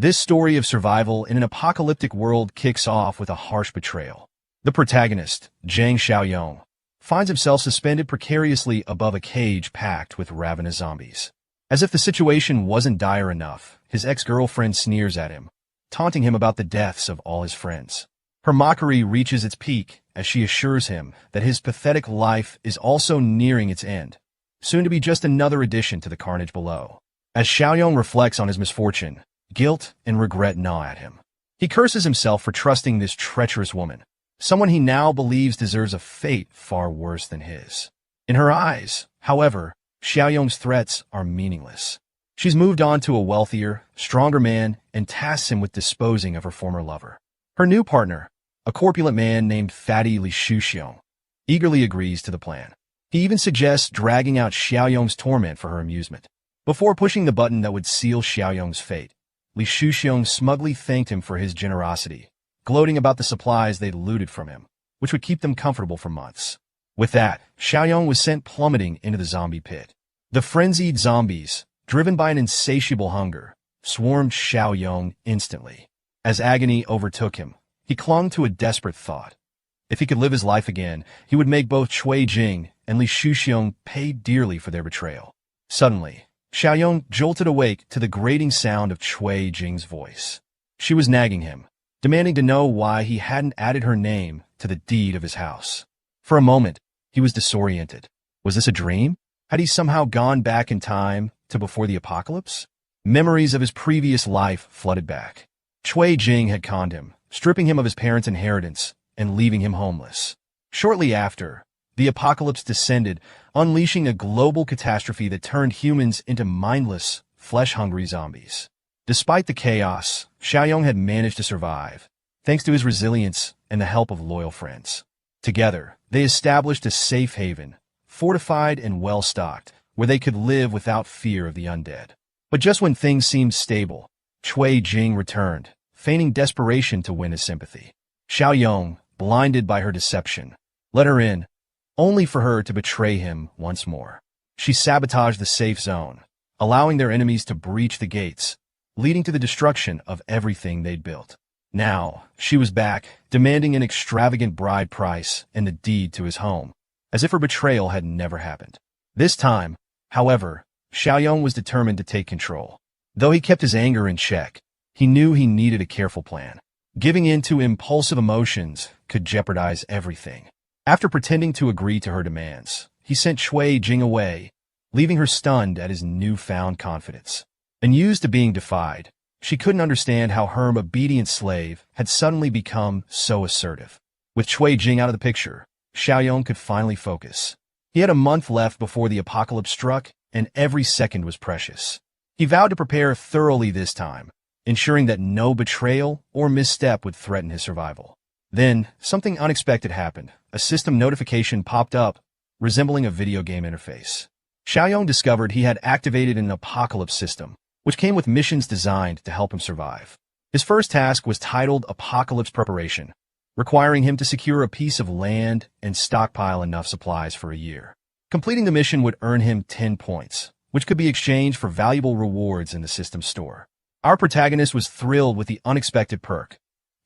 This story of survival in an apocalyptic world kicks off with a harsh betrayal. The protagonist, Zhang Xiaoyong, finds himself suspended precariously above a cage packed with ravenous zombies. As if the situation wasn't dire enough, his ex-girlfriend sneers at him, taunting him about the deaths of all his friends. Her mockery reaches its peak as she assures him that his pathetic life is also nearing its end, soon to be just another addition to the carnage below. As Xiaoyong reflects on his misfortune, guilt and regret gnaw at him. He curses himself for trusting this treacherous woman, someone he now believes deserves a fate far worse than his. In her eyes, however, Xiaoyong's threats are meaningless. She's moved on to a wealthier, stronger man and tasks him with disposing of her former lover. Her new partner, a corpulent man named Fatty Li Shuxiong, eagerly agrees to the plan. He even suggests dragging out Xiaoyong's torment for her amusement. Before pushing the button that would seal Xiaoyong's fate, Li Shuxiong smugly thanked him for his generosity, gloating about the supplies they'd looted from him, which would keep them comfortable for months. With that, Xiaoyong was sent plummeting into the zombie pit. The frenzied zombies, driven by an insatiable hunger, swarmed Xiaoyong instantly. As agony overtook him, he clung to a desperate thought. If he could live his life again, he would make both Cui Jing and Li Shuxiong pay dearly for their betrayal. Suddenly, Xiaoyong jolted awake to the grating sound of Cui Jing's voice. She was nagging him, demanding to know why he hadn't added her name to the deed of his house. For a moment, he was disoriented. Was this a dream? Had he somehow gone back in time to before the apocalypse? Memories of his previous life flooded back. Cui Jing had conned him, stripping him of his parents' inheritance and leaving him homeless. Shortly after, the apocalypse descended, unleashing a global catastrophe that turned humans into mindless, flesh-hungry zombies. Despite the chaos, Xiaoyong had managed to survive, thanks to his resilience and the help of loyal friends. Together, they established a safe haven, fortified and well-stocked, where they could live without fear of the undead. But just when things seemed stable, Cui Jing returned, feigning desperation to win his sympathy. Xiaoyong, blinded by her deception, let her in, only for her to betray him once more. She sabotaged the safe zone, allowing their enemies to breach the gates, leading to the destruction of everything they'd built. Now, she was back, demanding an extravagant bride price and the deed to his home, as if her betrayal had never happened. This time, however, Xiaoyong was determined to take control. Though he kept his anger in check, he knew he needed a careful plan. Giving in to impulsive emotions could jeopardize everything. After pretending to agree to her demands, he sent Cui Jing away, leaving her stunned at his newfound confidence. Unused to being defied, she couldn't understand how her obedient slave had suddenly become so assertive. With Cui Jing out of the picture, Xiaoyong could finally focus. He had a month left before the apocalypse struck, and every second was precious. He vowed to prepare thoroughly this time, ensuring that no betrayal or misstep would threaten his survival. Then, something unexpected happened. A system notification popped up, resembling a video game interface. Xiaoyong discovered he had activated an apocalypse system, which came with missions designed to help him survive. His first task was titled Apocalypse Preparation, requiring him to secure a piece of land and stockpile enough supplies for a year. Completing the mission would earn him 10 points, which could be exchanged for valuable rewards in the system's store. Our protagonist was thrilled with the unexpected perk,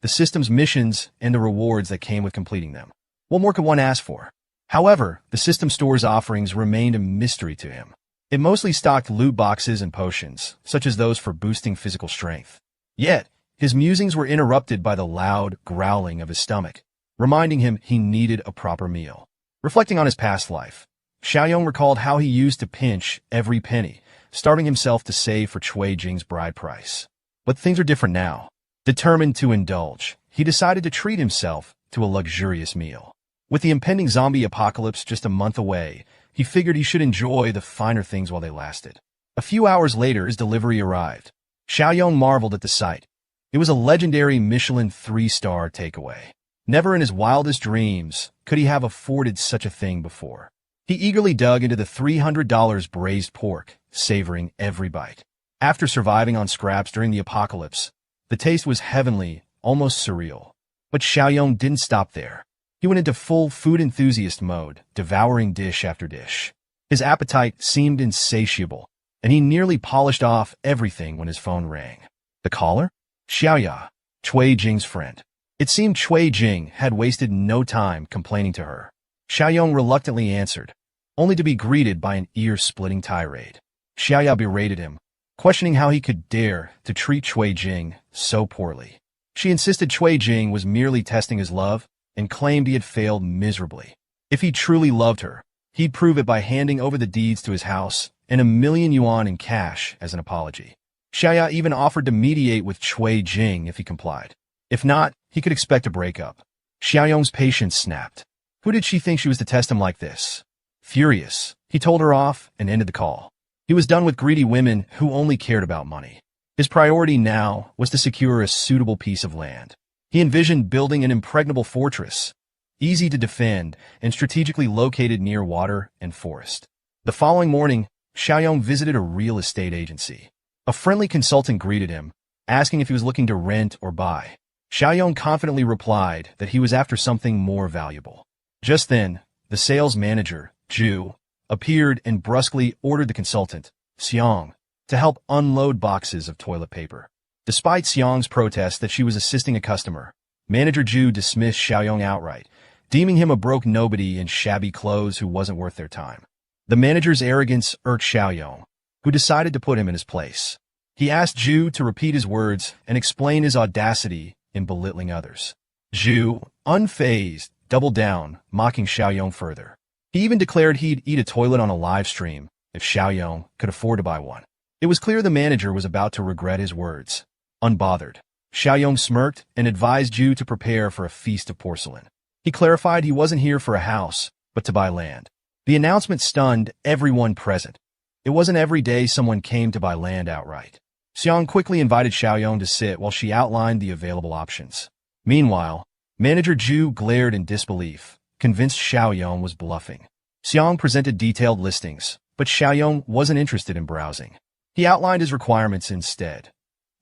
the system's missions, and the rewards that came with completing them. What more could one ask for? However, the system store's offerings remained a mystery to him. It mostly stocked loot boxes and potions, such as those for boosting physical strength. Yet, his musings were interrupted by the loud growling of his stomach, reminding him he needed a proper meal. Reflecting on his past life, Xiaoyong recalled how he used to pinch every penny, starving himself to save for Cui Jing's bride price. But things are different now. Determined to indulge, he decided to treat himself to a luxurious meal. With the impending zombie apocalypse just a month away, he figured he should enjoy the finer things while they lasted. A few hours later, his delivery arrived. Xiaoyong marveled at the sight. It was a legendary Michelin 3-star takeaway. Never in his wildest dreams could he have afforded such a thing before. He eagerly dug into the $300 braised pork, savoring every bite. After surviving on scraps during the apocalypse, the taste was heavenly, almost surreal. But Xiaoyong didn't stop there. He went into full food enthusiast mode, devouring dish after dish. His appetite seemed insatiable, and he nearly polished off everything when his phone rang. The caller? Xiaoya, Cui Jing's friend. It seemed Cui Jing had wasted no time complaining to her. Xiaoyong reluctantly answered, only to be greeted by an ear-splitting tirade. Xiaoya berated him, questioning how he could dare to treat Cui Jing so poorly. She insisted Cui Jing was merely testing his love and claimed he had failed miserably. If he truly loved her, he'd prove it by handing over the deeds to his house and 1,000,000 yuan in cash as an apology. Xiaoya even offered to mediate with Cui Jing if he complied. If not, he could expect a breakup. Xiaoyong's patience snapped. Who did she think she was to test him like this? Furious, he told her off and ended the call. He was done with greedy women who only cared about money. His priority now was to secure a suitable piece of land. He envisioned building an impregnable fortress, easy to defend and strategically located near water and forest. The following morning, Xiaoyong visited a real estate agency. A friendly consultant greeted him, asking if he was looking to rent or buy. Xiaoyong confidently replied that he was after something more valuable. Just then, the sales manager, Zhu, appeared and brusquely ordered the consultant, Xiong, to help unload boxes of toilet paper. Despite Xiong's protest that she was assisting a customer, Manager Zhu dismissed Xiaoyong outright, deeming him a broke nobody in shabby clothes who wasn't worth their time. The manager's arrogance irked Xiaoyong, who decided to put him in his place. He asked Zhu to repeat his words and explain his audacity in belittling others. Zhu, unfazed, doubled down, mocking Xiaoyong further. He even declared he'd eat a toilet on a live stream if Xiaoyong could afford to buy one. It was clear the manager was about to regret his words. Unbothered, Xiaoyong smirked and advised Zhu to prepare for a feast of porcelain. He clarified he wasn't here for a house, but to buy land. The announcement stunned everyone present. It wasn't every day someone came to buy land outright. Xiong quickly invited Xiaoyong to sit while she outlined the available options. Meanwhile, Manager Zhu glared in disbelief, convinced Xiaoyong was bluffing. Xiong presented detailed listings, but Xiaoyong wasn't interested in browsing. He outlined his requirements instead.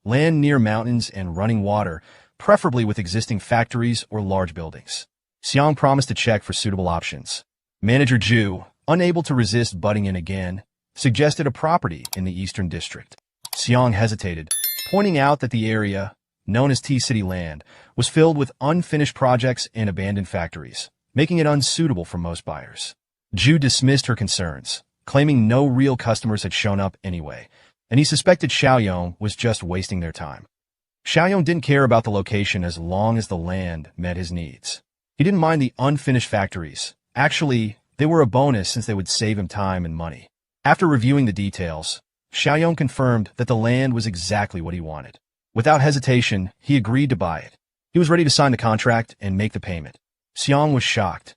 Land near mountains and running water, preferably with existing factories or large buildings. Xiong promised to check for suitable options. Manager Zhu, unable to resist butting in again, suggested a property in the Eastern District. Xiong hesitated, pointing out that the area, known as T-City Land, was filled with unfinished projects and abandoned factories, making it unsuitable for most buyers. Zhu dismissed her concerns, claiming no real customers had shown up anyway, and he suspected Xiaoyong was just wasting their time. Xiaoyong didn't care about the location as long as the land met his needs. He didn't mind the unfinished factories. Actually, they were a bonus since they would save him time and money. After reviewing the details, Xiaoyong confirmed that the land was exactly what he wanted. Without hesitation, he agreed to buy it. He was ready to sign the contract and make the payment. Xiong was shocked.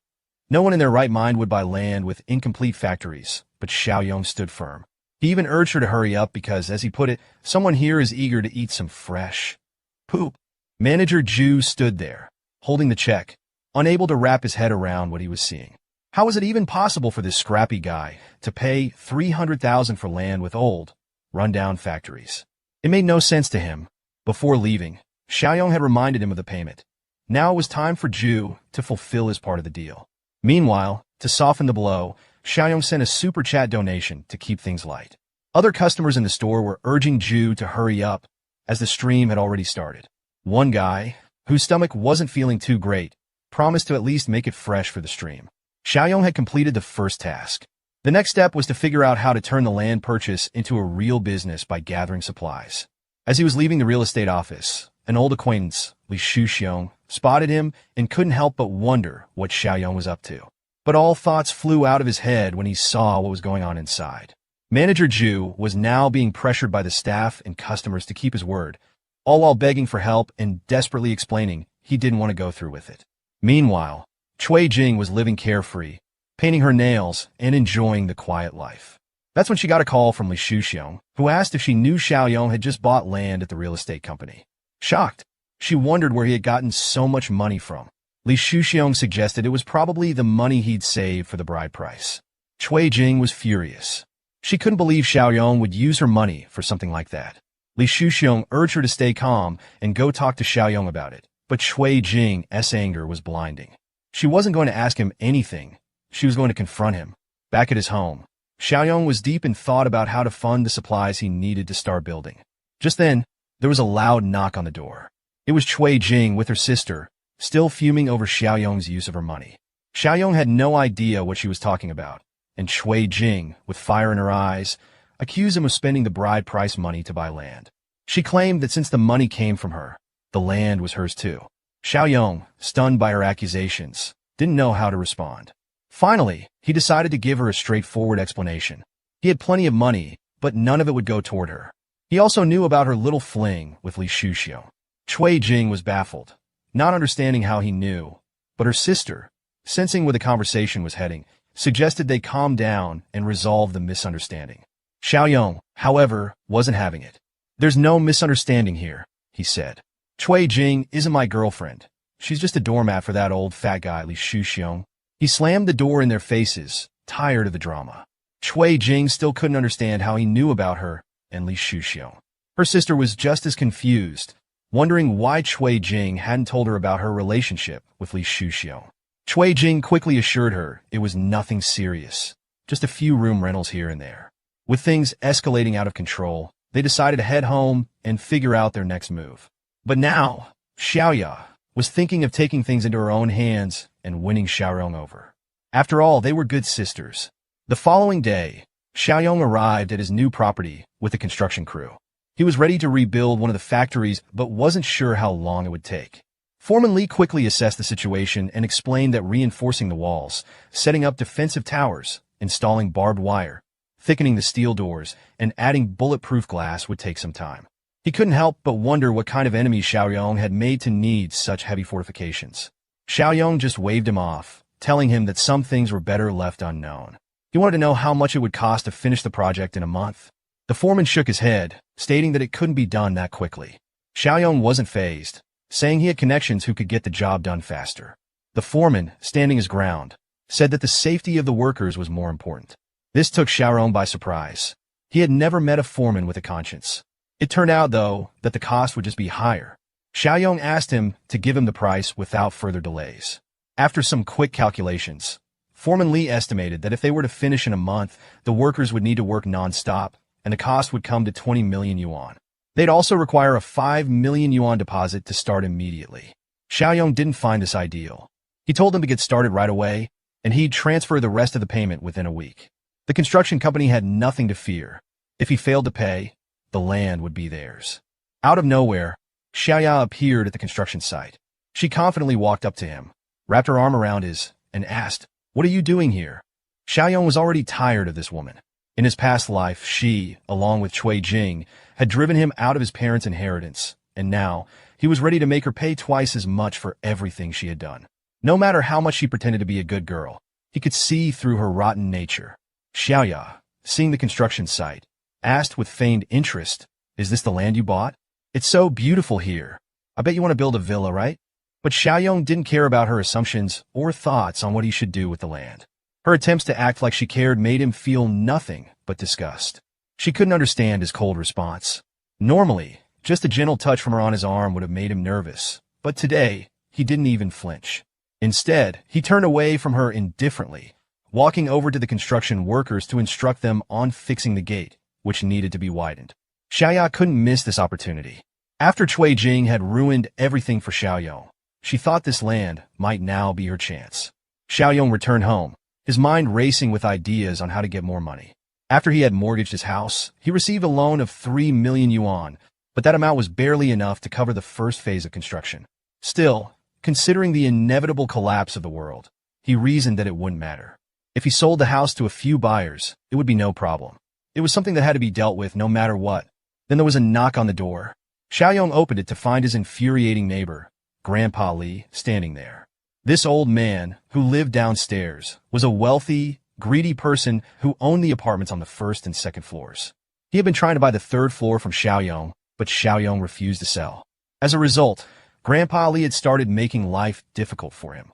No one in their right mind would buy land with incomplete factories, but Xiaoyong stood firm. He even urged her to hurry up because, as he put it, someone here is eager to eat some fresh poop. Manager Zhu stood there, holding the check, unable to wrap his head around what he was seeing. How was it even possible for this scrappy guy to pay $300,000 for land with old, run-down factories? It made no sense to him. Before leaving, Xiaoyong had reminded him of the payment. Now it was time for Zhu to fulfill his part of the deal. Meanwhile, to soften the blow, Xiaoyong sent a super chat donation to keep things light. Other customers in the store were urging Zhu to hurry up, as the stream had already started. One guy, whose stomach wasn't feeling too great, promised to at least make it fresh for the stream. Xiaoyong had completed the first task. The next step was to figure out how to turn the land purchase into a real business by gathering supplies. As he was leaving the real estate office, an old acquaintance, Li Shuxiong, spotted him and couldn't help but wonder what Xiaoyong was up to. But all thoughts flew out of his head when he saw what was going on inside. Manager Zhu was now being pressured by the staff and customers to keep his word, all while begging for help and desperately explaining he didn't want to go through with it. Meanwhile, Cui Jing was living carefree, painting her nails and enjoying the quiet life. That's when she got a call from Li Shuxiong, who asked if she knew Xiaoyong had just bought land at the real estate company. Shocked, she wondered where he had gotten so much money from. Li Shuxiong suggested it was probably the money he'd saved for the bride price. Cui Jing was furious. She couldn't believe Xiaoyong would use her money for something like that. Li Shuxiong urged her to stay calm and go talk to Xiaoyong about it, but Cui Jing's anger was blinding. She wasn't going to ask him anything. She was going to confront him. Back at his home, Xiaoyong was deep in thought about how to fund the supplies he needed to start building. Just then, There was a loud knock on the door. It was Cui Jing with her sister, still fuming over Xiaoyong's use of her money. Xiaoyong had no idea what she was talking about, and Cui Jing, with fire in her eyes, accused him of spending the bride price money to buy land. She claimed that since the money came from her, the land was hers too. Xiaoyong, stunned by her accusations, didn't know how to respond. Finally, he decided to give her a straightforward explanation. He had plenty of money, but none of it would go toward her. He also knew about her little fling with Li Shuxiong. Cui Jing was baffled, not understanding how he knew, but her sister, sensing where the conversation was heading, suggested they calm down and resolve the misunderstanding. Xiaoyong, however, wasn't having it. "There's no misunderstanding here," he said. "Cui Jing isn't my girlfriend. She's just a doormat for that old fat guy, Li Shuxiong." He slammed the door in their faces, tired of the drama. Cui Jing still couldn't understand how he knew about her and Li Shuxiong. Her sister was just as confused, wondering why Cui Jing hadn't told her about her relationship with Li Shuxiong. Cui Jing quickly assured her it was nothing serious, just a few room rentals here and there. With things escalating out of control, they decided to head home and figure out their next move. But now, Xiaoya was thinking of taking things into her own hands and winning Xiaoyong over. After all, they were good sisters. The following day, Xiaoyong arrived at his new property with the construction crew. He was ready to rebuild one of the factories, but wasn't sure how long it would take. Foreman Li quickly assessed the situation and explained that reinforcing the walls, setting up defensive towers, installing barbed wire, thickening the steel doors, and adding bulletproof glass would take some time. He couldn't help but wonder what kind of enemies Xiaoyong had made to need such heavy fortifications. Xiaoyong just waved him off, telling him that some things were better left unknown. He wanted to know how much it would cost to finish the project in a month. The foreman shook his head, stating that it couldn't be done that quickly. Xiaoyong wasn't fazed, saying he had connections who could get the job done faster. The foreman, standing his ground, said that the safety of the workers was more important. This took Xiaoyong by surprise. He had never met a foreman with a conscience. It turned out, though, that the cost would just be higher. Xiaoyong asked him to give him the price without further delays. After some quick calculations, Foreman Li estimated that if they were to finish in a month, the workers would need to work non-stop, and the cost would come to 20 million yuan. They'd also require a 5 million yuan deposit to start immediately. Xiaoyong didn't find this ideal. He told them to get started right away, and he'd transfer the rest of the payment within a week. The construction company had nothing to fear. If he failed to pay, the land would be theirs. Out of nowhere, Xiaoya appeared at the construction site. She confidently walked up to him, wrapped her arm around his, and asked, "What are you doing here?" Xiaoyong was already tired of this woman. In his past life, she, along with Cui Jing, had driven him out of his parents' inheritance, and now he was ready to make her pay twice as much for everything she had done. No matter how much she pretended to be a good girl, he could see through her rotten nature. Xiaoya, seeing the construction site, asked with feigned interest, "Is this the land you bought? It's so beautiful here. I bet you want to build a villa, right?" But Xiaoyong didn't care about her assumptions or thoughts on what he should do with the land. Her attempts to act like she cared made him feel nothing but disgust. She couldn't understand his cold response. Normally, just a gentle touch from her on his arm would have made him nervous, but today, he didn't even flinch. Instead, he turned away from her indifferently, walking over to the construction workers to instruct them on fixing the gate, which needed to be widened. Xiaoya couldn't miss this opportunity. After Cui Jing had ruined everything for Xiaoyong, she thought this land might now be her chance. Xiaoyong returned home, his mind racing with ideas on how to get more money. After he had mortgaged his house, he received a loan of 3 million yuan, but that amount was barely enough to cover the first phase of construction. Still, considering the inevitable collapse of the world, he reasoned that it wouldn't matter. If he sold the house to a few buyers, it would be no problem. It was something that had to be dealt with no matter what. Then there was a knock on the door. Xiaoyong opened it to find his infuriating neighbor, Grandpa Li, standing there. This old man, who lived downstairs, was a wealthy, greedy person who owned the apartments on the first and second floors. He had been trying to buy the third floor from Xiaoyong, but Xiaoyong refused to sell. As a result, Grandpa Li had started making life difficult for him,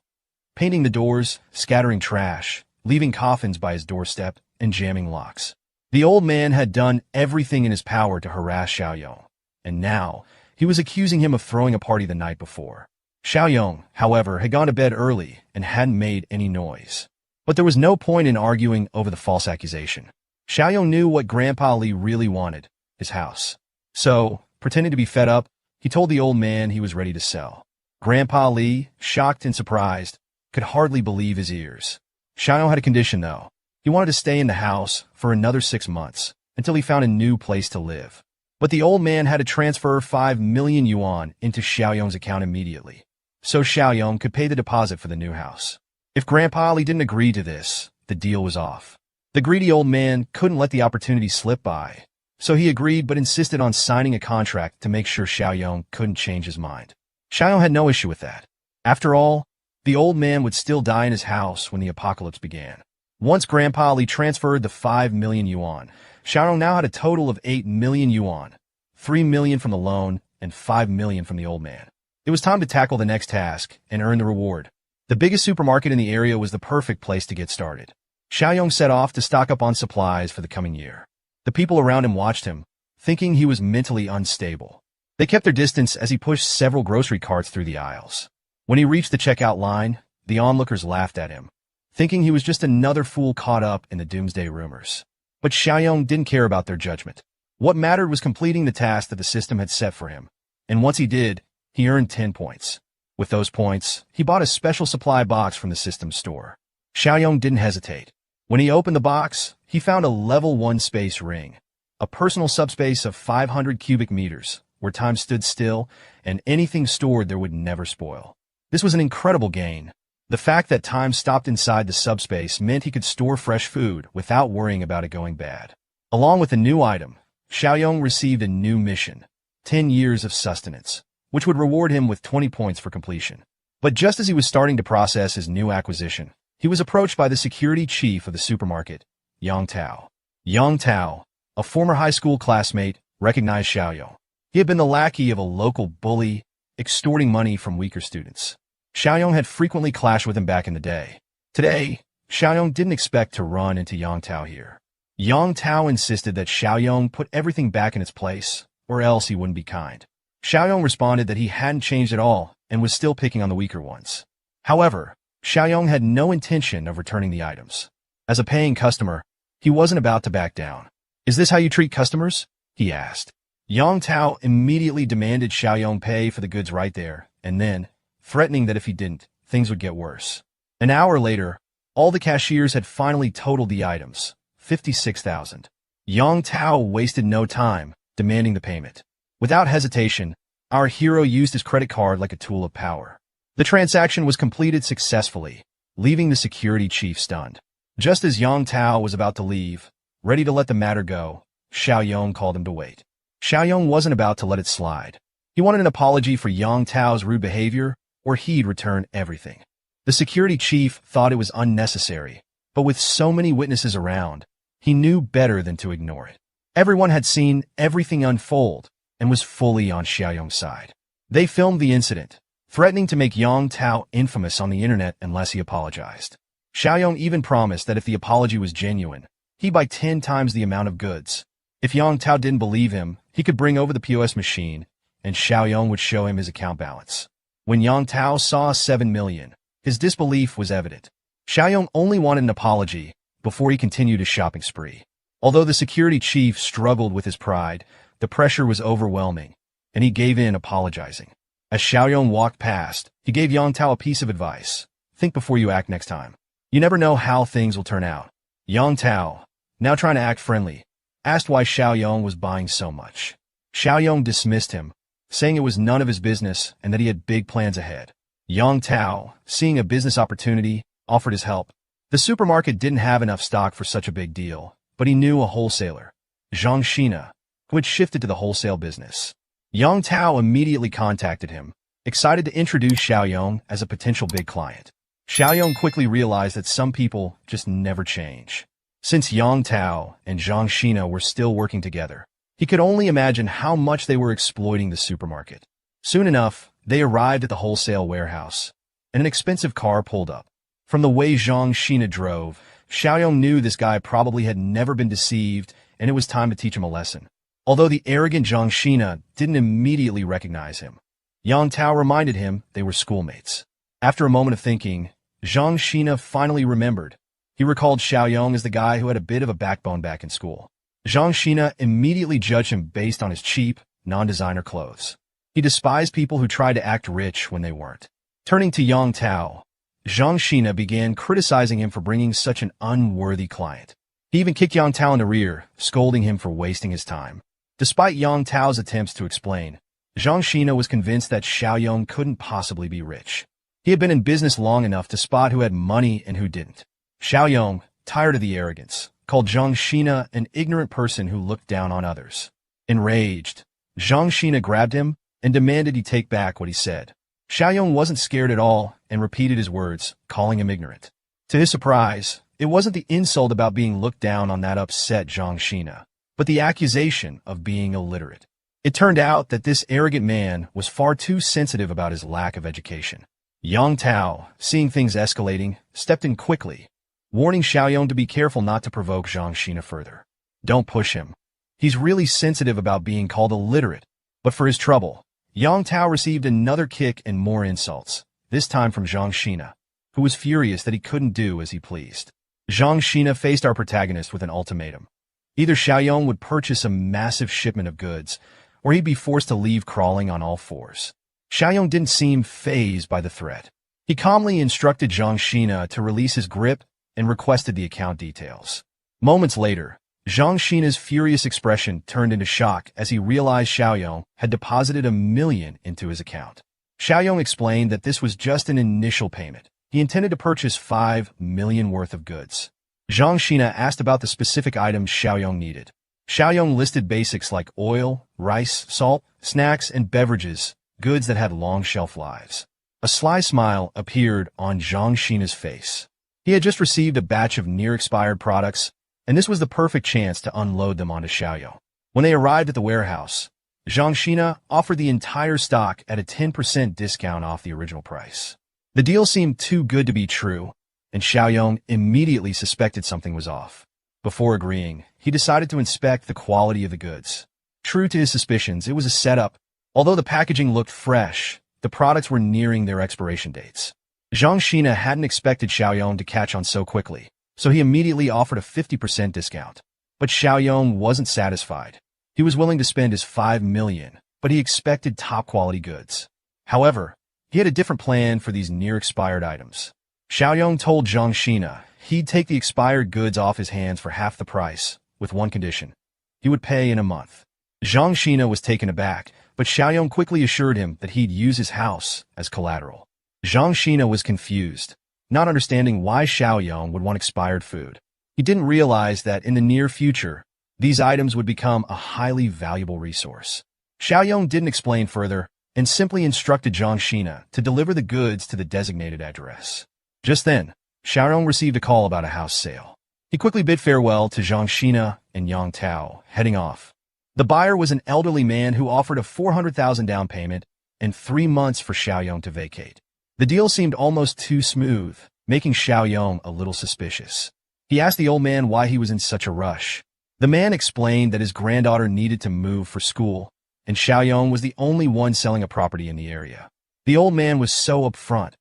painting the doors, scattering trash, leaving coffins by his doorstep, and jamming locks. The old man had done everything in his power to harass Xiaoyong, and now he was accusing him of throwing a party the night before. Xiaoyong, however, had gone to bed early and hadn't made any noise. But there was no point in arguing over the false accusation. Xiaoyong knew what Grandpa Li really wanted, his house. So, Pretending to be fed up, he told the old man he was ready to sell. Grandpa Li, shocked and surprised, could hardly believe his ears. Xiaoyong had a condition, though. He wanted to stay in the house for another 6 months, until he found a new place to live. But the old man had to transfer 5 million yuan into Xiaoyong's account immediately, so Xiaoyong could pay the deposit for the new house. If Grandpa Li didn't agree to this, the deal was off. The greedy old man couldn't let the opportunity slip by, so he agreed but insisted on signing a contract to make sure Xiaoyong couldn't change his mind. Xiaoyong had no issue with that. After all, the old man would still die in his house when the apocalypse began. Once Grandpa Li transferred the 5 million yuan, Xiaoyong now had a total of 8 million yuan, 3 million from the loan and 5 million from the old man. It was time to tackle the next task and earn the reward. The biggest supermarket in the area was the perfect place to get started. Xiaoyong set off to stock up on supplies for the coming year. The people around him watched him, thinking he was mentally unstable. They kept their distance as he pushed several grocery carts through the aisles. When he reached the checkout line, the onlookers laughed at him, thinking he was just another fool caught up in the doomsday rumors. But Xiaoyong didn't care about their judgment. What mattered was completing the task that the system had set for him. And once he did, he earned 10 points. With those points, he bought a special supply box from the system store. Xiaoyong didn't hesitate. When he opened the box, he found a level 1 space ring, a personal subspace of 500 cubic meters, where time stood still and anything stored there would never spoil. This was an incredible gain. The fact that time stopped inside the subspace meant he could store fresh food without worrying about it going bad. Along with the new item, Xiaoyong received a new mission, 10 years of sustenance, which would reward him with 20 points for completion. But just as he was starting to process his new acquisition, he was approached by the security chief of the supermarket, Yang Tao. Yang Tao, a former high school classmate, recognized Xiaoyong. He had been the lackey of a local bully, extorting money from weaker students. Xiaoyong had frequently clashed with him back in the day. Today, Xiaoyong didn't expect to run into Yang Tao here. Yang Tao insisted that Xiaoyong put everything back in its place, or else he wouldn't be kind. Xiaoyong responded that he hadn't changed at all and was still picking on the weaker ones. However, Xiaoyong had no intention of returning the items. As a paying customer, he wasn't about to back down. "Is this how you treat customers?" he asked. Yang Tao immediately demanded Xiaoyong pay for the goods right there, and then, threatening that if he didn't, things would get worse. An hour later, all the cashiers had finally totaled the items, 56,000. Yang Tao wasted no time, demanding the payment. Without hesitation, our hero used his credit card like a tool of power. The transaction was completed successfully, leaving the security chief stunned. Just as Yang Tao was about to leave, ready to let the matter go, Xiaoyong called him to wait. Xiaoyong wasn't about to let it slide. He wanted an apology for Yang Tao's rude behavior, or he'd return everything. The security chief thought it was unnecessary, but with so many witnesses around, he knew better than to ignore it. Everyone had seen everything unfold and was fully on Xiaoyong's side. They filmed the incident, threatening to make Yang Tao infamous on the internet unless he apologized. Xiaoyong even promised that if the apology was genuine, he'd buy 10 times the amount of goods. If Yang Tao didn't believe him, he could bring over the POS machine, and Xiaoyong would show him his account balance. When Yang Tao saw 7 million, his disbelief was evident. Xiaoyong only wanted an apology before he continued his shopping spree. Although the security chief struggled with his pride, the pressure was overwhelming, and he gave in, apologizing. As Xiaoyong walked past, he gave Yang Tao a piece of advice. Think before you act next time. You never know how things will turn out. Yang Tao, now trying to act friendly, asked why Xiaoyong was buying so much. Xiaoyong dismissed him, saying it was none of his business and that he had big plans ahead. Yang Tao, seeing a business opportunity, offered his help. The supermarket didn't have enough stock for such a big deal, but he knew a wholesaler, Zhang Shina, who had shifted to the wholesale business. Yang Tao immediately contacted him, excited to introduce Xiaoyong as a potential big client. Xiaoyong quickly realized that some people just never change. Since Yang Tao and Zhang Shina were still working together, he could only imagine how much they were exploiting the supermarket. Soon enough, they arrived at the wholesale warehouse, and an expensive car pulled up. From the way Zhang Shina drove, Xiaoyong knew this guy probably had never been deceived, and it was time to teach him a lesson. Although the arrogant Zhang Shina didn't immediately recognize him, Yang Tao reminded him they were schoolmates. After a moment of thinking, Zhang Shina finally remembered. He recalled Xiaoyong as the guy who had a bit of a backbone back in school. Zhang Shina immediately judged him based on his cheap, non-designer clothes. He despised people who tried to act rich when they weren't. Turning to Yang Tao, Zhang Xina began criticizing him for bringing such an unworthy client. He even kicked Yang Tao in the rear, scolding him for wasting his time. Despite Yang Tao's attempts to explain, Zhang Xina was convinced that Xiaoyong couldn't possibly be rich. He had been in business long enough to spot who had money and who didn't. Xiaoyong, tired of the arrogance, called Zhang Xina an ignorant person who looked down on others. Enraged, Zhang Xina grabbed him and demanded he take back what he said. Xiaoyong wasn't scared at all and repeated his words, calling him ignorant. To his surprise, it wasn't the insult about being looked down on that upset Zhang Xina, but the accusation of being illiterate. It turned out that this arrogant man was far too sensitive about his lack of education. Yang Tao, seeing things escalating, stepped in quickly, warning Xiaoyong to be careful not to provoke Zhang Xina further. Don't push him. He's really sensitive about being called illiterate. But for his trouble, Yang Tao received another kick and more insults, this time from Zhang Xina, who was furious that he couldn't do as he pleased. Zhang Xina faced our protagonist with an ultimatum. Either Xiaoyong would purchase a massive shipment of goods, or he'd be forced to leave crawling on all fours. Xiaoyong didn't seem fazed by the threat. He calmly instructed Zhang Xina to release his grip and requested the account details. Moments later, Zhang Xina's furious expression turned into shock as he realized Xiaoyong had deposited $1 million into his account. Xiaoyong explained that this was just an initial payment. He intended to purchase $5 million worth of goods. Zhang Xina asked about the specific items Xiaoyong needed. Xiaoyong listed basics like oil, rice, salt, snacks, and beverages, goods that had long shelf lives. A sly smile appeared on Zhang Xina's face. He had just received a batch of near-expired products, and this was the perfect chance to unload them onto Xiaoyong. When they arrived at the warehouse, Zhang Xina offered the entire stock at a 10% discount off the original price. The deal seemed too good to be true, and Xiaoyong immediately suspected something was off. Before agreeing, he decided to inspect the quality of the goods. True to his suspicions, it was a setup. Although the packaging looked fresh, the products were nearing their expiration dates. Zhang Xina hadn't expected Xiaoyong to catch on so quickly, so he immediately offered a 50% discount. But Xiaoyong wasn't satisfied. He was willing to spend his $5 million, but he expected top-quality goods. However, he had a different plan for these near-expired items. Xiaoyong told Zhang Xina he'd take the expired goods off his hands for half the price, with one condition. He would pay in a month. Zhang Xina was taken aback, but Xiaoyong quickly assured him that he'd use his house as collateral. Zhang Xina was confused, not understanding why Xiaoyong would want expired food. He didn't realize that in the near future, these items would become a highly valuable resource. Xiaoyong didn't explain further and simply instructed Zhang Xina to deliver the goods to the designated address. Just then, Xiaoyong received a call about a house sale. He quickly bid farewell to Zhang Xina and Yang Tao, heading off. The buyer was an elderly man who offered a $400,000 down payment and 3 months for Xiaoyong to vacate. The deal seemed almost too smooth, making Xiaoyong a little suspicious. He asked the old man why he was in such a rush. The man explained that his granddaughter needed to move for school, and Xiaoyong was the only one selling a property in the area. The old man was so upfront,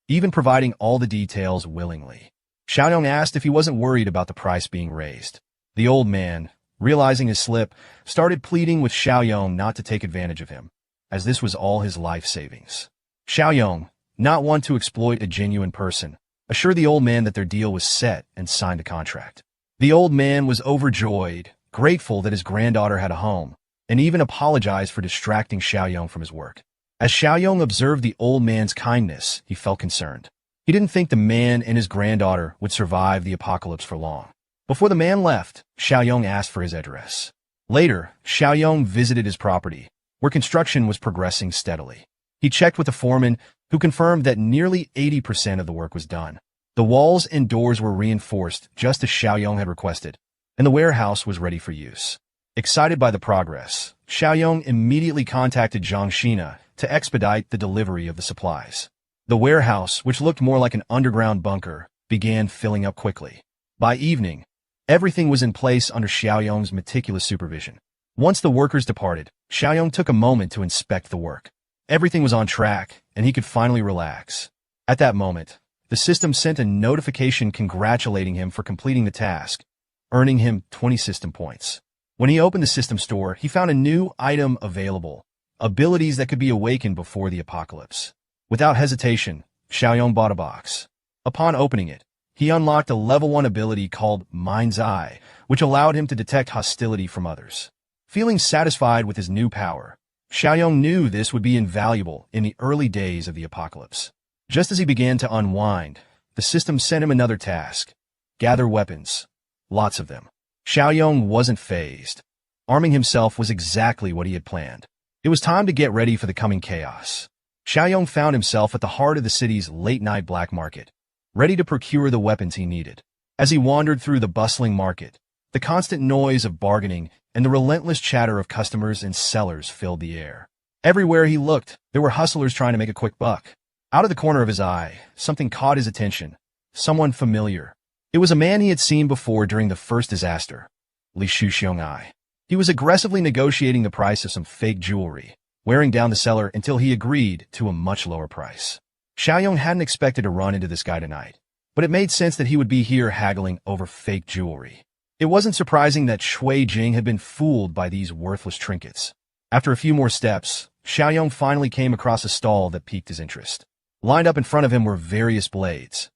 even providing all the details willingly. Xiaoyong asked if he wasn't worried about the price being raised. The old man, realizing his slip, started pleading with Xiaoyong not to take advantage of him, as this was all his life savings. Xiaoyong, not one to exploit a genuine person, assured the old man that their deal was set and signed a contract. The old man was overjoyed, grateful that his granddaughter had a home, and even apologized for distracting Xiaoyong from his work. As Xiaoyong observed the old man's kindness, he felt concerned. He didn't think the man and his granddaughter would survive the apocalypse for long. Before the man left, Xiaoyong asked for his address. Later, Xiaoyong visited his property, where construction was progressing steadily. He checked with the foreman, who confirmed that nearly 80% of the work was done. The walls and doors were reinforced just as Xiaoyong had requested, and the warehouse was ready for use. Excited by the progress, Xiaoyong immediately contacted Zhang Xina to expedite the delivery of the supplies. The warehouse, which looked more like an underground bunker, began filling up quickly. By evening, everything was in place under Xiaoyong's meticulous supervision. Once the workers departed, Xiaoyong took a moment to inspect the work. Everything was on track, and he could finally relax. At that moment, the system sent a notification congratulating him for completing the task, earning him 20 system points. When he opened the system store, he found a new item available, abilities that could be awakened before the apocalypse. Without hesitation, Xiaoyong bought a box. Upon opening it, he unlocked a level 1 ability called Mind's Eye, which allowed him to detect hostility from others. Feeling satisfied with his new power, Xiaoyong knew this would be invaluable in the early days of the apocalypse. Just as he began to unwind, the system sent him another task: gather weapons. Lots of them. Xiaoyong wasn't fazed. Arming himself was exactly what he had planned. It was time to get ready for the coming chaos. Xiaoyong found himself at the heart of the city's late-night black market, ready to procure the weapons he needed. As he wandered through the bustling market, the constant noise of bargaining and the relentless chatter of customers and sellers filled the air. Everywhere he looked, there were hustlers trying to make a quick buck. Out of the corner of his eye, something caught his attention. Someone familiar. It was a man he had seen before during the first disaster, Li Shuxiong. He was aggressively negotiating the price of some fake jewelry, wearing down the seller until he agreed to a much lower price. Xiaoyong hadn't expected to run into this guy tonight, but it made sense that he would be here haggling over fake jewelry. It wasn't surprising that Shui Jing had been fooled by these worthless trinkets. After a few more steps, Xiaoyong finally came across a stall that piqued his interest. Lined up in front of him were various blades,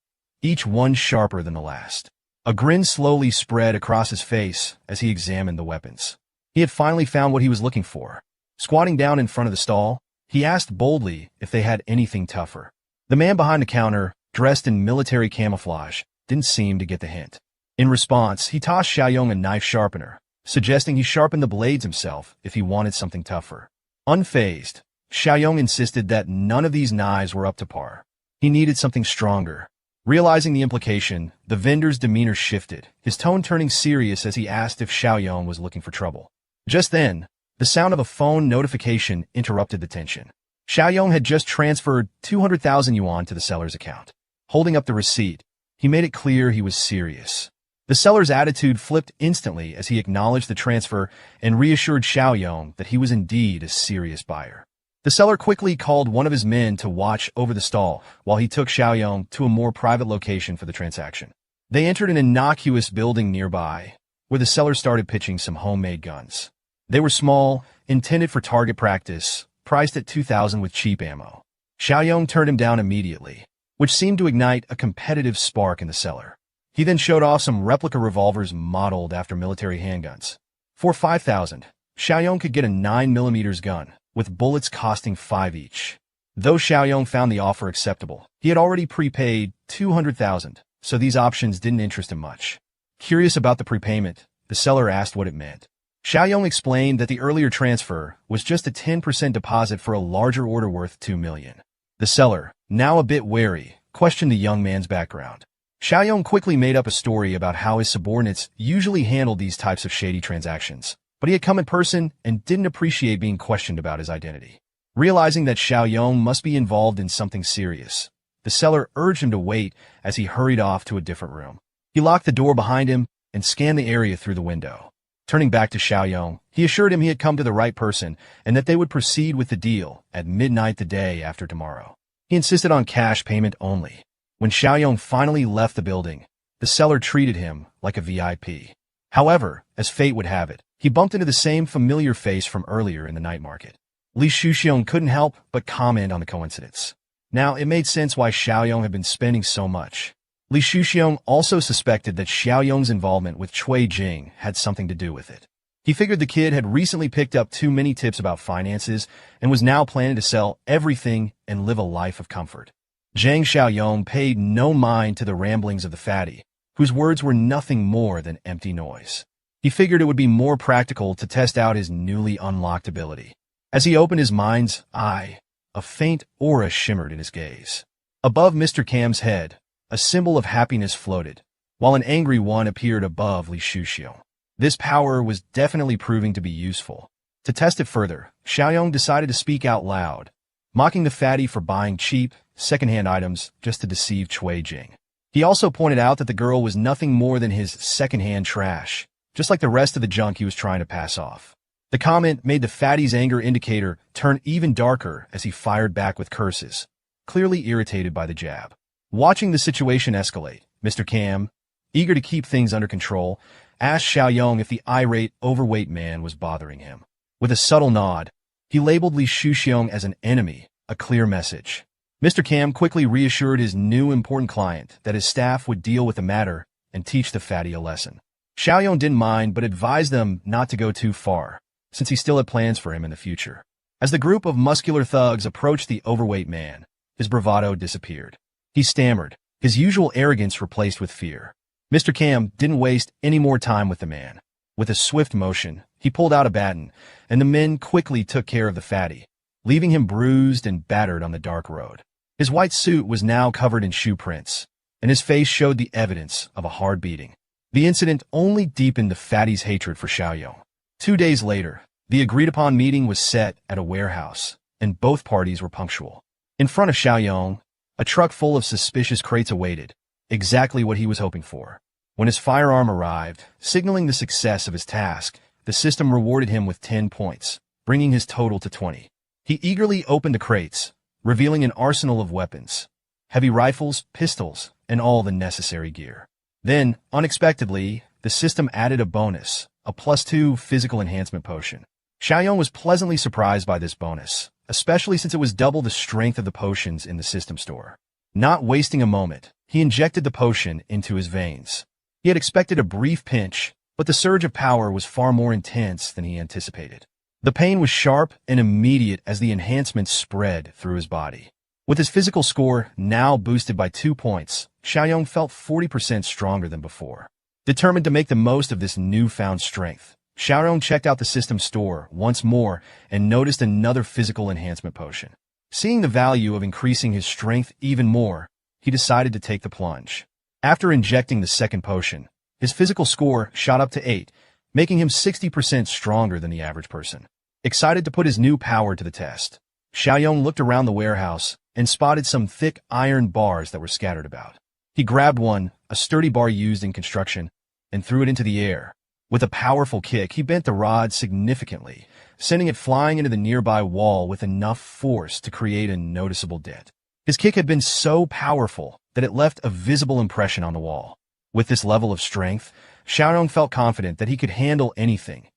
each one sharper than the last. A grin slowly spread across his face as he examined the weapons. He had finally found what he was looking for. Squatting down in front of the stall, he asked boldly if they had anything tougher. The man behind the counter, dressed in military camouflage, didn't seem to get the hint. In response, he tossed Xiaoyong a knife sharpener, suggesting he sharpen the blades himself if he wanted something tougher. Unfazed, Xiaoyong insisted that none of these knives were up to par. He needed something stronger. Realizing the implication, the vendor's demeanor shifted, his tone turning serious as he asked if Xiaoyong was looking for trouble. Just then, the sound of a phone notification interrupted the tension. Xiaoyong had just transferred 200,000 yuan to the seller's account. Holding up the receipt, he made it clear he was serious. The seller's attitude flipped instantly as he acknowledged the transfer and reassured Xiaoyong that he was indeed a serious buyer. The seller quickly called one of his men to watch over the stall while he took Xiaoyong to a more private location for the transaction. They entered an innocuous building nearby, where the seller started pitching some homemade guns. They were small, intended for target practice, priced at 2,000 with cheap ammo. Xiaoyong turned him down immediately, which seemed to ignite a competitive spark in the seller. He then showed off some replica revolvers modeled after military handguns. For 5,000, Xiaoyong could get a 9mm gun, with bullets costing 5 each. Though Xiaoyong found the offer acceptable, he had already prepaid 200,000, so these options didn't interest him much. Curious about the prepayment, the seller asked what it meant. Xiaoyong explained that the earlier transfer was just a 10% deposit for a larger order worth 2 million. The seller, now a bit wary, questioned the young man's background. Xiaoyong quickly made up a story about how his subordinates usually handled these types of shady transactions, but he had come in person and didn't appreciate being questioned about his identity. Realizing that Xiaoyong must be involved in something serious, the seller urged him to wait as he hurried off to a different room. He locked the door behind him and scanned the area through the window. Turning back to Xiaoyong, he assured him he had come to the right person and that they would proceed with the deal at midnight the day after tomorrow. He insisted on cash payment only. When Xiaoyong finally left the building, the seller treated him like a VIP. However, as fate would have it, he bumped into the same familiar face from earlier in the night market. Li Shuxiong couldn't help but comment on the coincidence. Now, it made sense why Xiaoyong had been spending so much. Li Shuxiong also suspected that Xiaoyong's involvement with Shui Jing had something to do with it. He figured the kid had recently picked up too many tips about finances and was now planning to sell everything and live a life of comfort. Zhang Xiaoyong paid no mind to the ramblings of the fatty, whose words were nothing more than empty noise. He figured it would be more practical to test out his newly unlocked ability. As he opened his mind's eye, a faint aura shimmered in his gaze. Above Mr. Cam's head, a symbol of happiness floated, while an angry one appeared above Li Shuxiong. This power was definitely proving to be useful. To test it further, Xiaoyong decided to speak out loud, mocking the fatty for buying cheap, second-hand items just to deceive Shui Jing. He also pointed out that the girl was nothing more than his second-hand trash, just like the rest of the junk he was trying to pass off. The comment made the fatty's anger indicator turn even darker as he fired back with curses, clearly irritated by the jab. Watching the situation escalate, Mr. Cam, eager to keep things under control, asked Xiaoyong if the irate, overweight man was bothering him. With a subtle nod, he labeled Li Shuxiong as an enemy, a clear message. Mr. Kam quickly reassured his new important client that his staff would deal with the matter and teach the fatty a lesson. Xiaoyong didn't mind but advised them not to go too far, since he still had plans for him in the future. As the group of muscular thugs approached the overweight man, his bravado disappeared. He stammered, his usual arrogance replaced with fear. Mr. Kam didn't waste any more time with the man. With a swift motion, he pulled out a baton, and the men quickly took care of the fatty, leaving him bruised and battered on the dark road. His white suit was now covered in shoe prints, and his face showed the evidence of a hard beating. The incident only deepened the fatty's hatred for Xiaoyong. 2 days later, the agreed-upon meeting was set at a warehouse, and both parties were punctual. In front of Xiaoyong, a truck full of suspicious crates awaited, exactly what he was hoping for. When his firearm arrived, signaling the success of his task, the system rewarded him with 10 points, bringing his total to 20. He eagerly opened the crates, revealing an arsenal of weapons, heavy rifles, pistols, and all the necessary gear. Then, unexpectedly, the system added a bonus, a +2 physical enhancement potion. Xiaoyong was pleasantly surprised by this bonus, especially since it was double the strength of the potions in the system store. Not wasting a moment, he injected the potion into his veins. He had expected a brief pinch, but the surge of power was far more intense than he anticipated. The pain was sharp and immediate as the enhancement spread through his body. With his physical score now boosted by 2 points, Xiaoyong felt 40% stronger than before. Determined to make the most of this newfound strength, Xiaoyong checked out the system store once more and noticed another physical enhancement potion. Seeing the value of increasing his strength even more, he decided to take the plunge. After injecting the second potion, his physical score shot up to 8, making him 60% stronger than the average person. Excited to put his new power to the test, Xiaoyong looked around the warehouse and spotted some thick iron bars that were scattered about. He grabbed one, a sturdy bar used in construction, and threw it into the air. With a powerful kick, he bent the rod significantly, sending it flying into the nearby wall with enough force to create a noticeable dent. His kick had been so powerful that it left a visible impression on the wall. With this level of strength, Xiaoyong felt confident that he could handle anything,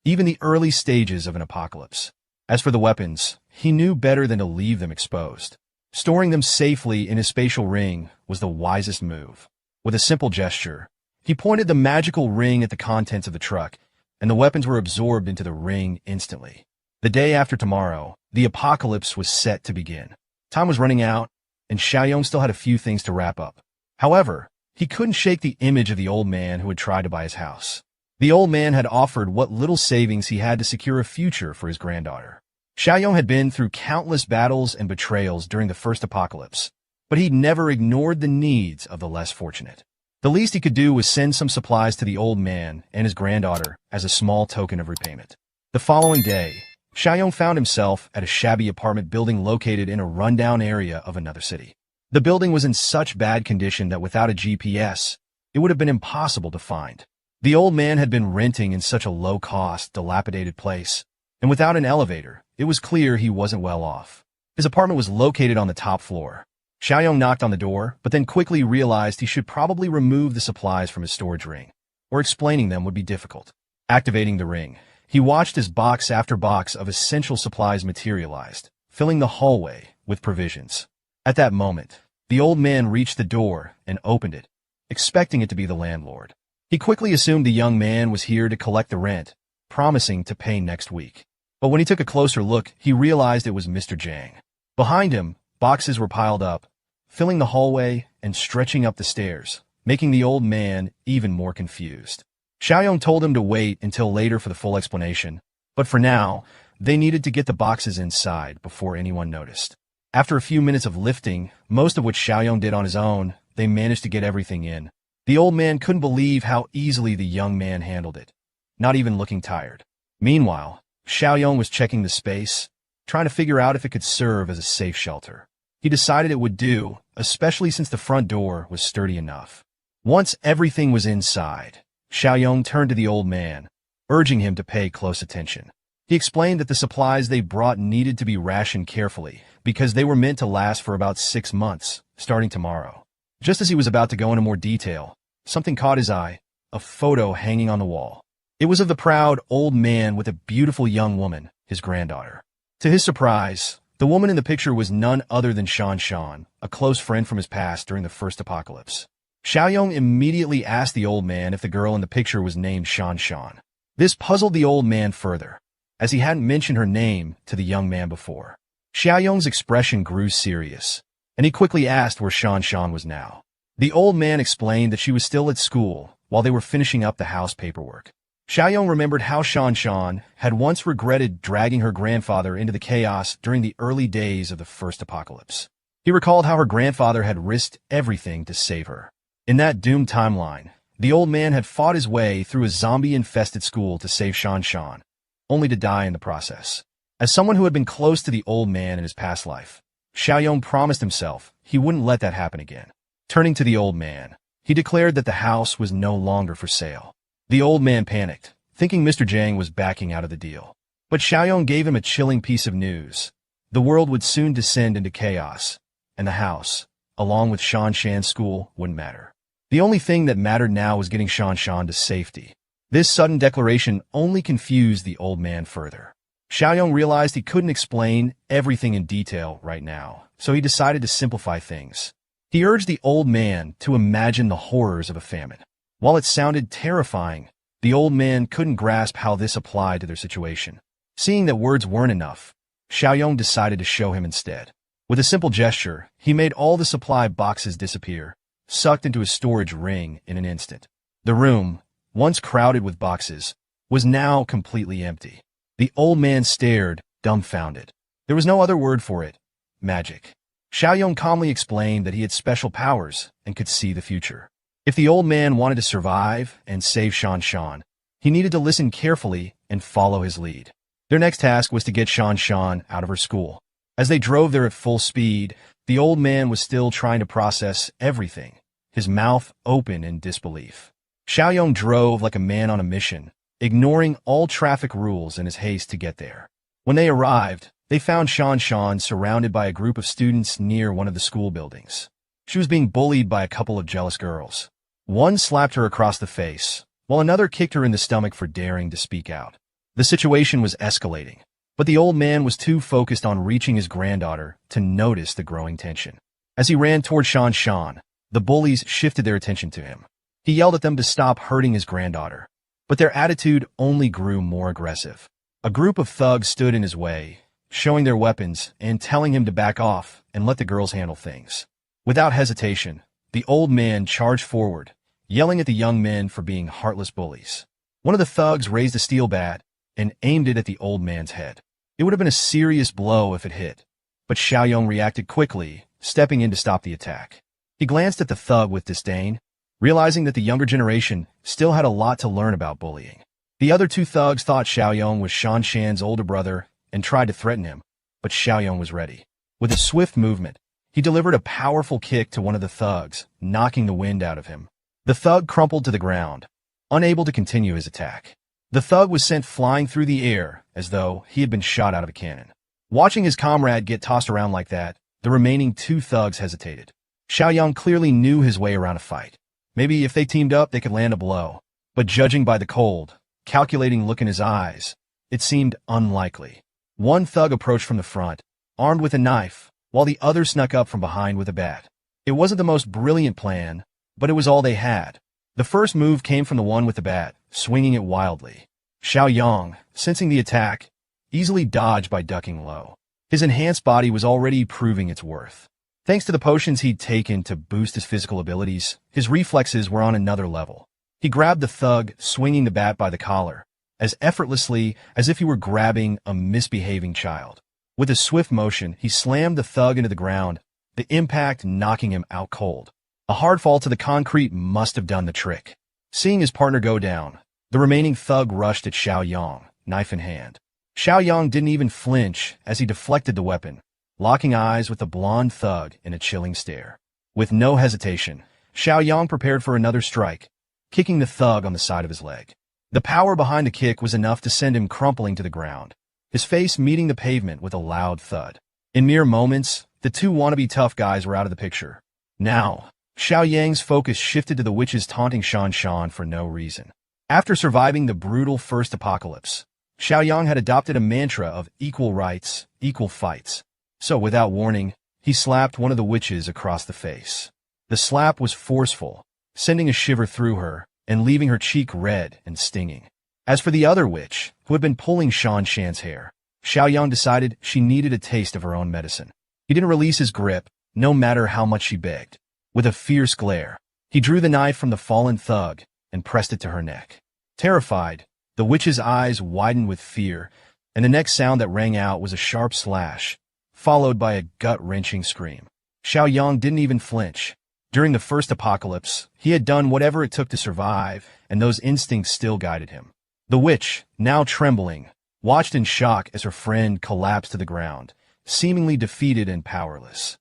even the early stages of an apocalypse. As for the weapons, he knew better than to leave them exposed. Storing them safely in his spatial ring was the wisest move. With a simple gesture, he pointed the magical ring at the contents of the truck, and the weapons were absorbed into the ring instantly. The day after tomorrow, the apocalypse was set to begin. Time was running out, and Xiaoyong still had a few things to wrap up. However, he couldn't shake the image of the old man who had tried to buy his house. The old man had offered what little savings he had to secure a future for his granddaughter. Xiaoyong had been through countless battles and betrayals during the first apocalypse, but he'd never ignored the needs of the less fortunate. The least he could do was send some supplies to the old man and his granddaughter as a small token of repayment. The following day, Xiaoyong found himself at a shabby apartment building located in a rundown area of another city. The building was in such bad condition that without a GPS, it would have been impossible to find. The old man had been renting in such a low-cost, dilapidated place, and without an elevator, it was clear he wasn't well off. His apartment was located on the top floor. Xiaoyong knocked on the door, but then quickly realized he should probably remove the supplies from his storage ring, or explaining them would be difficult. Activating the ring, he watched as box after box of essential supplies materialized, filling the hallway with provisions. At that moment, the old man reached the door and opened it, expecting it to be the landlord. He quickly assumed the young man was here to collect the rent, promising to pay next week. But when he took a closer look, he realized it was Mr. Zhang. Behind him, boxes were piled up, filling the hallway and stretching up the stairs, making the old man even more confused. Xiaoyong told him to wait until later for the full explanation, but for now, they needed to get the boxes inside before anyone noticed. After a few minutes of lifting, most of which Xiaoyong did on his own, they managed to get everything in. The old man couldn't believe how easily the young man handled it, not even looking tired. Meanwhile, Xiaoyong was checking the space, trying to figure out if it could serve as a safe shelter. He decided it would do, especially since the front door was sturdy enough. Once everything was inside, Xiaoyong turned to the old man, urging him to pay close attention. He explained that the supplies they brought needed to be rationed carefully because they were meant to last for about 6 months, starting tomorrow. Just as he was about to go into more detail, something caught his eye, a photo hanging on the wall. It was of the proud old man with a beautiful young woman, his granddaughter. To his surprise, the woman in the picture was none other than Shan Shan, a close friend from his past during the first apocalypse. Xiaoyong immediately asked the old man if the girl in the picture was named Shan Shan. This puzzled the old man further, as he hadn't mentioned her name to the young man before. Xiaoyong's expression grew serious, and he quickly asked where Shan Shan was now. The old man explained that she was still at school while they were finishing up the house paperwork. Xiaoyong remembered how Shan Shan had once regretted dragging her grandfather into the chaos during the early days of the first apocalypse. He recalled how her grandfather had risked everything to save her. In that doomed timeline, the old man had fought his way through a zombie-infested school to save Shan Shan, only to die in the process. As someone who had been close to the old man in his past life, Xiaoyong promised himself he wouldn't let that happen again. Turning to the old man, he declared that the house was no longer for sale. The old man panicked, thinking Mr. Zhang was backing out of the deal. But Xiaoyong gave him a chilling piece of news. The world would soon descend into chaos, and the house, along with Shan Shan's school, wouldn't matter. The only thing that mattered now was getting Shan Shan to safety. This sudden declaration only confused the old man further. Xiaoyong realized he couldn't explain everything in detail right now, so he decided to simplify things. He urged the old man to imagine the horrors of a famine. While it sounded terrifying, the old man couldn't grasp how this applied to their situation. Seeing that words weren't enough, Xiaoyong decided to show him instead. With a simple gesture, he made all the supply boxes disappear, sucked into a storage ring in an instant. The room, once crowded with boxes, was now completely empty. The old man stared, dumbfounded. There was no other word for it. Magic. Xiaoyong calmly explained that he had special powers and could see the future. If the old man wanted to survive and save Shan Shan, he needed to listen carefully and follow his lead. Their next task was to get Shan Shan out of her school. As they drove there at full speed, the old man was still trying to process everything, his mouth open in disbelief. Xiaoyong drove like a man on a mission, ignoring all traffic rules in his haste to get there. When they arrived, they found Shan Shan surrounded by a group of students near one of the school buildings. She was being bullied by a couple of jealous girls. One slapped her across the face, while another kicked her in the stomach for daring to speak out. The situation was escalating, but the old man was too focused on reaching his granddaughter to notice the growing tension. As he ran toward Shan Shan, the bullies shifted their attention to him. He yelled at them to stop hurting his granddaughter, but their attitude only grew more aggressive. A group of thugs stood in his way, showing their weapons and telling him to back off and let the girls handle things. Without hesitation, the old man charged forward, yelling at the young men for being heartless bullies. One of the thugs raised a steel bat and aimed it at the old man's head. It would have been a serious blow if it hit, but Xiaoyong reacted quickly, stepping in to stop the attack. He glanced at the thug with disdain, realizing that the younger generation still had a lot to learn about bullying. The other two thugs thought Xiaoyong was Shan Shan's older brother and tried to threaten him, but Xiaoyong was ready. With a swift movement, he delivered a powerful kick to one of the thugs, knocking the wind out of him. The thug crumpled to the ground, unable to continue his attack. The thug was sent flying through the air as though he had been shot out of a cannon. Watching his comrade get tossed around like that, the remaining two thugs hesitated. Xiaoyong clearly knew his way around a fight. Maybe if they teamed up, they could land a blow. But judging by the cold, calculating look in his eyes, it seemed unlikely. One thug approached from the front, armed with a knife, while the other snuck up from behind with a bat. It wasn't the most brilliant plan, but it was all they had. The first move came from the one with the bat, swinging it wildly. Xiaoyong, sensing the attack, easily dodged by ducking low. His enhanced body was already proving its worth. Thanks to the potions he'd taken to boost his physical abilities, his reflexes were on another level. He grabbed the thug, swinging the bat by the collar, as effortlessly as if he were grabbing a misbehaving child. With a swift motion, he slammed the thug into the ground, the impact knocking him out cold. A hard fall to the concrete must have done the trick. Seeing his partner go down, the remaining thug rushed at Xiaoyong, knife in hand. Xiaoyong didn't even flinch as he deflected the weapon, locking eyes with the blonde thug in a chilling stare. With no hesitation, Xiaoyong prepared for another strike, kicking the thug on the side of his leg. The power behind the kick was enough to send him crumpling to the ground, his face meeting the pavement with a loud thud. In mere moments, the two wannabe tough guys were out of the picture. Now, Xiao Yang's focus shifted to the witches taunting Shan Shan for no reason. After surviving the brutal first apocalypse, Xiao Yang had adopted a mantra of equal rights, equal fights. So, without warning, he slapped one of the witches across the face. The slap was forceful, sending a shiver through her and leaving her cheek red and stinging. As for the other witch, who had been pulling Shan Shan's hair, Xiao Yang decided she needed a taste of her own medicine. He didn't release his grip, no matter how much she begged. With a fierce glare, he drew the knife from the fallen thug and pressed it to her neck. Terrified, the witch's eyes widened with fear, and the next sound that rang out was a sharp slash, followed by a gut-wrenching scream. Xiao Yang didn't even flinch. During the first apocalypse, he had done whatever it took to survive, and those instincts still guided him. The witch, now trembling, watched in shock as her friend collapsed to the ground, seemingly defeated and powerless.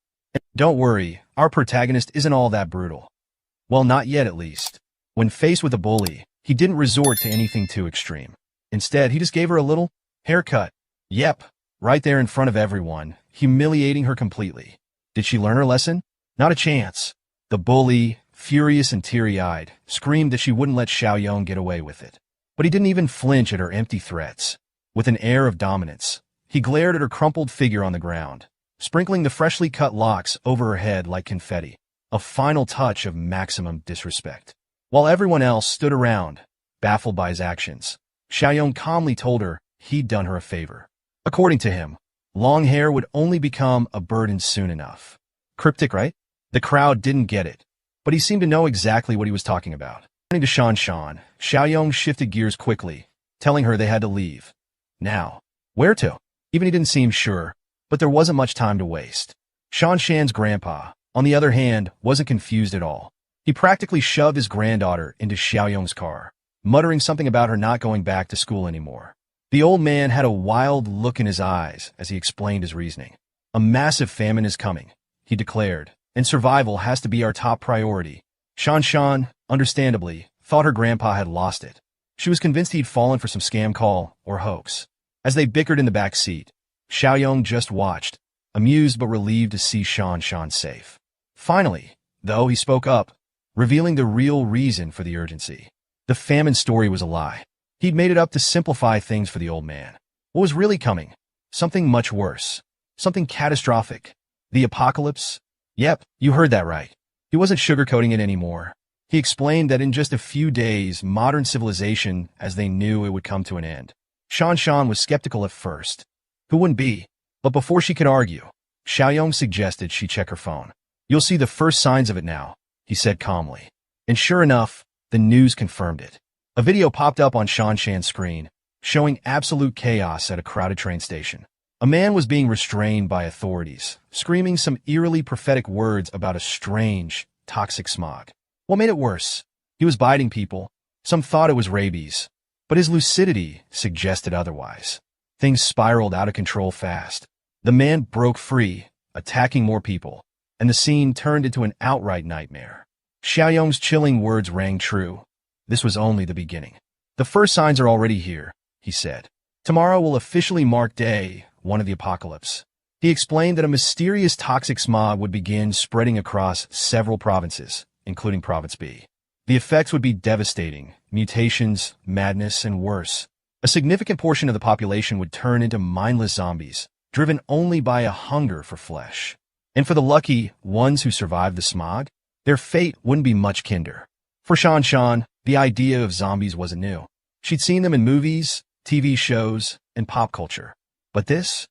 Don't worry, our protagonist isn't all that brutal. Well, not yet at least. When faced with a bully, he didn't resort to anything too extreme. Instead, he just gave her a little haircut. Yep, right there in front of everyone, humiliating her completely. Did she learn her lesson? Not a chance. The bully, furious and teary-eyed, screamed that she wouldn't let Xiao Yang get away with it. But he didn't even flinch at her empty threats. With an air of dominance, he glared at her crumpled figure on the ground, sprinkling the freshly cut locks over her head like confetti, a final touch of maximum disrespect. While everyone else stood around, baffled by his actions, Xiao Yang calmly told her he'd done her a favor. According to him, long hair would only become a burden soon enough. Cryptic, right? The crowd didn't get it, but he seemed to know exactly what he was talking about. Turning to Shan Shan, Xiao Yang shifted gears quickly, telling her they had to leave. Now, where to? Even he didn't seem sure, but there wasn't much time to waste. Shan Shan's grandpa, on the other hand, wasn't confused at all. He practically shoved his granddaughter into Xiao Yang's car, muttering something about her not going back to school anymore. The old man had a wild look in his eyes as he explained his reasoning. A massive famine is coming, he declared, and survival has to be our top priority. Shan Shan, understandably, thought her grandpa had lost it. She was convinced he'd fallen for some scam call or hoax. As they bickered in the back seat, Xiao Yang just watched, amused but relieved to see Shan Shan safe. Finally, though, he spoke up, revealing the real reason for the urgency. The famine story was a lie. He'd made it up to simplify things for the old man. What was really coming? Something much worse. Something catastrophic. The apocalypse? Yep, you heard that right. He wasn't sugarcoating it anymore. He explained that in just a few days, modern civilization, as they knew it, would come to an end. Shan Shan was skeptical at first. Who wouldn't be? But before she could argue, Xiao Yang suggested she check her phone. You'll see the first signs of it now, he said calmly. And sure enough, the news confirmed it. A video popped up on Shan Shan's screen, showing absolute chaos at a crowded train station. A man was being restrained by authorities, screaming some eerily prophetic words about a strange, toxic smog. What made it worse? He was biting people. Some thought it was rabies, but his lucidity suggested otherwise. Things spiraled out of control fast. The man broke free, attacking more people, and the scene turned into an outright nightmare. Xiao Yang's chilling words rang true. This was only the beginning. The first signs are already here, he said. Tomorrow will officially mark day one of the apocalypse. He explained that a mysterious toxic smog would begin spreading across several provinces, including Province B. The effects would be devastating: mutations, madness, and worse. A significant portion of the population would turn into mindless zombies, driven only by a hunger for flesh. And for the lucky ones who survived the smog, their fate wouldn't be much kinder. For Shan Shan, the idea of zombies wasn't new. She'd seen them in movies, TV shows, and pop culture. But this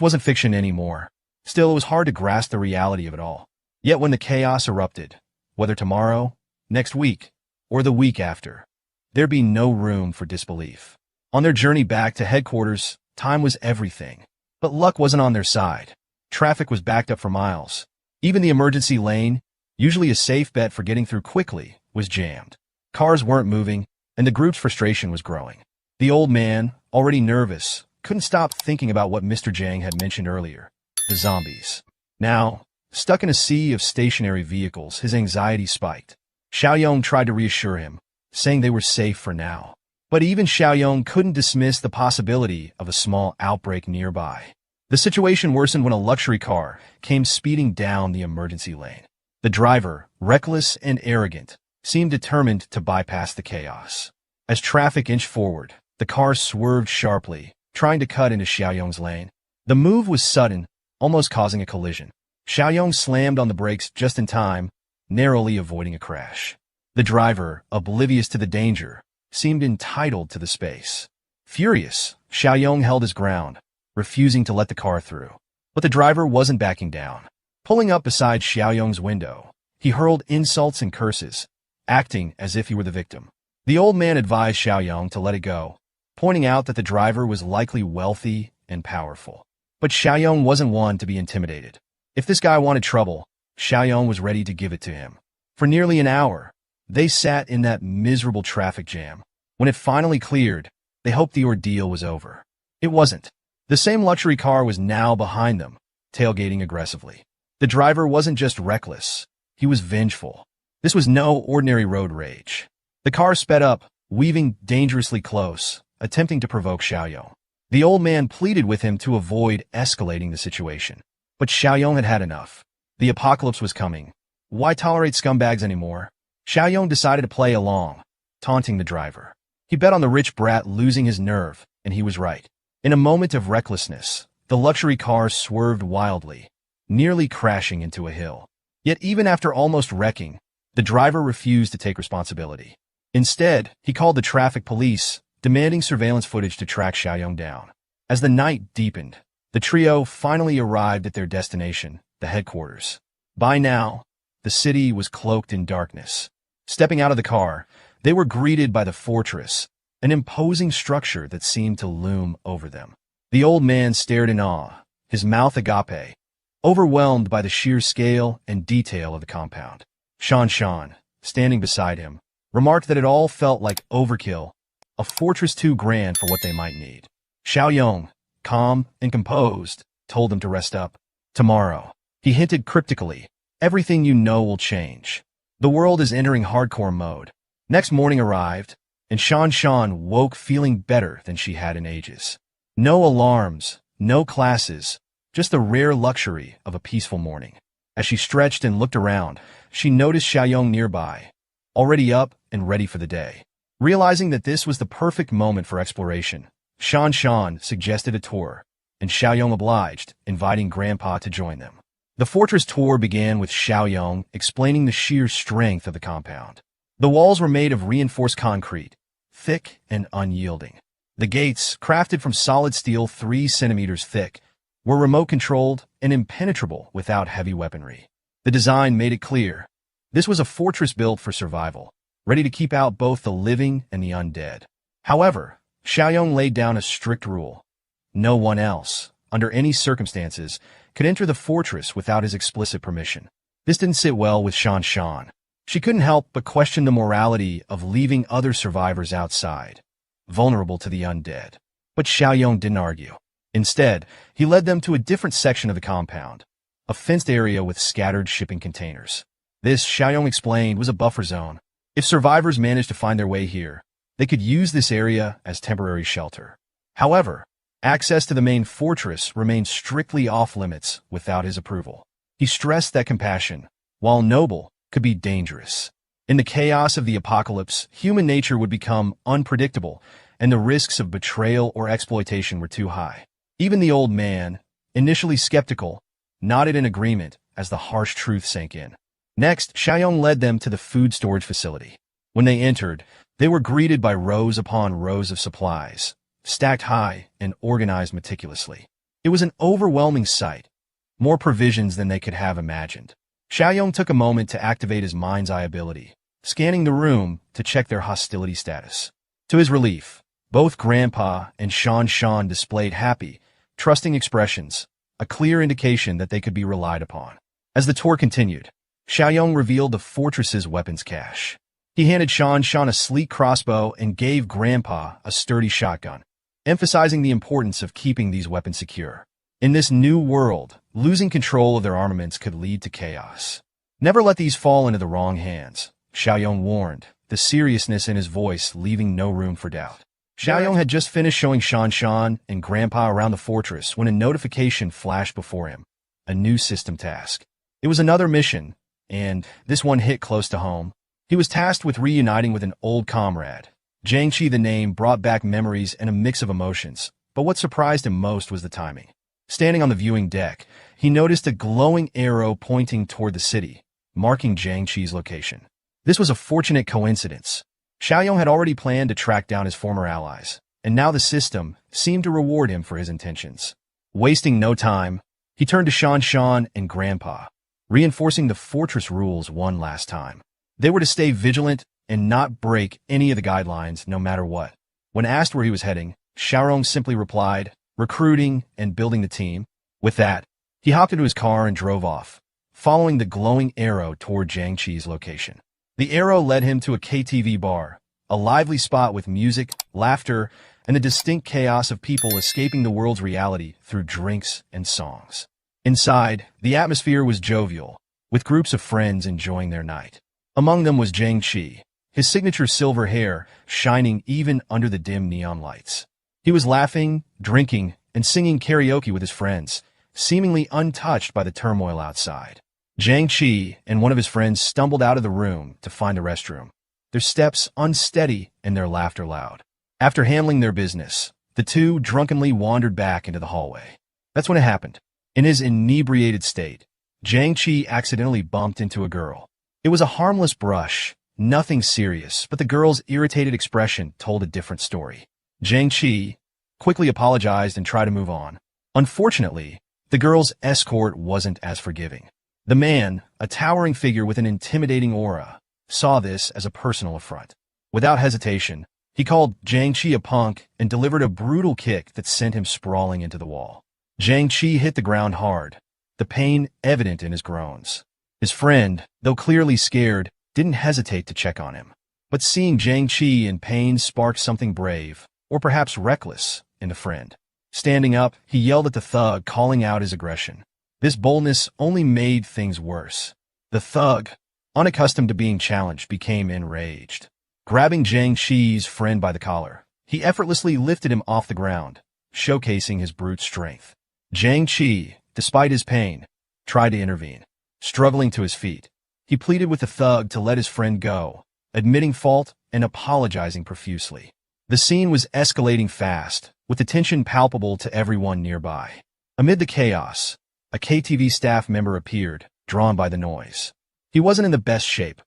wasn't fiction anymore. Still, it was hard to grasp the reality of it all. Yet when the chaos erupted, whether tomorrow, next week, or the week after, there'd be no room for disbelief. On their journey back to headquarters, time was everything. But luck wasn't on their side. Traffic was backed up for miles. Even the emergency lane, usually a safe bet for getting through quickly, was jammed. Cars weren't moving, and the group's frustration was growing. The old man, already nervous, couldn't stop thinking about what Mr. Jiang had mentioned earlier, the zombies. Now, stuck in a sea of stationary vehicles, his anxiety spiked. Xiao Yang tried to reassure him, saying they were safe for now. But even Xiao Yang couldn't dismiss the possibility of a small outbreak nearby. The situation worsened when a luxury car came speeding down the emergency lane. The driver, reckless and arrogant, seemed determined to bypass the chaos. As traffic inched forward, the car swerved sharply, trying to cut into Xiaoyong's lane. The move was sudden, almost causing a collision. Xiaoyong slammed on the brakes just in time, narrowly avoiding a crash. The driver, oblivious to the danger, seemed entitled to the space. Furious, Xiaoyong held his ground, refusing to let the car through. But the driver wasn't backing down. Pulling up beside Xiaoyong's window, he hurled insults and curses, acting as if he were the victim. The old man advised Xiaoyong to let it go, pointing out that the driver was likely wealthy and powerful. But Xiaoyong wasn't one to be intimidated. If this guy wanted trouble, Xiaoyong was ready to give it to him. For nearly an hour, they sat in that miserable traffic jam. When it finally cleared, they hoped the ordeal was over. It wasn't. The same luxury car was now behind them, tailgating aggressively. The driver wasn't just reckless, he was vengeful. This was no ordinary road rage. The car sped up, weaving dangerously close, attempting to provoke Xiaoyong. The old man pleaded with him to avoid escalating the situation. But Xiaoyong had had enough. The apocalypse was coming. Why tolerate scumbags anymore? Xiaoyong decided to play along, taunting the driver. He bet on the rich brat losing his nerve, and he was right. In a moment of recklessness, the luxury car swerved wildly, nearly crashing into a hill. Yet even after almost wrecking, the driver refused to take responsibility. Instead, he called the traffic police, demanding surveillance footage to track Xiaoyong down. As the night deepened, the trio finally arrived at their destination, the headquarters. By now, the city was cloaked in darkness. Stepping out of the car, they were greeted by the fortress, an imposing structure that seemed to loom over them. The old man stared in awe, his mouth agape, overwhelmed by the sheer scale and detail of the compound. Shan, standing beside him, remarked that it all felt like overkill, a fortress too grand for what they might need. Xiaoyong, calm and composed, told him to rest up. Tomorrow, he hinted cryptically, everything you know will change. The world is entering hardcore mode. Next morning arrived, and Shan woke feeling better than she had in ages. No alarms, no classes, just the rare luxury of a peaceful morning. As she stretched and looked around, she noticed Xiaoyong nearby, already up and ready for the day. Realizing that this was the perfect moment for exploration, Shan suggested a tour, and Xiaoyong obliged, inviting Grandpa to join them. The fortress tour began with Xiaoyong explaining the sheer strength of the compound. The walls were made of reinforced concrete, thick and unyielding. The gates, crafted from solid steel 3 centimeters thick, were remote-controlled and impenetrable without heavy weaponry. The design made it clear. This was a fortress built for survival, ready to keep out both the living and the undead. However, Xiaoyong laid down a strict rule. No one else, under any circumstances, could enter the fortress without his explicit permission. This didn't sit well with Shan. She couldn't help but question the morality of leaving other survivors outside, vulnerable to the undead. But Xiaoyong didn't argue. Instead, he led them to a different section of the compound, a fenced area with scattered shipping containers. This, Xiaoyong explained, was a buffer zone. If survivors managed to find their way here, they could use this area as temporary shelter. However, access to the main fortress remained strictly off-limits without his approval. He stressed that compassion, while noble, could be dangerous. In the chaos of the apocalypse, human nature would become unpredictable, and the risks of betrayal or exploitation were too high. Even the old man, initially skeptical, nodded in agreement as the harsh truth sank in. Next, Xiaoyong led them to the food storage facility. When they entered, they were greeted by rows upon rows of supplies, stacked high and organized meticulously. It was an overwhelming sight, more provisions than they could have imagined. Xiaoyong took a moment to activate his mind's eye ability, scanning the room to check their hostility status. To his relief, both Grandpa and Shan displayed happy, trusting expressions, a clear indication that they could be relied upon. As the tour continued, Xiaoyong revealed the fortress's weapons cache. He handed Shan a sleek crossbow and gave Grandpa a sturdy shotgun, emphasizing the importance of keeping these weapons secure. In this new world, losing control of their armaments could lead to chaos. Never let these fall into the wrong hands, Xiaoyong warned, the seriousness in his voice leaving no room for doubt. Xiaoyong had just finished showing Shan and Grandpa around the fortress when a notification flashed before him, a new system task. It was another mission, and this one hit close to home. He was tasked with reuniting with an old comrade. Jiang Qi, the name, brought back memories and a mix of emotions, but what surprised him most was the timing. Standing on the viewing deck, he noticed a glowing arrow pointing toward the city, marking Jiang Qi's location. This was a fortunate coincidence. Xiaoyong had already planned to track down his former allies, and now the system seemed to reward him for his intentions. Wasting no time, he turned to Shan and Grandpa, reinforcing the fortress rules one last time. They were to stay vigilant and not break any of the guidelines no matter what. When asked where he was heading, Xiaorong simply replied, recruiting and building the team. With that, he hopped into his car and drove off, following the glowing arrow toward Jiang Qi's location. The arrow led him to a KTV bar, a lively spot with music, laughter, and the distinct chaos of people escaping the world's reality through drinks and songs. Inside, the atmosphere was jovial, with groups of friends enjoying their night. Among them was Jiang Qi, his signature silver hair shining even under the dim neon lights. He was laughing, drinking, and singing karaoke with his friends, seemingly untouched by the turmoil outside. Jiang Qi and one of his friends stumbled out of the room to find a restroom, their steps unsteady and their laughter loud. After handling their business, the two drunkenly wandered back into the hallway. That's when it happened. In his inebriated state, Jiang Qi accidentally bumped into a girl. It was a harmless brush, nothing serious, but the girl's irritated expression told a different story. Jiang Qi quickly apologized and tried to move on. Unfortunately, the girl's escort wasn't as forgiving. The man, a towering figure with an intimidating aura, saw this as a personal affront. Without hesitation, he called Jiang Qi a punk and delivered a brutal kick that sent him sprawling into the wall. Jiang Qi hit the ground hard, the pain evident in his groans. His friend, though clearly scared, didn't hesitate to check on him. But seeing Jiang Qi in pain sparked something brave, or perhaps reckless, in the friend. Standing up, he yelled at the thug, calling out his aggression. This boldness only made things worse. The thug, unaccustomed to being challenged, became enraged. Grabbing Jiang Qi's friend by the collar, he effortlessly lifted him off the ground, showcasing his brute strength. Jiang Qi, despite his pain, tried to intervene. Struggling to his feet, he pleaded with the thug to let his friend go, admitting fault and apologizing profusely. The scene was escalating fast, with the tension palpable to everyone nearby. Amid the chaos, a KTV staff member appeared, drawn by the noise. He wasn't in the best shape,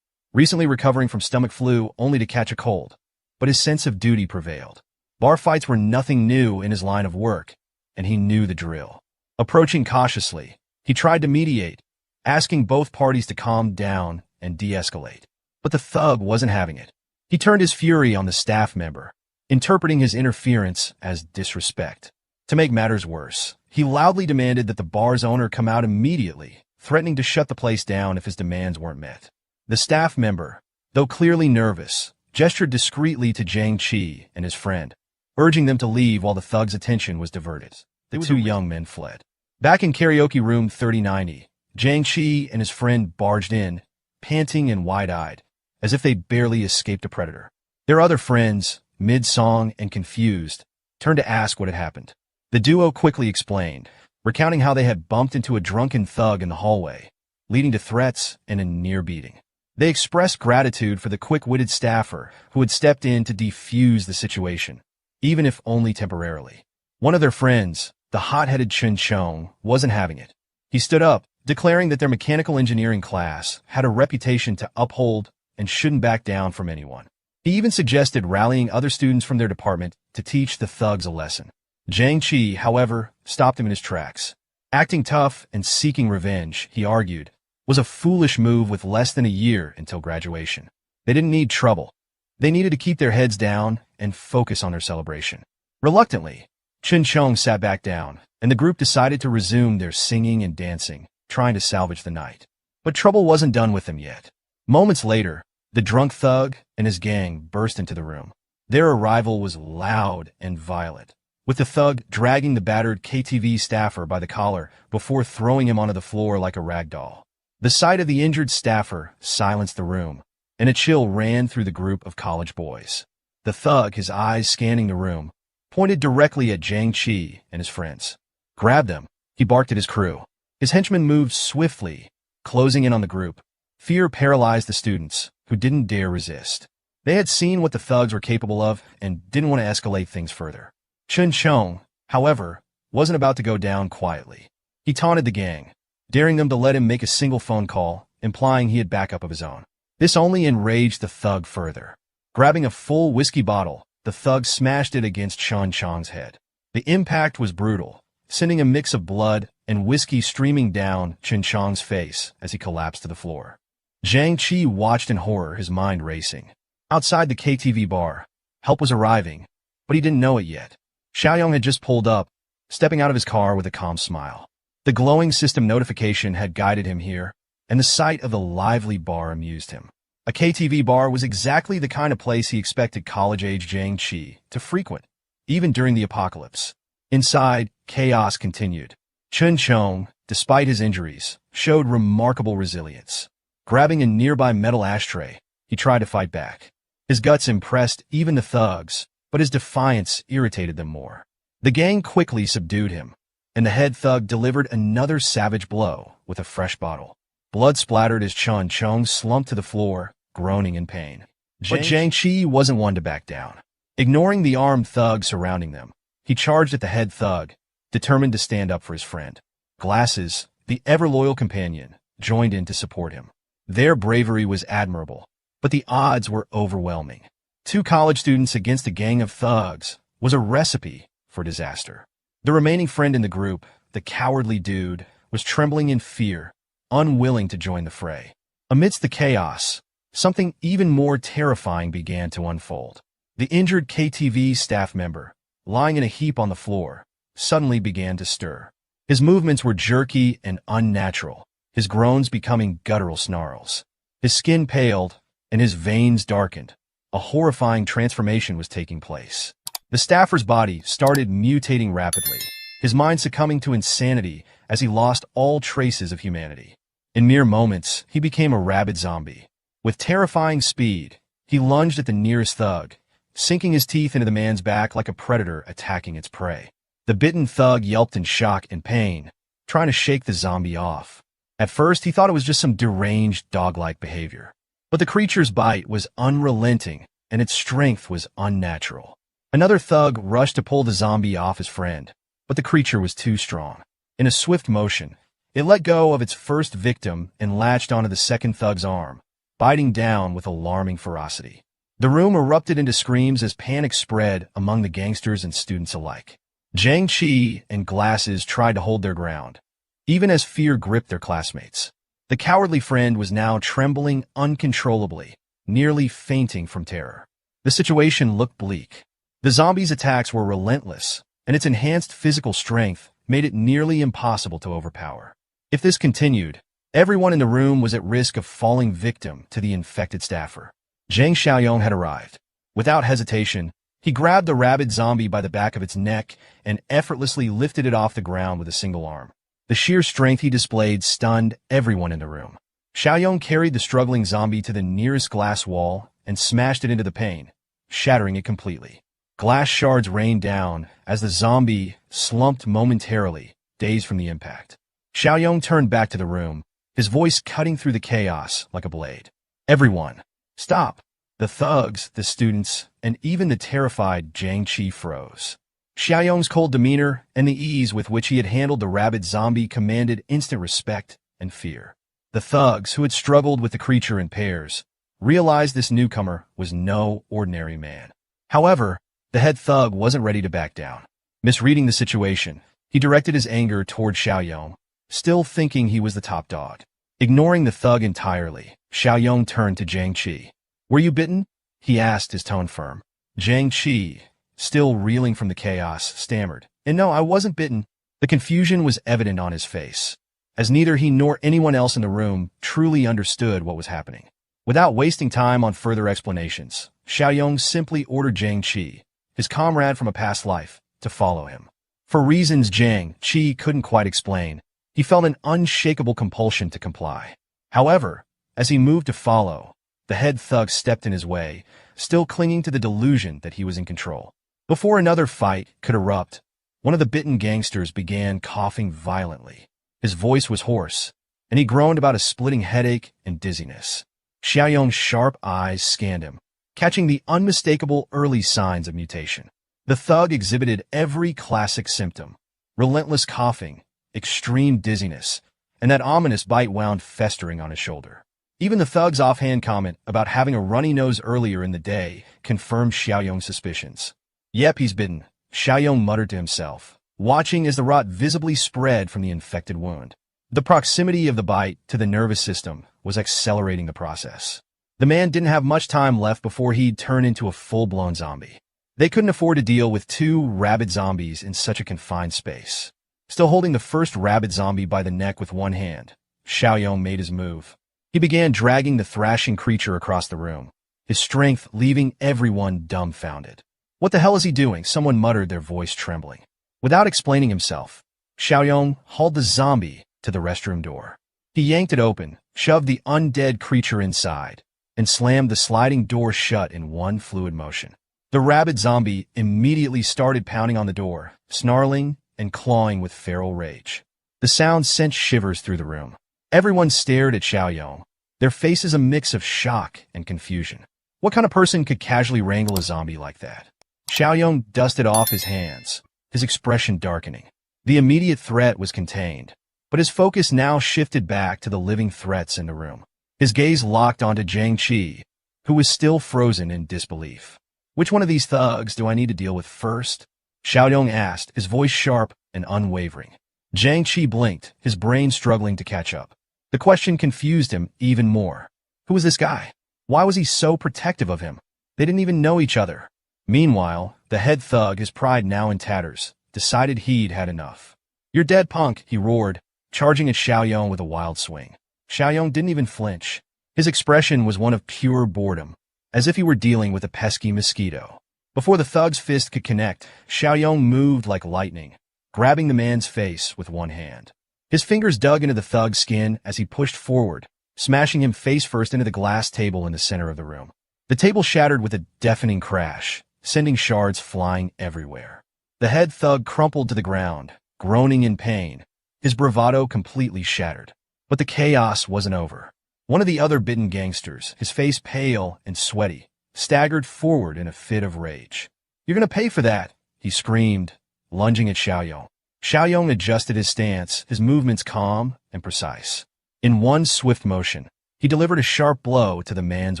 recently recovering from stomach flu only to catch a cold, but his sense of duty prevailed. Bar fights were nothing new in his line of work, and he knew the drill. Approaching cautiously, he tried to mediate, asking both parties to calm down and de-escalate. But the thug wasn't having it. He turned his fury on the staff member, interpreting his interference as disrespect. To make matters worse, he loudly demanded that the bar's owner come out immediately, threatening to shut the place down if his demands weren't met. The staff member, though clearly nervous, gestured discreetly to Jiang Qi and his friend, urging them to leave while the thug's attention was diverted. The two young men fled. Back in karaoke room 3090, Jiang Qi and his friend barged in, panting and wide-eyed, as if they'd barely escaped a predator. Their other friends, mid-song and confused, turned to ask what had happened. The duo quickly explained, recounting how they had bumped into a drunken thug in the hallway, leading to threats and a near beating. They expressed gratitude for the quick-witted staffer who had stepped in to defuse the situation, even if only temporarily. One of their friends, the hot-headed Chen Chong, wasn't having it. He stood up, declaring that their mechanical engineering class had a reputation to uphold and shouldn't back down from anyone. He even suggested rallying other students from their department to teach the thugs a lesson. Jiang Qi, however, stopped him in his tracks. Acting tough and seeking revenge, he argued, was a foolish move with less than a year until graduation. They didn't need trouble. They needed to keep their heads down and focus on their celebration. Reluctantly, Chen Chong sat back down, and the group decided to resume their singing and dancing, trying to salvage the night. But trouble wasn't done with them yet. Moments later, the drunk thug and his gang burst into the room. Their arrival was loud and violent, with the thug dragging the battered KTV staffer by the collar before throwing him onto the floor like a rag doll. The sight of the injured staffer silenced the room, and a chill ran through the group of college boys. The thug, his eyes scanning the room, pointed directly at Jiang Qi and his friends. "Grab them," he barked at his crew. His henchmen moved swiftly, closing in on the group, Fear paralyzed the students, who didn't dare resist. They had seen what the thugs were capable of and didn't want to escalate things further. Chun Chong, however, wasn't about to go down quietly. He taunted the gang, daring them to let him make a single phone call, implying he had backup of his own. This only enraged the thug further. Grabbing a full whiskey bottle, the thug smashed it against Chun Chong's head. The impact was brutal, sending a mix of blood and whiskey streaming down Chun Chong's face as he collapsed to the floor. Zhang Qi watched in horror, his mind racing. Outside the KTV bar, help was arriving, but he didn't know it yet. Xiaoyong had just pulled up, stepping out of his car with a calm smile. The glowing system notification had guided him here, and the sight of the lively bar amused him. A KTV bar was exactly the kind of place he expected college-age Zhang Qi to frequent, even during the apocalypse. Inside, chaos continued. Chun Chong, despite his injuries, showed remarkable resilience. Grabbing a nearby metal ashtray, he tried to fight back. His guts impressed even the thugs, but his defiance irritated them more. The gang quickly subdued him, and the head thug delivered another savage blow with a fresh bottle. Blood splattered as Chun Chong slumped to the floor, groaning in pain. But Zhang Qi wasn't one to back down. Ignoring the armed thugs surrounding them, he charged at the head thug, determined to stand up for his friend. Glasses, the ever-loyal companion, joined in to support him. Their bravery was admirable, but the odds were overwhelming. 2 college students against a gang of thugs was a recipe for disaster. The remaining friend in the group, the cowardly dude, was trembling in fear, unwilling to join the fray. Amidst the chaos, something even more terrifying began to unfold. The injured KTV staff member, lying in a heap on the floor, suddenly began to stir. His movements were jerky and unnatural, his groans becoming guttural snarls. His skin paled, and his veins darkened. A horrifying transformation was taking place. The staffer's body started mutating rapidly, his mind succumbing to insanity as he lost all traces of humanity. In mere moments, he became a rabid zombie. With terrifying speed, he lunged at the nearest thug, sinking his teeth into the man's back like a predator attacking its prey. The bitten thug yelped in shock and pain, trying to shake the zombie off. At first, he thought it was just some deranged dog-like behavior. But the creature's bite was unrelenting, and its strength was unnatural. Another thug rushed to pull the zombie off his friend, but the creature was too strong. In a swift motion, it let go of its first victim and latched onto the second thug's arm, biting down with alarming ferocity. The room erupted into screams as panic spread among the gangsters and students alike. Zhang Qi and Glasses tried to hold their ground, even as fear gripped their classmates. The cowardly friend was now trembling uncontrollably, nearly fainting from terror. The situation looked bleak. The zombie's attacks were relentless, and its enhanced physical strength made it nearly impossible to overpower. If this continued, everyone in the room was at risk of falling victim to the infected staffer. Zhang Xiaoyong had arrived. Without hesitation, he grabbed the rabid zombie by the back of its neck and effortlessly lifted it off the ground with a single arm. The sheer strength he displayed stunned everyone in the room. Xiaoyong carried the struggling zombie to the nearest glass wall and smashed it into the pane, shattering it completely. Glass shards rained down as the zombie slumped momentarily, dazed from the impact. Xiaoyong turned back to the room, his voice cutting through the chaos like a blade. "Everyone, stop!" The thugs, the students, and even the terrified Zhang Qi froze. Xiaoyong's cold demeanor and the ease with which he had handled the rabid zombie commanded instant respect and fear. The thugs, who had struggled with the creature in pairs, realized this newcomer was no ordinary man. However, the head thug wasn't ready to back down. Misreading the situation, he directed his anger toward Xiaoyong, still thinking he was the top dog. Ignoring the thug entirely, Xiaoyong turned to Zhang Qi. "Were you bitten?" he asked, his tone firm. Zhang Qi, still reeling from the chaos, stammered, "And no, I wasn't bitten." The confusion was evident on his face, as neither he nor anyone else in the room truly understood what was happening. Without wasting time on further explanations, Xiaoyong simply ordered Zhang Qi, his comrade from a past life, to follow him. For reasons Zhang Qi couldn't quite explain, he felt an unshakable compulsion to comply. However, as he moved to follow, the head thug stepped in his way, still clinging to the delusion that he was in control. Before another fight could erupt, one of the bitten gangsters began coughing violently. His voice was hoarse, and he groaned about a splitting headache and dizziness. Xiaoyong's sharp eyes scanned him, catching the unmistakable early signs of mutation. The thug exhibited every classic symptom: relentless coughing, extreme dizziness, and that ominous bite wound festering on his shoulder. Even the thug's offhand comment about having a runny nose earlier in the day confirmed Xiaoyong's suspicions. Yep, he's bitten, Xiaoyong muttered to himself, watching as the rot visibly spread from the infected wound. The proximity of the bite to the nervous system was accelerating the process. The man didn't have much time left before he'd turn into a full-blown zombie. They couldn't afford to deal with two rabid zombies in such a confined space. Still holding the first rabid zombie by the neck with one hand, Xiaoyong made his move. He began dragging the thrashing creature across the room, his strength leaving everyone dumbfounded. What the hell is he doing? Someone muttered, their voice trembling. Without explaining himself, Xiaoyong hauled the zombie to the restroom door. He yanked it open, shoved the undead creature inside, and slammed the sliding door shut in one fluid motion. The rabid zombie immediately started pounding on the door, snarling and clawing with feral rage. The sound sent shivers through the room. Everyone stared at Xiaoyong, their faces a mix of shock and confusion. What kind of person could casually wrangle a zombie like that? Xiaoyong dusted off his hands, his expression darkening. The immediate threat was contained, but his focus now shifted back to the living threats in the room. His gaze locked onto Jiang Qi, who was still frozen in disbelief. Which one of these thugs do I need to deal with first? Xiaoyong asked, his voice sharp and unwavering. Jiang Qi blinked, his brain struggling to catch up. The question confused him even more. Who was this guy? Why was he so protective of him? They didn't even know each other. Meanwhile, the head thug, his pride now in tatters, decided he'd had enough. "You're dead, punk," he roared, charging at Xiaoyong with a wild swing. Xiaoyong didn't even flinch. His expression was one of pure boredom, as if he were dealing with a pesky mosquito. Before the thug's fist could connect, Xiaoyong moved like lightning, grabbing the man's face with one hand. His fingers dug into the thug's skin as he pushed forward, smashing him face first into the glass table in the center of the room. The table shattered with a deafening crash, sending shards flying everywhere. The head thug crumpled to the ground, groaning in pain, his bravado completely shattered. But the chaos wasn't over. One of the other bitten gangsters, his face pale and sweaty, staggered forward in a fit of rage. "You're gonna pay for that," he screamed, lunging at Xiaoyong. Xiaoyong adjusted his stance, his movements calm and precise. In one swift motion, he delivered a sharp blow to the man's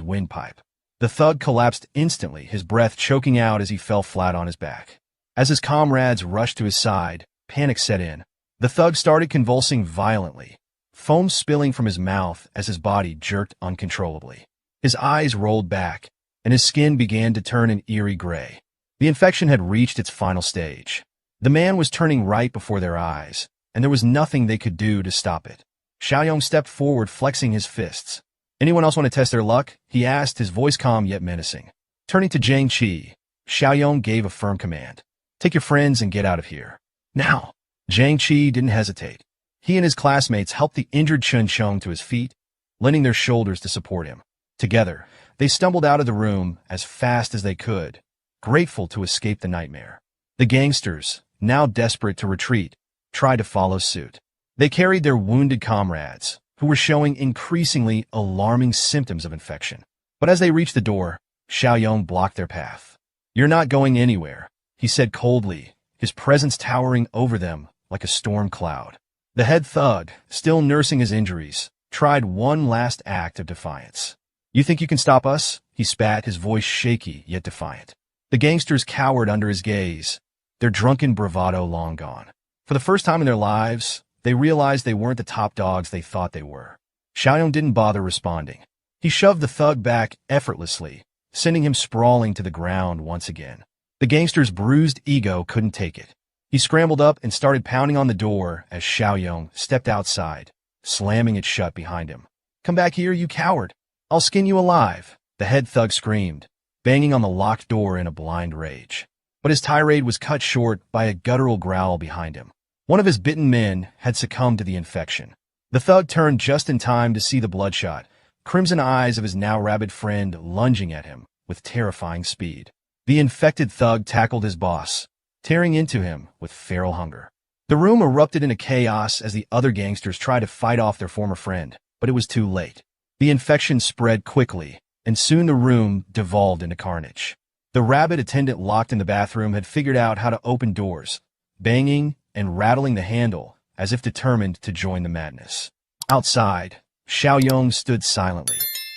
windpipe. The thug collapsed instantly, his breath choking out as he fell flat on his back. As his comrades rushed to his side, panic set in. The thug started convulsing violently, foam spilling from his mouth as his body jerked uncontrollably. His eyes rolled back, and his skin began to turn an eerie gray. The infection had reached its final stage. The man was turning right before their eyes, and there was nothing they could do to stop it. Xiaoyong stepped forward, flexing his fists. "Anyone else want to test their luck?" he asked, his voice calm yet menacing. Turning to Jiang Qi, Xiaoyong gave a firm command. "Take your friends and get out of here. Now!" Jiang Qi didn't hesitate. He and his classmates helped the injured Chen Chong to his feet, lending their shoulders to support him. Together, they stumbled out of the room as fast as they could, grateful to escape the nightmare. The gangsters, now desperate to retreat, tried to follow suit. They carried their wounded comrades, who were showing increasingly alarming symptoms of infection. But as they reached the door, Xiaoyong blocked their path. "You're not going anywhere," he said coldly, his presence towering over them like a storm cloud. The head thug, still nursing his injuries, tried one last act of defiance. "You think you can stop us?" he spat, his voice shaky yet defiant. The gangsters cowered under his gaze, their drunken bravado long gone. For the first time in their lives, they realized they weren't the top dogs they thought they were. Xiaoyong didn't bother responding. He shoved the thug back effortlessly, sending him sprawling to the ground once again. The gangster's bruised ego couldn't take it. He scrambled up and started pounding on the door as Xiaoyong stepped outside, slamming it shut behind him. "Come back here, you coward! I'll skin you alive!" the head thug screamed, banging on the locked door in a blind rage. But his tirade was cut short by a guttural growl behind him. One of his bitten men had succumbed to the infection. The thug turned just in time to see the bloodshot, crimson eyes of his now rabid friend lunging at him with terrifying speed. The infected thug tackled his boss, tearing into him with feral hunger. The room erupted into chaos as the other gangsters tried to fight off their former friend, but it was too late. The infection spread quickly, and soon the room devolved into carnage. The rabid attendant locked in the bathroom had figured out how to open doors, banging and rattling the handle as if determined to join the madness. Outside, Xiaoyong stood silently,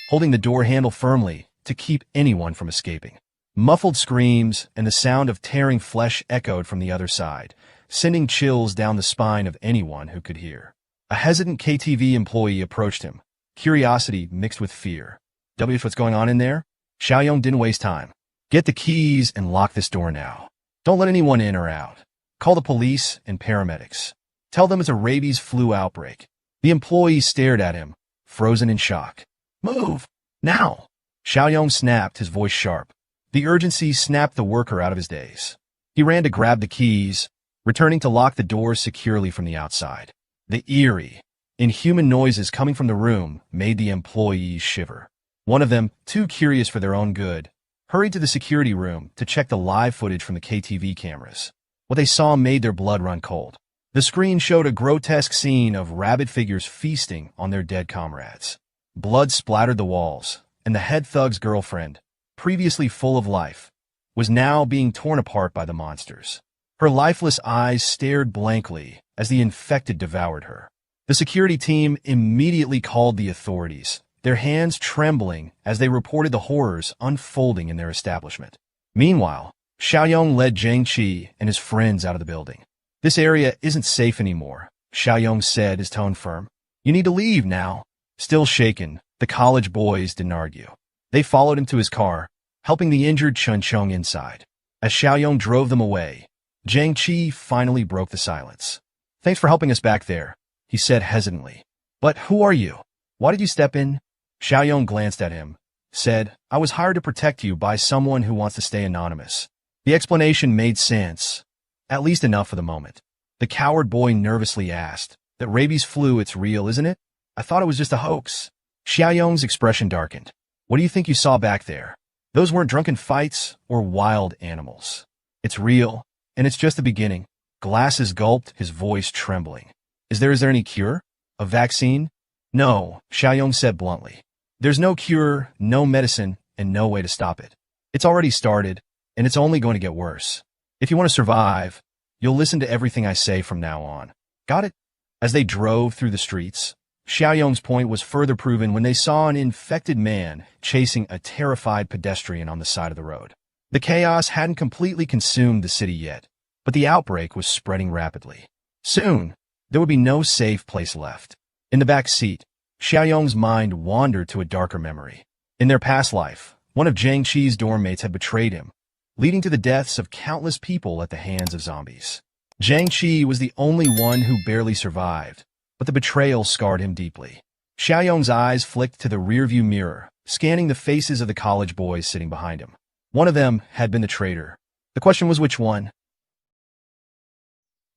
holding the door handle firmly to keep anyone from escaping. Muffled screams and the sound of tearing flesh echoed from the other side, sending chills down the spine of anyone who could hear. A hesitant KTV employee approached him, curiosity mixed with fear. What's going on in there? Xiaoyong didn't waste time. Get the keys and lock this door now. Don't let anyone in or out. Call the police and paramedics. Tell them it's a rabies flu outbreak. The employee stared at him, frozen in shock. Move! Now! Xiaoyong snapped, his voice sharp. The urgency snapped the worker out of his daze. He ran to grab the keys, returning to lock the doors securely from the outside. The eerie, inhuman noises coming from the room made the employees shiver. One of them, too curious for their own good, hurried to the security room to check the live footage from the KTV cameras. What they saw made their blood run cold. The screen showed a grotesque scene of rabid figures feasting on their dead comrades. Blood splattered the walls, and the head thug's girlfriend, previously full of life, was now being torn apart by the monsters. Her lifeless eyes stared blankly as the infected devoured her. The security team immediately called the authorities, their hands trembling as they reported the horrors unfolding in their establishment. Meanwhile, Xiaoyong led Zhang Qi and his friends out of the building. This area isn't safe anymore, Xiaoyong said, his tone firm. You need to leave now. Still shaken, the college boys didn't argue. They followed him to his car, helping the injured Chun Chong inside. As Xiaoyong drove them away, Zhang Qi finally broke the silence. Thanks for helping us back there, he said hesitantly. But who are you? Why did you step in? Xiaoyong glanced at him, said, I was hired to protect you by someone who wants to stay anonymous. The explanation made sense, at least enough for the moment. The coward boy nervously asked, that rabies flu, it's real, isn't it? I thought it was just a hoax. Xiaoyong's expression darkened. What do you think you saw back there? Those weren't drunken fights or wild animals. It's real, and it's just the beginning. Glasses gulped, his voice trembling. Is there any cure? A vaccine? No, Xiaoyong said bluntly. There's no cure, no medicine, and no way to stop it. It's already started, and it's only going to get worse. If you want to survive, you'll listen to everything I say from now on. Got it? As they drove through the streets, Xiaoyong's point was further proven when they saw an infected man chasing a terrified pedestrian on the side of the road. The chaos hadn't completely consumed the city yet, but the outbreak was spreading rapidly. Soon, there would be no safe place left. In the back seat, Xiaoyong's mind wandered to a darker memory. In their past life, one of Zhang Qi's dorm mates had betrayed him, leading to the deaths of countless people at the hands of zombies. Zhang Qi was the only one who barely survived, but the betrayal scarred him deeply. Xiaoyong's eyes flicked to the rearview mirror, scanning the faces of the college boys sitting behind him. One of them had been the traitor. The question was which one?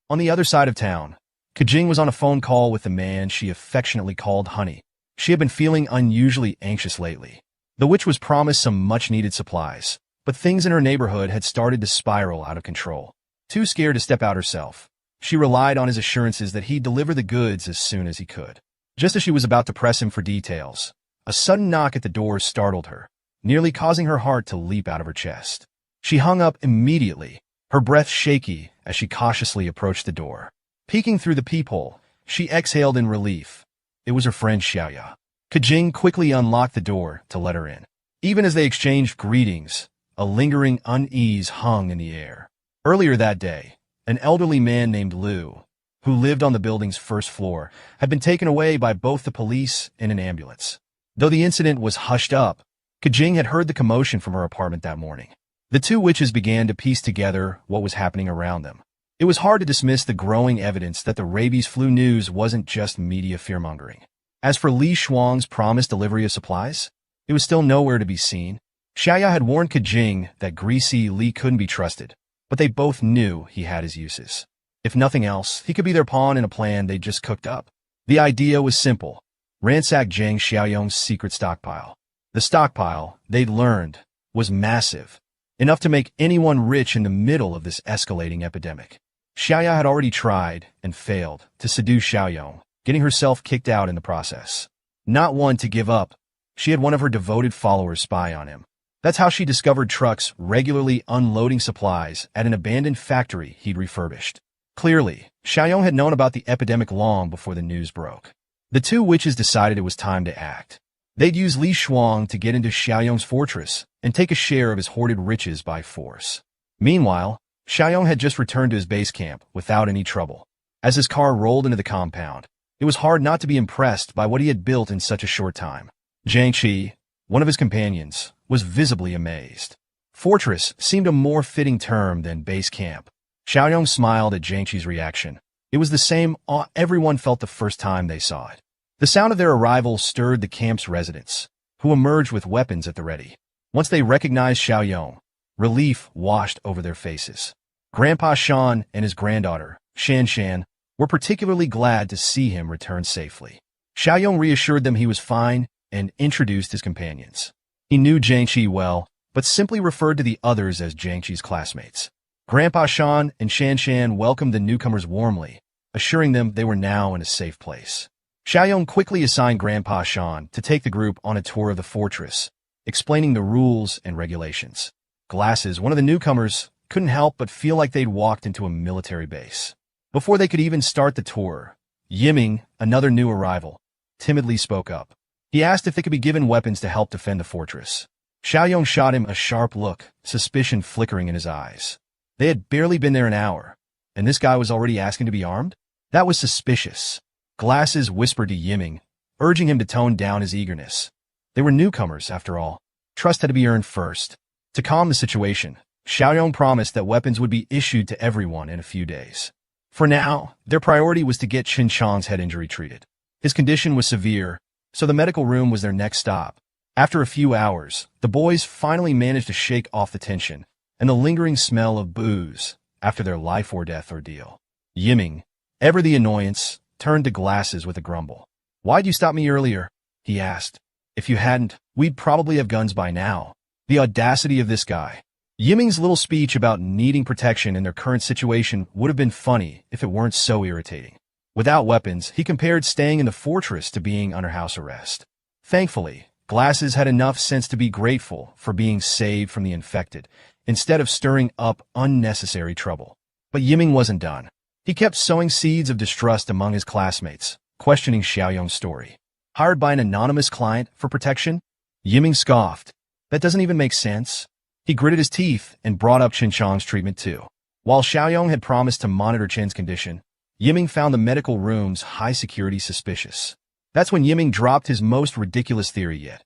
On the other side of town, Kajing was on a phone call with the man she affectionately called Honey. She had been feeling unusually anxious lately. The witch was promised some much-needed supplies, but things in her neighborhood had started to spiral out of control. Too scared to step out herself, she relied on his assurances that he'd deliver the goods as soon as he could. Just as she was about to press him for details, a sudden knock at the door startled her, nearly causing her heart to leap out of her chest. She hung up immediately, her breath shaky as she cautiously approached the door. Peeking through the peephole, she exhaled in relief. It was her friend Xiaoya. Kajing quickly unlocked the door to let her in. Even as they exchanged greetings, a lingering unease hung in the air. Earlier that day, an elderly man named Liu, who lived on the building's first floor, had been taken away by both the police and an ambulance. Though the incident was hushed up, Kajing had heard the commotion from her apartment that morning. The two witches began to piece together what was happening around them. It was hard to dismiss the growing evidence that the rabies flu news wasn't just media fearmongering. As for Li Shuang's promised delivery of supplies, it was still nowhere to be seen. Xiaoya had warned Kajing that greasy Li couldn't be trusted, but they both knew he had his uses. If nothing else, he could be their pawn in a plan they'd just cooked up. The idea was simple: ransack Zhang Xiaoyong's secret stockpile. The stockpile, they'd learned, was massive, enough to make anyone rich in the middle of this escalating epidemic. Xiaoya had already tried, and failed, to seduce Xiaoyong, getting herself kicked out in the process. Not one to give up, she had one of her devoted followers spy on him. That's how she discovered trucks regularly unloading supplies at an abandoned factory he'd refurbished. Clearly, Xiaoyong had known about the epidemic long before the news broke. The two witches decided it was time to act. They'd use Li Shuang to get into Xiaoyong's fortress and take a share of his hoarded riches by force. Meanwhile, Xiaoyong had just returned to his base camp without any trouble. As his car rolled into the compound, it was hard not to be impressed by what he had built in such a short time. Zhang Qi, one of his companions, was visibly amazed. Fortress seemed a more fitting term than base camp. Xiaoyong smiled at Zhang Qi's reaction. It was the same awe everyone felt the first time they saw it. The sound of their arrival stirred the camp's residents, who emerged with weapons at the ready. Once they recognized Xiaoyong, relief washed over their faces. Grandpa Shan and his granddaughter, Shan Shan, were particularly glad to see him return safely. Xiaoyong reassured them he was fine and introduced his companions. He knew Zhang Qi well, but simply referred to the others as Zhang Qi's classmates. Grandpa Shan and Shan Shan welcomed the newcomers warmly, assuring them they were now in a safe place. Xiaoyong quickly assigned Grandpa Shan to take the group on a tour of the fortress, explaining the rules and regulations. Glasses, one of the newcomers, couldn't help but feel like they'd walked into a military base. Before they could even start the tour, Yiming, another new arrival, timidly spoke up. He asked if they could be given weapons to help defend the fortress. Xiaoyong shot him a sharp look, suspicion flickering in his eyes. They had barely been there an hour, and this guy was already asking to be armed? That was suspicious. Glasses whispered to Yiming, urging him to tone down his eagerness. They were newcomers, after all. Trust had to be earned first. To calm the situation, Xiaoyong promised that weapons would be issued to everyone in a few days. For now, their priority was to get Qin Chang's head injury treated. His condition was severe, so the medical room was their next stop. After a few hours, the boys finally managed to shake off the tension and the lingering smell of booze after their life-or-death ordeal. Yiming, ever the annoyance, turned to Glasses with a grumble. "Why'd you stop me earlier?" he asked. "If you hadn't, we'd probably have guns by now." The audacity of this guy. Yiming's little speech about needing protection in their current situation would have been funny if it weren't so irritating. Without weapons, he compared staying in the fortress to being under house arrest. Thankfully, Glasses had enough sense to be grateful for being saved from the infected, instead of stirring up unnecessary trouble. But Yiming wasn't done. He kept sowing seeds of distrust among his classmates, questioning Xiaoyong's story. Hired by an anonymous client for protection? Yiming scoffed. That doesn't even make sense. He gritted his teeth and brought up Qin Chang's treatment too. While Xiaoyong had promised to monitor Qin's condition, Yiming found the medical room's high security suspicious. That's when Yiming dropped his most ridiculous theory yet.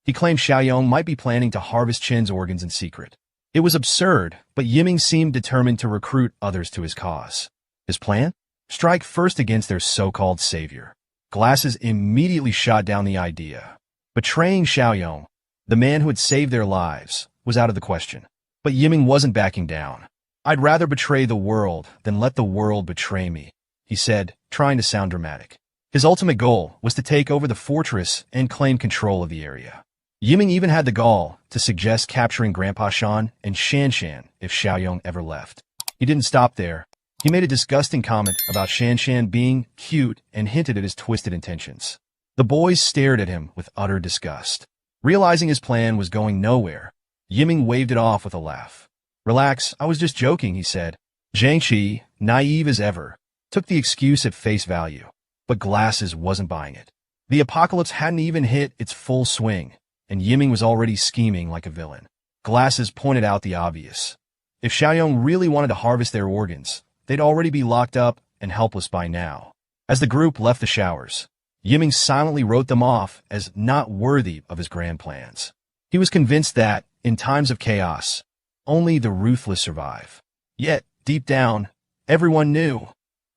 He claimed Xiaoyong might be planning to harvest Qin's organs in secret. It was absurd, but Yiming seemed determined to recruit others to his cause. His plan? Strike first against their so-called savior. Glasses immediately shot down the idea. Betraying Xiaoyong, the man who had saved their lives, was out of the question. But Yiming wasn't backing down. "I'd rather betray the world than let the world betray me," he said, trying to sound dramatic. His ultimate goal was to take over the fortress and claim control of the area. Yiming even had the gall to suggest capturing Grandpa Shan and Shan Shan if Xiaoyong ever left. He didn't stop there. He made a disgusting comment about Shan Shan being cute and hinted at his twisted intentions. The boys stared at him with utter disgust. Realizing his plan was going nowhere, Yiming waved it off with a laugh. "Relax, I was just joking," he said. Zhang Qi, naive as ever, took the excuse at face value. But Glasses wasn't buying it. The apocalypse hadn't even hit its full swing, and Yiming was already scheming like a villain. Glasses pointed out the obvious. If Xiaoyong really wanted to harvest their organs, they'd already be locked up and helpless by now. As the group left the showers, Yiming silently wrote them off as not worthy of his grand plans. He was convinced that, in times of chaos, only the ruthless survive. Yet, deep down, everyone knew.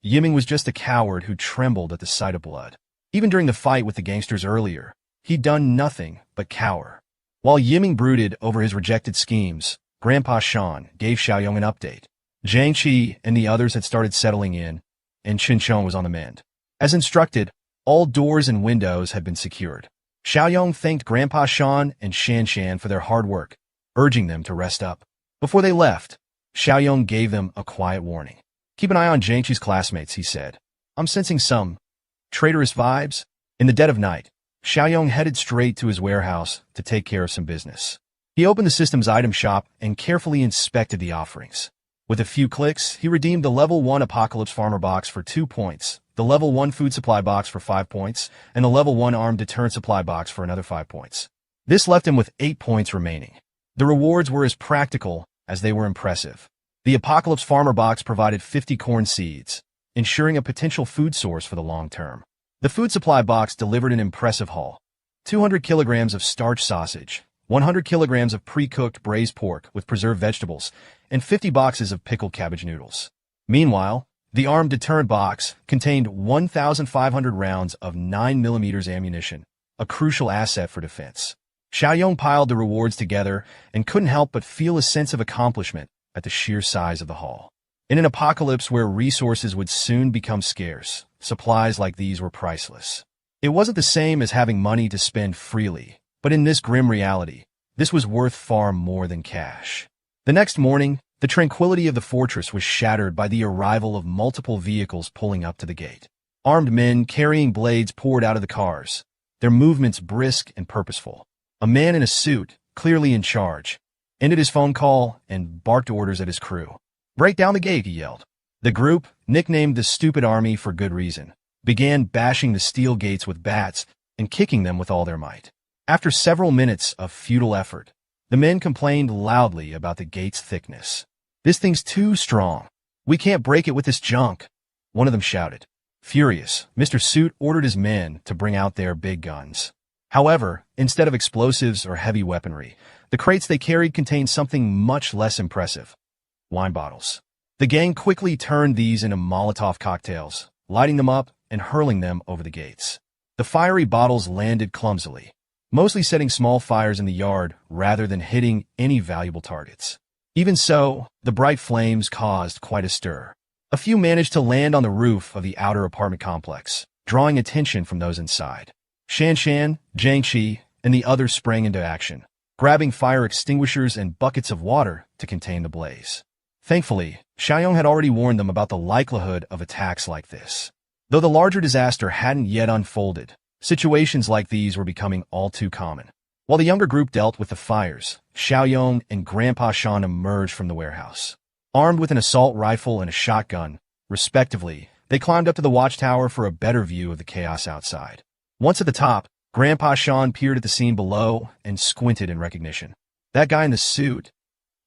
Yiming was just a coward who trembled at the sight of blood. Even during the fight with the gangsters earlier, he'd done nothing but cower. While Yiming brooded over his rejected schemes, Grandpa Shan gave Xiaoyong an update. Zhang Qi and the others had started settling in, and Qin Chang was on the mend. As instructed, all doors and windows had been secured. Xiaoyong thanked Grandpa Shan and Shan Shan for their hard work, urging them to rest up. Before they left, Xiaoyong gave them a quiet warning. Keep an eye on Jiangqi's classmates, he said. I'm sensing some traitorous vibes. In the dead of night, Xiaoyong headed straight to his warehouse to take care of some business. He opened the system's item shop and carefully inspected the offerings. With a few clicks, he redeemed the Level 1 Apocalypse Farmer box for 2 points, the Level 1 Food Supply box for 5 points, and the Level 1 Armed Deterrent Supply box for another 5 points. This left him with 8 points remaining. The rewards were as practical as they were impressive. The Apocalypse Farmer box provided 50 corn seeds, ensuring a potential food source for the long term. The Food Supply box delivered an impressive haul: 200 kilograms of starch sausage, 100 kilograms of pre-cooked braised pork with preserved vegetables, and 50 boxes of pickled cabbage noodles. Meanwhile, the Armed Deterrent box contained 1,500 rounds of 9mm ammunition, a crucial asset for defense. Xiaoyong piled the rewards together and couldn't help but feel a sense of accomplishment at the sheer size of the haul. In an apocalypse where resources would soon become scarce, supplies like these were priceless. It wasn't the same as having money to spend freely, but in this grim reality, this was worth far more than cash. The next morning, the tranquility of the fortress was shattered by the arrival of multiple vehicles pulling up to the gate. Armed men carrying blades poured out of the cars, their movements brisk and purposeful. A man in a suit, clearly in charge, ended his phone call and barked orders at his crew. "Break down the gate," he yelled. The group, nicknamed the Stupid Army for good reason, began bashing the steel gates with bats and kicking them with all their might. After several minutes of futile effort, the men complained loudly about the gate's thickness. "This thing's too strong. We can't break it with this junk," one of them shouted. Furious, Mr. Suit ordered his men to bring out their big guns. However, instead of explosives or heavy weaponry, the crates they carried contained something much less impressive: wine bottles. The gang quickly turned these into Molotov cocktails, lighting them up and hurling them over the gates. The fiery bottles landed clumsily, mostly setting small fires in the yard rather than hitting any valuable targets. Even so, the bright flames caused quite a stir. A few managed to land on the roof of the outer apartment complex, drawing attention from those inside. Shanshan, Jiangqi, and the others sprang into action, grabbing fire extinguishers and buckets of water to contain the blaze. Thankfully, Xiaoyong had already warned them about the likelihood of attacks like this. Though the larger disaster hadn't yet unfolded, situations like these were becoming all too common. While the younger group dealt with the fires, Xiaoyong and Grandpa Shan emerged from the warehouse. Armed with an assault rifle and a shotgun, respectively, they climbed up to the watchtower for a better view of the chaos outside. Once at the top, Grandpa Shan peered at the scene below and squinted in recognition. "That guy in the suit,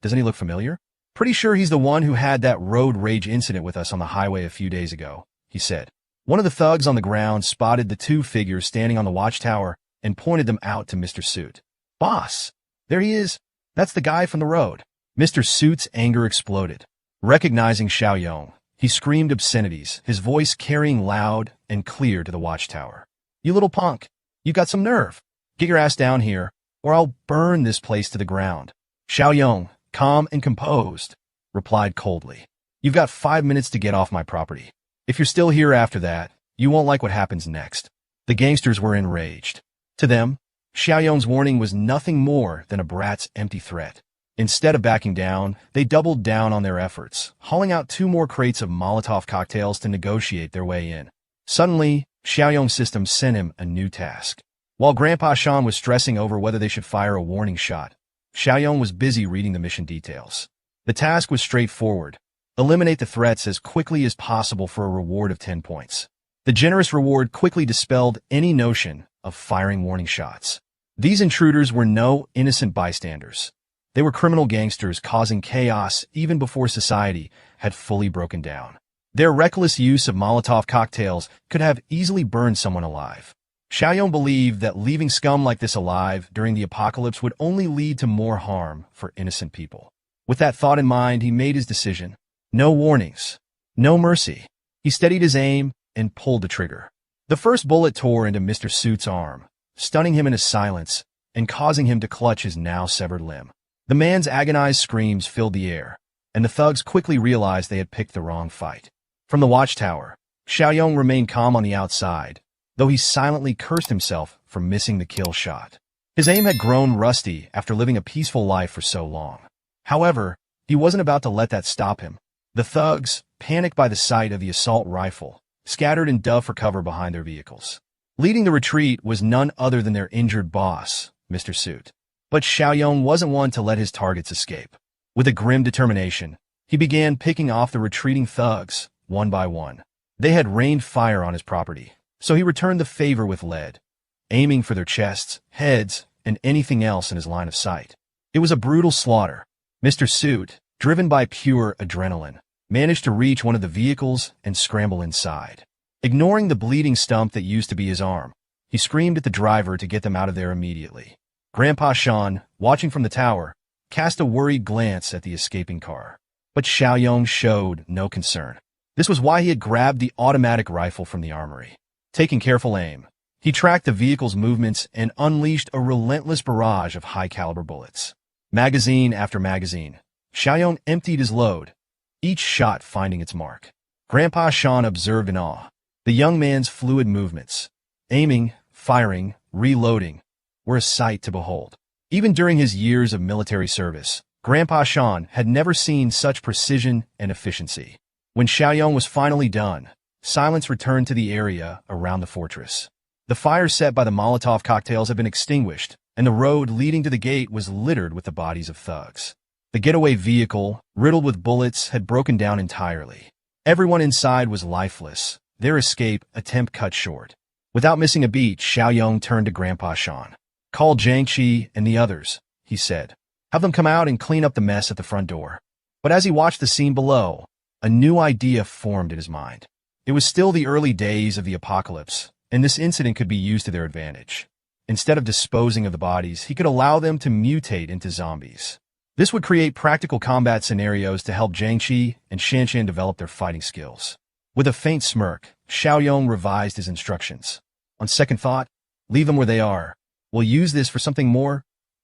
doesn't he look familiar? Pretty sure he's the one who had that road rage incident with us on the highway a few days ago," he said. One of the thugs on the ground spotted the two figures standing on the watchtower and pointed them out to Mr. Suit. "Boss, there he is. That's the guy from the road." Mr. Suit's anger exploded. Recognizing Xiaoyong, he screamed obscenities, his voice carrying loud and clear to the watchtower. "You little punk, you got some nerve. Get your ass down here, or I'll burn this place to the ground." Xiaoyong, calm and composed, replied coldly, "You've got 5 minutes to get off my property. If you're still here after that, you won't like what happens next." The gangsters were enraged. To them, Xiaoyong's warning was nothing more than a brat's empty threat. Instead of backing down, they doubled down on their efforts, hauling out 2 more crates of Molotov cocktails to negotiate their way in. Suddenly, Xiaoyong's system sent him a new task. While Grandpa Shan was stressing over whether they should fire a warning shot, Xiaoyong was busy reading the mission details. The task was straightforward: eliminate the threats as quickly as possible for a reward of 10 points. The generous reward quickly dispelled any notion of firing warning shots. These intruders were no innocent bystanders. They were criminal gangsters causing chaos even before society had fully broken down. Their reckless use of Molotov cocktails could have easily burned someone alive. Xiaoyong believed that leaving scum like this alive during the apocalypse would only lead to more harm for innocent people. With that thought in mind, he made his decision. No warnings, no mercy. He steadied his aim and pulled the trigger. The first bullet tore into Mr. Suit's arm, stunning him in his silence and causing him to clutch his now severed limb. The man's agonized screams filled the air, and the thugs quickly realized they had picked the wrong fight. From the watchtower, Xiaoyong remained calm on the outside, though he silently cursed himself for missing the kill shot. His aim had grown rusty after living a peaceful life for so long. However, he wasn't about to let that stop him. The thugs, panicked by the sight of the assault rifle, scattered and dove for cover behind their vehicles. Leading the retreat was none other than their injured boss, Mr. Suit. But Xiaoyong wasn't one to let his targets escape. With a grim determination, he began picking off the retreating thugs, one by one. They had rained fire on his property, so he returned the favor with lead, aiming for their chests, heads, and anything else in his line of sight. It was a brutal slaughter. Mr. Suit, driven by pure adrenaline, managed to reach one of the vehicles and scramble inside. Ignoring the bleeding stump that used to be his arm, he screamed at the driver to get them out of there immediately. Grandpa Shan, watching from the tower, cast a worried glance at the escaping car. But Xiaoyong showed no concern. This was why he had grabbed the automatic rifle from the armory. Taking careful aim, he tracked the vehicle's movements and unleashed a relentless barrage of high-caliber bullets. Magazine after magazine, Xiaoyong emptied his load, each shot finding its mark. Grandpa Shan observed in awe. The young man's fluid movements, aiming, firing, reloading, were a sight to behold. Even during his years of military service, Grandpa Shan had never seen such precision and efficiency. When Xiaoyong was finally done, silence returned to the area around the fortress. The fire set by the Molotov cocktails had been extinguished, and the road leading to the gate was littered with the bodies of thugs. The getaway vehicle, riddled with bullets, had broken down entirely. Everyone inside was lifeless, their escape attempt cut short. Without missing a beat, Xiaoyong turned to Grandpa Shan. "Call Jiangqi and the others," he said. "Have them come out and clean up the mess at the front door." But as he watched the scene below, a new idea formed in his mind. It was still the early days of the apocalypse, and this incident could be used to their advantage. Instead of disposing of the bodies, he could allow them to mutate into zombies. This would create practical combat scenarios to help Jiangqi and Shanshan develop their fighting skills. With a faint smirk, Xiaoyong revised his instructions. On second thought, leave them where they are. We'll use this for something more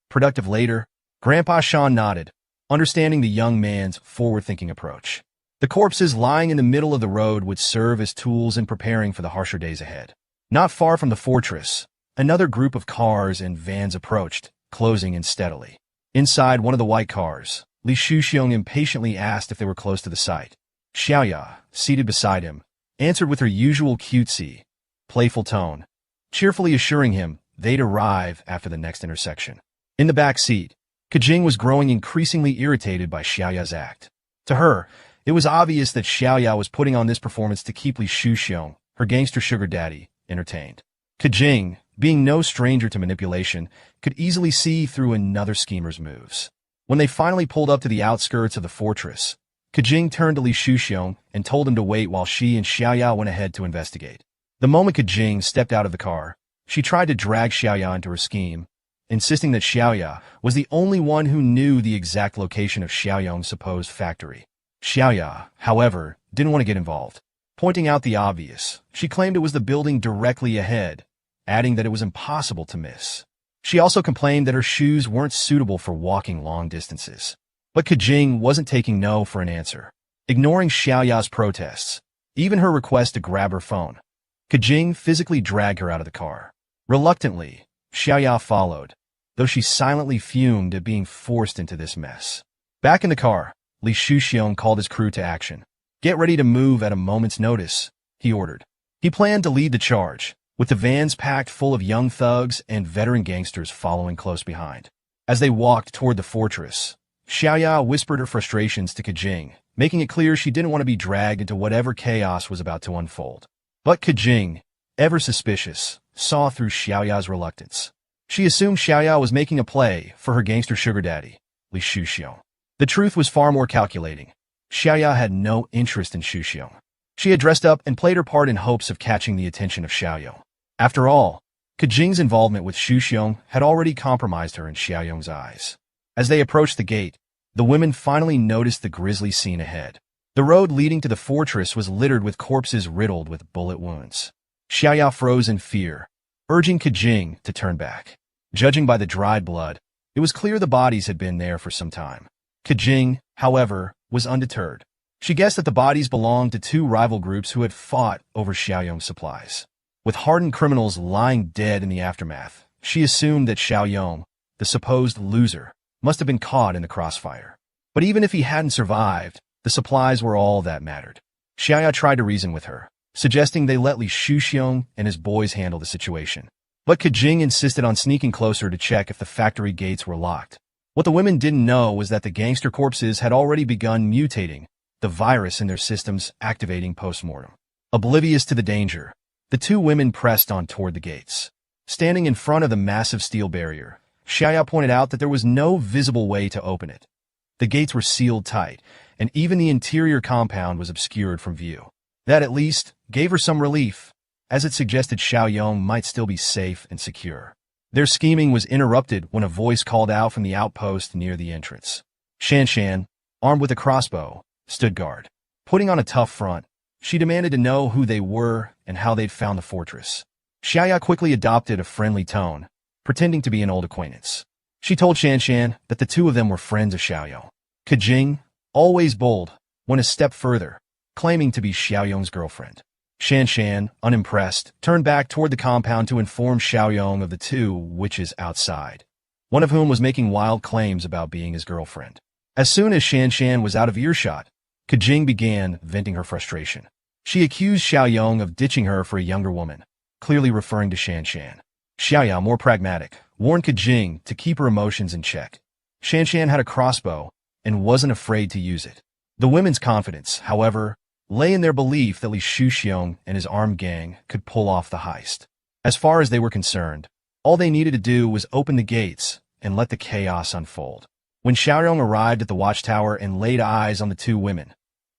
productive later. Grandpa Shan nodded, understanding the young man's forward-thinking approach. The corpses lying in the middle of the road would serve as tools in preparing for the harsher days ahead. Not far from the fortress, another group of cars and vans approached, closing in steadily. Inside one of the white cars, Li Shuxiong impatiently asked if they were close to the site. Xiaoya, seated beside him, answered with her usual cutesy, playful tone, cheerfully assuring him they'd arrive after the next intersection. In the back seat, Kajing was growing increasingly irritated by Xiaoya's act. To her, it was obvious that Xiaoya was putting on this performance to keep Li Shuxiong, her gangster sugar daddy, entertained. Kajing, being no stranger to manipulation, could easily see through another schemer's moves. When they finally pulled up to the outskirts of the fortress, Kajing turned to Li Shuxiong and told him to wait while she and Xiaoya went ahead to investigate. The moment Kajing stepped out of the car, she tried to drag Xiaoya into her scheme, insisting that Xiaoya was the only one who knew the exact location of Xiaoyong's supposed factory. Xiaoya, however, didn't want to get involved. Pointing out the obvious, she claimed it was the building directly ahead, adding that it was impossible to miss. She also complained that her shoes weren't suitable for walking long distances. But Kajing wasn't taking no for an answer. Ignoring Xiaoya's protests, even her request to grab her phone, Kajing physically dragged her out of the car. Reluctantly, Xiaoya followed, though she silently fumed at being forced into this mess. Back in the car, Li Shuxiong called his crew to action. "Get ready to move at a moment's notice," he ordered. He planned to lead the charge, with the vans packed full of young thugs and veteran gangsters following close behind. As they walked toward the fortress, Xiaoya whispered her frustrations to Kajing, making it clear she didn't want to be dragged into whatever chaos was about to unfold. But Kajing, ever suspicious, saw through Xiaoya's reluctance. She assumed Xiaoya was making a play for her gangster sugar daddy, Li Shuxiong. The truth was far more calculating. Xiaoya had no interest in Shuxiong. She had dressed up and played her part in hopes of catching the attention of Xiaoyong. After all, Kajing's involvement with Shuxiong had already compromised her in Xiaoyong's eyes. As they approached the gate, the women finally noticed the grisly scene ahead. The road leading to the fortress was littered with corpses riddled with bullet wounds. Xiaoya froze in fear, urging Kajing to turn back. Judging by the dried blood, it was clear the bodies had been there for some time. Kajing, however, was undeterred. She guessed that the bodies belonged to two rival groups who had fought over Xiaoyong's supplies. With hardened criminals lying dead in the aftermath, she assumed that Xiaoyong, the supposed loser, must have been caught in the crossfire. But even if he hadn't survived, The supplies were all that mattered. Xiaoya tried to reason with her, suggesting they let Li Shuxiong and his boys handle the situation. But Kajing insisted on sneaking closer to check if the factory gates were locked. What the women didn't know was that the gangster corpses had already begun mutating, the virus in their systems activating post-mortem. Oblivious to the danger, the two women pressed on toward the gates. Standing in front of the massive steel barrier, Xiaoya pointed out that there was no visible way to open it. The gates were sealed tight, and even the interior compound was obscured from view. That, at least, gave her some relief, as it suggested Xiaoyong might still be safe and secure. Their scheming was interrupted when a voice called out from the outpost near the entrance. Shanshan, armed with a crossbow, stood guard. Putting on a tough front, she demanded to know who they were and how they'd found the fortress. Xiaoya quickly adopted a friendly tone, pretending to be an old acquaintance. She told Shanshan that the two of them were friends of Xiaoyong. Kajing, always bold, went a step further, claiming to be Xiaoyong's girlfriend. Shanshan, unimpressed, turned back toward the compound to inform Xiaoyong of the two witches outside, one of whom was making wild claims about being his girlfriend. As soon as Shanshan was out of earshot, Kajing began venting her frustration. She accused Xiaoyong of ditching her for a younger woman, clearly referring to Shanshan. Xiaoya, more pragmatic, warned Kajing to keep her emotions in check. Shanshan had a crossbow and wasn't afraid to use it. The women's confidence, however, lay in their belief that Li Shuxiong and his armed gang could pull off the heist. As far as they were concerned, all they needed to do was open the gates and let the chaos unfold. When Xiaoyong arrived at the watchtower and laid eyes on the two women,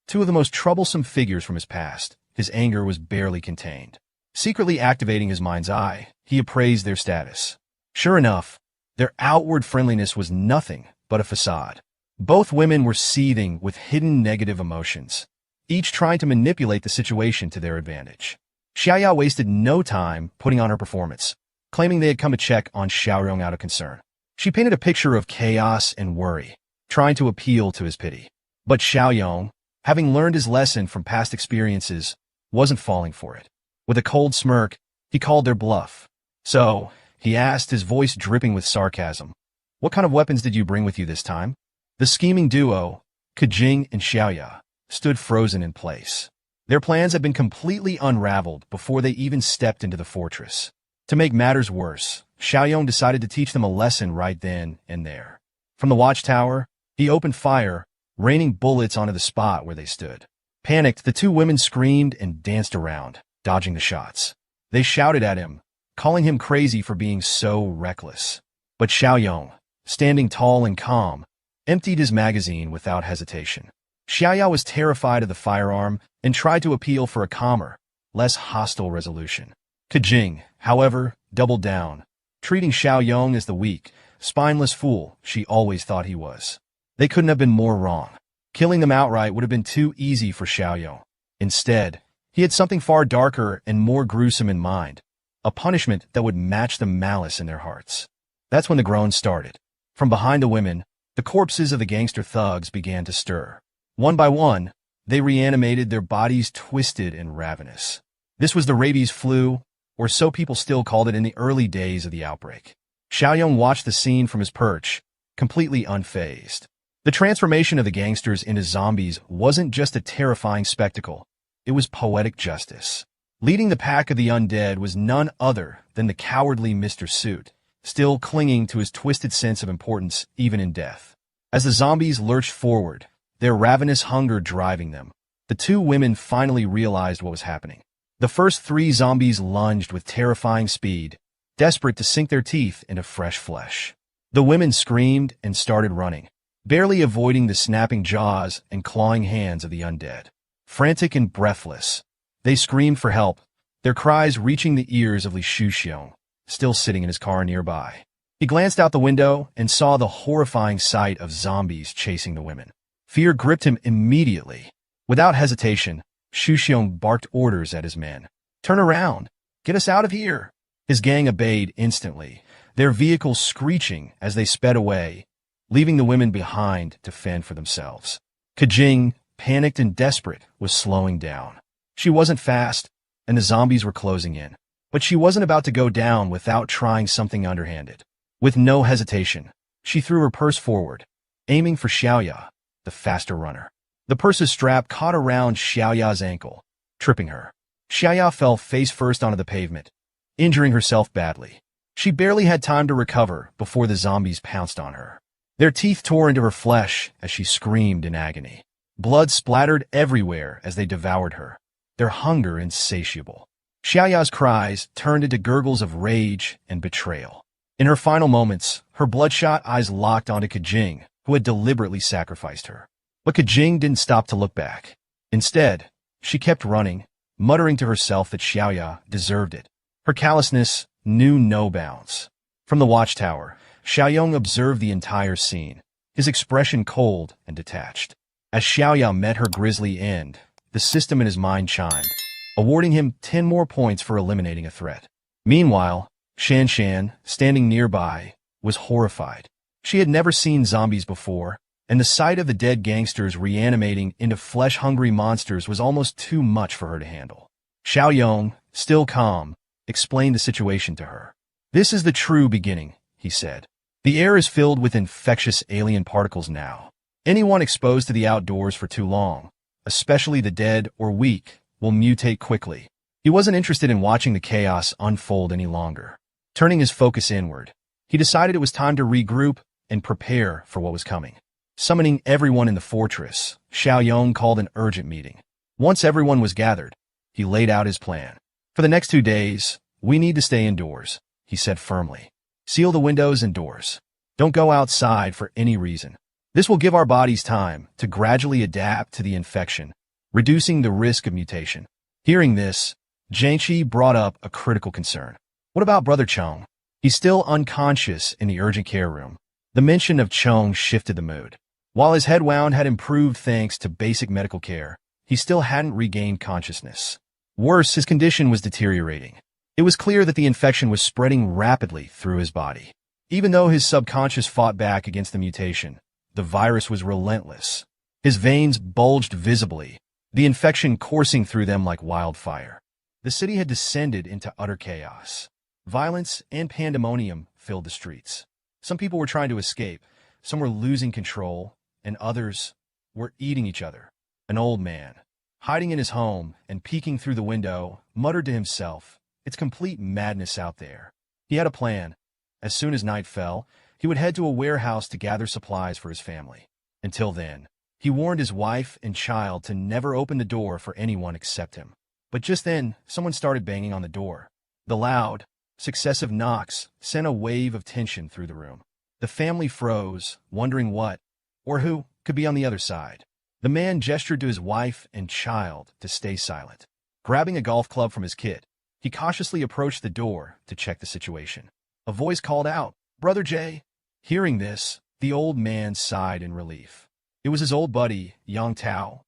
two of the most troublesome figures from his past, his anger was barely contained. Secretly activating his mind's eye, he appraised their status. Sure enough, their outward friendliness was nothing but a facade. Both women were seething with hidden negative emotions, each trying to manipulate the situation to their advantage. Xiaoya wasted no time putting on her performance, claiming they had come to check on Xiaoyong out of concern. She painted a picture of chaos and worry, trying to appeal to his pity. But Xiaoyong, having learned his lesson from past experiences, wasn't falling for it. With a cold smirk, he called their bluff. "So," he asked, his voice dripping with sarcasm, "what kind of weapons did you bring with you this time?" The scheming duo, Kajing and Xiaoya, stood frozen in place. Their plans had been completely unraveled before they even stepped into the fortress. To make matters worse, Xiaoyong decided to teach them a lesson right then and there. From the watchtower, he opened fire, raining bullets onto the spot where they stood. Panicked, the two women screamed and danced around, dodging the shots. They shouted at him, calling him crazy for being so reckless. But Xiaoyong, standing tall and calm, emptied his magazine without hesitation. Xiaoya was terrified of the firearm and tried to appeal for a calmer, less hostile resolution. Kajing, however, doubled down, treating Xiaoyong as the weak, spineless fool she always thought he was. They couldn't have been more wrong. Killing them outright would have been too easy for Xiaoyong. Instead, he had something far darker and more gruesome in mind, a punishment that would match the malice in their hearts. That's when the groans started. From behind the women, the corpses of the gangster thugs began to stir. One by one, they reanimated, their bodies twisted and ravenous. This was the rabies flu, or so people still called it in the early days of the outbreak. Xiaoyong watched the scene from his perch, completely unfazed. The transformation of the gangsters into zombies wasn't just a terrifying spectacle, it was poetic justice. Leading the pack of the undead was none other than the cowardly Mr. Suit, still clinging to his twisted sense of importance even in death. As the zombies lurched forward, their ravenous hunger driving them, the two women finally realized what was happening. The first three zombies lunged with terrifying speed, desperate to sink their teeth into fresh flesh. The women screamed and started running, barely avoiding the snapping jaws and clawing hands of the undead. Frantic and breathless, they screamed for help, their cries reaching the ears of Li Shuxiong, still sitting in his car nearby. He glanced out the window and saw the horrifying sight of zombies chasing the women. Fear gripped him immediately. Without hesitation, Shuxiong barked orders at his men. "Turn around! Get us out of here!" His gang obeyed instantly, their vehicles screeching as they sped away, leaving the women behind to fend for themselves. Kajing, panicked and desperate, was slowing down. She wasn't fast, and the zombies were closing in. But she wasn't about to go down without trying something underhanded. With no hesitation, she threw her purse forward, aiming for Xiaoya, the faster runner. The purse's strap caught around Xiaoya's ankle, tripping her. Xiaoya fell face first onto the pavement, injuring herself badly. She barely had time to recover before the zombies pounced on her. Their teeth tore into her flesh as she screamed in agony. Blood splattered everywhere as they devoured her, their hunger insatiable. Xiaoya's cries turned into gurgles of rage and betrayal. In her final moments, her bloodshot eyes locked onto Kajing, who had deliberately sacrificed her. But Kajing didn't stop to look back. Instead, she kept running, muttering to herself that Xiaoya deserved it. Her callousness knew no bounds. From the watchtower, Xiaoyong observed the entire scene, his expression cold and detached. As Xiaoya met her grisly end, the system in his mind chimed, awarding him 10 more points for eliminating a threat. Meanwhile, Shan Shan, standing nearby, was horrified. She had never seen zombies before, and the sight of the dead gangsters reanimating into flesh-hungry monsters was almost too much for her to handle. Xiaoyong, still calm, explained the situation to her. "This is the true beginning," he said. "The air is filled with infectious alien particles now. Anyone exposed to the outdoors for too long, especially the dead or weak, will mutate quickly." He wasn't interested in watching the chaos unfold any longer. Turning his focus inward, he decided it was time to regroup and prepare for what was coming. Summoning everyone in the fortress, Xiaoyong called an urgent meeting. Once everyone was gathered, he laid out his plan. "For the next 2 days, we need to stay indoors," he said firmly. "Seal the windows and doors. Don't go outside for any reason. This will give our bodies time to gradually adapt to the infection, reducing the risk of mutation." Hearing this, Jiangxi brought up a critical concern. "What about Brother Chong? He's still unconscious in the urgent care room." The mention of Chong shifted the mood. While his head wound had improved thanks to basic medical care, he still hadn't regained consciousness. Worse, his condition was deteriorating. It was clear that the infection was spreading rapidly through his body. Even though his subconscious fought back against the mutation, the virus was relentless. His veins bulged visibly, the infection coursing through them like wildfire. The city had descended into utter chaos. Violence and pandemonium filled the streets. Some people were trying to escape, some were losing control, and others were eating each other. An old man, hiding in his home and peeking through the window, muttered to himself, "It's complete madness out there." He had a plan. As soon as night fell, he would head to a warehouse to gather supplies for his family. Until then, he warned his wife and child to never open the door for anyone except him. But just then, someone started banging on the door. The loud, successive knocks sent a wave of tension through the room. The family froze, wondering what, or who, could be on the other side. The man gestured to his wife and child to stay silent. Grabbing a golf club from his kit, he cautiously approached the door to check the situation. A voice called out, "Brother Jay." Hearing this, the old man sighed in relief. It was his old buddy, Yang Tao,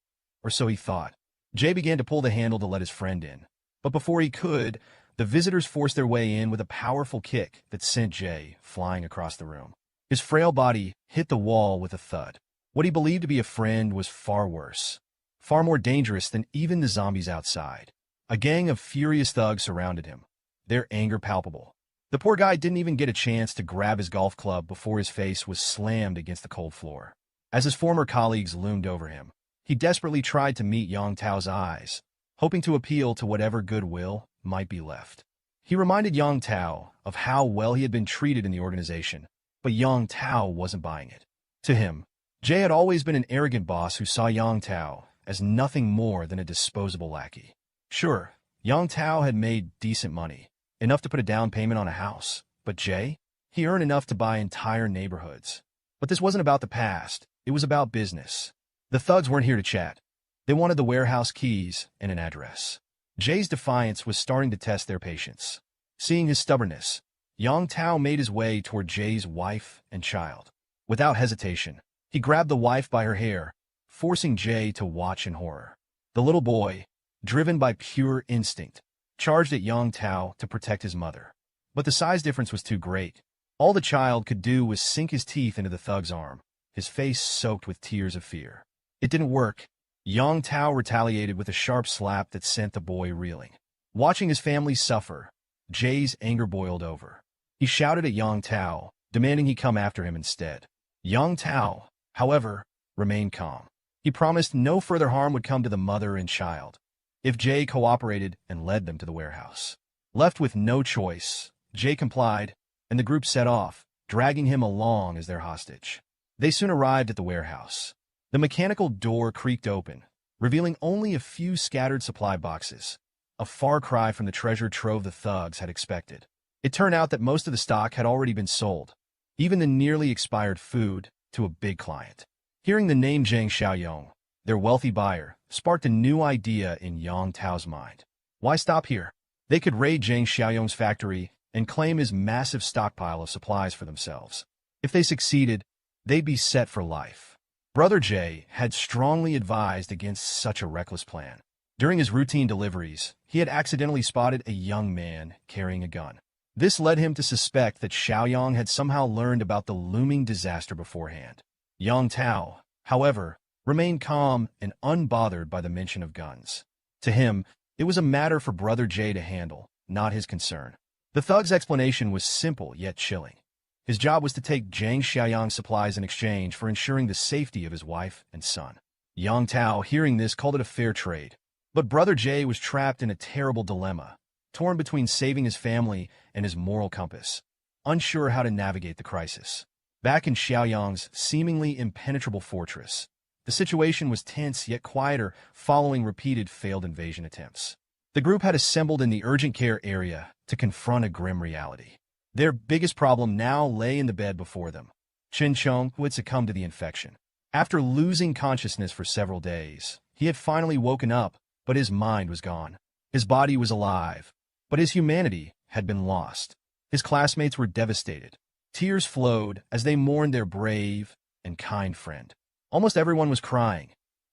or so he thought. Jay began to pull the handle to let his friend in. But before he could, the visitors forced their way in with a powerful kick that sent Jay flying across the room. His frail body hit the wall with a thud. What he believed to be a friend was far worse, far more dangerous than even the zombies outside. A gang of furious thugs surrounded him, their anger palpable. The poor guy didn't even get a chance to grab his golf club before his face was slammed against the cold floor. As his former colleagues loomed over him, he desperately tried to meet Yang Tao's eyes, hoping to appeal to whatever goodwill might be left. He reminded Yang Tao of how well he had been treated in the organization, but Yang Tao wasn't buying it. To him, Jay had always been an arrogant boss who saw Yang Tao as nothing more than a disposable lackey. Sure, Yang Tao had made decent money, enough to put a down payment on a house, but Jay? He earned enough to buy entire neighborhoods. But this wasn't about the past, it was about business. The thugs weren't here to chat. They wanted the warehouse keys and an address. Jay's defiance was starting to test their patience. Seeing his stubbornness, Yang Tao made his way toward Jay's wife and child. Without hesitation, he grabbed the wife by her hair, forcing Jay to watch in horror. The little boy, driven by pure instinct, charged at Yang Tao to protect his mother. But the size difference was too great. All the child could do was sink his teeth into the thug's arm, his face soaked with tears of fear. It didn't work. Yang Tao retaliated with a sharp slap that sent the boy reeling. Watching his family suffer, Jay's anger boiled over. He shouted at Yang Tao, demanding he come after him instead. Yang Tao, however, remained calm. He promised no further harm would come to the mother and child if Jay cooperated and led them to the warehouse. Left with no choice, Jay complied, and the group set off, dragging him along as their hostage. They soon arrived at the warehouse. The mechanical door creaked open, revealing only a few scattered supply boxes, a far cry from the treasure trove the thugs had expected. It turned out that most of the stock had already been sold, even the nearly expired food, to a big client. Hearing the name Zhang Xiaoyong, their wealthy buyer, sparked a new idea in Yang Tao's mind. Why stop here? They could raid Zhang Xiaoyong's factory and claim his massive stockpile of supplies for themselves. If they succeeded, they'd be set for life. Brother Jay had strongly advised against such a reckless plan. During his routine deliveries, he had accidentally spotted a young man carrying a gun. This led him to suspect that Xiaoyong had somehow learned about the looming disaster beforehand. Yang Tao, however, remained calm and unbothered by the mention of guns. To him, it was a matter for Brother Jay to handle, not his concern. The thug's explanation was simple yet chilling. His job was to take Zhang Xiaoyong's supplies in exchange for ensuring the safety of his wife and son. Yang Tao, hearing this, called it a fair trade. But Brother Jay was trapped in a terrible dilemma, torn between saving his family and his moral compass, unsure how to navigate the crisis. Back in Xiaoyong's seemingly impenetrable fortress, the situation was tense yet quieter following repeated failed invasion attempts. The group had assembled in the urgent care area to confront a grim reality. Their biggest problem now lay in the bed before them. Chen Chong, who had succumbed to the infection. After losing consciousness for several days, he had finally woken up, but his mind was gone. His body was alive, but his humanity had been lost. His classmates were devastated. Tears flowed as they mourned their brave and kind friend. Almost everyone was crying.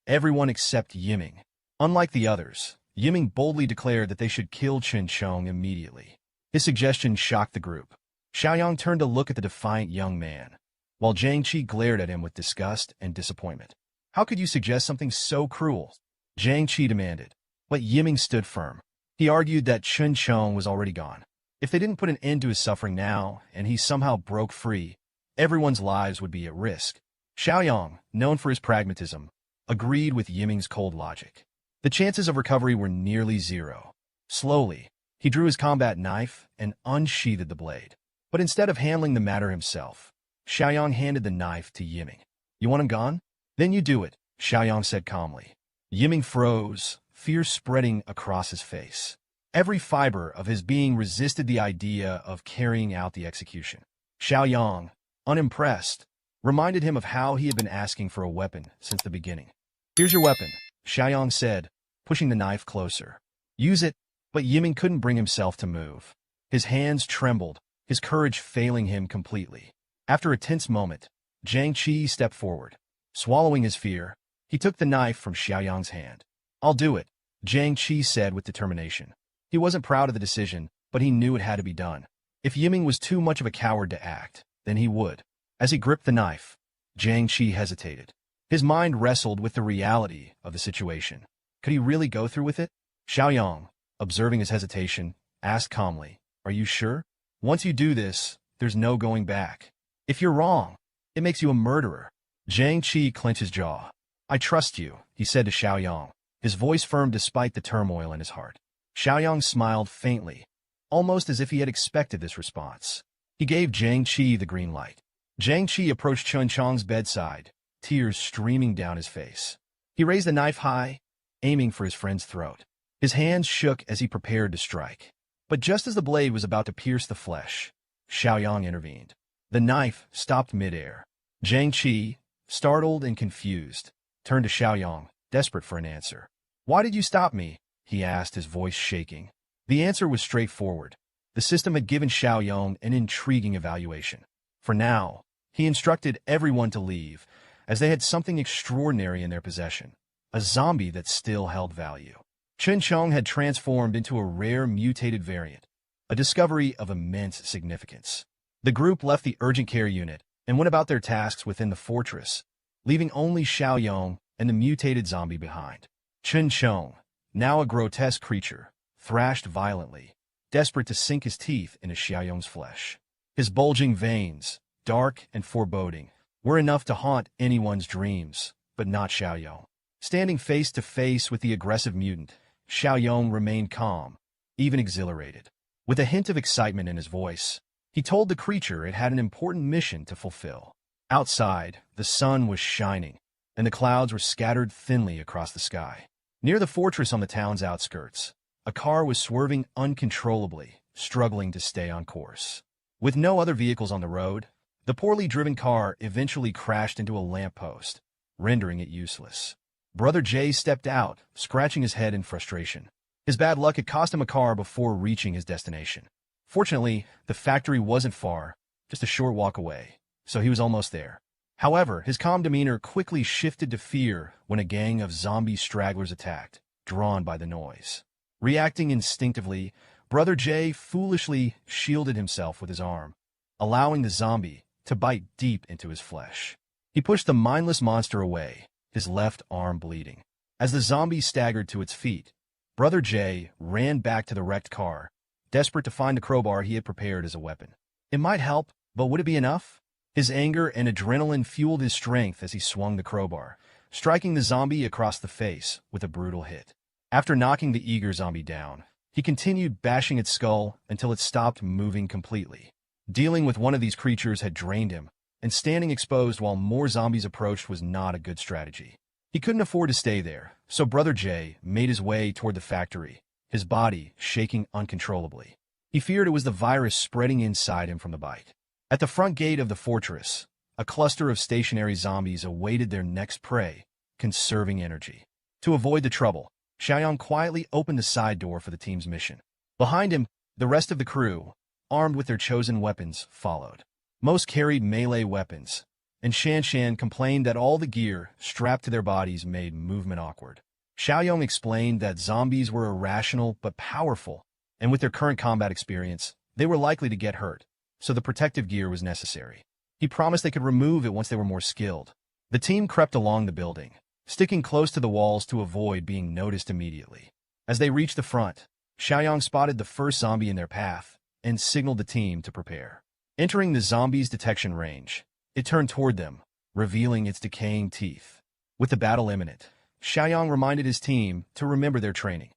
Everyone except Yiming. Unlike the others, Yiming boldly declared that they should kill Chen Chong immediately. His suggestion shocked the group. Xiaoyong turned to look at the defiant young man, while Jiang Qi glared at him with disgust and disappointment. How could you suggest something so cruel? Jiang Qi demanded. But Yiming stood firm. He argued that Chen Chong was already gone. If they didn't put an end to his suffering now, and he somehow broke free, everyone's lives would be at risk. Xiaoyong, known for his pragmatism, agreed with Yiming's cold logic. The chances of recovery were nearly zero. Slowly, he drew his combat knife and unsheathed the blade. But instead of handling the matter himself, Xiaoyong handed the knife to Yiming. You want him gone? Then you do it, Xiaoyong said calmly. Yiming froze, fear spreading across his face. Every fiber of his being resisted the idea of carrying out the execution. Xiaoyong, unimpressed, reminded him of how he had been asking for a weapon since the beginning. Here's your weapon, Xiaoyong said, pushing the knife closer. Use it, but Yiming couldn't bring himself to move. His hands trembled, his courage failing him completely. After a tense moment, Jiang Qi stepped forward. Swallowing his fear, he took the knife from Xiaoyong's hand. I'll do it, Jiang Qi said with determination. He wasn't proud of the decision, but he knew it had to be done. If Yiming was too much of a coward to act, then he would. As he gripped the knife, Jiang Qi hesitated. His mind wrestled with the reality of the situation. Could he really go through with it? Xiaoyong, observing his hesitation, asked calmly, Are you sure? Once you do this, there's no going back. If you're wrong, it makes you a murderer. Jiang Qi clenched his jaw. I trust you, he said to Xiaoyong, his voice firm despite the turmoil in his heart. Xiaoyong smiled faintly, almost as if he had expected this response. He gave Jiang Qi the green light. Jiang Qi approached Chen Chong's bedside, tears streaming down his face. He raised the knife high, aiming for his friend's throat. His hands shook as he prepared to strike. But just as the blade was about to pierce the flesh, Xiaoyong intervened. The knife stopped midair. Jiang Qi, startled and confused, turned to Xiaoyong, desperate for an answer. Why did you stop me? He asked, his voice shaking. The answer was straightforward. The system had given Xiaoyong an intriguing evaluation. For now, he instructed everyone to leave, as they had something extraordinary in their possession, a zombie that still held value. Chen Chong had transformed into a rare mutated variant, a discovery of immense significance. The group left the urgent care unit and went about their tasks within the fortress, leaving only Xiaoyong and the mutated zombie behind. Chen Chong, now a grotesque creature, thrashed violently, desperate to sink his teeth into Xiaoyong's flesh. His bulging veins, dark and foreboding, were enough to haunt anyone's dreams, but not Xiaoyong. Standing face to face with the aggressive mutant, Xiaoyong remained calm, even exhilarated. With a hint of excitement in his voice, he told the creature it had an important mission to fulfill. Outside, the sun was shining, and the clouds were scattered thinly across the sky. Near the fortress on the town's outskirts, a car was swerving uncontrollably, struggling to stay on course. With no other vehicles on the road, the poorly driven car eventually crashed into a lamppost, rendering it useless. Brother Jay stepped out, scratching his head in frustration. His bad luck had cost him a car before reaching his destination. Fortunately, the factory wasn't far, just a short walk away, so he was almost there. However, his calm demeanor quickly shifted to fear when a gang of zombie stragglers attacked, drawn by the noise. Reacting instinctively, Brother Jay foolishly shielded himself with his arm, allowing the zombie to bite deep into his flesh. He pushed the mindless monster away, his left arm bleeding. As the zombie staggered to its feet, Brother Jay ran back to the wrecked car, desperate to find the crowbar he had prepared as a weapon. It might help, but would it be enough? His anger and adrenaline fueled his strength as he swung the crowbar, striking the zombie across the face with a brutal hit. After knocking the eager zombie down, he continued bashing its skull until it stopped moving completely. Dealing with one of these creatures had drained him, and standing exposed while more zombies approached was not a good strategy. He couldn't afford to stay there, so Brother Jay made his way toward the factory, his body shaking uncontrollably. He feared it was the virus spreading inside him from the bite. At the front gate of the fortress, a cluster of stationary zombies awaited their next prey, conserving energy. To avoid the trouble, Xiaoyong quietly opened the side door for the team's mission. Behind him, the rest of the crew, armed with their chosen weapons, followed. Most carried melee weapons, and Shan Shan complained that all the gear strapped to their bodies made movement awkward. Xiaoyong explained that zombies were irrational but powerful, and with their current combat experience, they were likely to get hurt, so the protective gear was necessary. He promised they could remove it once they were more skilled. The team crept along the building, sticking close to the walls to avoid being noticed immediately. As they reached the front, Xiaoyong spotted the first zombie in their path and signaled the team to prepare. Entering the zombie's detection range, it turned toward them, revealing its decaying teeth. With the battle imminent, Xiaoyong reminded his team to remember their training.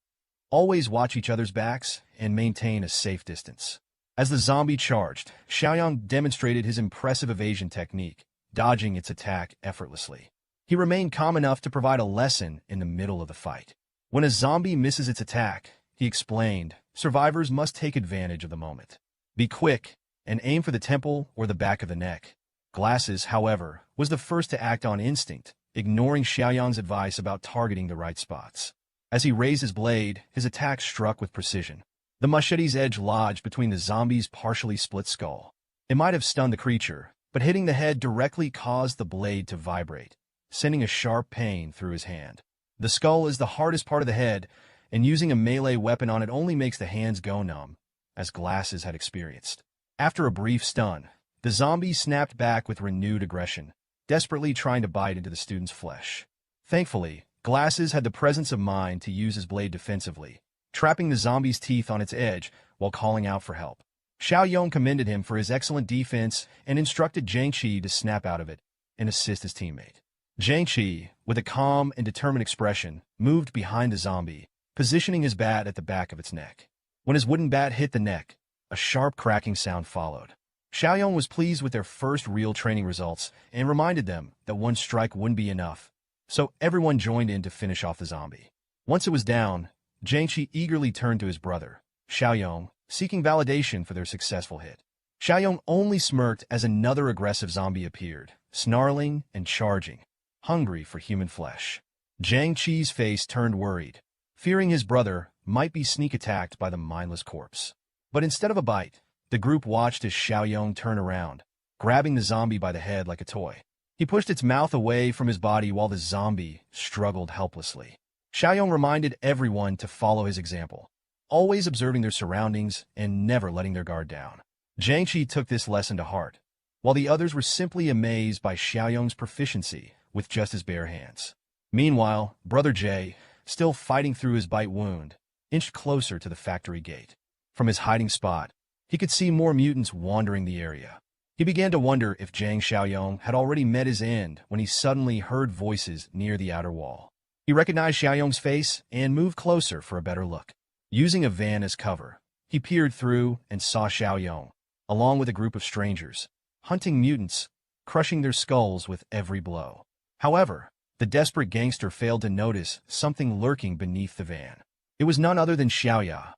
Always watch each other's backs and maintain a safe distance. As the zombie charged, Xiaoyong demonstrated his impressive evasion technique, dodging its attack effortlessly. He remained calm enough to provide a lesson in the middle of the fight. When a zombie misses its attack, he explained, survivors must take advantage of the moment. Be quick and aim for the temple or the back of the neck. Glasses, however, was the first to act on instinct, ignoring Xiaoyong's advice about targeting the right spots. As he raised his blade, his attack struck with precision. The machete's edge lodged between the zombie's partially split skull. It might have stunned the creature, but hitting the head directly caused the blade to vibrate, sending a sharp pain through his hand. The skull is the hardest part of the head, and using a melee weapon on it only makes the hands go numb, as Glasses had experienced. After a brief stun, the zombie snapped back with renewed aggression, desperately trying to bite into the student's flesh. Thankfully, Glasses had the presence of mind to use his blade defensively, trapping the zombie's teeth on its edge while calling out for help. Xiaoyong commended him for his excellent defense and instructed Zhang Qi to snap out of it and assist his teammate. Zhang Qi, with a calm and determined expression, moved behind the zombie, positioning his bat at the back of its neck. When his wooden bat hit the neck, a sharp cracking sound followed. Xiaoyong was pleased with their first real training results and reminded them that one strike wouldn't be enough, so everyone joined in to finish off the zombie. Once it was down, Zhang Qi eagerly turned to his brother, Xiaoyong, seeking validation for their successful hit. Xiaoyong only smirked as another aggressive zombie appeared, snarling and charging, hungry for human flesh. Zhang Qi's face turned worried, fearing his brother might be sneak attacked by the mindless corpse. But instead of a bite, the group watched as Xiaoyong turn around, grabbing the zombie by the head like a toy. He pushed its mouth away from his body while the zombie struggled helplessly. Xiaoyong reminded everyone to follow his example, always observing their surroundings and never letting their guard down. Zhang Qi took this lesson to heart, while the others were simply amazed by Xiaoyong's proficiency with just his bare hands. Meanwhile, Brother Jay, still fighting through his bite wound, inched closer to the factory gate. From his hiding spot, he could see more mutants wandering the area. He began to wonder if Zhang Xiaoyong had already met his end when he suddenly heard voices near the outer wall. He recognized Xiaoyong's face and moved closer for a better look. Using a van as cover, he peered through and saw Xiaoyong, along with a group of strangers, hunting mutants, crushing their skulls with every blow. However, the desperate gangster failed to notice something lurking beneath the van. It was none other than Xiaoya,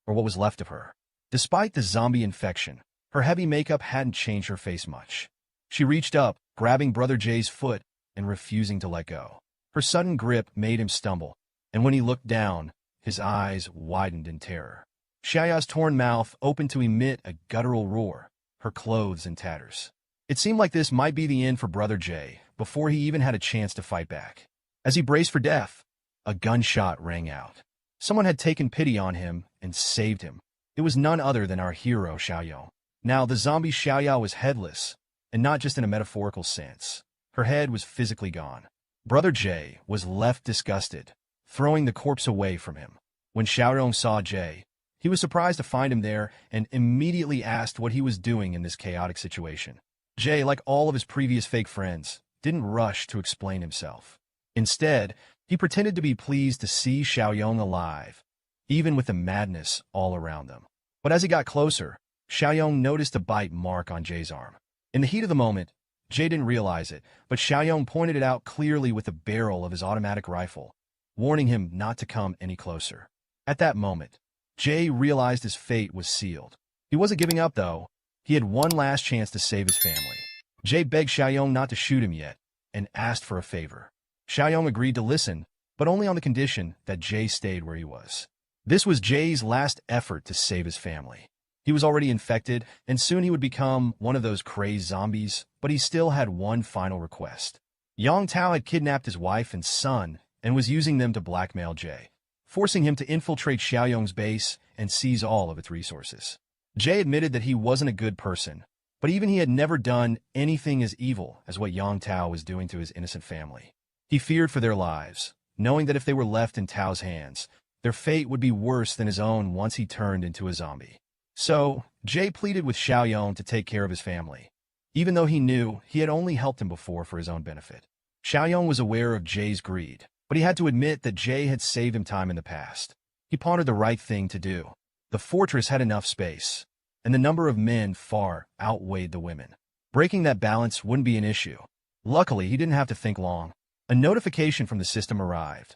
or what was left of her. Despite the zombie infection, her heavy makeup hadn't changed her face much. She reached up, grabbing Brother Jay's foot and refusing to let go. Her sudden grip made him stumble, and when he looked down, his eyes widened in terror. Xiaoya's torn mouth opened to emit a guttural roar, her clothes in tatters. It seemed like this might be the end for Brother Jay before he even had a chance to fight back. As he braced for death, a gunshot rang out. Someone had taken pity on him and saved him. It was none other than our hero, Xiaoyong. Now, the zombie Xiaoya was headless, and not just in a metaphorical sense. Her head was physically gone. Brother Jay was left disgusted, throwing the corpse away from him. When Xiaoyong saw Jay, he was surprised to find him there and immediately asked what he was doing in this chaotic situation. Jay, like all of his previous fake friends, didn't rush to explain himself. Instead, he pretended to be pleased to see Xiaoyong alive, even with the madness all around them. But as he got closer, Xiaoyong noticed a bite mark on Jay's arm. In the heat of the moment, Jay didn't realize it, but Xiaoyong pointed it out clearly with the barrel of his automatic rifle, warning him not to come any closer. At that moment, Jay realized his fate was sealed. He wasn't giving up, though. He had one last chance to save his family. Jay begged Xiaoyong not to shoot him yet, and asked for a favor. Xiaoyong agreed to listen, but only on the condition that Jay stayed where he was. This was Jay's last effort to save his family. He was already infected, and soon he would become one of those crazed zombies, but he still had one final request. Yang Tao had kidnapped his wife and son and was using them to blackmail Jay, forcing him to infiltrate Xiaoyong's base and seize all of its resources. Jay admitted that he wasn't a good person, but even he had never done anything as evil as what Yang Tao was doing to his innocent family. He feared for their lives, knowing that if they were left in Tao's hands, their fate would be worse than his own once he turned into a zombie. So, Jay pleaded with Xiaoyong to take care of his family, even though he knew he had only helped him before for his own benefit. Xiaoyong was aware of Jay's greed, but he had to admit that Jay had saved him time in the past. He pondered the right thing to do. The fortress had enough space, and the number of men far outweighed the women. Breaking that balance wouldn't be an issue. Luckily, he didn't have to think long. A notification from the system arrived,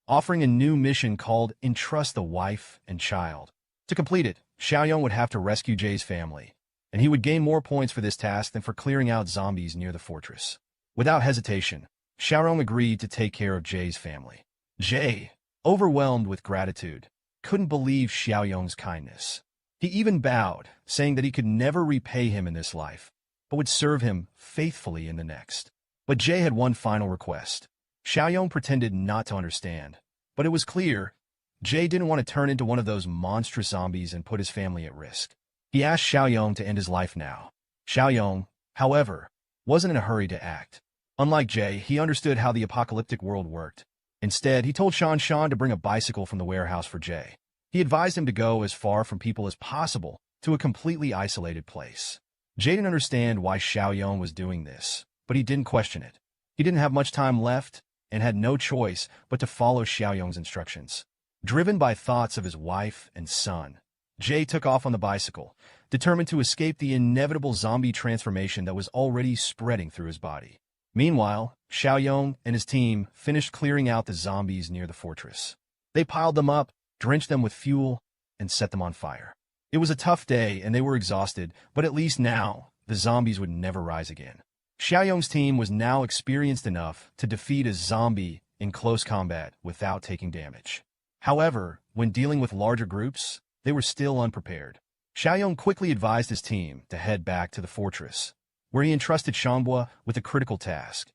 offering a new mission called Entrust the Wife and Child. To complete it, Xiaoyong would have to rescue Jay's family, and he would gain more points for this task than for clearing out zombies near the fortress. Without hesitation, Xiaoyong agreed to take care of Jay's family. Jay, overwhelmed with gratitude, couldn't believe Xiaoyong's kindness. He even bowed, saying that he could never repay him in this life, but would serve him faithfully in the next. But Jay had one final request. Xiaoyong pretended not to understand, but it was clear Jay didn't want to turn into one of those monstrous zombies and put his family at risk. He asked Xiaoyong to end his life now. Xiaoyong, however, wasn't in a hurry to act. Unlike Jay, he understood how the apocalyptic world worked. Instead, he told Shan to bring a bicycle from the warehouse for Jay. He advised him to go as far from people as possible to a completely isolated place. Jay didn't understand why Xiaoyong was doing this, but he didn't question it. He didn't have much time left and had no choice but to follow Xiaoyong's instructions. Driven by thoughts of his wife and son, Jay took off on the bicycle, determined to escape the inevitable zombie transformation that was already spreading through his body. Meanwhile, Xiaoyong and his team finished clearing out the zombies near the fortress. They piled them up, drenched them with fuel, and set them on fire. It was a tough day and they were exhausted, but at least now, the zombies would never rise again. Xiaoyong's team was now experienced enough to defeat a zombie in close combat without taking damage. However, when dealing with larger groups, they were still unprepared. Xiaoyong quickly advised his team to head back to the fortress, where he entrusted Shanhua with a critical task,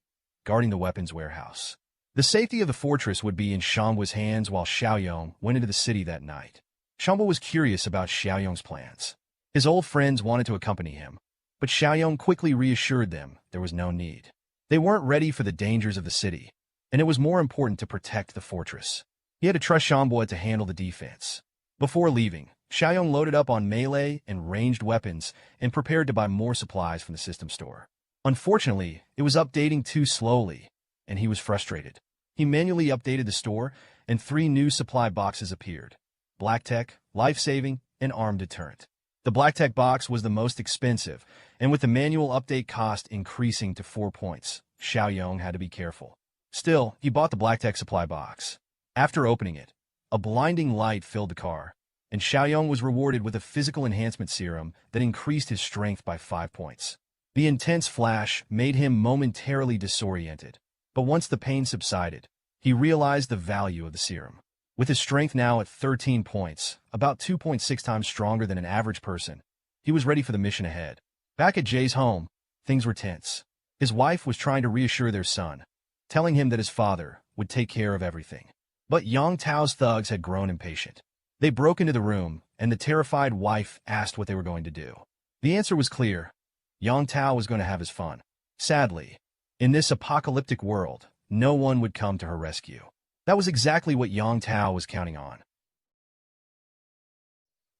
guarding the weapons warehouse. The safety of the fortress would be in Shanhua's hands while Xiaoyong went into the city that night. Shanhua was curious about Xiaoyong's plans. His old friends wanted to accompany him, but Xiaoyong quickly reassured them there was no need. They weren't ready for the dangers of the city, and it was more important to protect the fortress. He had to trust Shanhua to handle the defense. Before leaving, Xiaoyong loaded up on melee and ranged weapons and prepared to buy more supplies from the system store. Unfortunately, it was updating too slowly, and he was frustrated. He manually updated the store, and 3 new supply boxes appeared: Black Tech, Life Saving, and Armed Deterrent. The Black Tech box was the most expensive, and with the manual update cost increasing to 4 points, Xiaoyong had to be careful. Still, he bought the Black Tech supply box. After opening it, a blinding light filled the car, and Xiaoyong was rewarded with a physical enhancement serum that increased his strength by 5 points. The intense flash made him momentarily disoriented, but once the pain subsided, he realized the value of the serum. With his strength now at 13 points, about 2.6 times stronger than an average person, he was ready for the mission ahead. Back at Jay's home, things were tense. His wife was trying to reassure their son, telling him that his father would take care of everything. But Yang Tao's thugs had grown impatient. They broke into the room, and the terrified wife asked what they were going to do. The answer was clear. Yang Tao was going to have his fun. Sadly, in this apocalyptic world, no one would come to her rescue. That was exactly what Yang Tao was counting on.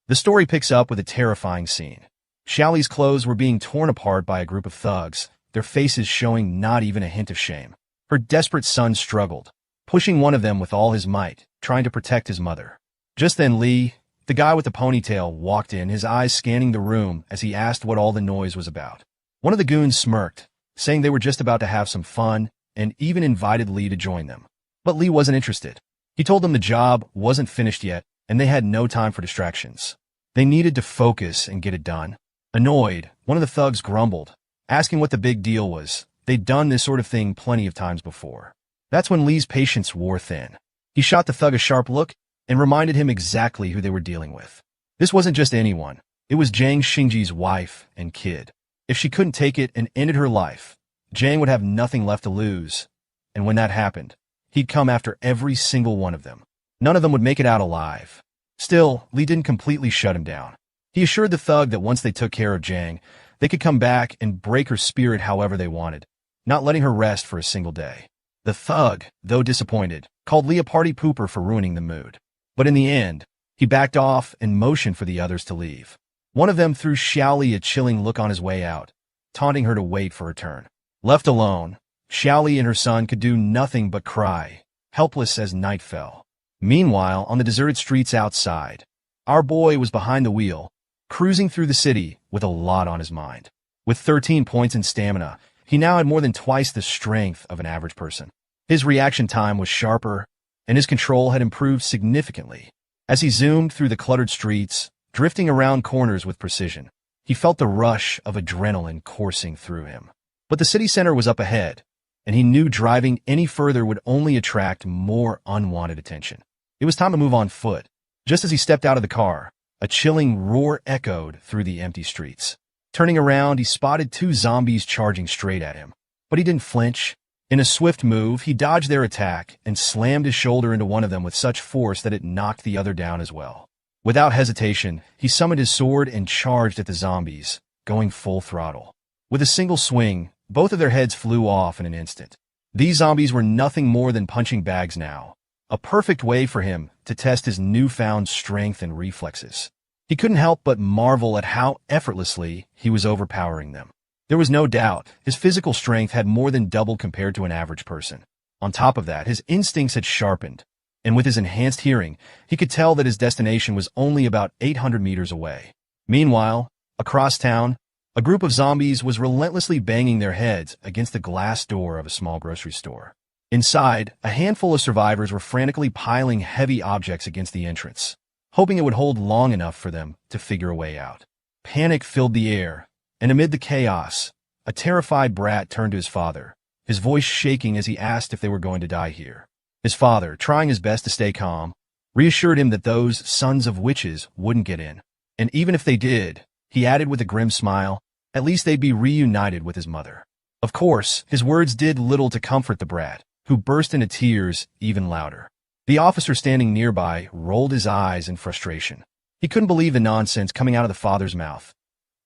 The story picks up with a terrifying scene. Xiaoli's clothes were being torn apart by a group of thugs, their faces showing not even a hint of shame. Her desperate son struggled, pushing one of them with all his might, trying to protect his mother. Just then Li, the guy with the ponytail, walked in, his eyes scanning the room as he asked what all the noise was about. One of the goons smirked, saying they were just about to have some fun, and even invited Li to join them. But Li wasn't interested. He told them the job wasn't finished yet, and they had no time for distractions. They needed to focus and get it done. Annoyed, one of the thugs grumbled, asking what the big deal was. They'd done this sort of thing plenty of times before. That's when Li's patience wore thin. He shot the thug a sharp look and reminded him exactly who they were dealing with. This wasn't just anyone. It was Zhang Xingji's wife and kid. If she couldn't take it and ended her life, Zhang would have nothing left to lose. And when that happened, he'd come after every single one of them. None of them would make it out alive. Still, Li didn't completely shut him down. He assured the thug that once they took care of Zhang, they could come back and break her spirit however they wanted, not letting her rest for a single day. The thug, though disappointed, called Li a party pooper for ruining the mood. But in the end, he backed off and motioned for the others to leave. One of them threw Xiaoli a chilling look on his way out, taunting her to wait for her turn. Left alone, Xiaoli and her son could do nothing but cry, helpless as night fell. Meanwhile, on the deserted streets outside, our boy was behind the wheel, cruising through the city with a lot on his mind. With 13 points in stamina, he now had more than twice the strength of an average person. His reaction time was sharper, and his control had improved significantly. As he zoomed through the cluttered streets, drifting around corners with precision, he felt the rush of adrenaline coursing through him. But the city center was up ahead, and he knew driving any further would only attract more unwanted attention. It was time to move on foot. Just as he stepped out of the car, a chilling roar echoed through the empty streets. Turning around, he spotted 2 zombies charging straight at him. But he didn't flinch. In a swift move, he dodged their attack and slammed his shoulder into one of them with such force that it knocked the other down as well. Without hesitation, he summoned his sword and charged at the zombies, going full throttle. With a single swing, both of their heads flew off in an instant. These zombies were nothing more than punching bags now, a perfect way for him to test his newfound strength and reflexes. He couldn't help but marvel at how effortlessly he was overpowering them. There was no doubt his physical strength had more than doubled compared to an average person. On top of that, his instincts had sharpened, and with his enhanced hearing, he could tell that his destination was only about 800 meters away. Meanwhile, across town, a group of zombies was relentlessly banging their heads against the glass door of a small grocery store. Inside, a handful of survivors were frantically piling heavy objects against the entrance, hoping it would hold long enough for them to figure a way out. Panic filled the air, and amid the chaos, a terrified brat turned to his father, his voice shaking as he asked if they were going to die here. His father, trying his best to stay calm, reassured him that those sons of witches wouldn't get in. And even if they did, he added with a grim smile, at least they'd be reunited with his mother. Of course, his words did little to comfort the brat, who burst into tears even louder. The officer standing nearby rolled his eyes in frustration. He couldn't believe the nonsense coming out of the father's mouth.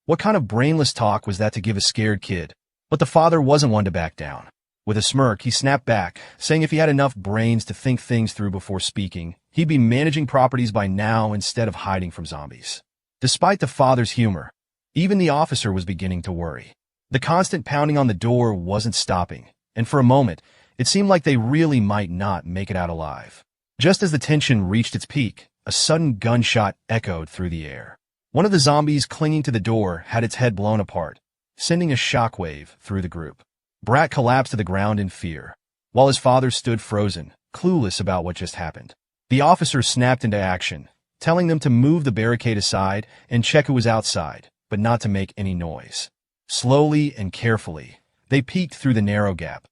What kind of brainless talk was that to give a scared kid? But the father wasn't one to back down. With a smirk, he snapped back, saying if he had enough brains to think things through before speaking, he'd be managing properties by now instead of hiding from zombies. Despite the father's humor, even the officer was beginning to worry. The constant pounding on the door wasn't stopping, and for a moment, it seemed like they really might not make it out alive. Just as the tension reached its peak, a sudden gunshot echoed through the air. One of the zombies clinging to the door had its head blown apart, sending a shockwave through the group. Brat collapsed to the ground in fear, while his father stood frozen, clueless about what just happened. The officer snapped into action, telling them to move the barricade aside and check who was outside, but not to make any noise. Slowly and carefully, they peeked through the narrow gap,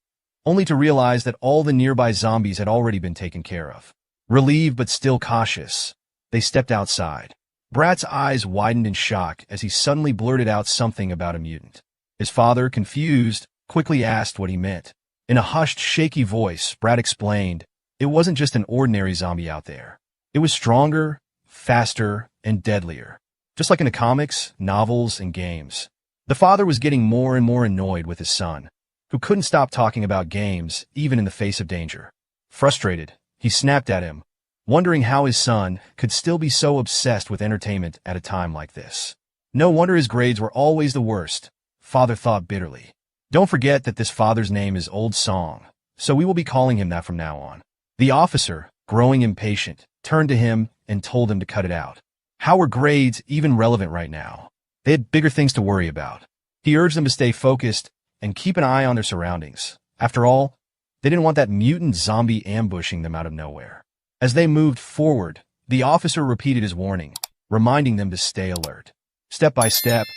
only to realize that all the nearby zombies had already been taken care of. Relieved but still cautious, they stepped outside. Brat's eyes widened in shock as he suddenly blurted out something about a mutant. His father, confused, quickly asked what he meant. In a hushed, shaky voice, Brat explained, it wasn't just an ordinary zombie out there. It was stronger, faster, and deadlier. Just like in the comics, novels, and games. The father was getting more and more annoyed with his son, who couldn't stop talking about games, even in the face of danger. Frustrated, he snapped at him, wondering how his son could still be so obsessed with entertainment at a time like this. No wonder his grades were always the worst, father thought bitterly. Don't forget that this father's name is Old Song, so we will be calling him that from now on. The officer, growing impatient, turned to him and told him to cut it out. How were grades even relevant right now? They had bigger things to worry about. He urged them to stay focused and keep an eye on their surroundings. After all, they didn't want that mutant zombie ambushing them out of nowhere. As they moved forward, the officer repeated his warning, reminding them to stay alert. Step by step,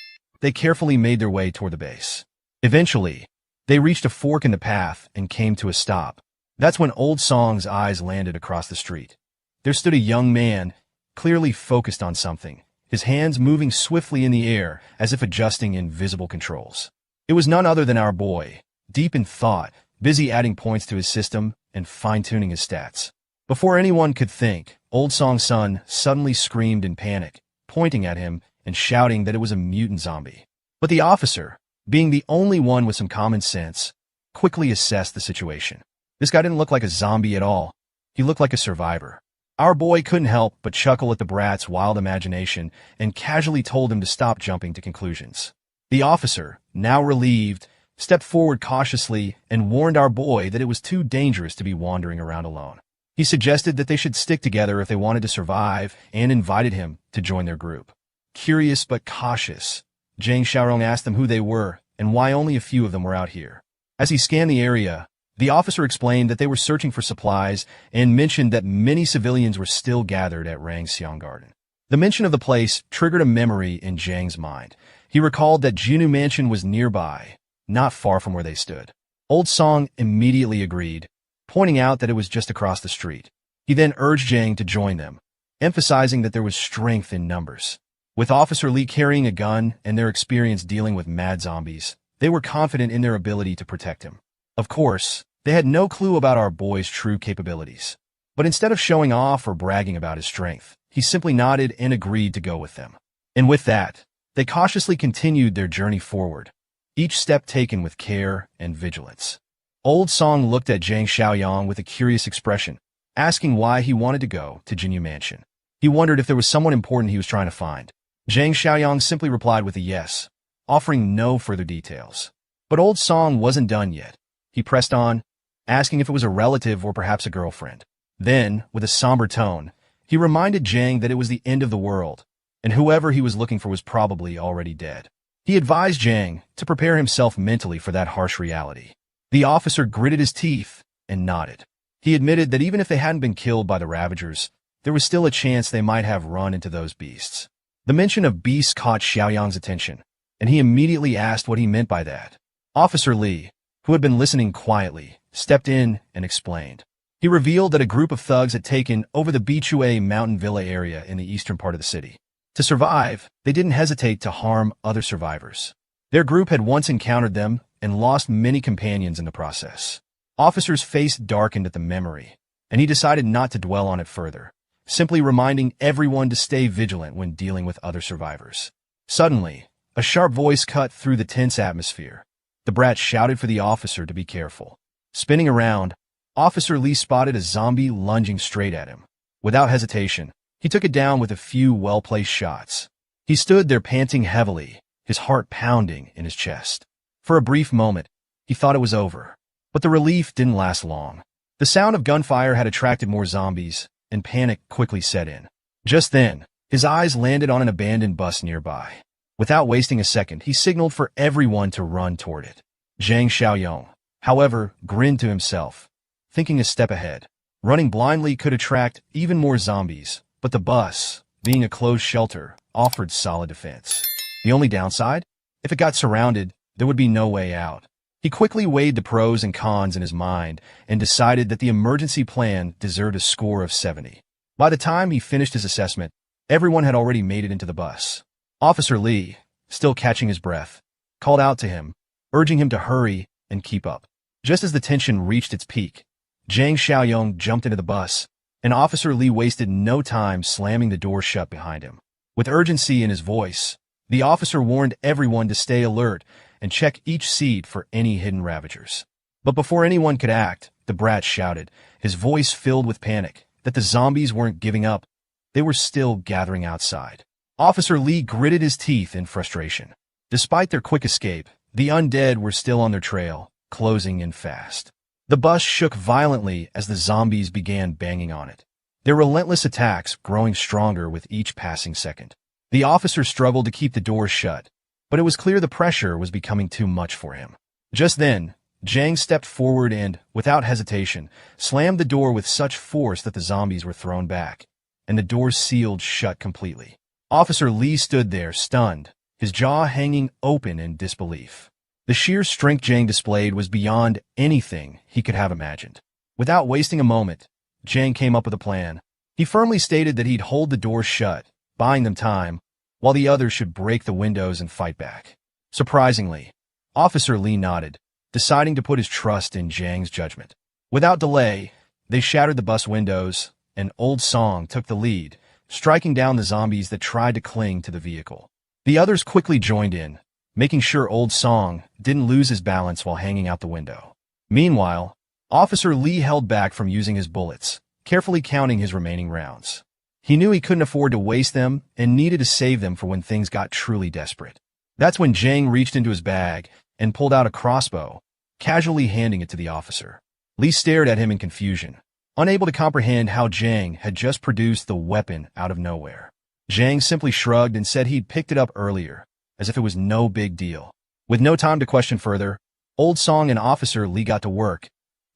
they carefully made their way toward the base. Eventually, they reached a fork in the path and came to a stop. That's when Old Song's eyes landed across the street. There stood a young man, clearly focused on something, his hands moving swiftly in the air as if adjusting invisible controls. It was none other than our boy, deep in thought, busy adding points to his system and fine-tuning his stats. Before anyone could think, Old Song's son suddenly screamed in panic, pointing at him and shouting that it was a mutant zombie. But the officer, being the only one with some common sense, quickly assessed the situation. This guy didn't look like a zombie at all. He looked like a survivor. Our boy couldn't help but chuckle at the brat's wild imagination and casually told him to stop jumping to conclusions. The officer, now relieved, stepped forward cautiously and warned our boy that it was too dangerous to be wandering around alone. He suggested that they should stick together if they wanted to survive and invited him to join their group. Curious but cautious, Zhang Xiaorong asked them who they were and why only a few of them were out here. As he scanned the area, the officer explained that they were searching for supplies and mentioned that many civilians were still gathered at Rangxiang Garden. The mention of the place triggered a memory in Zhang's mind. He recalled that Jinu Mansion was nearby, not far from where they stood. Old Song immediately agreed, pointing out that it was just across the street. He then urged Zhang to join them, emphasizing that there was strength in numbers. With Officer Li carrying a gun and their experience dealing with mad zombies, they were confident in their ability to protect him. Of course, they had no clue about our boy's true capabilities. But instead of showing off or bragging about his strength, he simply nodded and agreed to go with them. And with that, they cautiously continued their journey forward, each step taken with care and vigilance. Old Song looked at Zhang Xiaoyang with a curious expression, asking why he wanted to go to Jinyu Mansion. He wondered if there was someone important he was trying to find. Zhang Xiaoyang simply replied with a yes, offering no further details. But Old Song wasn't done yet. He pressed on, asking if it was a relative or perhaps a girlfriend. Then, with a somber tone, he reminded Zhang that it was the end of the world, and whoever he was looking for was probably already dead. He advised Zhang to prepare himself mentally for that harsh reality. The officer gritted his teeth and nodded. He admitted that even if they hadn't been killed by the Ravagers, there was still a chance they might have run into those beasts. The mention of beasts caught Xiaoyang's attention, and he immediately asked what he meant by that. Officer Li, who had been listening quietly, stepped in and explained. He revealed that a group of thugs had taken over the Bichue mountain villa area in the eastern part of the city. To survive, they didn't hesitate to harm other survivors. Their group had once encountered them and lost many companions in the process. Officer's face darkened at the memory, and he decided not to dwell on it further, simply reminding everyone to stay vigilant when dealing with other survivors. Suddenly, a sharp voice cut through the tense atmosphere. The brat shouted for the officer to be careful. Spinning around, Officer Lee spotted a zombie lunging straight at him. Without hesitation, he took it down with a few well-placed shots. He stood there panting heavily, his heart pounding in his chest. For a brief moment, he thought it was over. But the relief didn't last long. The sound of gunfire had attracted more zombies, and panic quickly set in. Just then, his eyes landed on an abandoned bus nearby. Without wasting a second, he signaled for everyone to run toward it. Zhang Xiaoyong, however, grinned to himself, thinking a step ahead. Running blindly could attract even more zombies, but the bus, being a closed shelter, offered solid defense. The only downside? If it got surrounded, there would be no way out. He quickly weighed the pros and cons in his mind and decided that the emergency plan deserved a score of 70. By the time he finished his assessment, everyone had already made it into the bus. Officer Lee, still catching his breath, called out to him, urging him to hurry and keep up. Just as the tension reached its peak, Zhang Xiaoyong jumped into the bus, and Officer Lee wasted no time slamming the door shut behind him. With urgency in his voice, the officer warned everyone to stay alert and check each seat for any hidden ravagers. But before anyone could act, the brat shouted, his voice filled with panic, that the zombies weren't giving up. They were still gathering outside. Officer Lee gritted his teeth in frustration. Despite their quick escape, the undead were still on their trail, closing in fast. The bus shook violently as the zombies began banging on it, their relentless attacks growing stronger with each passing second. The officer struggled to keep the doors shut, but it was clear the pressure was becoming too much for him. Just then, Zhang stepped forward and, without hesitation, slammed the door with such force that the zombies were thrown back, and the door sealed shut completely. Officer Lee stood there, stunned, his jaw hanging open in disbelief. The sheer strength Zhang displayed was beyond anything he could have imagined. Without wasting a moment, Zhang came up with a plan. He firmly stated that he'd hold the door shut, buying them time, while the others should break the windows and fight back. Surprisingly, Officer Lee nodded, deciding to put his trust in Zhang's judgment. Without delay, they shattered the bus windows, and Old Song took the lead, striking down the zombies that tried to cling to the vehicle. The others quickly joined in, making sure Old Song didn't lose his balance while hanging out the window. Meanwhile, Officer Lee held back from using his bullets, carefully counting his remaining rounds. He knew he couldn't afford to waste them and needed to save them for when things got truly desperate. That's when Zhang reached into his bag and pulled out a crossbow, casually handing it to the officer. Lee stared at him in confusion, unable to comprehend how Zhang had just produced the weapon out of nowhere. Zhang simply shrugged and said he'd picked it up earlier, as if it was no big deal. With no time to question further, Old Song and Officer Lee got to work,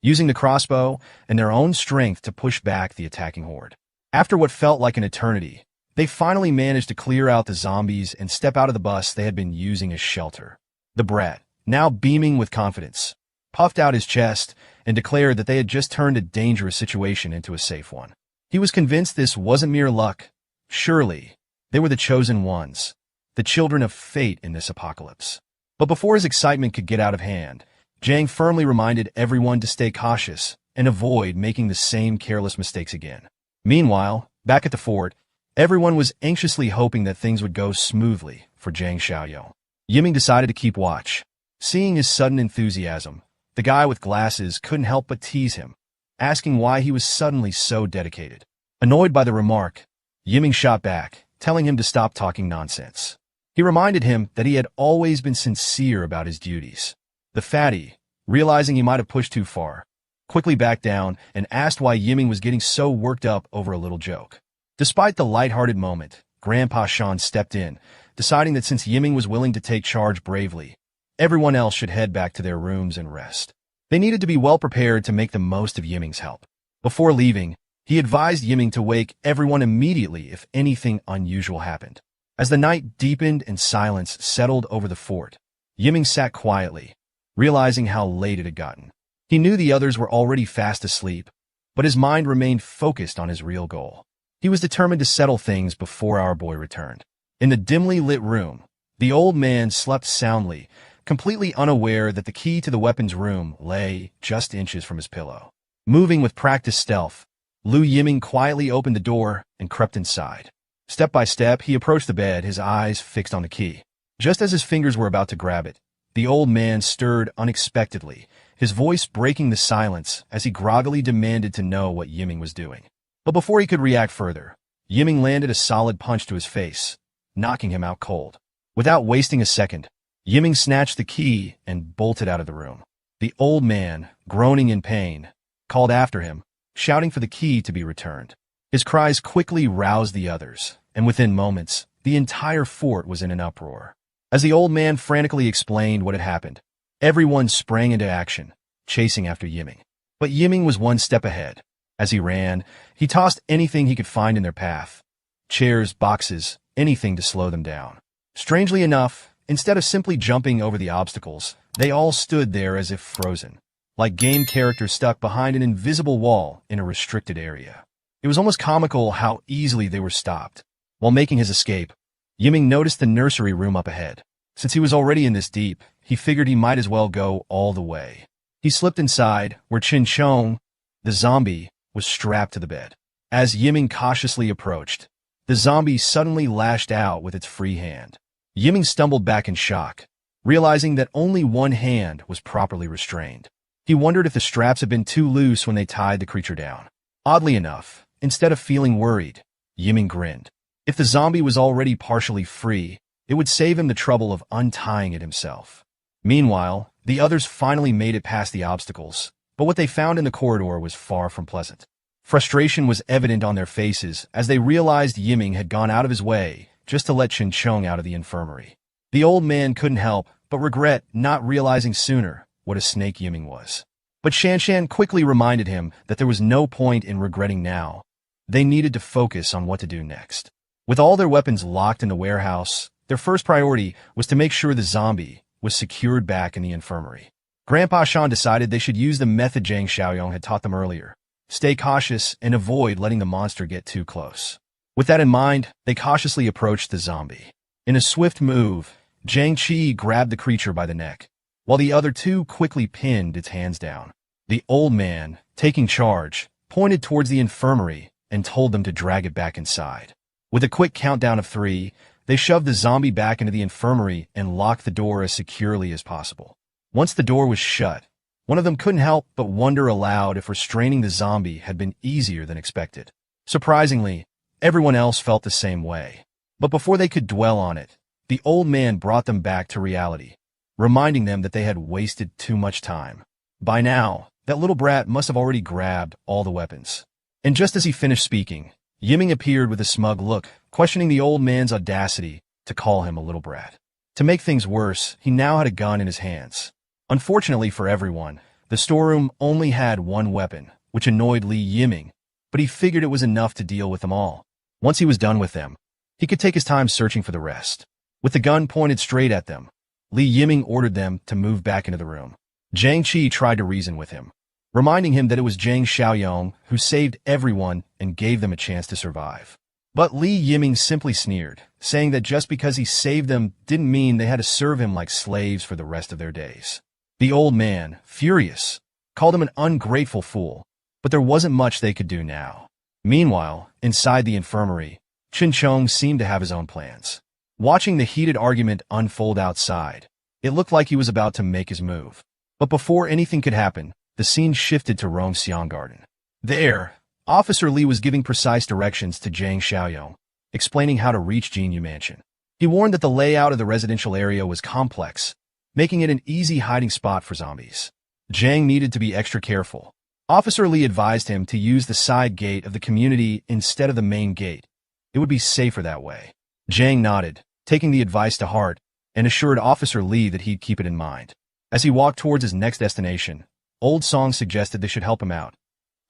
using the crossbow and their own strength to push back the attacking horde. After what felt like an eternity, they finally managed to clear out the zombies and step out of the bus they had been using as shelter. The brat, now beaming with confidence, puffed out his chest and declared that they had just turned a dangerous situation into a safe one. He was convinced this wasn't mere luck. Surely, they were the chosen ones, the children of fate in this apocalypse. But before his excitement could get out of hand, Zhang firmly reminded everyone to stay cautious and avoid making the same careless mistakes again. Meanwhile, back at the fort, everyone was anxiously hoping that things would go smoothly for Zhang Xiaoyong. Yiming decided to keep watch. Seeing his sudden enthusiasm, the guy with glasses couldn't help but tease him, asking why he was suddenly so dedicated. Annoyed by the remark, Yiming shot back, telling him to stop talking nonsense. He reminded him that he had always been sincere about his duties. The fatty, realizing he might have pushed too far, quickly backed down and asked why Yiming was getting so worked up over a little joke. Despite the lighthearted moment, Grandpa Shan stepped in, deciding that since Yiming was willing to take charge bravely, everyone else should head back to their rooms and rest. They needed to be well prepared to make the most of Yiming's help. Before leaving, he advised Yiming to wake everyone immediately if anything unusual happened. As the night deepened and silence settled over the fort, Yiming sat quietly, realizing how late it had gotten. He knew the others were already fast asleep, but his mind remained focused on his real goal. He was determined to settle things before our boy returned. In the dimly lit room, the old man slept soundly, completely unaware that the key to the weapons room lay just inches from his pillow. Moving with practiced stealth, Lu Yiming quietly opened the door and crept inside. Step by step, he approached the bed, his eyes fixed on the key. Just as his fingers were about to grab it, the old man stirred unexpectedly, his voice breaking the silence as he groggily demanded to know what Yiming was doing. But before he could react further, Yiming landed a solid punch to his face, knocking him out cold. Without wasting a second, Yiming snatched the key and bolted out of the room. The old man, groaning in pain, called after him, shouting for the key to be returned. His cries quickly roused the others, and within moments, the entire fort was in an uproar. As the old man frantically explained what had happened, everyone sprang into action, chasing after Yiming. But Yiming was one step ahead. As he ran, he tossed anything he could find in their path. Chairs, boxes, anything to slow them down. Strangely enough, instead of simply jumping over the obstacles, they all stood there as if frozen, like game characters stuck behind an invisible wall in a restricted area. It was almost comical how easily they were stopped. While making his escape, Yiming noticed the nursery room up ahead. Since he was already in this deep, he figured he might as well go all the way. He slipped inside, where Chin Chong, the zombie, was strapped to the bed. As Yiming cautiously approached, the zombie suddenly lashed out with its free hand. Yiming stumbled back in shock, realizing that only one hand was properly restrained. He wondered if the straps had been too loose when they tied the creature down. Oddly enough, instead of feeling worried, Yiming grinned. If the zombie was already partially free, it would save him the trouble of untying it himself. Meanwhile, the others finally made it past the obstacles, but what they found in the corridor was far from pleasant. Frustration was evident on their faces as they realized Yiming had gone out of his way just to let Chin Chong out of the infirmary. The old man couldn't help but regret not realizing sooner what a snake Yiming was. But Shanshan quickly reminded him that there was no point in regretting now. They needed to focus on what to do next. With all their weapons locked in the warehouse, their first priority was to make sure the zombie was secured back in the infirmary. Grandpa Shan decided they should use the method Zhang Xiaoyong had taught them earlier. Stay cautious and avoid letting the monster get too close. With that in mind, they cautiously approached the zombie. In a swift move, Zhang Qi grabbed the creature by the neck, while the other two quickly pinned its hands down. The old man, taking charge, pointed towards the infirmary and told them to drag it back inside. With a quick countdown of 3, they shoved the zombie back into the infirmary and locked the door as securely as possible. Once the door was shut, one of them couldn't help but wonder aloud if restraining the zombie had been easier than expected. Surprisingly, everyone else felt the same way. But before they could dwell on it, the old man brought them back to reality, reminding them that they had wasted too much time. By now, that little brat must have already grabbed all the weapons. And just as he finished speaking, Yiming appeared with a smug look, questioning the old man's audacity to call him a little brat. To make things worse, he now had a gun in his hands. Unfortunately for everyone, the storeroom only had one weapon, which annoyed Li Yiming, but he figured it was enough to deal with them all. Once he was done with them, he could take his time searching for the rest. With the gun pointed straight at them, Li Yiming ordered them to move back into the room. Zhang Qi tried to reason with him, reminding him that it was Zhang Xiaoyong who saved everyone and gave them a chance to survive. But Li Yiming simply sneered, saying that just because he saved them didn't mean they had to serve him like slaves for the rest of their days. The old man, furious, called him an ungrateful fool, but there wasn't much they could do now. Meanwhile, inside the infirmary, Chin Chong seemed to have his own plans. Watching the heated argument unfold outside, it looked like he was about to make his move. But before anything could happen, the scene shifted to Rongxiang Garden. There, Officer Li was giving precise directions to Zhang Xiaoyong, explaining how to reach Jinyu Mansion. He warned that the layout of the residential area was complex, making it an easy hiding spot for zombies. Zhang needed to be extra careful. Officer Li advised him to use the side gate of the community instead of the main gate. It would be safer that way. Zhang nodded, taking the advice to heart, and assured Officer Li that he'd keep it in mind. As he walked towards his next destination, Old Song suggested they should help him out.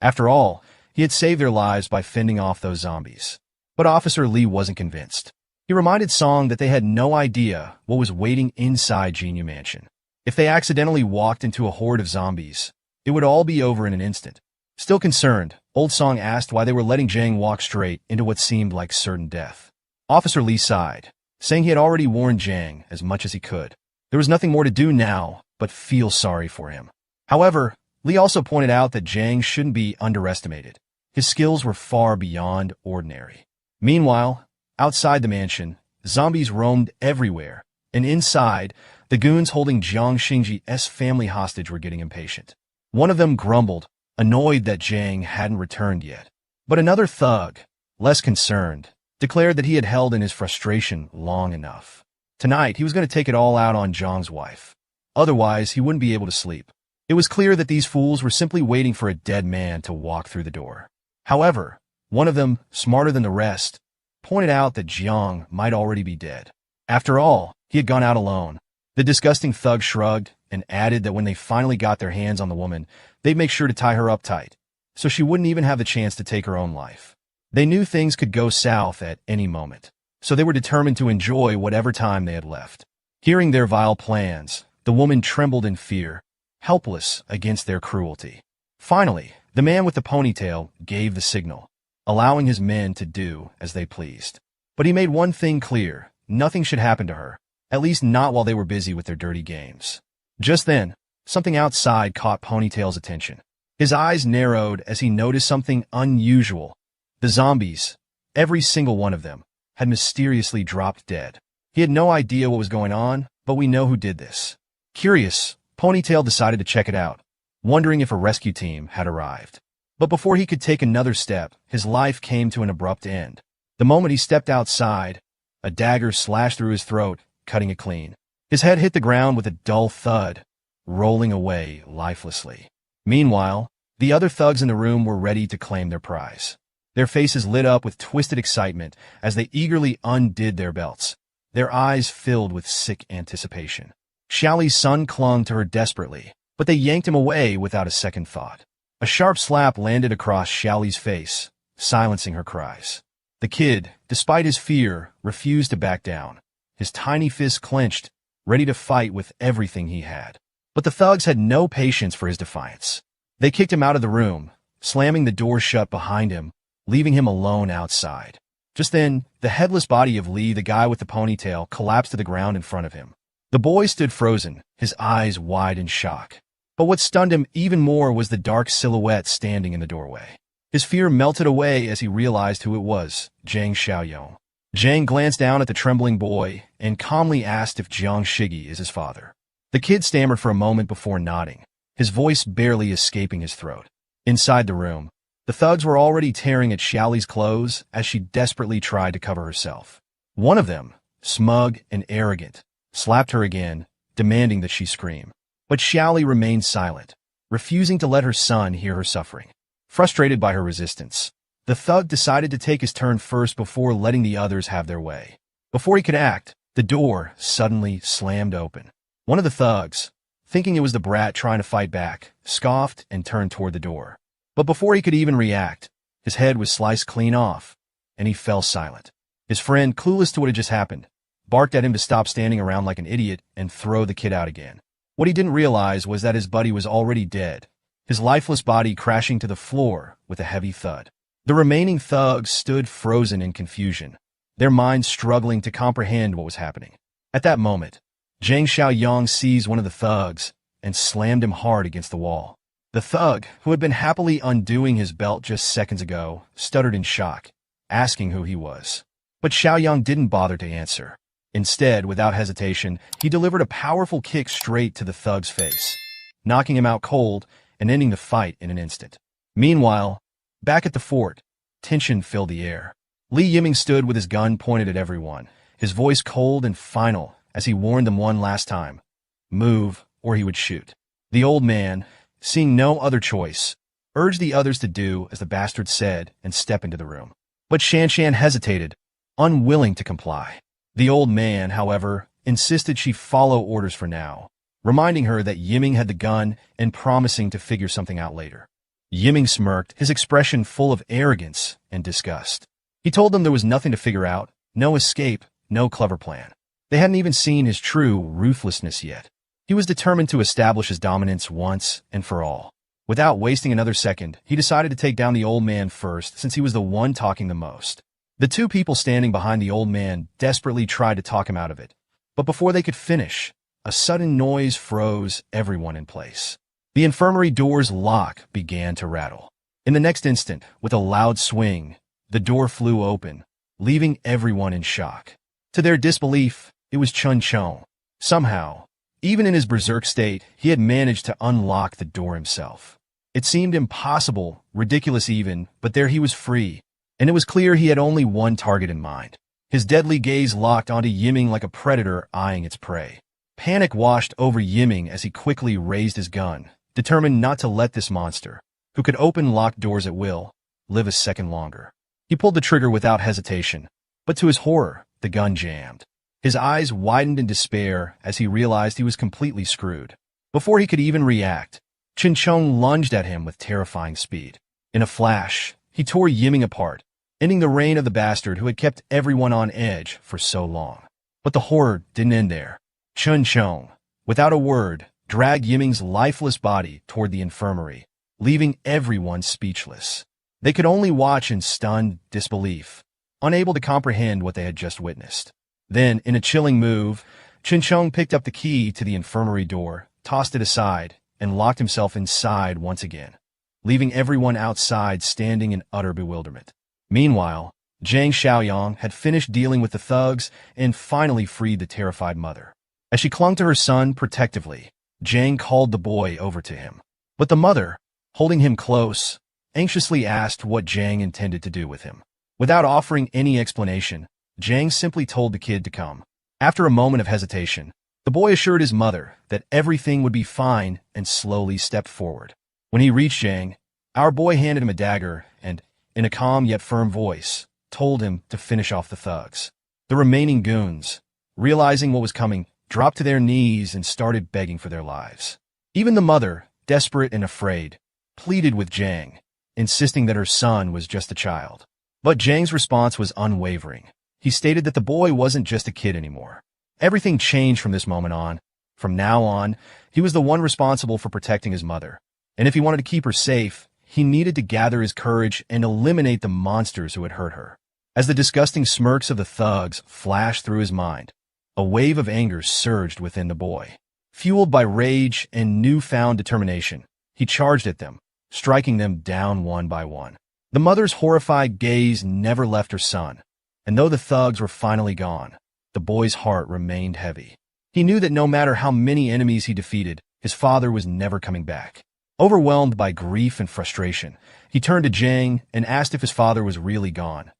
After all, he had saved their lives by fending off those zombies. But Officer Li wasn't convinced. He reminded Song that they had no idea what was waiting inside Jinyu Mansion. If they accidentally walked into a horde of zombies, it would all be over in an instant. Still concerned, Old Song asked why they were letting Zhang walk straight into what seemed like certain death. Officer Li sighed, saying he had already warned Zhang as much as he could. There was nothing more to do now but feel sorry for him. However, Li also pointed out that Zhang shouldn't be underestimated. His skills were far beyond ordinary. Meanwhile, outside the mansion, zombies roamed everywhere, and inside, The goons holding Jiang Xingji's family hostage were getting impatient. One of them grumbled, annoyed that Jiang hadn't returned yet. But another thug, less concerned, declared that he had held in his frustration long enough. Tonight, he was going to take it all out on Jiang's wife. Otherwise, he wouldn't be able to sleep. It was clear that these fools were simply waiting for a dead man to walk through the door. However, one of them, smarter than the rest, pointed out that Jiang might already be dead. After all, he had gone out alone. The disgusting thug shrugged and added that when they finally got their hands on the woman, they'd make sure to tie her up tight, so she wouldn't even have the chance to take her own life. They knew things could go south at any moment, so they were determined to enjoy whatever time they had left. Hearing their vile plans, the woman trembled in fear, helpless against their cruelty. Finally, the man with the ponytail gave the signal, allowing his men to do as they pleased. But he made one thing clear: nothing should happen to her, at least not while they were busy with their dirty games. Just then, something outside caught Ponytail's attention. His eyes narrowed as he noticed something unusual. The zombies, every single one of them, had mysteriously dropped dead. He had no idea what was going on, but we know who did this. Curious, Ponytail decided to check it out, wondering if a rescue team had arrived. But before he could take another step, his life came to an abrupt end. The moment he stepped outside, a dagger slashed through his throat, cutting it clean. His head hit the ground with a dull thud, rolling away lifelessly. Meanwhile, the other thugs in the room were ready to claim their prize. Their faces lit up with twisted excitement as they eagerly undid their belts, their eyes filled with sick anticipation. Xiaoli's son clung to her desperately, but they yanked him away without a second thought. A sharp slap landed across Xiaoli's face, silencing her cries. The kid, despite his fear, refused to back down. His tiny fist clenched, ready to fight with everything he had. But the thugs had no patience for his defiance. They kicked him out of the room, slamming the door shut behind him, leaving him alone outside. Just then, the headless body of Lee, the guy with the ponytail, collapsed to the ground in front of him. The boy stood frozen, his eyes wide in shock. But what stunned him even more was the dark silhouette standing in the doorway. His fear melted away as he realized who it was: Jiang Xiaoyong. Jiang glanced down at the trembling boy and calmly asked if Jiang Shigi is his father. The kid stammered for a moment before nodding, his voice barely escaping his throat. Inside the room, the thugs were already tearing at Xiaoli's clothes as she desperately tried to cover herself. One of them, smug and arrogant, slapped her again, demanding that she scream. But Xiaoli remained silent, refusing to let her son hear her suffering. Frustrated by her resistance, the thug decided to take his turn first before letting the others have their way. Before he could act, the door suddenly slammed open. One of the thugs, thinking it was the brat trying to fight back, scoffed and turned toward the door. But before he could even react, his head was sliced clean off, and he fell silent. His friend, clueless to what had just happened, barked at him to stop standing around like an idiot and throw the kid out again. What he didn't realize was that his buddy was already dead, his lifeless body crashing to the floor with a heavy thud. The remaining thugs stood frozen in confusion, their minds struggling to comprehend what was happening. At that moment, Jiang Xiaoyong seized one of the thugs and slammed him hard against the wall. The thug, who had been happily undoing his belt just seconds ago, stuttered in shock, asking who he was. But Xiaoyong didn't bother to answer. Instead, without hesitation, he delivered a powerful kick straight to the thug's face, knocking him out cold and ending the fight in an instant. Meanwhile, back at the fort, tension filled the air. Li Yiming stood with his gun pointed at everyone, his voice cold and final as he warned them one last time: move, or he would shoot. The old man, seeing no other choice, urged the others to do as the bastard said and step into the room. But Shanshan hesitated, unwilling to comply. The old man, however, insisted she follow orders for now, reminding her that Yiming had the gun and promising to figure something out later. Yiming smirked, his expression full of arrogance and disgust. He told them there was nothing to figure out, no escape, no clever plan. They hadn't even seen his true ruthlessness yet. He was determined to establish his dominance once and for all. Without wasting another second, he decided to take down the old man first, since he was the one talking the most. The two people standing behind the old man desperately tried to talk him out of it, but before they could finish, a sudden noise froze everyone in place. The infirmary door's lock began to rattle. In the next instant, with a loud swing, the door flew open, leaving everyone in shock. To their disbelief, it was Chun Chong. Somehow, Even in his berserk state, he had managed to unlock the door himself. It seemed impossible, ridiculous even, but there he was free, and it was clear he had only one target in mind. His deadly gaze locked onto Yiming like a predator eyeing its prey. Panic washed over Yiming as he quickly raised his gun, determined not to let this monster, who could open locked doors at will, live a second longer. He pulled the trigger without hesitation, but to his horror, the gun jammed. His eyes widened in despair as he realized he was completely screwed. Before he could even react, Chen Chong lunged at him with terrifying speed. In a flash, he tore Yiming apart, ending the reign of the bastard who had kept everyone on edge for so long. But the horror didn't end there. Chen Chong, without a word, dragged Yiming's lifeless body toward the infirmary, leaving everyone speechless. They could only watch in stunned disbelief, unable to comprehend what they had just witnessed. Then, in a chilling move, Chen Chong picked up the key to the infirmary door, tossed it aside, and locked himself inside once again, leaving everyone outside standing in utter bewilderment. Meanwhile, Zhang Xiaoyang had finished dealing with the thugs and finally freed the terrified mother. As she clung to her son protectively, Zhang called the boy over to him. But the mother, holding him close, anxiously asked what Zhang intended to do with him. Without offering any explanation, Zhang simply told the kid to come. After a moment of hesitation, the boy assured his mother that everything would be fine and slowly stepped forward. When he reached Zhang, our boy handed him a dagger and, in a calm yet firm voice, told him to finish off the thugs. The remaining goons, realizing what was coming, dropped to their knees and started begging for their lives. Even the mother, desperate and afraid, pleaded with Zhang, insisting that her son was just a child. But Zhang's response was unwavering. He stated that the boy wasn't just a kid anymore. Everything changed from this moment on. From now on, he was the one responsible for protecting his mother. And if he wanted to keep her safe, he needed to gather his courage and eliminate the monsters who had hurt her. As the disgusting smirks of the thugs flashed through his mind, a wave of anger surged within the boy. Fueled by rage and newfound determination, he charged at them, striking them down one by one. The mother's horrified gaze never left her son, and though the thugs were finally gone, the boy's heart remained heavy. He knew that no matter how many enemies he defeated, his father was never coming back. Overwhelmed by grief and frustration, he turned to Zhang and asked if his father was really gone,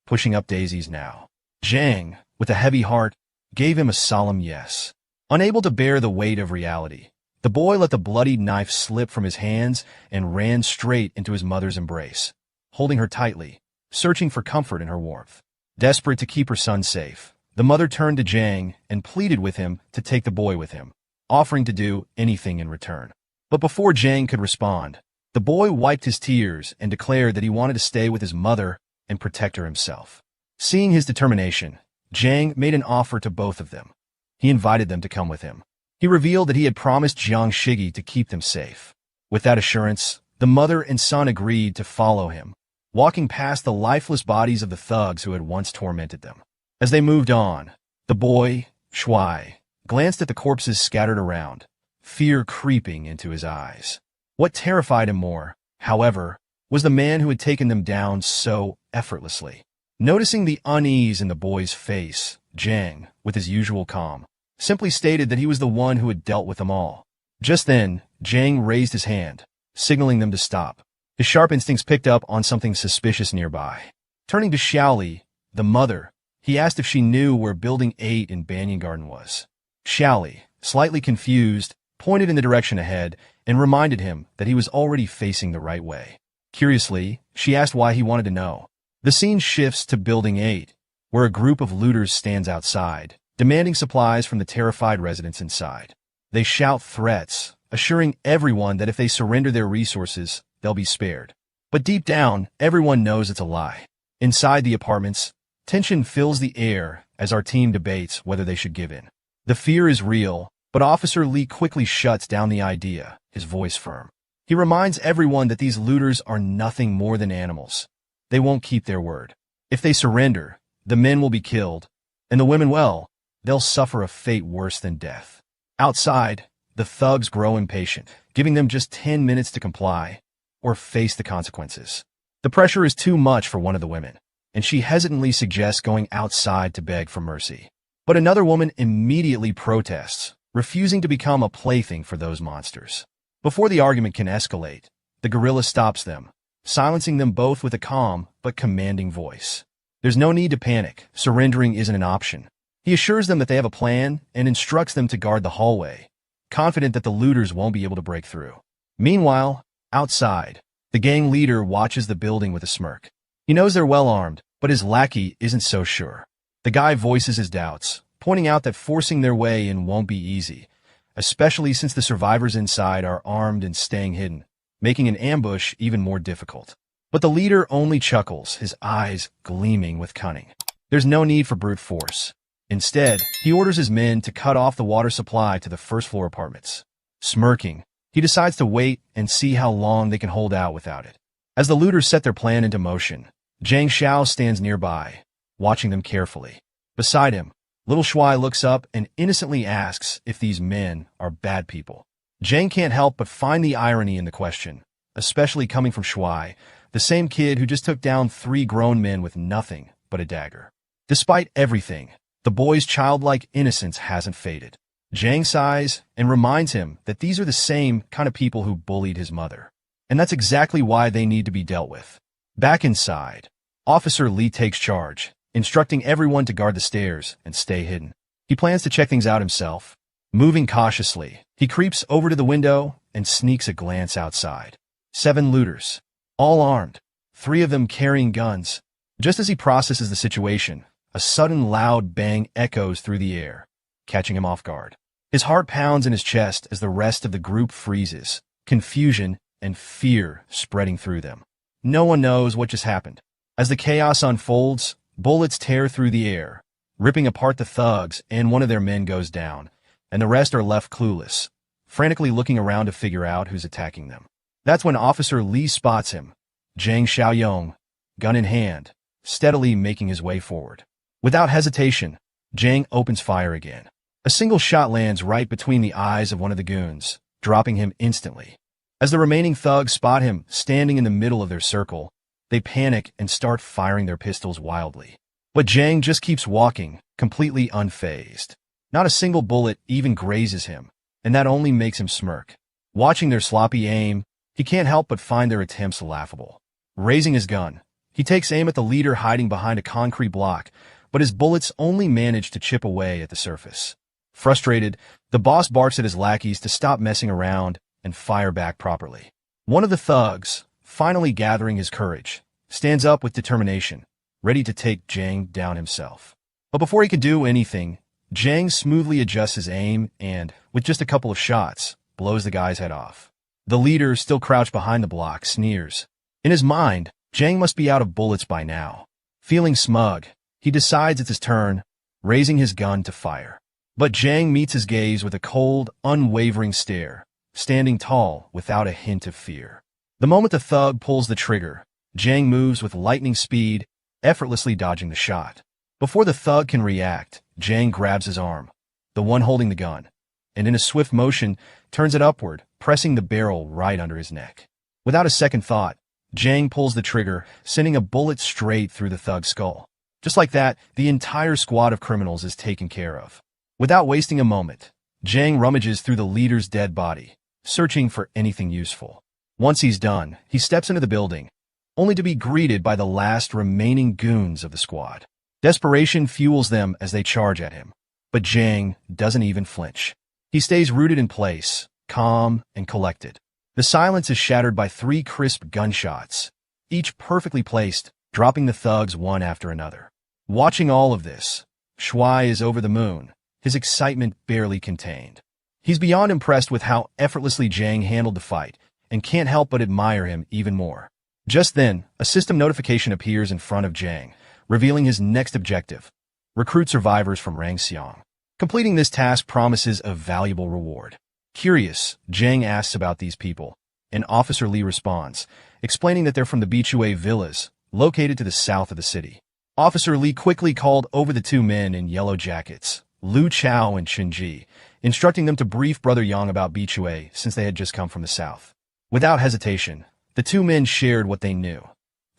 pushing up daisies now. Zhang, with a heavy heart, gave him a solemn yes. Unable to bear the weight of reality, the boy let the bloodied knife slip from his hands and ran straight into his mother's embrace, holding her tightly, searching for comfort in her warmth. Desperate to keep her son safe, the mother turned to Zhang and pleaded with him to take the boy with him, offering to do anything in return. But before Zhang could respond, the boy wiped his tears and declared that he wanted to stay with his mother and protect her himself. Seeing his determination, Zhang made an offer to both of them. He invited them to come with him. He revealed that he had promised Jiang Shigi to keep them safe. With that assurance, the mother and son agreed to follow him, walking past the lifeless bodies of the thugs who had once tormented them. As they moved on, the boy, Shuai, glanced at the corpses scattered around, fear creeping into his eyes. What terrified him more, however, was the man who had taken them down so effortlessly. Noticing the unease in the boy's face, Zhang, with his usual calm, simply stated that he was the one who had dealt with them all. Just then, Zhang raised his hand, signaling them to stop. His sharp instincts picked up on something suspicious nearby. Turning to Xiaoli, the mother, he asked if she knew where Building 8 in Banyan Garden was. Xiaoli, slightly confused, pointed in the direction ahead and reminded him that he was already facing the right way. Curiously, she asked why he wanted to know. The scene shifts to Building 8, where a group of looters stands outside, demanding supplies from the terrified residents inside. They shout threats, assuring everyone that if they surrender their resources, they'll be spared. But deep down, everyone knows it's a lie. Inside the apartments, tension fills the air as our team debates whether they should give in. The fear is real, but Officer Lee quickly shuts down the idea, his voice firm. He reminds everyone that these looters are nothing more than animals. They won't keep their word. If they surrender, the men will be killed, and the women, well, they'll suffer a fate worse than death. Outside, the thugs grow impatient, giving them just 10 minutes to comply or face the consequences. The pressure is too much for one of the women, and she hesitantly suggests going outside to beg for mercy. But another woman immediately protests, refusing to become a plaything for those monsters. Before the argument can escalate, the gorilla stops them, silencing them both with a calm but commanding voice. There's no need to panic. Surrendering isn't an option. He assures them that they have a plan and instructs them to guard the hallway, confident that the looters won't be able to break through. Meanwhile, outside, the gang leader watches the building with a smirk. He knows they're well armed, but his lackey isn't so sure. The guy voices his doubts, pointing out that forcing their way in won't be easy, especially since the survivors inside are armed and staying hidden, making an ambush even more difficult. But the leader only chuckles, his eyes gleaming with cunning. There's no need for brute force. Instead, he orders his men to cut off the water supply to the first-floor apartments. Smirking, he decides to wait and see how long they can hold out without it. As the looters set their plan into motion, Zhang Xiao stands nearby, watching them carefully. Beside him, little Shuai looks up and innocently asks if these men are bad people. Zhang can't help but find the irony in the question, especially coming from Shuai, the same kid who just took down 3 grown men with nothing but a dagger. Despite everything, the boy's childlike innocence hasn't faded. Zhang sighs and reminds him that these are the same kind of people who bullied his mother. And that's exactly why they need to be dealt with. Back inside, Officer Li takes charge, instructing everyone to guard the stairs and stay hidden. He plans to check things out himself. Moving cautiously, he creeps over to the window and sneaks a glance outside. 7 looters, all armed, 3 of them carrying guns. Just as he processes the situation, a sudden loud bang echoes through the air, catching him off guard. His heart pounds in his chest as the rest of the group freezes, confusion and fear spreading through them. No one knows what just happened. As the chaos unfolds, bullets tear through the air, ripping apart the thugs, and one of their men goes down, and the rest are left clueless, frantically looking around to figure out who's attacking them. That's when Officer Li spots him, Zhang Xiaoyong, gun in hand, steadily making his way forward. Without hesitation, Zhang opens fire again. A single shot lands right between the eyes of one of the goons, dropping him instantly. As the remaining thugs spot him standing in the middle of their circle, they panic and start firing their pistols wildly. But Zhang just keeps walking, completely unfazed. Not a single bullet even grazes him, and that only makes him smirk. Watching their sloppy aim, he can't help but find their attempts laughable. Raising his gun, he takes aim at the leader hiding behind a concrete block, but his bullets only manage to chip away at the surface. Frustrated, the boss barks at his lackeys to stop messing around and fire back properly. One of the thugs, finally gathering his courage, stands up with determination, ready to take Zhang down himself. But before he can do anything, Zhang smoothly adjusts his aim and, with just a couple of shots, blows the guy's head off. The leader, still crouched behind the block, sneers. In his mind, Zhang must be out of bullets by now. Feeling smug, he decides it's his turn, raising his gun to fire. But Zhang meets his gaze with a cold, unwavering stare, standing tall without a hint of fear. The moment the thug pulls the trigger, Zhang moves with lightning speed, effortlessly dodging the shot. Before the thug can react, Zhang grabs his arm, the one holding the gun, and in a swift motion, turns it upward, pressing the barrel right under his neck. Without a second thought, Zhang pulls the trigger, sending a bullet straight through the thug's skull. Just like that, the entire squad of criminals is taken care of. Without wasting a moment, Zhang rummages through the leader's dead body, searching for anything useful. Once he's done, he steps into the building, only to be greeted by the last remaining goons of the squad. Desperation fuels them as they charge at him, but Zhang doesn't even flinch. He stays rooted in place, calm and collected. The silence is shattered by 3 crisp gunshots, each perfectly placed, dropping the thugs one after another. Watching all of this, Shuai is over the moon, his excitement barely contained. He's beyond impressed with how effortlessly Zhang handled the fight, and can't help but admire him even more. Just then, a system notification appears in front of Zhang, revealing his next objective: recruit survivors from Rangxiang. Completing this task promises a valuable reward. Curious, Zhang asks about these people, and Officer Li responds, explaining that they're from the Bichue villas, located to the south of the city. Officer Li quickly called over the 2 men in yellow jackets, Lu Chao and Chenji, instructing them to brief Brother Yang about Bichue since they had just come from the south. Without hesitation, the 2 men shared what they knew.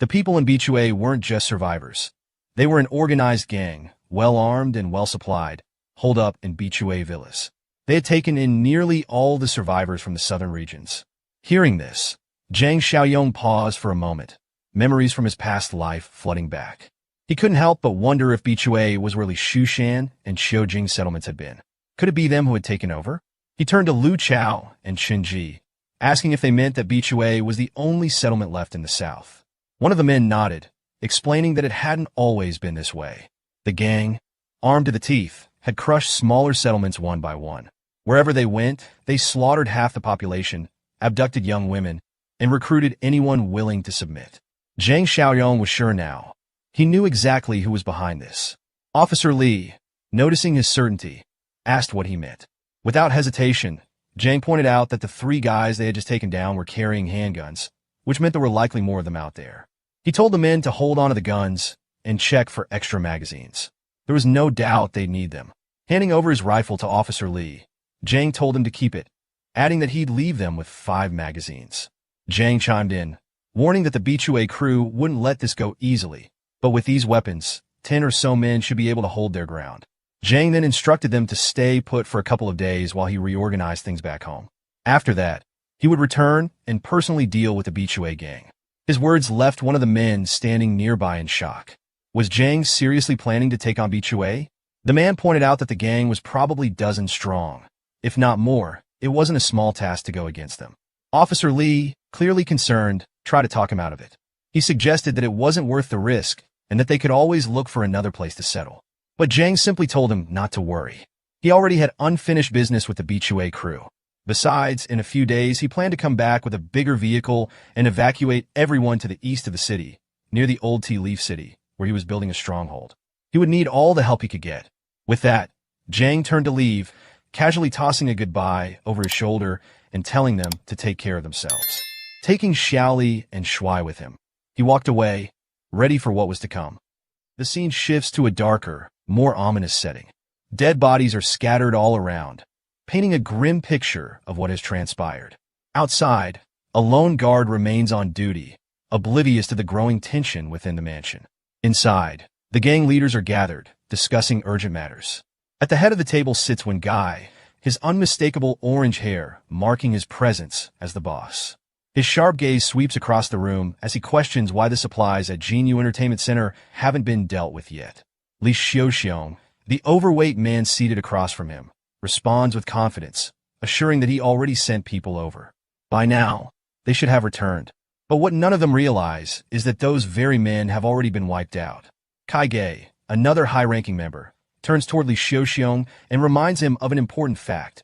The people in Bichue weren't just survivors. They were an organized gang, well-armed and well-supplied, holed up in Bichue villas. They had taken in nearly all the survivors from the southern regions. Hearing this, Zhang Xiaoyong paused for a moment, memories from his past life flooding back. He couldn't help but wonder if Bichue was where Li Shushan and Qiujing settlements had been. Could it be them who had taken over? He turned to Lu Chao and Qinji, asking if they meant that Bichue was the only settlement left in the south. One of the men nodded, explaining that it hadn't always been this way. The gang, armed to the teeth, had crushed smaller settlements one by one. Wherever they went, they slaughtered half the population, abducted young women, and recruited anyone willing to submit. Zhang Xiaoyong was sure now. He knew exactly who was behind this. Officer Li, noticing his certainty, asked what he meant. Without hesitation, Zhang pointed out that the 3 guys they had just taken down were carrying handguns, which meant there were likely more of them out there. He told the men to hold onto the guns and check for extra magazines. There was no doubt they'd need them. Handing over his rifle to Officer Li, Zhang told him to keep it, adding that he'd leave them with 5 magazines. Zhang chimed in, warning that the Bichue crew wouldn't let this go easily, but with these weapons, 10 or so men should be able to hold their ground. Zhang then instructed them to stay put for a couple of days while he reorganized things back home. After that, he would return and personally deal with the Bichue gang. His words left one of the men standing nearby in shock. Was Zhang seriously planning to take on Bichue? The man pointed out that the gang was probably dozens strong. If not more, it wasn't a small task to go against them. Officer Li, clearly concerned, tried to talk him out of it. He suggested that it wasn't worth the risk and that they could always look for another place to settle. But Zhang simply told him not to worry. He already had unfinished business with the Bichue crew. Besides, in a few days, he planned to come back with a bigger vehicle and evacuate everyone to the east of the city, near the old Tea Leaf City, where he was building a stronghold. He would need all the help he could get. With that, Zhang turned to leave, casually tossing a goodbye over his shoulder and telling them to take care of themselves. Taking Xiaoli and Shuai with him, he walked away, ready for what was to come. The scene shifts to a darker, more ominous setting. Dead bodies are scattered all around, painting a grim picture of what has transpired. Outside, a lone guard remains on duty, oblivious to the growing tension within the mansion. Inside, the gang leaders are gathered, discussing urgent matters. At the head of the table sits Wen Gai, his unmistakable orange hair marking his presence as the boss. His sharp gaze sweeps across the room as he questions why the supplies at Jinyu Entertainment Center haven't been dealt with yet. Li Xiuxiong, the overweight man seated across from him, responds with confidence, assuring that he already sent people over. By now, they should have returned. But what none of them realize is that those very men have already been wiped out. Kai Gei, another high-ranking member, turns toward Li Xiuxiong and reminds him of an important fact.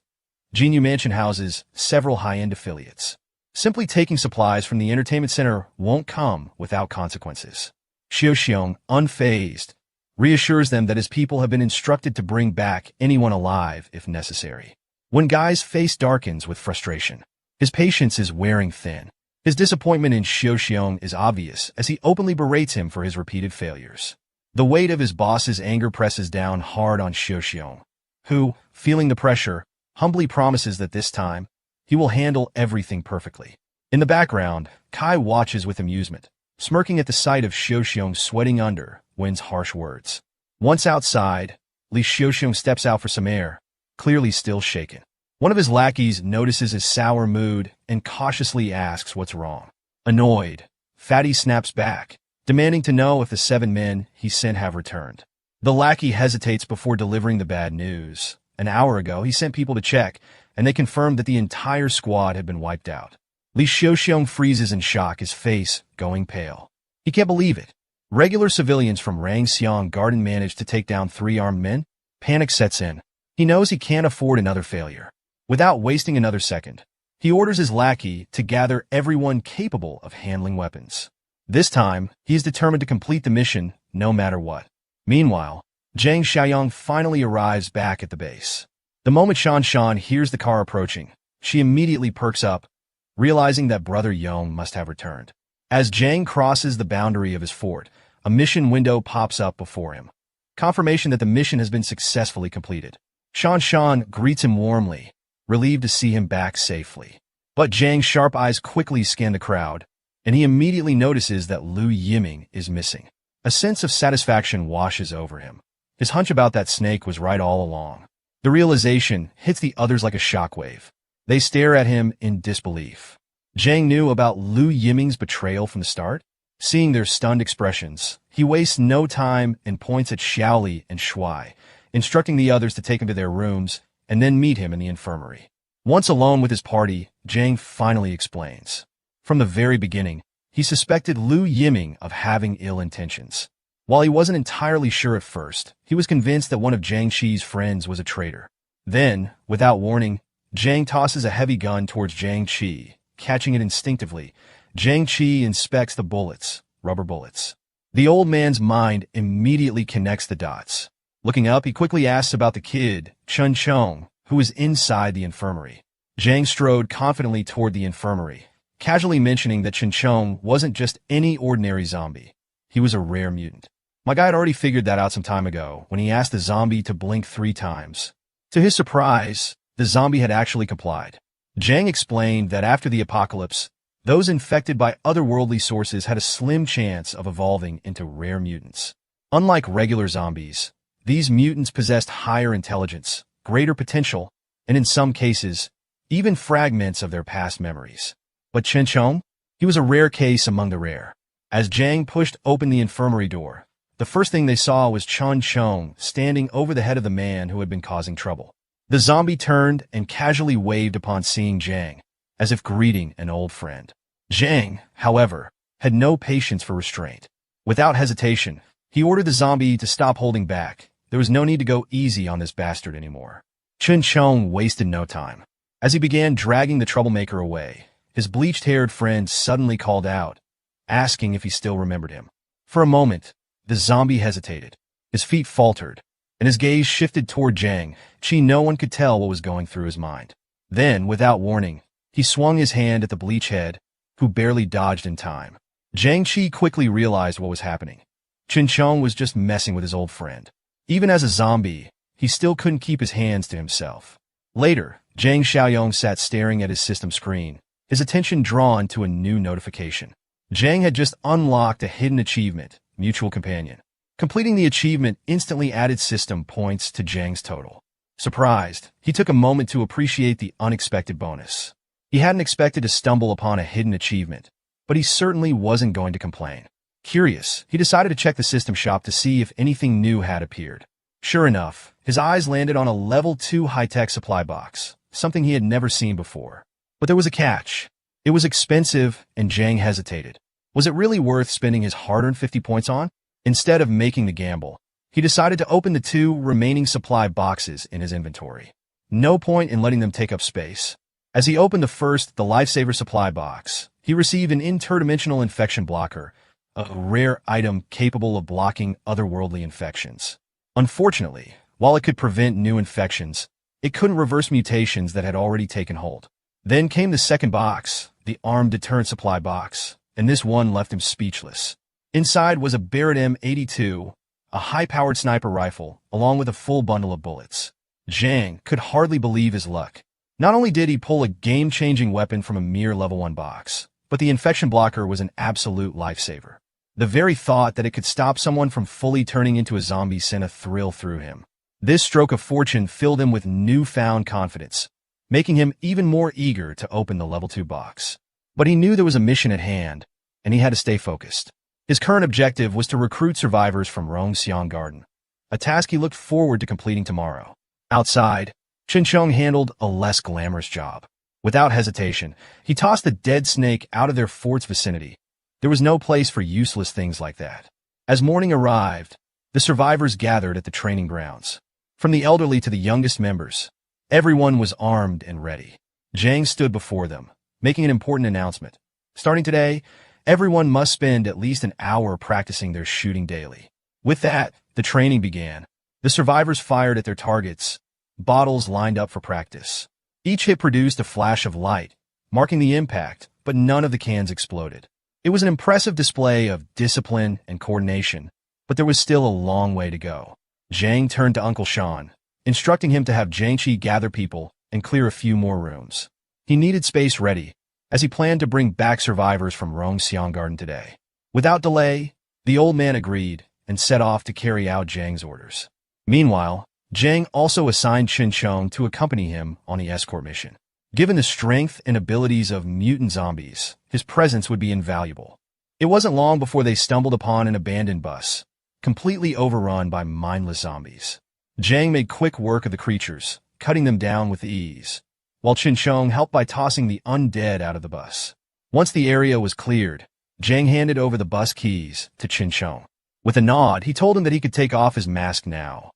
Jinyu Mansion houses several high-end affiliates. Simply taking supplies from the entertainment center won't come without consequences. Xiuxiong, unfazed, reassures them that his people have been instructed to bring back anyone alive if necessary. When Guy's face darkens with frustration, his patience is wearing thin. His disappointment in Xiuxiong is obvious as he openly berates him for his repeated failures. The weight of his boss's anger presses down hard on Xiuxiong, who, feeling the pressure, humbly promises that this time, he will handle everything perfectly. In the background, Kai watches with amusement, smirking at the sight of Xiuxiong sweating under Wen's harsh words. Once outside, Li Xiuxiong steps out for some air, clearly still shaken. One of his lackeys notices his sour mood and cautiously asks what's wrong. Annoyed, Fatty snaps back, demanding to know if the 7 men he sent have returned. The lackey hesitates before delivering the bad news. An hour ago, he sent people to check, and they confirmed that the entire squad had been wiped out. Li Xiuxiong freezes in shock, his face going pale. He can't believe it. Regular civilians from Rangxiang Garden managed to take down 3 armed men? Panic sets in. He knows he can't afford another failure. Without wasting another second, he orders his lackey to gather everyone capable of handling weapons. This time, he is determined to complete the mission no matter what. Meanwhile, Zhang Xiaoyong finally arrives back at the base. The moment Shan Shan hears the car approaching, she immediately perks up, realizing that Brother Yong must have returned. As Zhang crosses the boundary of his fort, a mission window pops up before him. Confirmation that the mission has been successfully completed. Shan Shan greets him warmly, relieved to see him back safely. But Zhang's sharp eyes quickly scan the crowd, and he immediately notices that Lu Yiming is missing. A sense of satisfaction washes over him. His hunch about that snake was right all along. The realization hits the others like a shockwave. They stare at him in disbelief. Zhang knew about Lu Yiming's betrayal from the start. Seeing their stunned expressions, he wastes no time and points at Xiaoli and Shuai, instructing the others to take him to their rooms and then meet him in the infirmary. Once alone with his party, Zhang finally explains. From the very beginning, he suspected Lu Yiming of having ill intentions. While he wasn't entirely sure at first, he was convinced that one of Zhang Qi's friends was a traitor. Then, without warning, Zhang tosses a heavy gun towards Zhang Qi. Catching it instinctively, Zhang Qi inspects the bullets, rubber bullets. The old man's mind immediately connects the dots. Looking up, he quickly asks about the kid, Chun Chong, who was inside the infirmary. Zhang strode confidently toward the infirmary, casually mentioning that Chun Chong wasn't just any ordinary zombie. He was a rare mutant. My guy had already figured that out some time ago when he asked the zombie to blink 3 times. To his surprise, the zombie had actually complied. Zhang explained that after the apocalypse, those infected by otherworldly sources had a slim chance of evolving into rare mutants. Unlike regular zombies, these mutants possessed higher intelligence, greater potential, and in some cases, even fragments of their past memories. But Chen Chong? He was a rare case among the rare. As Zhang pushed open the infirmary door, the first thing they saw was Chun Chong standing over the head of the man who had been causing trouble. The zombie turned and casually waved upon seeing Zhang, as if greeting an old friend. Zhang, however, had no patience for restraint. Without hesitation, he ordered the zombie to stop holding back. There was no need to go easy on this bastard anymore. Chun Chong wasted no time. As he began dragging the troublemaker away, his bleached-haired friend suddenly called out, asking if he still remembered him. For a moment, the zombie hesitated. His feet faltered, and his gaze shifted toward Zhang. No one could tell what was going through his mind. Then, without warning, he swung his hand at the bleach head, who barely dodged in time. Zhang Qi quickly realized what was happening. Chun Chong was just messing with his old friend. Even as a zombie, he still couldn't keep his hands to himself. Later, Zhang Xiaoyong sat staring at his system screen, his attention drawn to a new notification. Zhang had just unlocked a hidden achievement, Mutual Companion. Completing the achievement instantly added system points to Zhang's total. Surprised, he took a moment to appreciate the unexpected bonus. He hadn't expected to stumble upon a hidden achievement, but he certainly wasn't going to complain. Curious, he decided to check the system shop to see if anything new had appeared. Sure enough, his eyes landed on a level 2 high-tech supply box, something he had never seen before. But there was a catch. It was expensive, and Zhang hesitated. Was it really worth spending his hard-earned 50 points on? Instead of making the gamble, he decided to open the 2 remaining supply boxes in his inventory. No point in letting them take up space. As he opened the first, the Lifesaver supply box, he received an interdimensional infection blocker, a rare item capable of blocking otherworldly infections. Unfortunately, while it could prevent new infections, it couldn't reverse mutations that had already taken hold. Then came the second box, the armed deterrent supply box, and this one left him speechless. Inside was a Barrett M82, a high-powered sniper rifle, along with a full bundle of bullets. Zhang could hardly believe his luck. Not only did he pull a game-changing weapon from a mere level 1 box, but the infection blocker was an absolute lifesaver. The very thought that it could stop someone from fully turning into a zombie sent a thrill through him. This stroke of fortune filled him with newfound confidence, making him even more eager to open the level 2 box. But he knew there was a mission at hand, and he had to stay focused. His current objective was to recruit survivors from Rongxiang Garden, a task he looked forward to completing tomorrow. Outside, Chen Chong handled a less glamorous job. Without hesitation, he tossed the dead snake out of their fort's vicinity. There was no place for useless things like that. As morning arrived, the survivors gathered at the training grounds. From the elderly to the youngest members, everyone was armed and ready. Zhang stood before them, making an important announcement. Starting today, everyone must spend at least an hour practicing their shooting daily. With that, the training began. The survivors fired at their targets, bottles lined up for practice. Each hit produced a flash of light, marking the impact, but none of the cans exploded. It was an impressive display of discipline and coordination, but there was still a long way to go. Zhang turned to Uncle Sean, instructing him to have Jiangqi gather people and clear a few more rooms. He needed space ready, as he planned to bring back survivors from Rongxiang Garden today. Without delay, the old man agreed and set off to carry out Zhang's orders. Meanwhile, Zhang also assigned Chong to accompany him on the escort mission. Given the strength and abilities of mutant zombies, his presence would be invaluable. It wasn't long before they stumbled upon an abandoned bus, completely overrun by mindless zombies. Zhang made quick work of the creatures, cutting them down with ease, while Chong helped by tossing the undead out of the bus. Once the area was cleared, Zhang handed over the bus keys to Chong. With a nod, he told him that he could take off his mask now.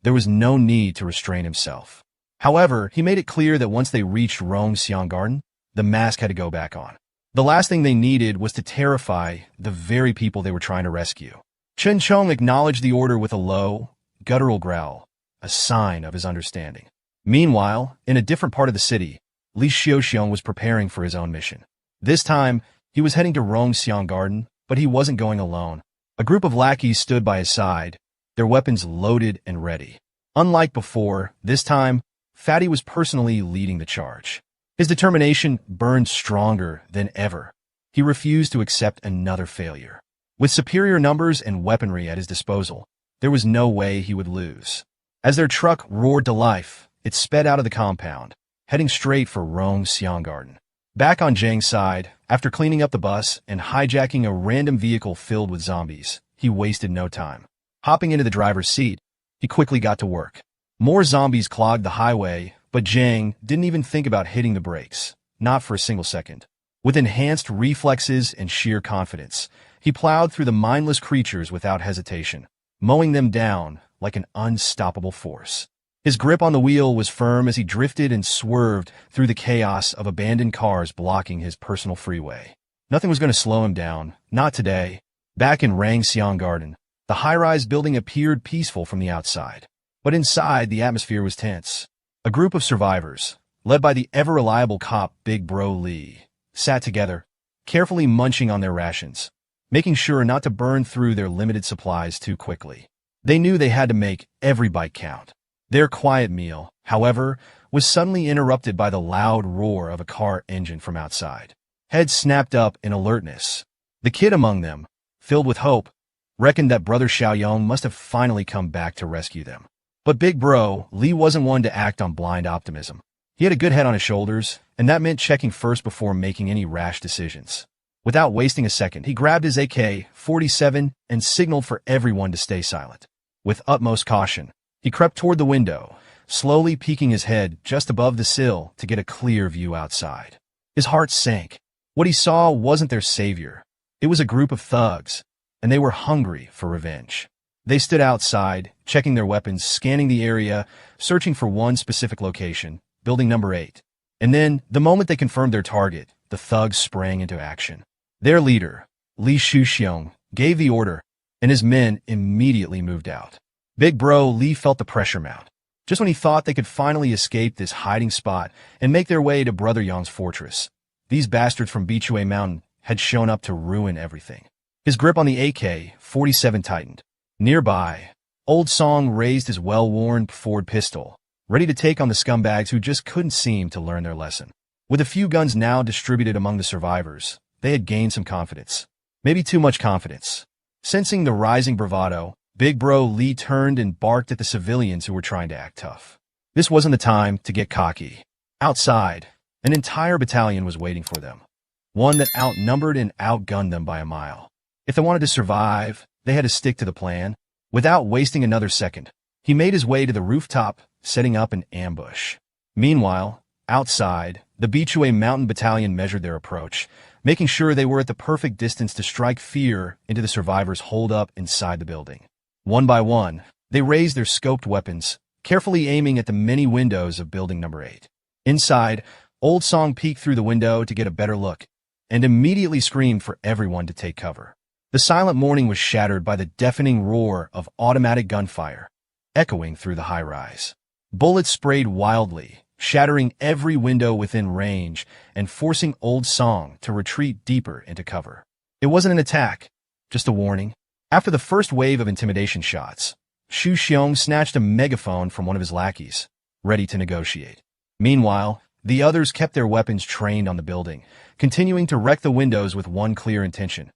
There was no need to restrain himself. However, he made it clear that once they reached Rongxiang Garden, the mask had to go back on. The last thing they needed was to terrify the very people they were trying to rescue. Chong acknowledged the order with a low, guttural growl, a sign of his understanding. Meanwhile, in a different part of the city, Li Xiaoxiong was preparing for his own mission. This time, he was heading to Rongxiang Garden, but he wasn't going alone. A group of lackeys stood by his side, their weapons loaded and ready. Unlike before, this time, Fatty was personally leading the charge. His determination burned stronger than ever. He refused to accept another failure. With superior numbers and weaponry at his disposal, there was no way he would lose. As their truck roared to life, it sped out of the compound, heading straight for Rongxiang Garden. Back on Zhang's side, after cleaning up the bus and hijacking a random vehicle filled with zombies, he wasted no time. Hopping into the driver's seat, he quickly got to work. More zombies clogged the highway, but Zhang didn't even think about hitting the brakes, not for a single second. With enhanced reflexes and sheer confidence, he plowed through the mindless creatures without hesitation, mowing them down like an unstoppable force. His grip on the wheel was firm as he drifted and swerved through the chaos of abandoned cars blocking his personal freeway. Nothing was going to slow him down, not today. Back in Rongxiang Garden, the high-rise building appeared peaceful from the outside. But inside, the atmosphere was tense. A group of survivors, led by the ever-reliable cop Big Bro Lee, sat together, carefully munching on their rations, making sure not to burn through their limited supplies too quickly. They knew they had to make every bite count. Their quiet meal, however, was suddenly interrupted by the loud roar of a car engine from outside. Heads snapped up in alertness. The kid among them, filled with hope, reckoned that Brother Xiaoyong must have finally come back to rescue them. But Big Bro Lee wasn't one to act on blind optimism. He had a good head on his shoulders, and that meant checking first before making any rash decisions. Without wasting a second, he grabbed his AK-47 and signaled for everyone to stay silent. With utmost caution, he crept toward the window, slowly peeking his head just above the sill to get a clear view outside. His heart sank. What he saw wasn't their savior. It was a group of thugs, and they were hungry for revenge. They stood outside, checking their weapons, scanning the area, searching for one specific location, building number 8. And then, the moment they confirmed their target, the thugs sprang into action. Their leader, Li Xiaoxiong, gave the order, and his men immediately moved out. Big Bro Lee felt the pressure mount. Just when he thought they could finally escape this hiding spot and make their way to Brother Yang's fortress, these bastards from Bichue Mountain had shown up to ruin everything. His grip on the AK-47 tightened. Nearby, Old Song raised his well-worn Ford pistol, ready to take on the scumbags who just couldn't seem to learn their lesson. With a few guns now distributed among the survivors, they had gained some confidence. Maybe too much confidence. Sensing the rising bravado, Big Bro Lee turned and barked at the civilians who were trying to act tough. This wasn't the time to get cocky. Outside, an entire battalion was waiting for them. One that outnumbered and outgunned them by a mile. If they wanted to survive, they had to stick to the plan. Without wasting another second, he made his way to the rooftop, setting up an ambush. Meanwhile, outside, the Bichue Mountain Battalion measured their approach, making sure they were at the perfect distance to strike fear into the survivors holed up inside the building. One by one, they raised their scoped weapons, carefully aiming at the many windows of building number 8. Inside, Old Song peeked through the window to get a better look, and immediately screamed for everyone to take cover. The silent morning was shattered by the deafening roar of automatic gunfire, echoing through the high-rise. Bullets sprayed wildly, shattering every window within range and forcing Old Song to retreat deeper into cover. It wasn't an attack, just a warning. After the first wave of intimidation shots, Xu Xiong snatched a megaphone from one of his lackeys, ready to negotiate. Meanwhile, the others kept their weapons trained on the building, continuing to wreck the windows with one clear intention.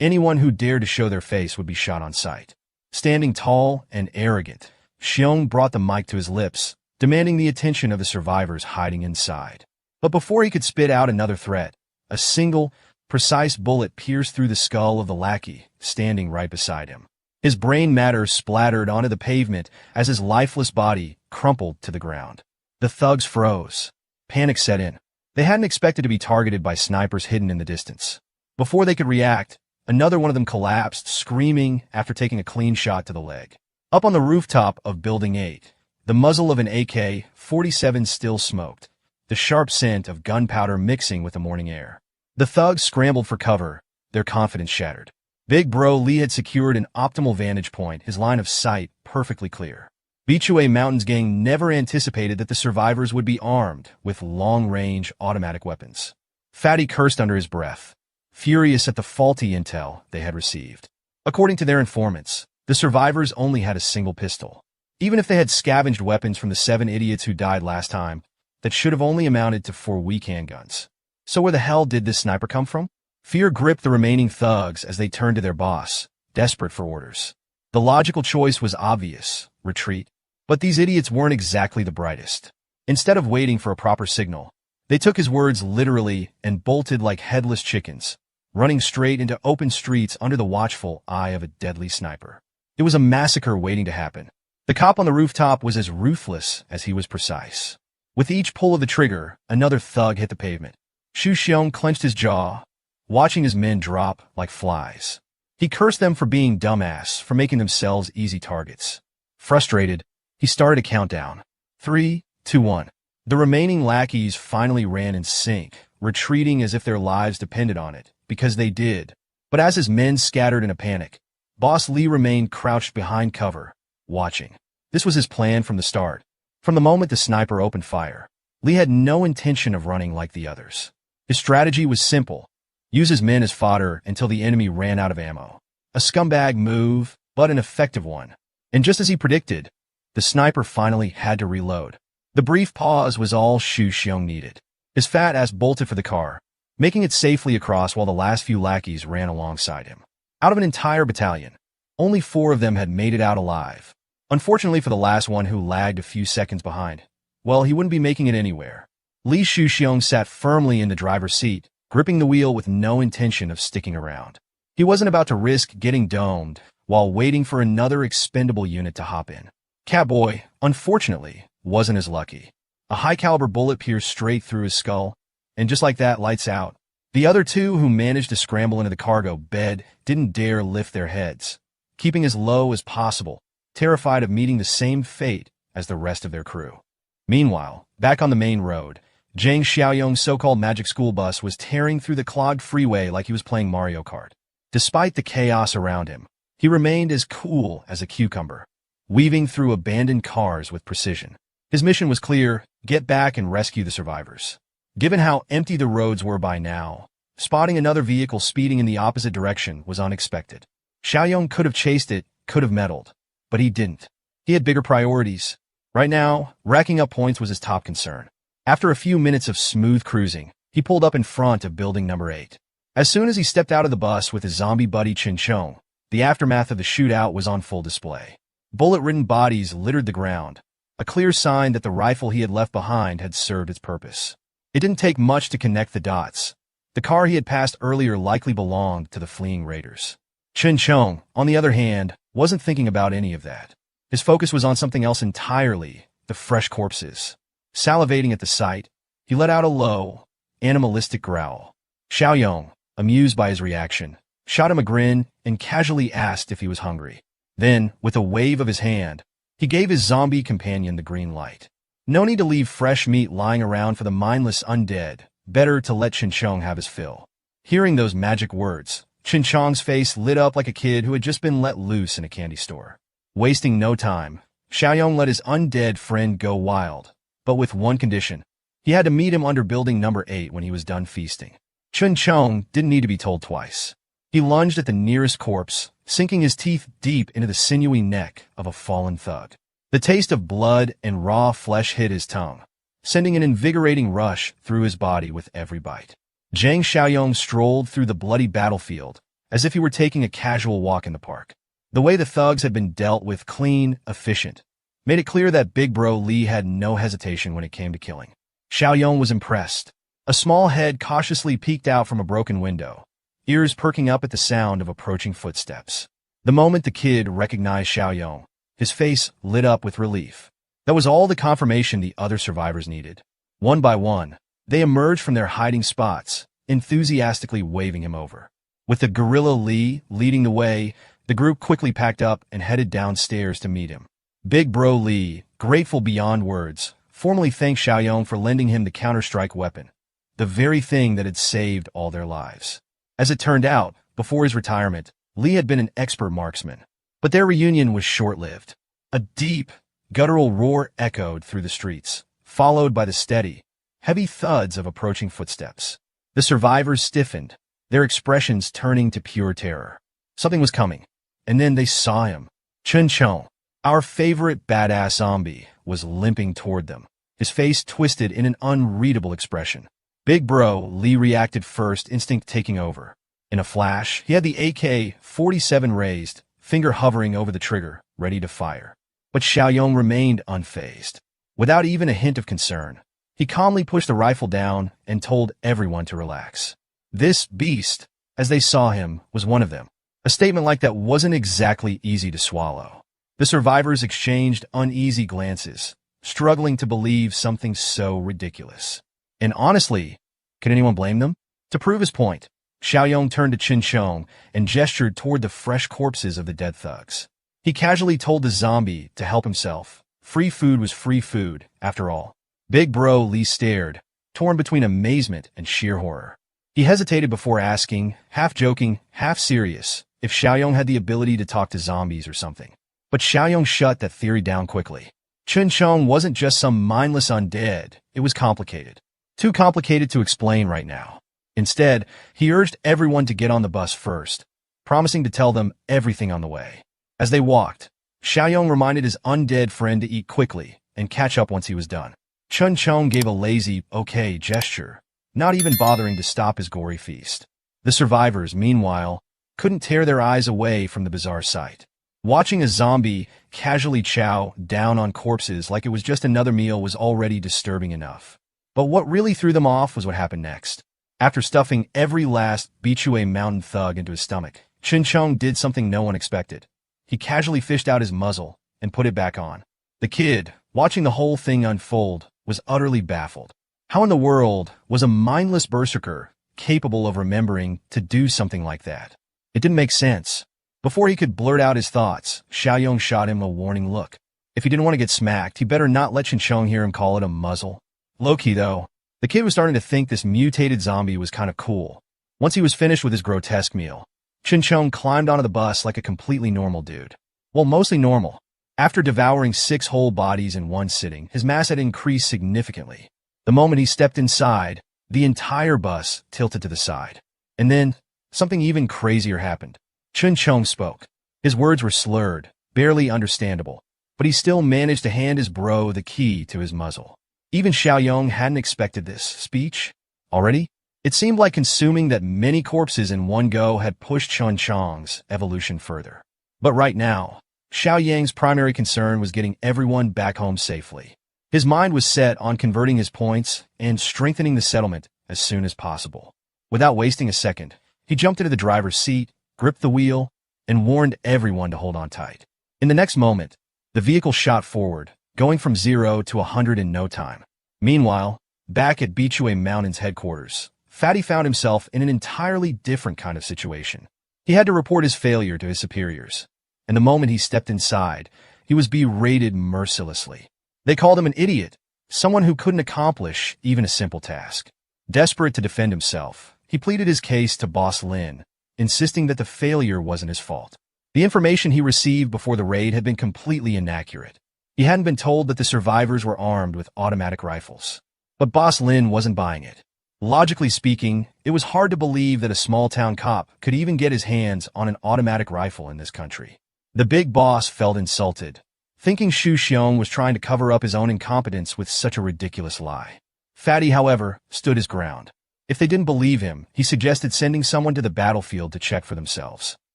Anyone who dared to show their face would be shot on sight. Standing tall and arrogant, Xiong brought the mic to his lips, demanding the attention of the survivors hiding inside. But before he could spit out another threat, a single, precise bullet pierced through the skull of the lackey standing right beside him. His brain matter splattered onto the pavement as his lifeless body crumpled to the ground. The thugs froze. Panic set in. They hadn't expected to be targeted by snipers hidden in the distance. Before they could react, another one of them collapsed, screaming after taking a clean shot to the leg. Up on the rooftop of Building 8, the muzzle of an AK-47 still smoked, the sharp scent of gunpowder mixing with the morning air. The thugs scrambled for cover, their confidence shattered. Big Bro Lee had secured an optimal vantage point, his line of sight perfectly clear. Bichue Mountain's gang never anticipated that the survivors would be armed with long-range automatic weapons. Fatty cursed under his breath, furious at the faulty intel they had received. According to their informants, the survivors only had a single pistol. Even if they had scavenged weapons from the 7 idiots who died last time, that should have only amounted to 4 weak handguns. So where the hell did this sniper come from? Fear gripped the remaining thugs as they turned to their boss, desperate for orders. The logical choice was obvious: retreat. But these idiots weren't exactly the brightest. Instead of waiting for a proper signal, they took his words literally and bolted like headless chickens, running straight into open streets under the watchful eye of a deadly sniper. It was a massacre waiting to happen. The cop on the rooftop was as ruthless as he was precise. With each pull of the trigger, another thug hit the pavement. Xu Xiong clenched his jaw, watching his men drop like flies. He cursed them for being dumbass, for making themselves easy targets. Frustrated, he started a countdown. 3, 2, 1. The remaining lackeys finally ran in sync, retreating as if their lives depended on it, because they did. But as his men scattered in a panic, Boss Lee remained crouched behind cover, watching. This was his plan from the start. From the moment the sniper opened fire, Lee had no intention of running like the others. His strategy was simple: use his men as fodder until the enemy ran out of ammo. A scumbag move, but an effective one. And just as he predicted, the sniper finally had to reload. The brief pause was all Xu Xiong needed. His fat ass bolted for the car, making it safely across while the last few lackeys ran alongside him. Out of an entire battalion, only 4 of them had made it out alive. Unfortunately for the last one, who lagged a few seconds behind, well, he wouldn't be making it anywhere. Li Shuxiong sat firmly in the driver's seat, gripping the wheel with no intention of sticking around. He wasn't about to risk getting domed while waiting for another expendable unit to hop in. Catboy, unfortunately, wasn't as lucky. A high-caliber bullet pierced straight through his skull, and just like that, lights out. The other 2 who managed to scramble into the cargo bed didn't dare lift their heads, keeping as low as possible, terrified of meeting the same fate as the rest of their crew. Meanwhile, back on the main road, Zhang Xiaoyong's so-called magic school bus was tearing through the clogged freeway like he was playing Mario Kart. Despite the chaos around him, he remained as cool as a cucumber, weaving through abandoned cars with precision. His mission was clear: get back and rescue the survivors. Given how empty the roads were by now, spotting another vehicle speeding in the opposite direction was unexpected. Xiaoyong could have chased it, could have meddled, but he didn't. He had bigger priorities. Right now, racking up points was his top concern. After a few minutes of smooth cruising, he pulled up in front of building number 8. As soon as he stepped out of the bus with his zombie buddy Chin Chong, the aftermath of the shootout was on full display. Bullet-ridden bodies littered the ground, a clear sign that the rifle he had left behind had served its purpose. It didn't take much to connect the dots. The car he had passed earlier likely belonged to the fleeing raiders. Chin Chong, on the other hand, wasn't thinking about any of that. His focus was on something else entirely: the fresh corpses. Salivating at the sight, he let out a low, animalistic growl. Xiaoyong, amused by his reaction, shot him a grin and casually asked if he was hungry. Then, with a wave of his hand, he gave his zombie companion the green light. No need to leave fresh meat lying around for the mindless undead. Better to let Chin Chong have his fill. Hearing those magic words, Chin Chong's face lit up like a kid who had just been let loose in a candy store. Wasting no time, Xiaoyong let his undead friend go wild, but with one condition: he had to meet him under building number 8 when he was done feasting. Chin Chong didn't need to be told twice. He lunged at the nearest corpse, sinking his teeth deep into the sinewy neck of a fallen thug. The taste of blood and raw flesh hit his tongue, sending an invigorating rush through his body with every bite. Zhang Xiaoyong strolled through the bloody battlefield as if he were taking a casual walk in the park. The way the thugs had been dealt with: clean, efficient, made it clear that Big Bro Lee had no hesitation when it came to killing. Xiaoyong was impressed. A small head cautiously peeked out from a broken window, ears perking up at the sound of approaching footsteps. The moment the kid recognized Xiaoyong, his face lit up with relief. That was all the confirmation the other survivors needed. One by one, they emerged from their hiding spots, enthusiastically waving him over. With the gorilla Lee leading the way, the group quickly packed up and headed downstairs to meet him. Big Bro Lee, grateful beyond words, formally thanked Xiaoyong for lending him the counter-strike weapon, the very thing that had saved all their lives. As it turned out, before his retirement, Lee had been an expert marksman. But their reunion was short-lived. A deep, guttural roar echoed through the streets, followed by the steady, heavy thuds of approaching footsteps. The survivors stiffened, their expressions turning to pure terror. Something was coming, and then they saw him. Chun Chong, our favorite badass zombie, was limping toward them, his face twisted in an unreadable expression. Big Bro Lee reacted first, instinct taking over. In a flash, he had the AK-47 raised, finger hovering over the trigger, ready to fire. But Xiaoyong remained unfazed. Without even a hint of concern, he calmly pushed the rifle down and told everyone to relax. This beast, as they saw him, was one of them. A statement like that wasn't exactly easy to swallow. The survivors exchanged uneasy glances, struggling to believe something so ridiculous. And honestly, could anyone blame them? To prove his point, Xiaoyong turned to Chun Chong and gestured toward the fresh corpses of the dead thugs. He casually told the zombie to help himself. Free food was free food, after all. Big Bro Lee stared, torn between amazement and sheer horror. He hesitated before asking, half joking, half serious, if Xiaoyong had the ability to talk to zombies or something. But Xiaoyong shut that theory down quickly. Chun Chong wasn't just some mindless undead, it was complicated. Too complicated to explain right now. Instead, he urged everyone to get on the bus first, promising to tell them everything on the way. As they walked, Xiaoyong reminded his undead friend to eat quickly and catch up once he was done. Chun Chong gave a lazy, okay gesture, not even bothering to stop his gory feast. The survivors, meanwhile, couldn't tear their eyes away from the bizarre sight. Watching a zombie casually chow down on corpses like it was just another meal was already disturbing enough. But what really threw them off was what happened next. After stuffing every last Bichue mountain thug into his stomach, Chun Chong did something no one expected. He casually fished out his muzzle and put it back on. The kid, watching the whole thing unfold, was utterly baffled. How in the world was a mindless berserker capable of remembering to do something like that? It didn't make sense. Before he could blurt out his thoughts, Xiaoyong shot him a warning look. If he didn't want to get smacked, he better not let Chun Chong hear him call it a muzzle. Low-key, though, the kid was starting to think this mutated zombie was kind of cool. Once he was finished with his grotesque meal, Chun Chong climbed onto the bus like a completely normal dude. Well, mostly normal. After devouring 6 whole bodies in one sitting, his mass had increased significantly. The moment he stepped inside, the entire bus tilted to the side. And then, something even crazier happened. Chun Chong spoke. His words were slurred, barely understandable, but he still managed to hand his bro the key to his muzzle. Even Xiaoyong hadn't expected this speech. Already, it seemed like consuming that many corpses in one go had pushed Chun Chong's evolution further. But right now, Xiaoyang's primary concern was getting everyone back home safely. His mind was set on converting his points and strengthening the settlement as soon as possible. Without wasting a second, he jumped into the driver's seat, gripped the wheel, and warned everyone to hold on tight. In the next moment, the vehicle shot forward, going from 0 to 100 in no time. Meanwhile, back at Bichue Mountain's headquarters, Fatty found himself in an entirely different kind of situation. He had to report his failure to his superiors, and the moment he stepped inside, he was berated mercilessly. They called him an idiot, someone who couldn't accomplish even a simple task. Desperate to defend himself, he pleaded his case to Boss Lin, insisting that the failure wasn't his fault. The information he received before the raid had been completely inaccurate. He hadn't been told that the survivors were armed with automatic rifles. But Boss Lin wasn't buying it. Logically speaking, it was hard to believe that a small-town cop could even get his hands on an automatic rifle in this country. The big boss felt insulted, thinking Xu Xiong was trying to cover up his own incompetence with such a ridiculous lie. Fatty, however, stood his ground. If they didn't believe him, he suggested sending someone to the battlefield to check for themselves.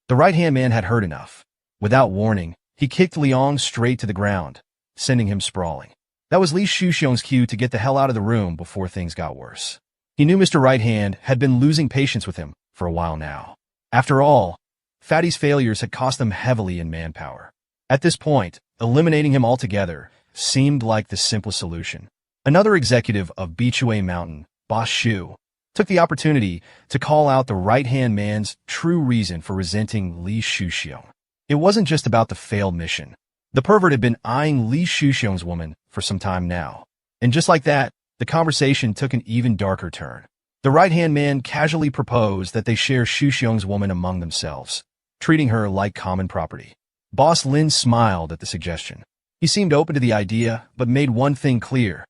The right-hand man had heard enough. Without warning, he kicked Liang straight to the ground, sending him sprawling. That was Li Shuxiong's cue to get the hell out of the room before things got worse. He knew Mr. Right Hand had been losing patience with him for a while now. After all, Fatty's failures had cost them heavily in manpower. At this point, eliminating him altogether seemed like the simplest solution. Another executive of Bichue Mountain, Boss Shu, took the opportunity to call out the right-hand man's true reason for resenting Li Shuxiong. It wasn't just about the failed mission. The pervert had been eyeing Li Shuxiong's woman for some time now. And just like that, the conversation took an even darker turn. The right-hand man casually proposed that they share Shuxiong's woman among themselves, treating her like common property. Boss Lin smiled at the suggestion. He seemed open to the idea, but made one thing clear.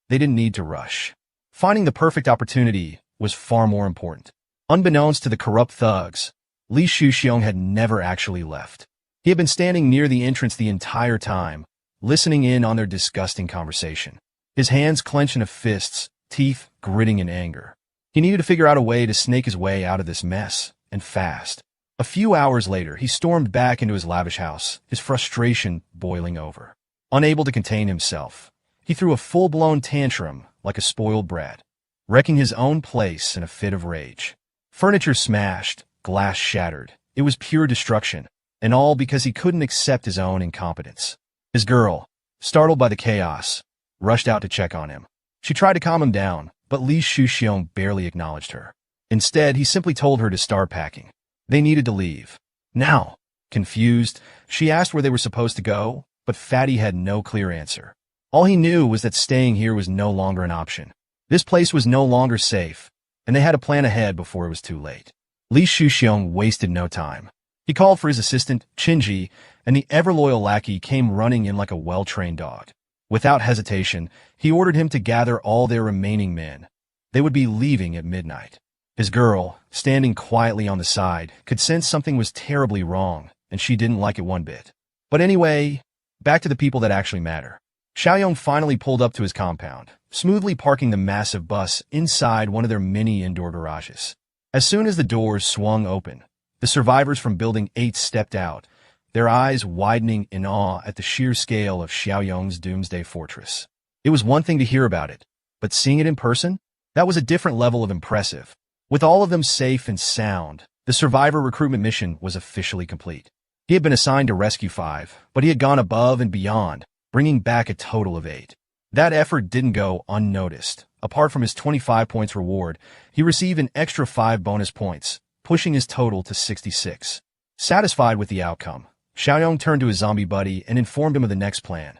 They didn't need to rush. Finding the perfect opportunity was far more important. Unbeknownst to the corrupt thugs, Li Shuxiong had never actually left. He had been standing near the entrance the entire time, listening in on their disgusting conversation. His hands clenched into fists, teeth gritting in anger. He needed to figure out a way to snake his way out of this mess, and fast. A few hours later, he stormed back into his lavish house, his frustration boiling over. Unable to contain himself, he threw a full-blown tantrum like a spoiled brat, wrecking his own place in a fit of rage. Furniture smashed, glass shattered. It was pure destruction, and all because he couldn't accept his own incompetence. His girl, startled by the chaos, rushed out to check on him. She tried to calm him down, but Li Shuxiong barely acknowledged her. Instead, he simply told her to start packing. They needed to leave. Now, confused, she asked where they were supposed to go, but Fatty had no clear answer. All he knew was that staying here was no longer an option. This place was no longer safe, and they had to plan ahead before it was too late. Li Shuxiong wasted no time. He called for his assistant, Qinji, and the ever-loyal lackey came running in like a well-trained dog. Without hesitation, he ordered him to gather all their remaining men. They would be leaving at midnight. His girl, standing quietly on the side, could sense something was terribly wrong, and she didn't like it one bit. But anyway, back to the people that actually matter. Xiaoyong finally pulled up to his compound, smoothly parking the massive bus inside one of their many indoor garages. As soon as the doors swung open, the survivors from Building 8 stepped out, their eyes widening in awe at the sheer scale of Xiaoyong's doomsday fortress. It was one thing to hear about it, but seeing it in person? That was a different level of impressive. With all of them safe and sound, the survivor recruitment mission was officially complete. He had been assigned to Rescue 5, but he had gone above and beyond, bringing back a total of 8. That effort didn't go unnoticed. Apart from his 25 points reward, he received an extra 5 bonus points, pushing his total to 66. Satisfied with the outcome, Xiaoyong turned to his zombie buddy and informed him of the next plan.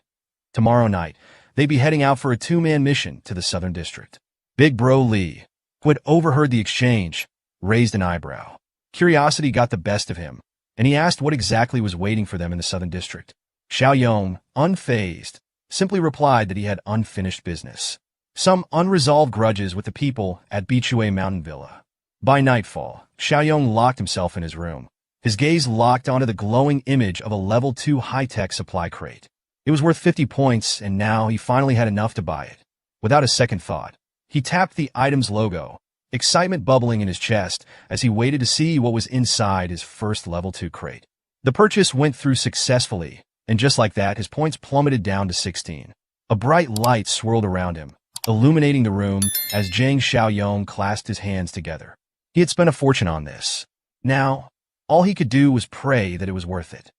Tomorrow night, they'd be heading out for a 2-man mission to the Southern District. Big Bro Li, who had overheard the exchange, raised an eyebrow. Curiosity got the best of him, and he asked what exactly was waiting for them in the Southern District. Xiaoyong, unfazed, simply replied that he had unfinished business. Some unresolved grudges with the people at Bichue Mountain Villa. By nightfall, Xiaoyong locked himself in his room. His gaze locked onto the glowing image of a level 2 high-tech supply crate. It was worth 50 points, and now he finally had enough to buy it. Without a second thought, he tapped the item's logo, excitement bubbling in his chest as he waited to see what was inside his first level 2 crate. The purchase went through successfully, and just like that, his points plummeted down to 16. A bright light swirled around him, illuminating the room as Zhang Xiaoyong clasped his hands together. He had spent a fortune on this. Now, all he could do was pray that it was worth it.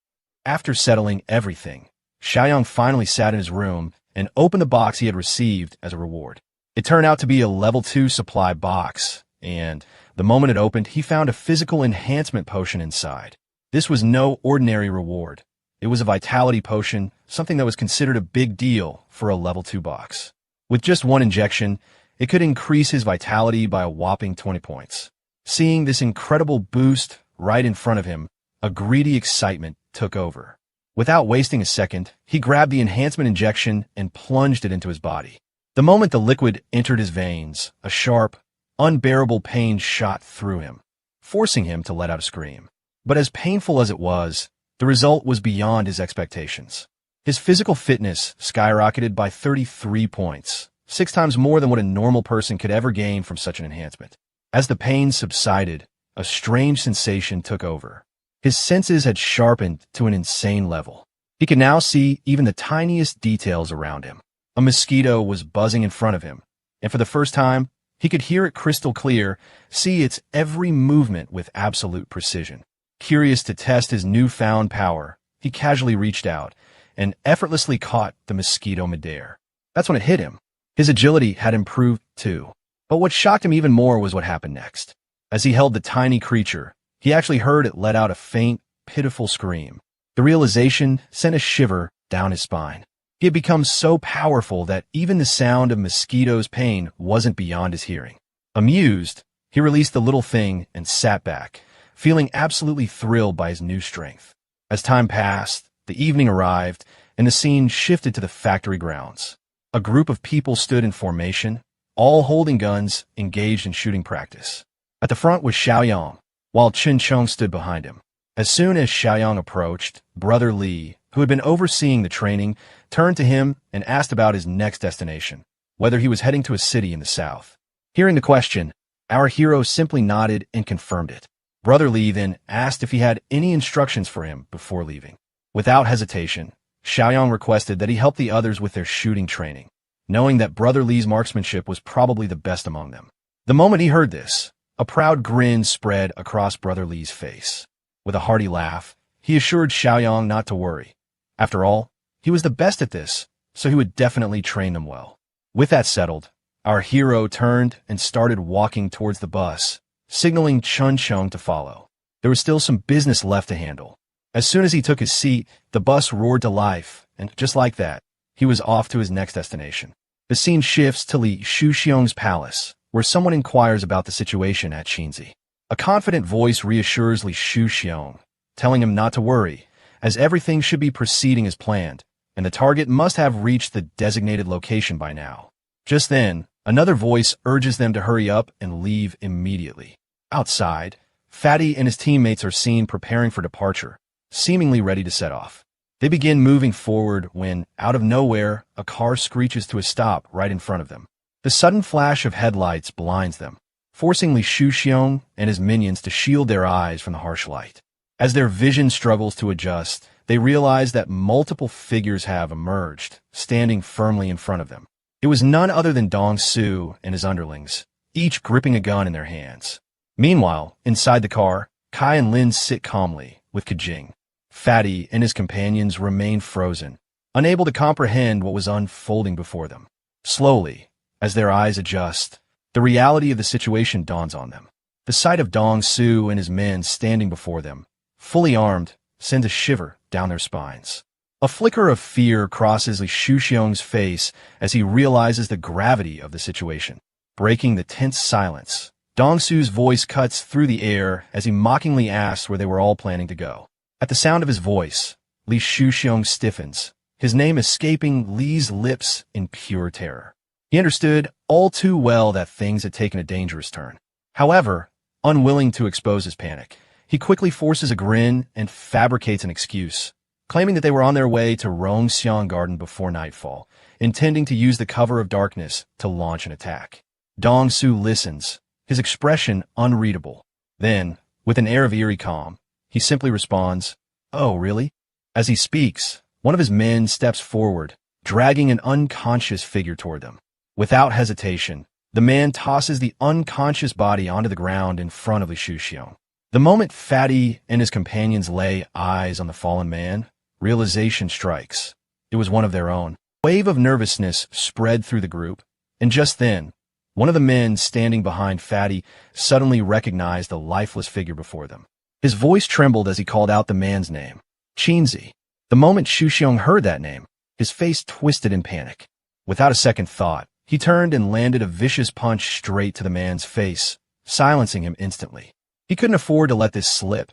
After settling everything, Xiaoyong finally sat in his room and opened the box he had received as a reward. It turned out to be a level 2 supply box, and the moment it opened, he found a physical enhancement potion inside. This was no ordinary reward. It was a vitality potion, something that was considered a big deal for a level 2 box. With just one injection, it could increase his vitality by a whopping 20 points. Seeing this incredible boost right in front of him, a greedy excitement took over. Without wasting a second, he grabbed the enhancement injection and plunged it into his body. The moment the liquid entered his veins, a sharp, unbearable pain shot through him, forcing him to let out a scream. But as painful as it was, the result was beyond his expectations. His physical fitness skyrocketed by 33 points, 6 times more than what a normal person could ever gain from such an enhancement. As the pain subsided, a strange sensation took over. His senses had sharpened to an insane level. He could now see even the tiniest details around him. A mosquito was buzzing in front of him, and for the first time, he could hear it crystal clear, see its every movement with absolute precision. Curious to test his newfound power, he casually reached out and effortlessly caught the mosquito midair. That's when it hit him. His agility had improved too. But what shocked him even more was what happened next. As he held the tiny creature, he actually heard it let out a faint, pitiful scream. The realization sent a shiver down his spine. He had become so powerful that even the sound of mosquito's pain wasn't beyond his hearing. Amused, he released the little thing and sat back, feeling absolutely thrilled by his new strength. As time passed, the evening arrived, and the scene shifted to the factory grounds. A group of people stood in formation, all holding guns, engaged in shooting practice. At the front was Xiaoyang, while Chen Cheng stood behind him. As soon as Xiaoyang approached, Brother Li, who had been overseeing the training, turned to him and asked about his next destination, whether he was heading to a city in the south. Hearing the question, our hero simply nodded and confirmed it. Brother Li then asked if he had any instructions for him before leaving. Without hesitation, Xiaoyang requested that he help the others with their shooting training, knowing that Brother Li's marksmanship was probably the best among them. The moment he heard this, a proud grin spread across Brother Li's face. With a hearty laugh, he assured Xiaoyang not to worry. After all, he was the best at this, so he would definitely train them well. With that settled, our hero turned and started walking towards the bus, signaling Chun Chung to follow. There was still some business left to handle. As soon as he took his seat, the bus roared to life, and just like that, he was off to his next destination. The scene shifts to Li Shuxiong's palace, where someone inquires about the situation at Qinzi. A confident voice reassures Li Shuxiong, telling him not to worry, as everything should be proceeding as planned, and the target must have reached the designated location by now. Just then, another voice urges them to hurry up and leave immediately. Outside, Fatty and his teammates are seen preparing for departure, seemingly ready to set off. They begin moving forward when, out of nowhere, a car screeches to a stop right in front of them. The sudden flash of headlights blinds them, forcing Li Shuxiong and his minions to shield their eyes from the harsh light. As their vision struggles to adjust, they realize that multiple figures have emerged, standing firmly in front of them. It was none other than Dong Su and his underlings, each gripping a gun in their hands. Meanwhile, inside the car, Kai and Lin sit calmly, with Kajing. Fatty and his companions remain frozen, unable to comprehend what was unfolding before them. Slowly, as their eyes adjust, the reality of the situation dawns on them. The sight of Dong Su and his men standing before them, fully armed, sends a shiver down their spines. A flicker of fear crosses Li Shuxiong's face as he realizes the gravity of the situation. Breaking the tense silence, Dong Su's voice cuts through the air as he mockingly asks where they were all planning to go. At the sound of his voice, Li Shuxiong stiffens, his name escaping Li's lips in pure terror. He understood all too well that things had taken a dangerous turn. However, unwilling to expose his panic, he quickly forces a grin and fabricates an excuse, claiming that they were on their way to Rongxiang Garden before nightfall, intending to use the cover of darkness to launch an attack. Dong Su listens, his expression unreadable. Then, with an air of eerie calm, he simply responds, "Oh, really?" As he speaks, one of his men steps forward, dragging an unconscious figure toward them. Without hesitation, the man tosses the unconscious body onto the ground in front of Li Shuxiong. The moment Fatty and his companions lay eyes on the fallen man, realization strikes. It was one of their own. A wave of nervousness spread through the group, and just then, one of the men standing behind Fatty suddenly recognized the lifeless figure before them. His voice trembled as he called out the man's name, Qinzi. The moment Shuxiong heard that name, his face twisted in panic. Without a second thought, he turned and landed a vicious punch straight to the man's face, silencing him instantly. He couldn't afford to let this slip.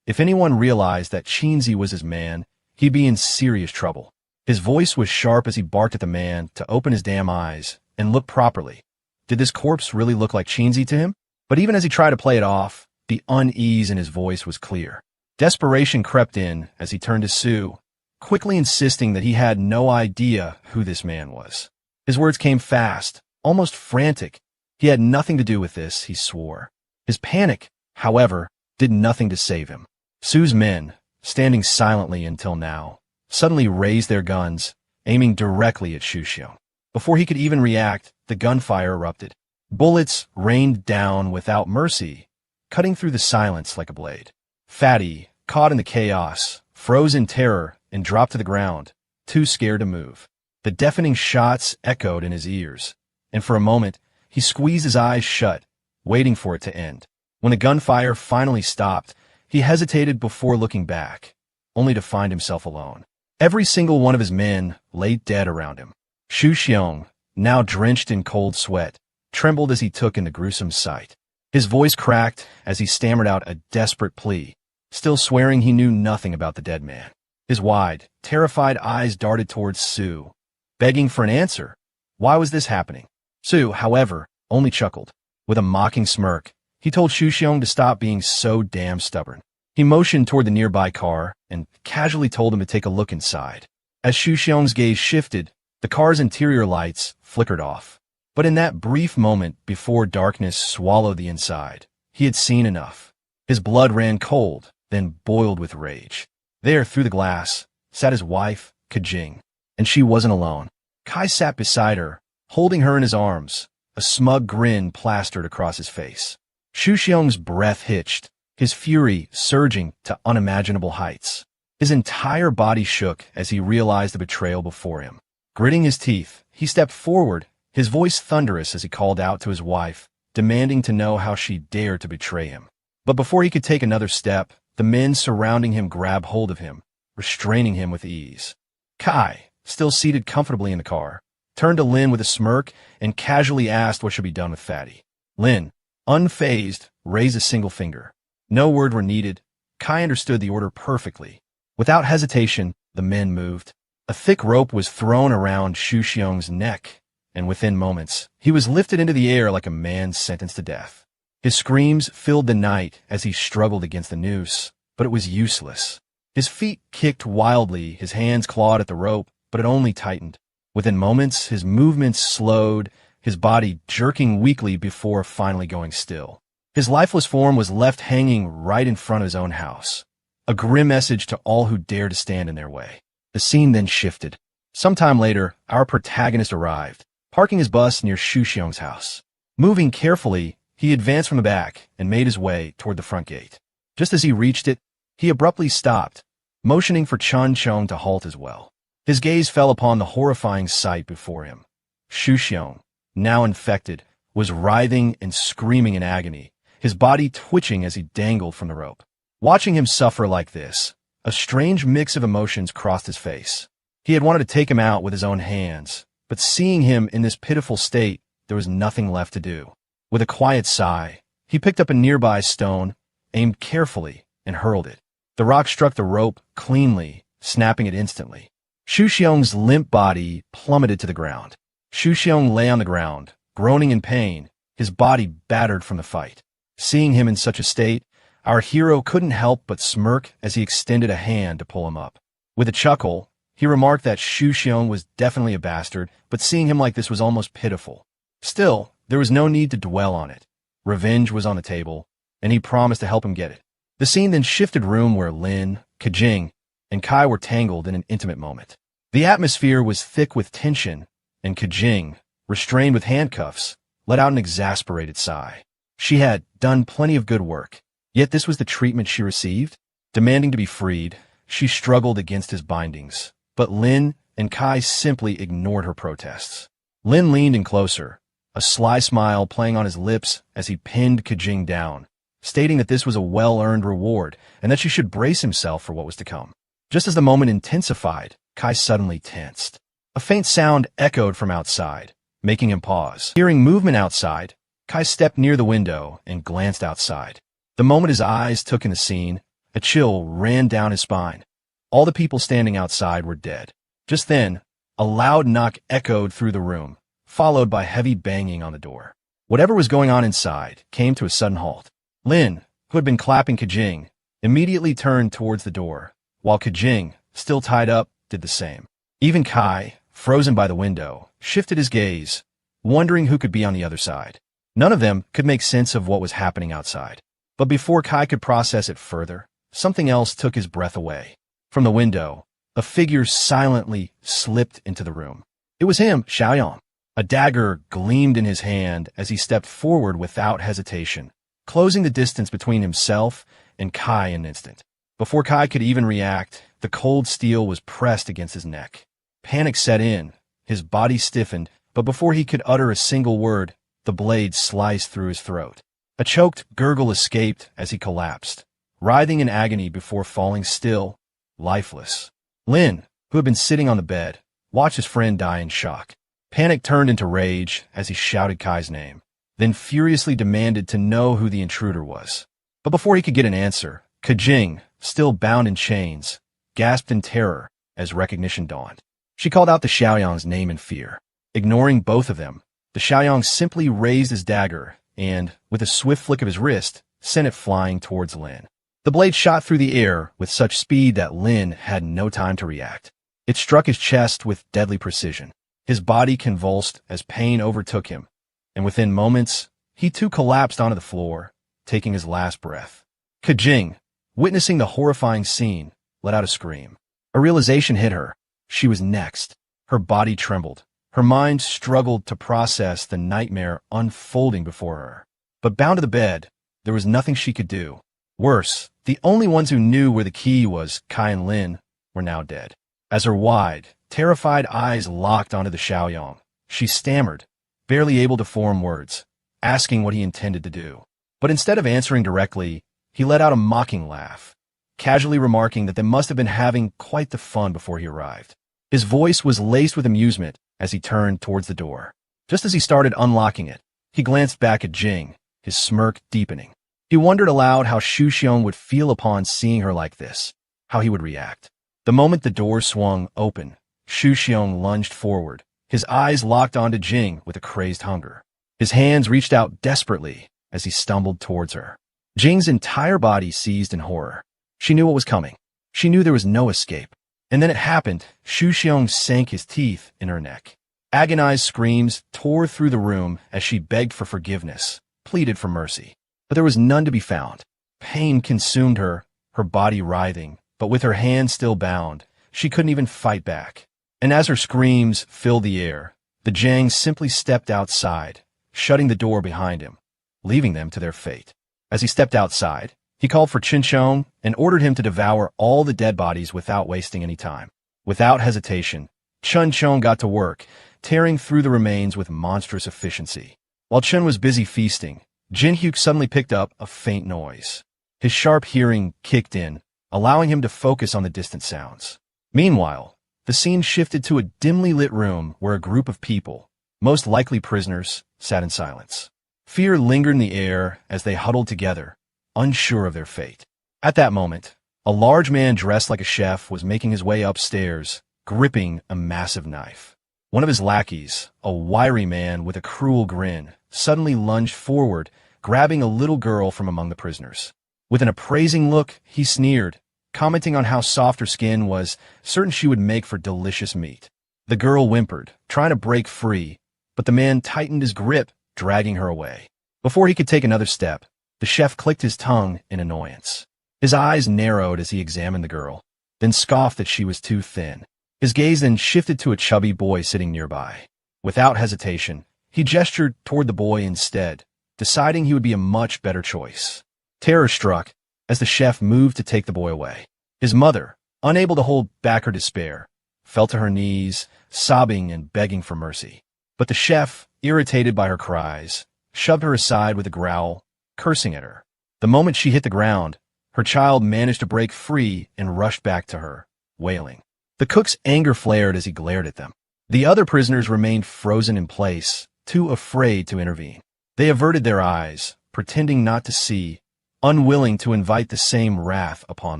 If anyone realized that Qinzi was his man, he'd be in serious trouble. His voice was sharp as he barked at the man to open his damn eyes and look properly. Did this corpse really look like Qinzi to him? But even as he tried to play it off, the unease in his voice was clear. Desperation crept in as he turned to Su, quickly insisting that he had no idea who this man was. His words came fast, almost frantic. He had nothing to do with this, he swore. His panic, however, did nothing to save him. Su's men, standing silently until now, suddenly raised their guns, aiming directly at Shuxiong. Before he could even react, the gunfire erupted. Bullets rained down without mercy, cutting through the silence like a blade. Fatty, caught in the chaos, froze in terror and dropped to the ground, too scared to move. The deafening shots echoed in his ears, and for a moment, he squeezed his eyes shut, waiting for it to end. When the gunfire finally stopped, he hesitated before looking back, only to find himself alone. Every single one of his men lay dead around him. Xu Xiong, now drenched in cold sweat, trembled as he took in the gruesome sight. His voice cracked as he stammered out a desperate plea, still swearing he knew nothing about the dead man. His wide, terrified eyes darted towards Su, begging for an answer. Why was this happening? Su, however, only chuckled. With a mocking smirk, he told Xu Xiong to stop being so damn stubborn. He motioned toward the nearby car and casually told him to take a look inside. As Xu Xiong's gaze shifted, the car's interior lights flickered off. But in that brief moment before darkness swallowed the inside, he had seen enough. His blood ran cold, then boiled with rage. There, through the glass, sat his wife, Kajing, and she wasn't alone. Kai sat beside her, holding her in his arms, a smug grin plastered across his face. Xu Xiong's breath hitched, his fury surging to unimaginable heights. His entire body shook as he realized the betrayal before him. Gritting his teeth, he stepped forward, his voice thunderous as he called out to his wife, demanding to know how she dared to betray him. But before he could take another step, the men surrounding him grabbed hold of him, restraining him with ease. Kai, still seated comfortably in the car, turned to Lin with a smirk and casually asked what should be done with Fatty. Lin, unfazed, raised a single finger. No word were needed. Kai understood the order perfectly. Without hesitation, the men moved. A thick rope was thrown around Xu Xiong's neck, and within moments, he was lifted into the air like a man sentenced to death. His screams filled the night as he struggled against the noose, but it was useless. His feet kicked wildly, his hands clawed at the rope, but it only tightened. Within moments, his movements slowed, his body jerking weakly before finally going still. His lifeless form was left hanging right in front of his own house, a grim message to all who dared to stand in their way. The scene then shifted. Sometime later, our protagonist arrived, parking his bus near Xu Xiong's house. Moving carefully, he advanced from the back and made his way toward the front gate. Just as he reached it, he abruptly stopped, motioning for Chun Chong to halt as well. His gaze fell upon the horrifying sight before him. Xu Xiong, now infected, was writhing and screaming in agony, his body twitching as he dangled from the rope. Watching him suffer like this, a strange mix of emotions crossed his face. He had wanted to take him out with his own hands, but seeing him in this pitiful state, there was nothing left to do. With a quiet sigh, he picked up a nearby stone, aimed carefully, and hurled it. The rock struck the rope cleanly, snapping it instantly. Xu Xiong's limp body plummeted to the ground. Xu Xiong lay on the ground, groaning in pain, his body battered from the fight. Seeing him in such a state, our hero couldn't help but smirk as he extended a hand to pull him up. With a chuckle, he remarked that Xu Xiong was definitely a bastard, but seeing him like this was almost pitiful. Still, there was no need to dwell on it. Revenge was on the table, and he promised to help him get it. The scene then shifted room where Lin, Kajing, and Kai were tangled in an intimate moment. The atmosphere was thick with tension, and Kajing, restrained with handcuffs, let out an exasperated sigh. She had done plenty of good work, yet this was the treatment she received. Demanding to be freed, she struggled against his bindings, but Lin and Kai simply ignored her protests. Lin leaned in closer, a sly smile playing on his lips as he pinned Kajing down, stating that this was a well-earned reward and that she should brace himself for what was to come. Just as the moment intensified, Kai suddenly tensed. A faint sound echoed from outside, making him pause. Hearing movement outside, Kai stepped near the window and glanced outside. The moment his eyes took in the scene, a chill ran down his spine. All the people standing outside were dead. Just then, a loud knock echoed through the room, followed by heavy banging on the door. Whatever was going on inside came to a sudden halt. Lin, who had been clapping Kajing, immediately turned towards the door, while Kajing, still tied up, did the same. Even Kai, frozen by the window, shifted his gaze, wondering who could be on the other side. None of them could make sense of what was happening outside. But before Kai could process it further, something else took his breath away. From the window, a figure silently slipped into the room. It was him, Xiaoyong. A dagger gleamed in his hand as he stepped forward without hesitation, closing the distance between himself and Kai in an instant. Before Kai could even react, the cold steel was pressed against his neck. Panic set in, his body stiffened, but before he could utter a single word, the blade sliced through his throat. A choked gurgle escaped as he collapsed, writhing in agony before falling still, lifeless. Lin, who had been sitting on the bed, watched his friend die in shock. Panic turned into rage as he shouted Kai's name, then furiously demanded to know who the intruder was. But before he could get an answer, Kajing, still bound in chains, gasped in terror as recognition dawned. She called out the Xiaoyong's name in fear. Ignoring both of them, the Xiaoyong simply raised his dagger and, with a swift flick of his wrist, sent it flying towards Lin. The blade shot through the air with such speed that Lin had no time to react. It struck his chest with deadly precision. His body convulsed as pain overtook him, and within moments, he too collapsed onto the floor, taking his last breath. Kajing, witnessing the horrifying scene, let out a scream. A realization hit her. She was next. Her body trembled. Her mind struggled to process the nightmare unfolding before her. But bound to the bed, there was nothing she could do. Worse, the only ones who knew where the key was, Kai and Lin, were now dead. As her wide, terrified eyes locked onto the Xiaoyong, she stammered, barely able to form words, asking what he intended to do. But instead of answering directly, he let out a mocking laugh, casually remarking that they must have been having quite the fun before he arrived. His voice was laced with amusement as he turned towards the door. Just as he started unlocking it, he glanced back at Jing, his smirk deepening. He wondered aloud how Shu Xiong would feel upon seeing her like this, how he would react. The moment the door swung open, Shu Xiong lunged forward, his eyes locked onto Jing with a crazed hunger. His hands reached out desperately as he stumbled towards her. Jing's entire body seized in horror. She knew what was coming. She knew there was no escape. And then it happened. Shu Xiong sank his teeth in her neck. Agonized screams tore through the room as she begged for forgiveness, pleaded for mercy. But there was none to be found. Pain consumed her, her body writhing, but with her hands still bound, she couldn't even fight back. And as her screams filled the air, the Jiang simply stepped outside, shutting the door behind him, leaving them to their fate. As he stepped outside, he called for Chen Chong and ordered him to devour all the dead bodies without wasting any time. Without hesitation, Chen Chong got to work, tearing through the remains with monstrous efficiency. While Chen was busy feasting, Jin Hyuk suddenly picked up a faint noise. His sharp hearing kicked in, allowing him to focus on the distant sounds. Meanwhile, the scene shifted to a dimly lit room where a group of people, most likely prisoners, sat in silence. Fear lingered in the air as they huddled together, unsure of their fate. At that moment, a large man dressed like a chef was making his way upstairs, gripping a massive knife. One of his lackeys, a wiry man with a cruel grin, suddenly lunged forward, grabbing a little girl from among the prisoners. With an appraising look, he sneered, commenting on how soft her skin was, certain she would make for delicious meat. The girl whimpered, trying to break free, but the man tightened his grip, dragging her away. Before he could take another step, the chef clicked his tongue in annoyance. His eyes narrowed as he examined the girl, then scoffed that she was too thin. His gaze then shifted to a chubby boy sitting nearby. Without hesitation, he gestured toward the boy instead, deciding he would be a much better choice. Terror struck as the chef moved to take the boy away. His mother, unable to hold back her despair, fell to her knees, sobbing and begging for mercy. But the chef, irritated by her cries, shoved her aside with a growl, cursing at her. The moment she hit the ground, her child managed to break free and rushed back to her, wailing. The cook's anger flared as he glared at them. The other prisoners remained frozen in place, too afraid to intervene. They averted their eyes, pretending not to see, unwilling to invite the same wrath upon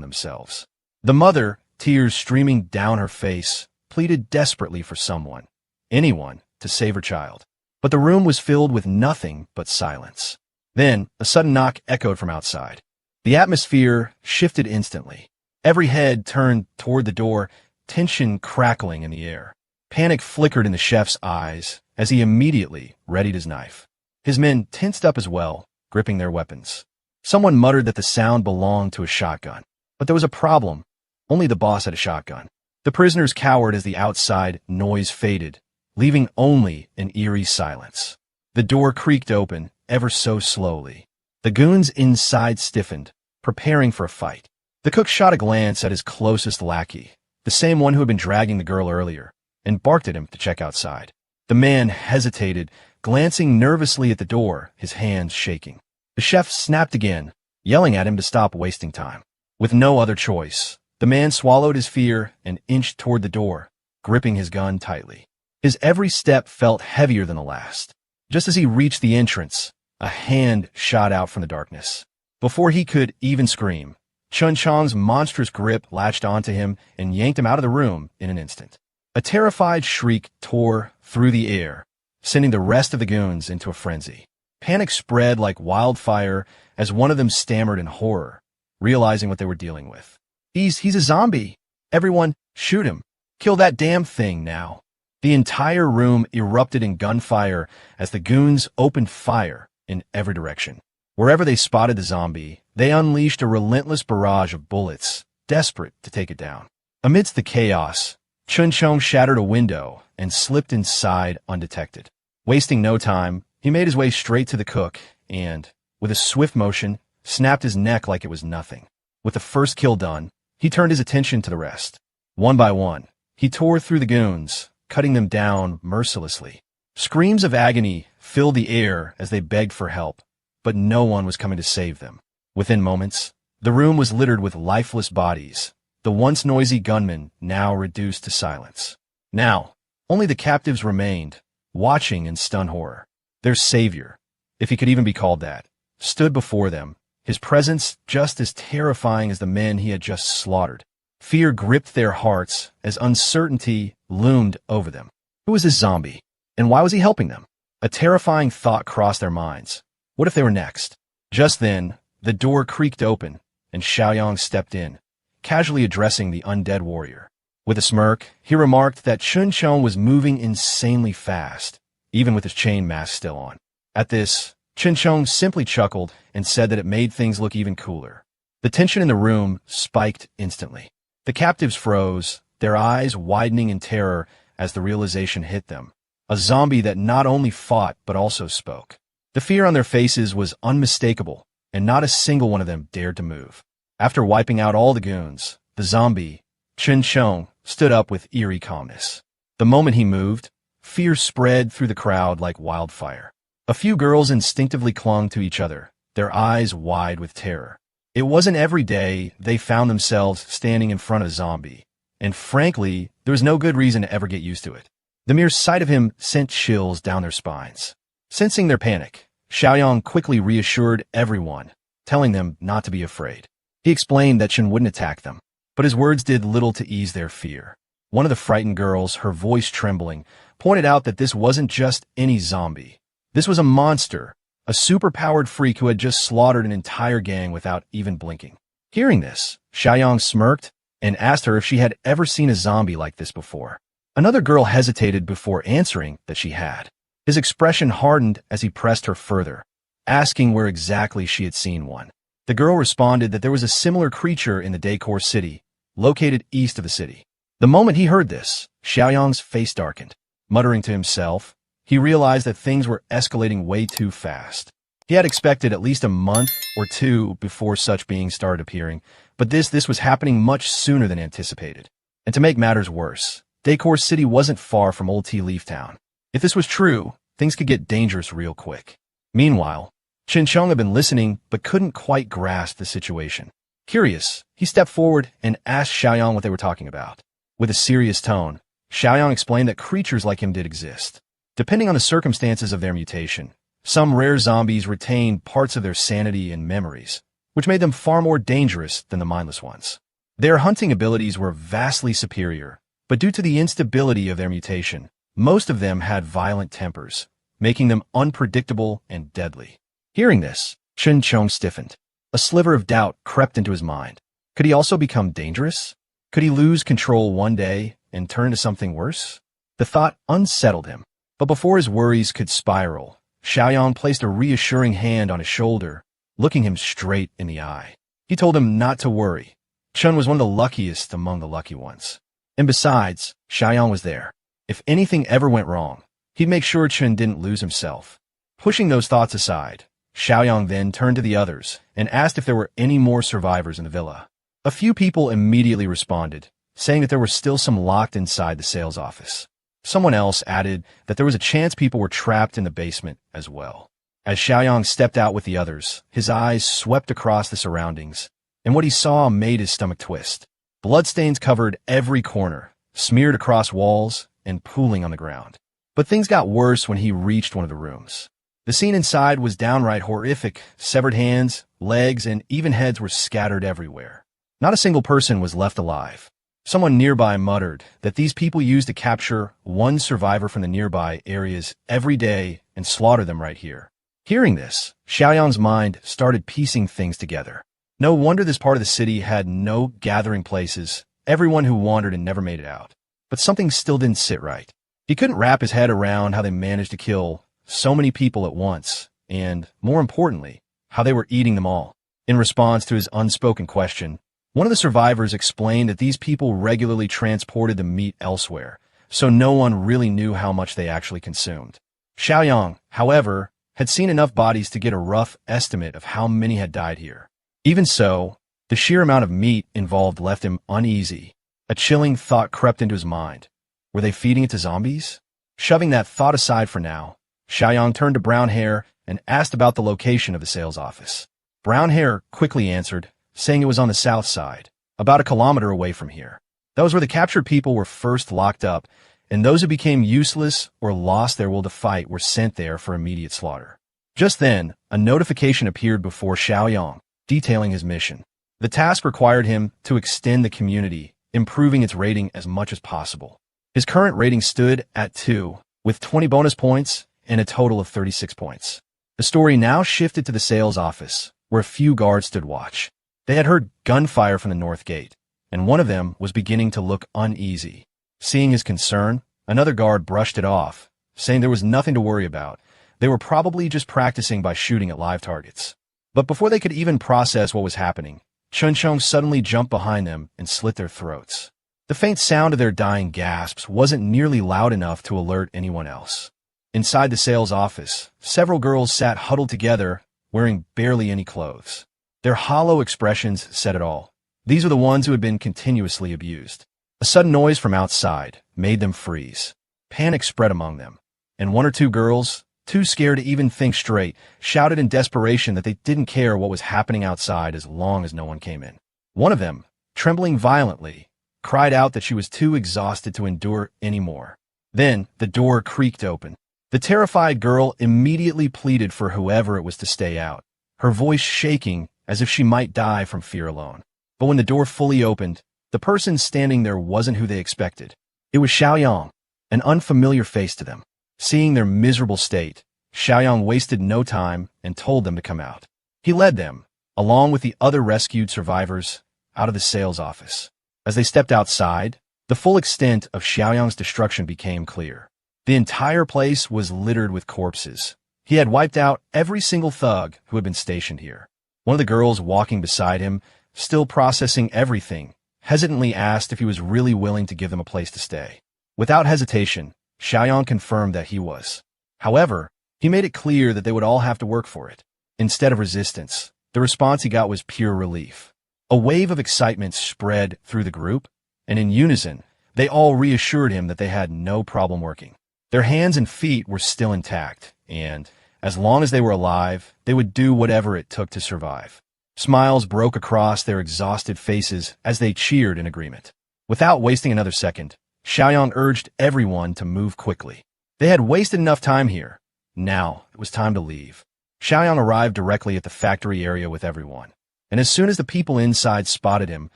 themselves. The mother, tears streaming down her face, pleaded desperately for someone, anyone, to save her child. But the room was filled with nothing but silence. Then, a sudden knock echoed from outside. The atmosphere shifted instantly. Every head turned toward the door, tension crackling in the air. Panic flickered in the chef's eyes as he immediately readied his knife. His men tensed up as well, gripping their weapons. Someone muttered that the sound belonged to a shotgun. But there was a problem. Only the boss had a shotgun. The prisoners cowered as the outside noise faded, leaving only an eerie silence. The door creaked open, ever so slowly. The goons inside stiffened, preparing for a fight. The cook shot a glance at his closest lackey, the same one who had been dragging the girl earlier, and barked at him to check outside. The man hesitated, glancing nervously at the door, his hands shaking. The chef snapped again, yelling at him to stop wasting time. With no other choice, the man swallowed his fear and inched toward the door, gripping his gun tightly. His every step felt heavier than the last. Just as he reached the entrance, a hand shot out from the darkness. Before he could even scream, Chun Chong's monstrous grip latched onto him and yanked him out of the room in an instant. A terrified shriek tore through the air, sending the rest of the goons into a frenzy. Panic spread like wildfire as one of them stammered in horror, realizing what they were dealing with. He's a zombie. Everyone, shoot him. Kill that damn thing now. The entire room erupted in gunfire as the goons opened fire in every direction. Wherever they spotted the zombie, they unleashed a relentless barrage of bullets, desperate to take it down. Amidst the chaos, Chun Chong shattered a window and slipped inside undetected. Wasting no time, he made his way straight to the cook and, with a swift motion, snapped his neck like it was nothing. With the first kill done, he turned his attention to the rest. One by one, he tore through the goons, cutting them down mercilessly. Screams of agony filled the air as they begged for help, but no one was coming to save them. Within moments, the room was littered with lifeless bodies, the once noisy gunmen now reduced to silence. Now, only the captives remained, watching in stunned horror. Their savior, if he could even be called that, stood before them, his presence just as terrifying as the men he had just slaughtered. Fear gripped their hearts as uncertainty loomed over them. Who was this zombie? And why was he helping them? A terrifying thought crossed their minds. What if they were next? Just then, the door creaked open, and Xiaoyang stepped in, casually addressing the undead warrior. With a smirk, he remarked that Chun Chong was moving insanely fast, even with his chain mask still on. At this, Chun Chong simply chuckled and said that it made things look even cooler. The tension in the room spiked instantly. The captives froze, their eyes widening in terror as the realization hit them. A zombie that not only fought but also spoke. The fear on their faces was unmistakable, and not a single one of them dared to move. After wiping out all the goons, the zombie, Chun Chong, stood up with eerie calmness. The moment he moved, fear spread through the crowd like wildfire. A few girls instinctively clung to each other, their eyes wide with terror. It wasn't every day they found themselves standing in front of a zombie, and frankly, there was no good reason to ever get used to it. The mere sight of him sent chills down their spines. Sensing their panic, Xiaoyang quickly reassured everyone, telling them not to be afraid. He explained that Chen wouldn't attack them, but his words did little to ease their fear. One of the frightened girls, her voice trembling, pointed out that this wasn't just any zombie. This was a monster, a super-powered freak who had just slaughtered an entire gang without even blinking. Hearing this, Xiaoyang smirked and asked her if she had ever seen a zombie like this before. Another girl hesitated before answering that she had. His expression hardened as he pressed her further, asking where exactly she had seen one. The girl responded that there was a similar creature in the Decor City, located east of the city. The moment he heard this, Xiaoyang's face darkened. Muttering to himself, he realized that things were escalating way too fast. He had expected at least a month or two before such beings started appearing, but this was happening much sooner than anticipated. And to make matters worse, Decor City wasn't far from Old Tea Leaf Town. If this was true, things could get dangerous real quick. Meanwhile, Chen Chong had been listening but couldn't quite grasp the situation. Curious, he stepped forward and asked Xiaoyang what they were talking about. With a serious tone, Xiaoyang explained that creatures like him did exist. Depending on the circumstances of their mutation, some rare zombies retained parts of their sanity and memories, which made them far more dangerous than the mindless ones. Their hunting abilities were vastly superior, but due to the instability of their mutation, most of them had violent tempers, making them unpredictable and deadly. Hearing this, Chen Chong stiffened. A sliver of doubt crept into his mind. Could he also become dangerous? Could he lose control one day and turn into something worse? The thought unsettled him. But before his worries could spiral, Xiaoyang placed a reassuring hand on his shoulder, looking him straight in the eye. He told him not to worry. Chen was one of the luckiest among the lucky ones. And besides, Xiaoyang was there. If anything ever went wrong, he'd make sure Chen didn't lose himself. Pushing those thoughts aside, Xiaoyang then turned to the others and asked if there were any more survivors in the villa. A few people immediately responded, saying that there were still some locked inside the sales office. Someone else added that there was a chance people were trapped in the basement as well. As Xiaoyang stepped out with the others, his eyes swept across the surroundings, and what he saw made his stomach twist. Bloodstains covered every corner, smeared across walls, and pooling on the ground. But things got worse when he reached one of the rooms. The scene inside was downright horrific. Severed hands, legs, and even heads were scattered everywhere. Not a single person was left alive. Someone nearby muttered that these people used to capture one survivor from the nearby areas every day and slaughter them right here. Hearing this, Xiaoyang's mind started piecing things together. No wonder this part of the city had no gathering places, everyone who wandered and never made it out. But something still didn't sit right. He couldn't wrap his head around how they managed to kill so many people at once, and, more importantly, how they were eating them all. In response to his unspoken question, one of the survivors explained that these people regularly transported the meat elsewhere, so no one really knew how much they actually consumed. Xiaoyang, however, had seen enough bodies to get a rough estimate of how many had died here. Even so, the sheer amount of meat involved left him uneasy. A chilling thought crept into his mind. Were they feeding it to zombies? Shoving that thought aside for now, Xiaoyang turned to Brown Hair and asked about the location of the sales office. Brown Hair quickly answered, saying it was on the south side, about a kilometer away from here. That was where the captured people were first locked up, and those who became useless or lost their will to fight were sent there for immediate slaughter. Just then, a notification appeared before Xiaoyang, detailing his mission. The task required him to extend the community, improving its rating as much as possible. His current rating stood at 2, with 20 bonus points and a total of 36 points. The story now shifted to the sales office, where a few guards stood watch. They had heard gunfire from the north gate, and one of them was beginning to look uneasy. Seeing his concern, another guard brushed it off, saying there was nothing to worry about. They were probably just practicing by shooting at live targets. But before they could even process what was happening, Chun Chong suddenly jumped behind them and slit their throats. The faint sound of their dying gasps wasn't nearly loud enough to alert anyone else. Inside the sales office, several girls sat huddled together, wearing barely any clothes. Their hollow expressions said it all. These were the ones who had been continuously abused. A sudden noise from outside made them freeze. Panic spread among them, and one or two girls, too scared to even think straight, shouted in desperation that they didn't care what was happening outside as long as no one came in. One of them, trembling violently, cried out that she was too exhausted to endure anymore. Then the door creaked open. The terrified girl immediately pleaded for whoever it was to stay out, her voice shaking as if she might die from fear alone. But when the door fully opened, the person standing there wasn't who they expected. It was Xiaoyang, an unfamiliar face to them. Seeing their miserable state, Xiaoyang wasted no time and told them to come out. He led them, along with the other rescued survivors, out of the sales office. As they stepped outside, the full extent of Xiaoyang's destruction became clear. The entire place was littered with corpses. He had wiped out every single thug who had been stationed here. One of the girls walking beside him, still processing everything, hesitantly asked if he was really willing to give them a place to stay. Without hesitation, Xiaoyang confirmed that he was. However, he made it clear that they would all have to work for it. Instead of resistance, the response he got was pure relief. A wave of excitement spread through the group, and in unison, they all reassured him that they had no problem working. Their hands and feet were still intact, and, as long as they were alive, they would do whatever it took to survive. Smiles broke across their exhausted faces as they cheered in agreement. Without wasting another second, Xiaoyang urged everyone to move quickly. They had wasted enough time here. Now, it was time to leave. Xiaoyang arrived directly at the factory area with everyone, and as soon as the people inside spotted him,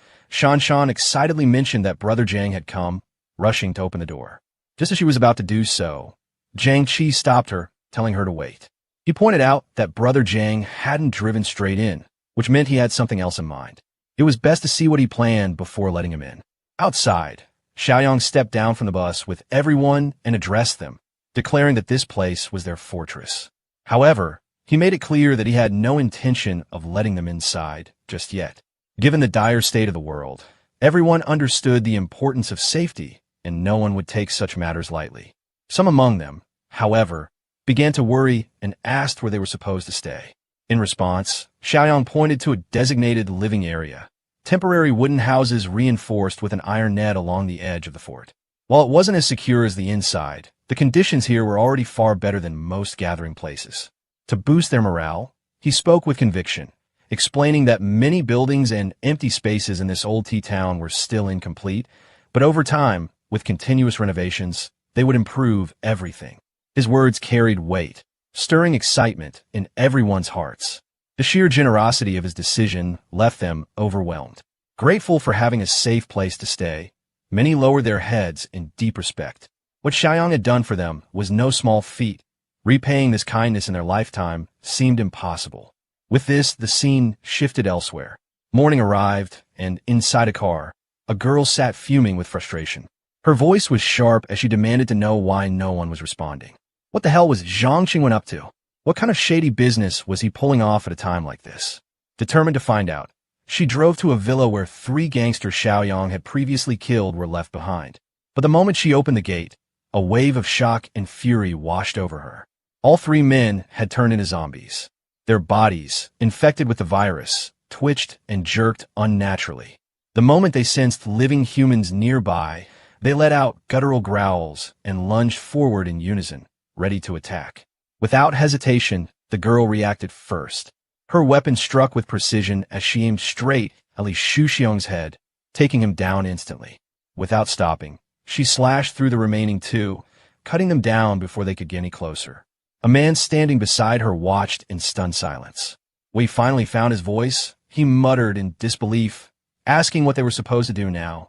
Shan Shan excitedly mentioned that Brother Jiang had come, rushing to open the door. Just as she was about to do so, Jiang Qi stopped her, telling her to wait. He pointed out that Brother Jiang hadn't driven straight in, which meant he had something else in mind. It was best to see what he planned before letting him in. Outside, Xiaoyang stepped down from the bus with everyone and addressed them, declaring that this place was their fortress. However, he made it clear that he had no intention of letting them inside just yet. Given the dire state of the world, Everyone understood the importance of safety, and no one would take such matters lightly. Some among them, however, began to worry and asked where they were supposed to stay. In response, Xiaoyang pointed to a designated living area, temporary wooden houses reinforced with an iron net along the edge of the fort. While it wasn't as secure as the inside, the conditions here were already far better than most gathering places. To boost their morale, he spoke with conviction, explaining that many buildings and empty spaces in this old tea town were still incomplete, but over time, with continuous renovations, they would improve everything. His words carried weight, stirring excitement in everyone's hearts. The sheer generosity of his decision left them overwhelmed. Grateful for having a safe place to stay, many lowered their heads in deep respect. What Xiaoyang had done for them was no small feat. Repaying this kindness in their lifetime seemed impossible. With this, the scene shifted elsewhere. Morning arrived, and inside a car, a girl sat fuming with frustration. Her voice was sharp as she demanded to know why no one was responding. What the hell was Zhang Qingwen up to? What kind of shady business was he pulling off at a time like this? Determined to find out, she drove to a villa where 3 gangsters Xiaoyang had previously killed were left behind. But the moment she opened the gate, a wave of shock and fury washed over her. All 3 men had turned into zombies. Their bodies, infected with the virus, twitched and jerked unnaturally. The moment they sensed living humans nearby, they let out guttural growls and lunged forward in unison, ready to attack. Without hesitation, the girl reacted first. Her weapon struck with precision as she aimed straight at Li Shuxiong's head, taking him down instantly. Without stopping, she slashed through the remaining 2, cutting them down before they could get any closer. A man standing beside her watched in stunned silence. When he finally found his voice, he muttered in disbelief, asking what they were supposed to do now.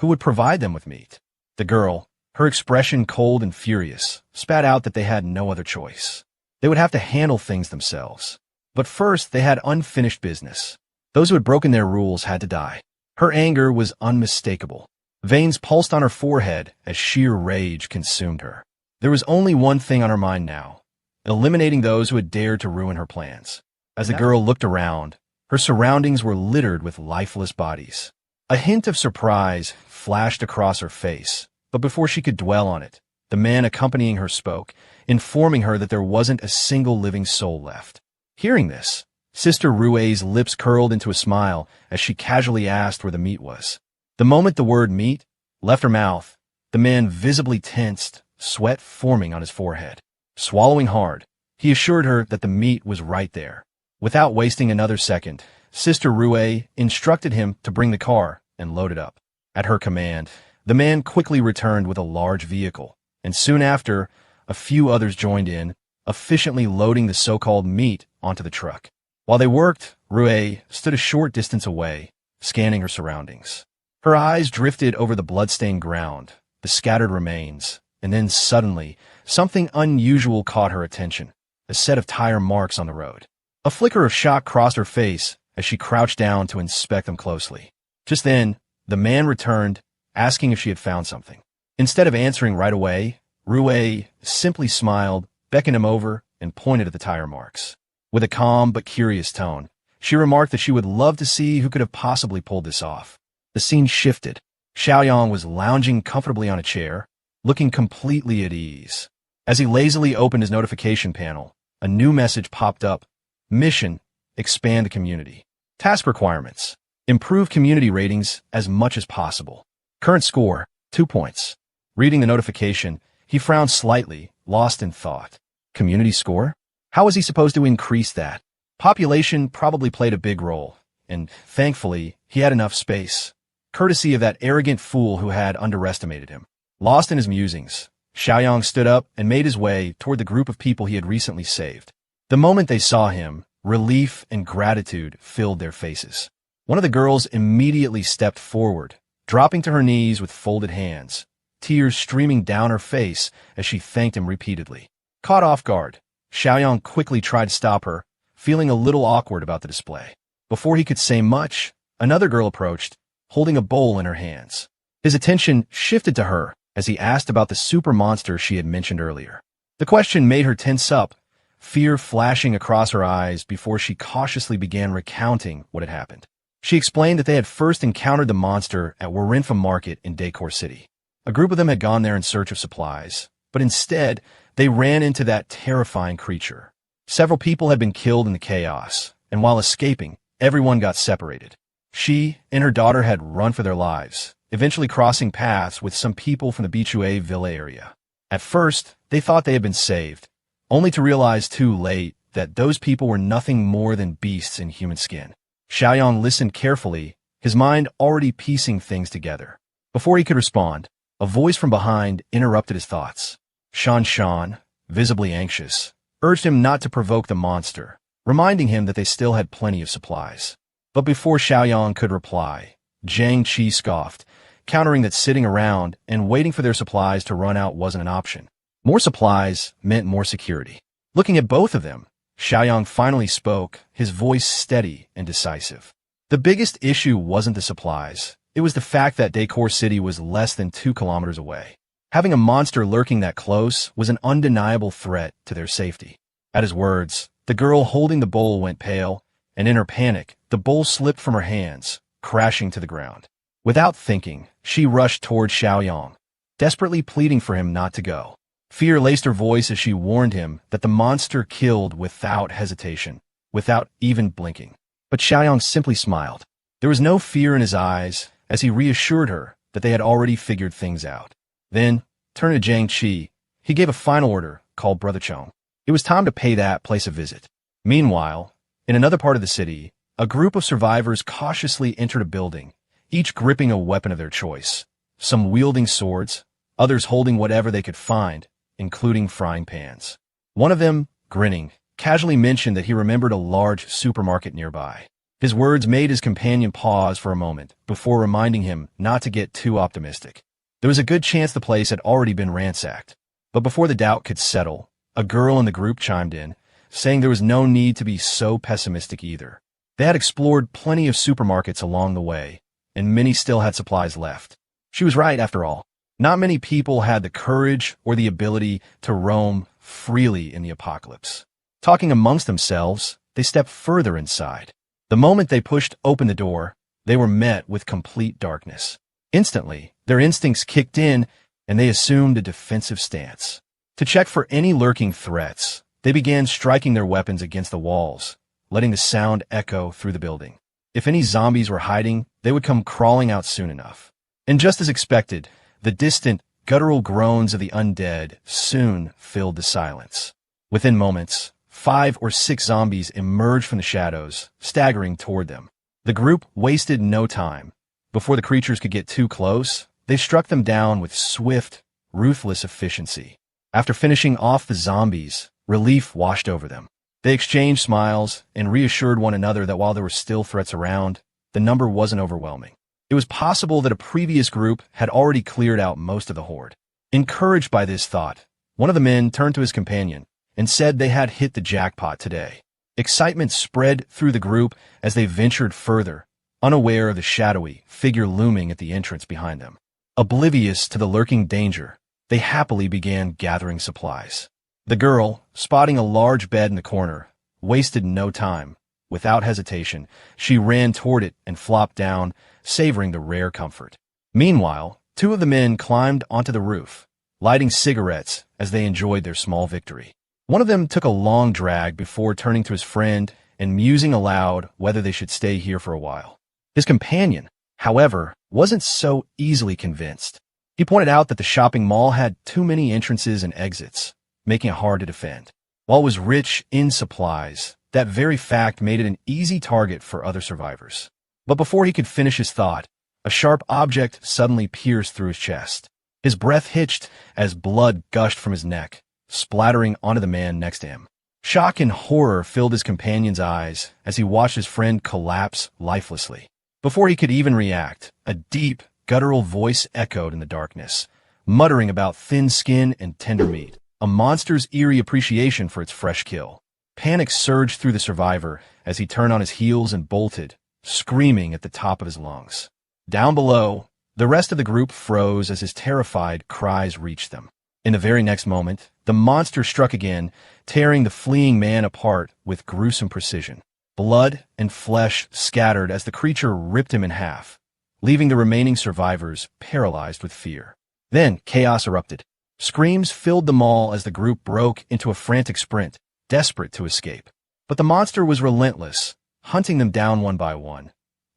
Who would provide them with meat? The girl, her expression cold and furious, spat out that they had no other choice. They would have to handle things themselves. But first, they had unfinished business. Those who had broken their rules had to die. Her anger was unmistakable. Veins pulsed on her forehead as sheer rage consumed her. There was only one thing on her mind now: eliminating those who had dared to ruin her plans. As the girl looked around, her surroundings were littered with lifeless bodies. A hint of surprise flashed across her face, but before she could dwell on it, the man accompanying her spoke, informing her that there wasn't a single living soul left. Hearing this, Sister Rue's lips curled into a smile as she casually asked where the meat was. The moment the word meat left her mouth, the man visibly tensed, sweat forming on his forehead. Swallowing hard, he assured her that the meat was right there. Without wasting another second, Sister Rue instructed him to bring the car and load it up. At her command, the man quickly returned with a large vehicle, and soon after, a few others joined in, efficiently loading the so-called meat onto the truck. While they worked, Rue stood a short distance away, scanning her surroundings. Her eyes drifted over the blood-stained ground, the scattered remains, and then suddenly, something unusual caught her attention: a set of tire marks on the road. A flicker of shock crossed her face as she crouched down to inspect them closely. Just then, the man returned, asking if she had found something. Instead of answering right away, Rue simply smiled, beckoned him over, and pointed at the tire marks. With a calm but curious tone, she remarked that she would love to see who could have possibly pulled this off. The scene shifted. Xiaoyang was lounging comfortably on a chair, looking completely at ease. As he lazily opened his notification panel, a new message popped up. Mission: expand the community. Task requirements: improve community ratings as much as possible. Current score: 2 points. Reading the notification, he frowned slightly, lost in thought. Community score? How was he supposed to increase that? Population probably played a big role, and thankfully, he had enough space, courtesy of that arrogant fool who had underestimated him. Lost in his musings, Xiaoyang stood up and made his way toward the group of people he had recently saved. The moment they saw him, relief and gratitude filled their faces. One of the girls immediately stepped forward, dropping to her knees with folded hands, tears streaming down her face as she thanked him repeatedly. Caught off guard, Xiaoyang quickly tried to stop her, feeling a little awkward about the display. Before he could say much, another girl approached, holding a bowl in her hands. His attention shifted to her as he asked about the super monster she had mentioned earlier. The question made her tense up, fear flashing across her eyes before she cautiously began recounting what had happened. She explained that they had first encountered the monster at Warinfa Market in Decor City. A group of them had gone there in search of supplies, but instead, they ran into that terrifying creature. Several people had been killed in the chaos, and while escaping, everyone got separated. She and her daughter had run for their lives, eventually crossing paths with some people from the Bichue Villa area. At first, they thought they had been saved, only to realize too late that those people were nothing more than beasts in human skin. Xiaoyang listened carefully, his mind already piecing things together. Before he could respond, a voice from behind interrupted his thoughts. Shan, visibly anxious, urged him not to provoke the monster, reminding him that they still had plenty of supplies. But before Xiaoyang could reply, Zhang Qi scoffed, countering that sitting around and waiting for their supplies to run out wasn't an option. More supplies meant more security. Looking at both of them, Xiaoyang finally spoke, his voice steady and decisive. The biggest issue wasn't the supplies. It was the fact that Decor City was less than 2 kilometers away. Having a monster lurking that close was an undeniable threat to their safety. At his words, the girl holding the bowl went pale, and in her panic, the bowl slipped from her hands, crashing to the ground. Without thinking, she rushed toward Xiaoyang, desperately pleading for him not to go. Fear laced her voice as she warned him that the monster killed without hesitation, without even blinking. But Xiaoyang simply smiled. There was no fear in his eyes as he reassured her that they had already figured things out. Then, turning to Zhang Qi, he gave a final order, called Brother Chong. It was time to pay that place a visit. Meanwhile, in another part of the city, a group of survivors cautiously entered a building, each gripping a weapon of their choice, some wielding swords, others holding whatever they could find, including frying pans. One of them, grinning, casually mentioned that he remembered a large supermarket nearby. His words made his companion pause for a moment before reminding him not to get too optimistic. There was a good chance the place had already been ransacked. But before the doubt could settle, a girl in the group chimed in, saying there was no need to be so pessimistic either. They had explored plenty of supermarkets along the way, and many still had supplies left. She was right, after all. Not many people had the courage or the ability to roam freely in the apocalypse. Talking amongst themselves, they stepped further inside. The moment they pushed open the door, they were met with complete darkness. Instantly, their instincts kicked in, and they assumed a defensive stance. To check for any lurking threats, they began striking their weapons against the walls, letting the sound echo through the building. If any zombies were hiding, they would come crawling out soon enough. And just as expected, the distant, guttural groans of the undead soon filled the silence. Within moments, 5 or 6 zombies emerged from the shadows, staggering toward them. The group wasted no time. Before the creatures could get too close, they struck them down with swift, ruthless efficiency. After finishing off the zombies, relief washed over them. They exchanged smiles and reassured one another that while there were still threats around, the number wasn't overwhelming. It was possible that a previous group had already cleared out most of the horde. Encouraged by this thought, one of the men turned to his companion and said they had hit the jackpot today. Excitement spread through the group as they ventured further, unaware of the shadowy figure looming at the entrance behind them. Oblivious to the lurking danger, they happily began gathering supplies. The girl, spotting a large bed in the corner, wasted no time. Without hesitation, she ran toward it and flopped down, savoring the rare comfort. Meanwhile, 2 of the men climbed onto the roof, lighting cigarettes as they enjoyed their small victory. One of them took a long drag before turning to his friend and musing aloud whether they should stay here for a while. His companion, however, wasn't so easily convinced. He pointed out that the shopping mall had too many entrances and exits, making it hard to defend. While it was rich in supplies, that very fact made it an easy target for other survivors. But before he could finish his thought, a sharp object suddenly pierced through his chest. His breath hitched as blood gushed from his neck, splattering onto the man next to him. Shock and horror filled his companion's eyes as he watched his friend collapse lifelessly. Before he could even react, a deep, guttural voice echoed in the darkness, muttering about thin skin and tender meat, a monster's eerie appreciation for its fresh kill. Panic surged through the survivor as he turned on his heels and bolted, screaming at the top of his lungs. Down below, the rest of the group froze as his terrified cries reached them. In the very next moment, the monster struck again, tearing the fleeing man apart with gruesome precision. Blood and flesh scattered as the creature ripped him in half, leaving the remaining survivors paralyzed with fear. Then chaos erupted. Screams filled the mall as the group broke into a frantic sprint, desperate to escape. But the monster was relentless, hunting them down one by one,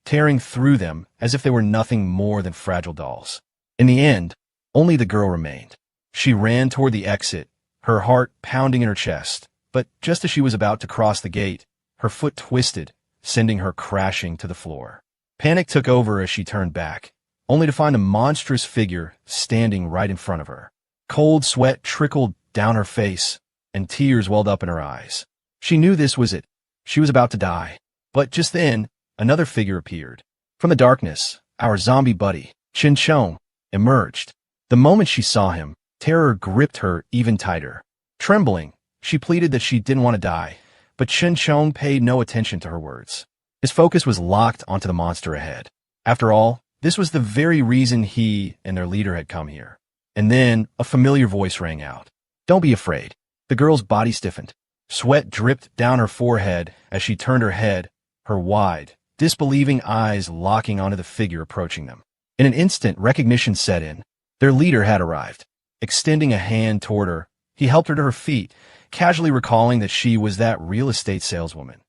tearing through them as if they were nothing more than fragile dolls. In the end, only the girl remained. She ran toward the exit, her heart pounding in her chest, but just as she was about to cross the gate, her foot twisted, sending her crashing to the floor. Panic took over as she turned back, only to find a monstrous figure standing right in front of her. Cold sweat trickled down her face, and tears welled up in her eyes. She knew this was it. She was about to die. But just then, another figure appeared. From the darkness, our zombie buddy, Chin Chong, emerged. The moment she saw him, terror gripped her even tighter. Trembling, she pleaded that she didn't want to die, but Chin Chong paid no attention to her words. His focus was locked onto the monster ahead. After all, this was the very reason he and their leader had come here. And then a familiar voice rang out. "Don't be afraid." The girl's body stiffened. Sweat dripped down her forehead as she turned her head, her wide, disbelieving eyes locking onto the figure approaching them. In an instant, recognition set in. Their leader had arrived. Extending a hand toward her, he helped her to her feet, casually recalling that she was that real estate saleswoman.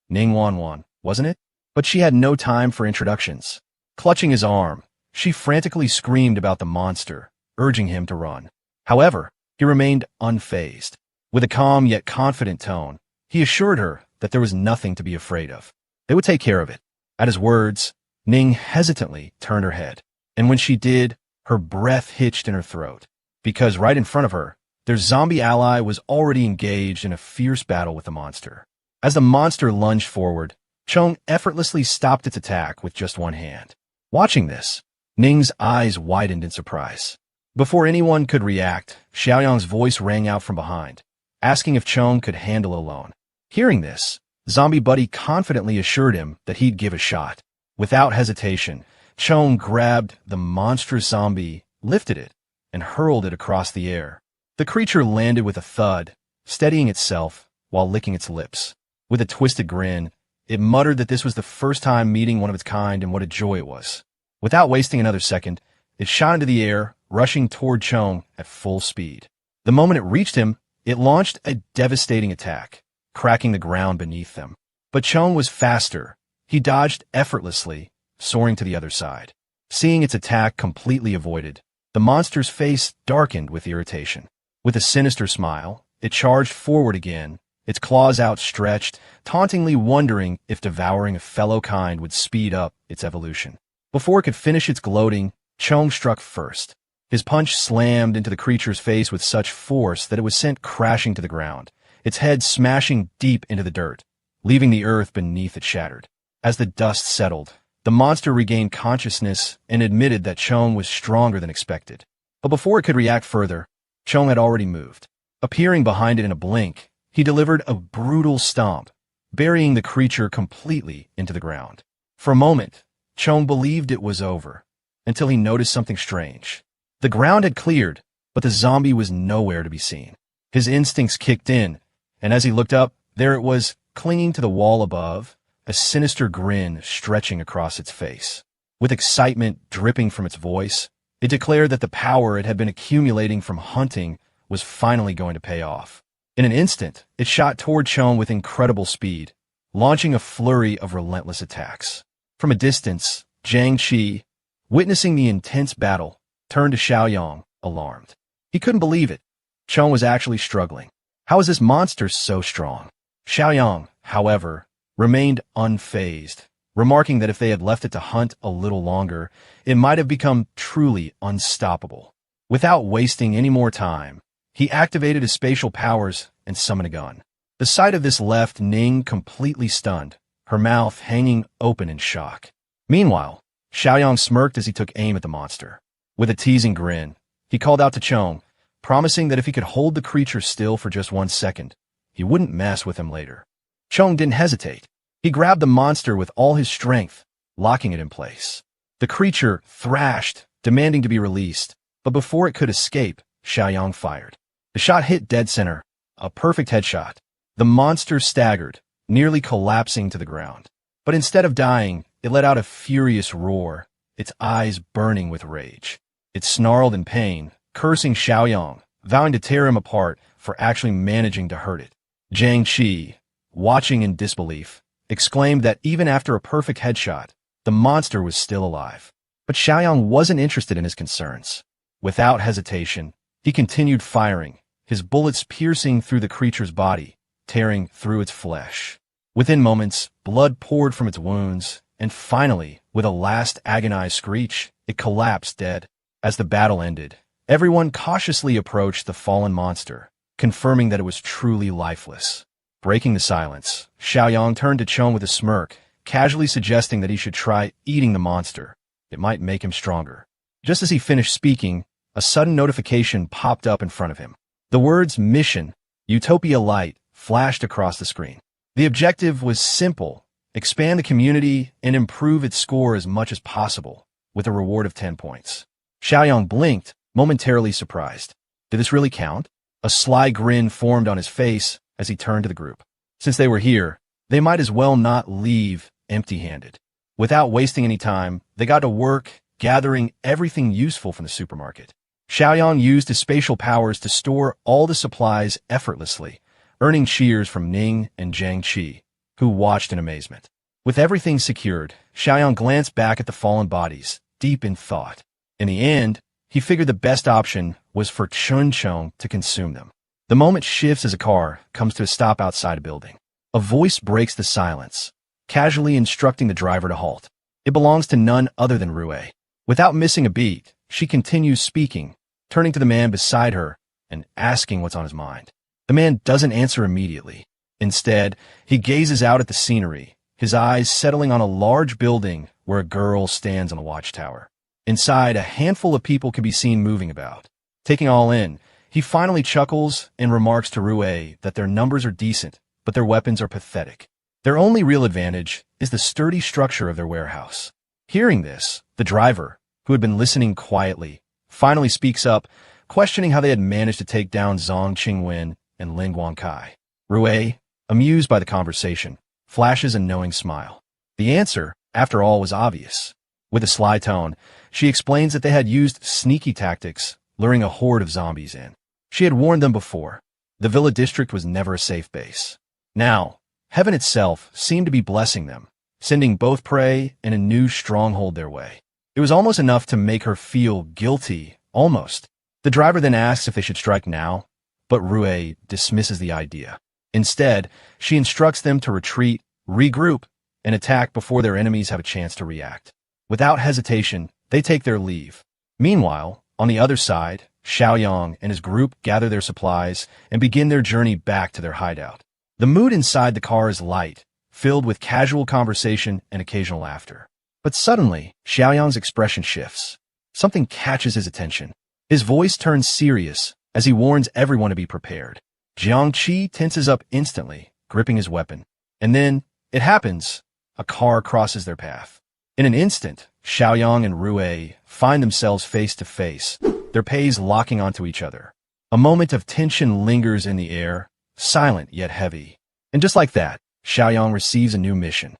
Ning Wanwan, wasn't it? But she had no time for introductions. Clutching his arm, she frantically screamed about the monster, urging him to run. However, he remained unfazed. With a calm yet confident tone, he assured her that there was nothing to be afraid of. They would take care of it. At his words, Ning hesitantly turned her head, and when she did, her breath hitched in her throat, because right in front of her, their zombie ally was already engaged in a fierce battle with the monster. As the monster lunged forward, Chong effortlessly stopped its attack with just one hand. Watching this, Ning's eyes widened in surprise. Before anyone could react, Xiaoyang's voice rang out from behind, asking if Chong could handle it alone. Hearing this, Zombie Buddy confidently assured him that he'd give a shot. Without hesitation, Chong grabbed the monstrous zombie, lifted it, and hurled it across the air. The creature landed with a thud, steadying itself while licking its lips. With a twisted grin, it muttered that this was the first time meeting one of its kind and what a joy it was. Without wasting another second, it shot into the air, rushing toward Chong at full speed. The moment it reached him, it launched a devastating attack, cracking the ground beneath them. But Chong was faster. He dodged effortlessly, soaring to the other side. Seeing its attack completely avoided, the monster's face darkened with irritation. With a sinister smile, it charged forward again, its claws outstretched, tauntingly wondering if devouring a fellow kind would speed up its evolution. Before it could finish its gloating, Chong struck first. His punch slammed into the creature's face with such force that it was sent crashing to the ground, its head smashing deep into the dirt, leaving the earth beneath it shattered. As the dust settled, the monster regained consciousness and admitted that Chong was stronger than expected. But before it could react further, Chong had already moved. Appearing behind it in a blink, he delivered a brutal stomp, burying the creature completely into the ground. For a moment, Chong believed it was over, until he noticed something strange. The ground had cleared, but the zombie was nowhere to be seen. His instincts kicked in, and as he looked up, there it was, clinging to the wall above, a sinister grin stretching across its face. With excitement dripping from its voice, it declared that the power it had been accumulating from hunting was finally going to pay off. In an instant, it shot toward Chong with incredible speed, launching a flurry of relentless attacks. From a distance, Jiang Qi, witnessing the intense battle, turned to Xiaoyang, alarmed. He couldn't believe it. Chong was actually struggling. How is this monster so strong? Xiaoyang, however, remained unfazed, remarking that if they had left it to hunt a little longer, it might have become truly unstoppable. Without wasting any more time, he activated his spatial powers and summoned a gun. The sight of this left Ning completely stunned, her mouth hanging open in shock. Meanwhile, Xiaoyang smirked as he took aim at the monster. With a teasing grin, he called out to Chong, promising that if he could hold the creature still for just 1 second, he wouldn't mess with him later. Chong didn't hesitate. He grabbed the monster with all his strength, locking it in place. The creature thrashed, demanding to be released, but before it could escape, Xiaoyang fired. The shot hit dead center, a perfect headshot. The monster staggered, nearly collapsing to the ground. But instead of dying, it let out a furious roar, its eyes burning with rage. It snarled in pain, cursing Xiaoyang, vowing to tear him apart for actually managing to hurt it. Jiang Qi, watching in disbelief, exclaimed that even after a perfect headshot, the monster was still alive. But Xiaoyang wasn't interested in his concerns. Without hesitation, he continued firing, his bullets piercing through the creature's body, tearing through its flesh. Within moments, blood poured from its wounds, and finally, with a last agonized screech, it collapsed dead. As the battle ended, everyone cautiously approached the fallen monster, confirming that it was truly lifeless. Breaking the silence, Xiaoyang turned to Chong with a smirk, casually suggesting that he should try eating the monster. It might make him stronger. Just as he finished speaking, a sudden notification popped up in front of him. The words Mission, Utopia Light flashed across the screen. The objective was simple: expand the community and improve its score as much as possible, with a reward of 10 points. Xiaoyang blinked, momentarily surprised. Did this really count? A sly grin formed on his face as he turned to the group. Since they were here, they might as well not leave empty-handed. Without wasting any time, they got to work, gathering everything useful from the supermarket. Xiaoyang used his spatial powers to store all the supplies effortlessly, earning cheers from Ning and Jiang Qi, who watched in amazement. With everything secured, Xiaoyang glanced back at the fallen bodies, deep in thought. In the end, he figured the best option was for Chun Chong to consume them. The moment shifts as a car comes to a stop outside a building. A voice breaks the silence, casually instructing the driver to halt. It belongs to none other than Rui. Without missing a beat, she continues speaking, turning to the man beside her and asking what's on his mind. The man doesn't answer immediately. Instead, he gazes out at the scenery, his eyes settling on a large building where a girl stands on the watchtower. Inside, a handful of people can be seen moving about. Taking all in, he finally chuckles and remarks to Rui that their numbers are decent, but their weapons are pathetic. Their only real advantage is the sturdy structure of their warehouse. Hearing this, the driver, who had been listening quietly, finally speaks up, questioning how they had managed to take down Zhang Qingwen and Ling Guangkai. Rui, amused by the conversation, flashes a knowing smile. The answer, after all, was obvious. With a sly tone, she explains that they had used sneaky tactics, luring a horde of zombies in. She had warned them before. The Villa District was never a safe base. Now, heaven itself seemed to be blessing them, sending both prey and a new stronghold their way. It was almost enough to make her feel guilty, almost. The driver then asks if they should strike now, but Rui dismisses the idea. Instead, she instructs them to retreat, regroup, and attack before their enemies have a chance to react. Without hesitation, they take their leave. Meanwhile, on the other side, Xiaoyang and his group gather their supplies and begin their journey back to their hideout. The mood inside the car is light, filled with casual conversation and occasional laughter. But suddenly, Xiaoyang's expression shifts. Something catches his attention. His voice turns serious as he warns everyone to be prepared. Jiang Qi tenses up instantly, gripping his weapon. And then, it happens. A car crosses their path. In an instant, Xiaoyang and Rui find themselves face to face, their pays locking onto each other. A moment of tension lingers in the air, silent yet heavy. And just like that, Xiaoyang receives a new mission.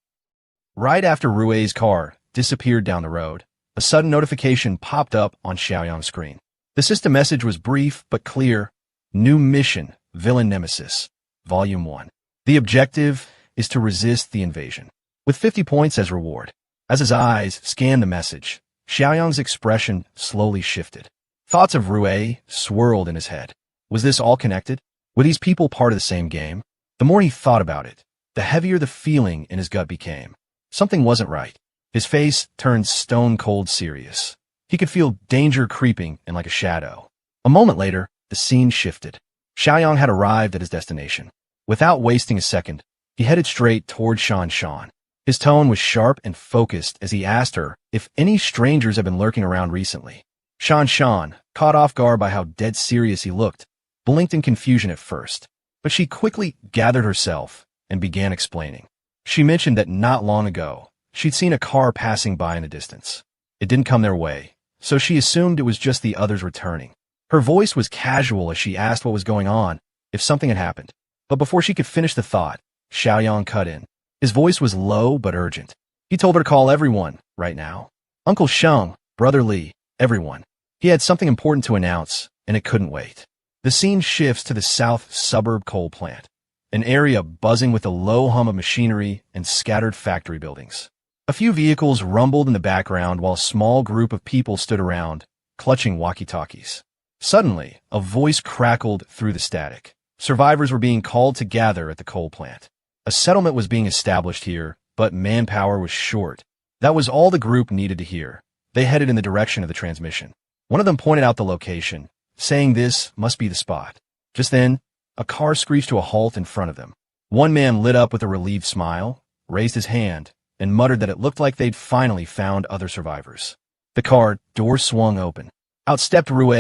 Right after Rui's car disappeared down the road, a sudden notification popped up on Xiaoyang's screen. The system message was brief but clear. New mission, Villain Nemesis, Volume 1. The objective is to resist the invasion, with 50 points as reward. As his eyes scanned the message, Xiaoyang's expression slowly shifted. Thoughts of Rui swirled in his head. Was this all connected? Were these people part of the same game? The more he thought about it, the heavier the feeling in his gut became. Something wasn't right. His face turned stone-cold serious. He could feel danger creeping in like a shadow. A moment later, the scene shifted. Xiaoyang had arrived at his destination. Without wasting a second, he headed straight toward Shan Shan. His tone was sharp and focused as he asked her if any strangers had been lurking around recently. Shan Shan, caught off guard by how dead serious he looked, blinked in confusion at first, but she quickly gathered herself and began explaining. She mentioned that not long ago, she'd seen a car passing by in the distance. It didn't come their way, so she assumed it was just the others returning. Her voice was casual as she asked what was going on, if something had happened. But before she could finish the thought, Xiaoyang cut in. His voice was low but urgent. He told her to call everyone, right now. Uncle Sheng, Brother Li, everyone. He had something important to announce, and it couldn't wait. The scene shifts to the south suburb coal plant, an area buzzing with the low hum of machinery and scattered factory buildings. A few vehicles rumbled in the background while a small group of people stood around, clutching walkie-talkies. Suddenly, a voice crackled through the static. Survivors were being called to gather at the coal plant. A settlement was being established here, but manpower was short. That was all the group needed to hear. They headed in the direction of the transmission. One of them pointed out the location, saying this must be the spot. Just then, a car screeched to a halt in front of them. One man lit up with a relieved smile, raised his hand, and muttered that it looked like they'd finally found other survivors. The car door swung open. Out stepped Rue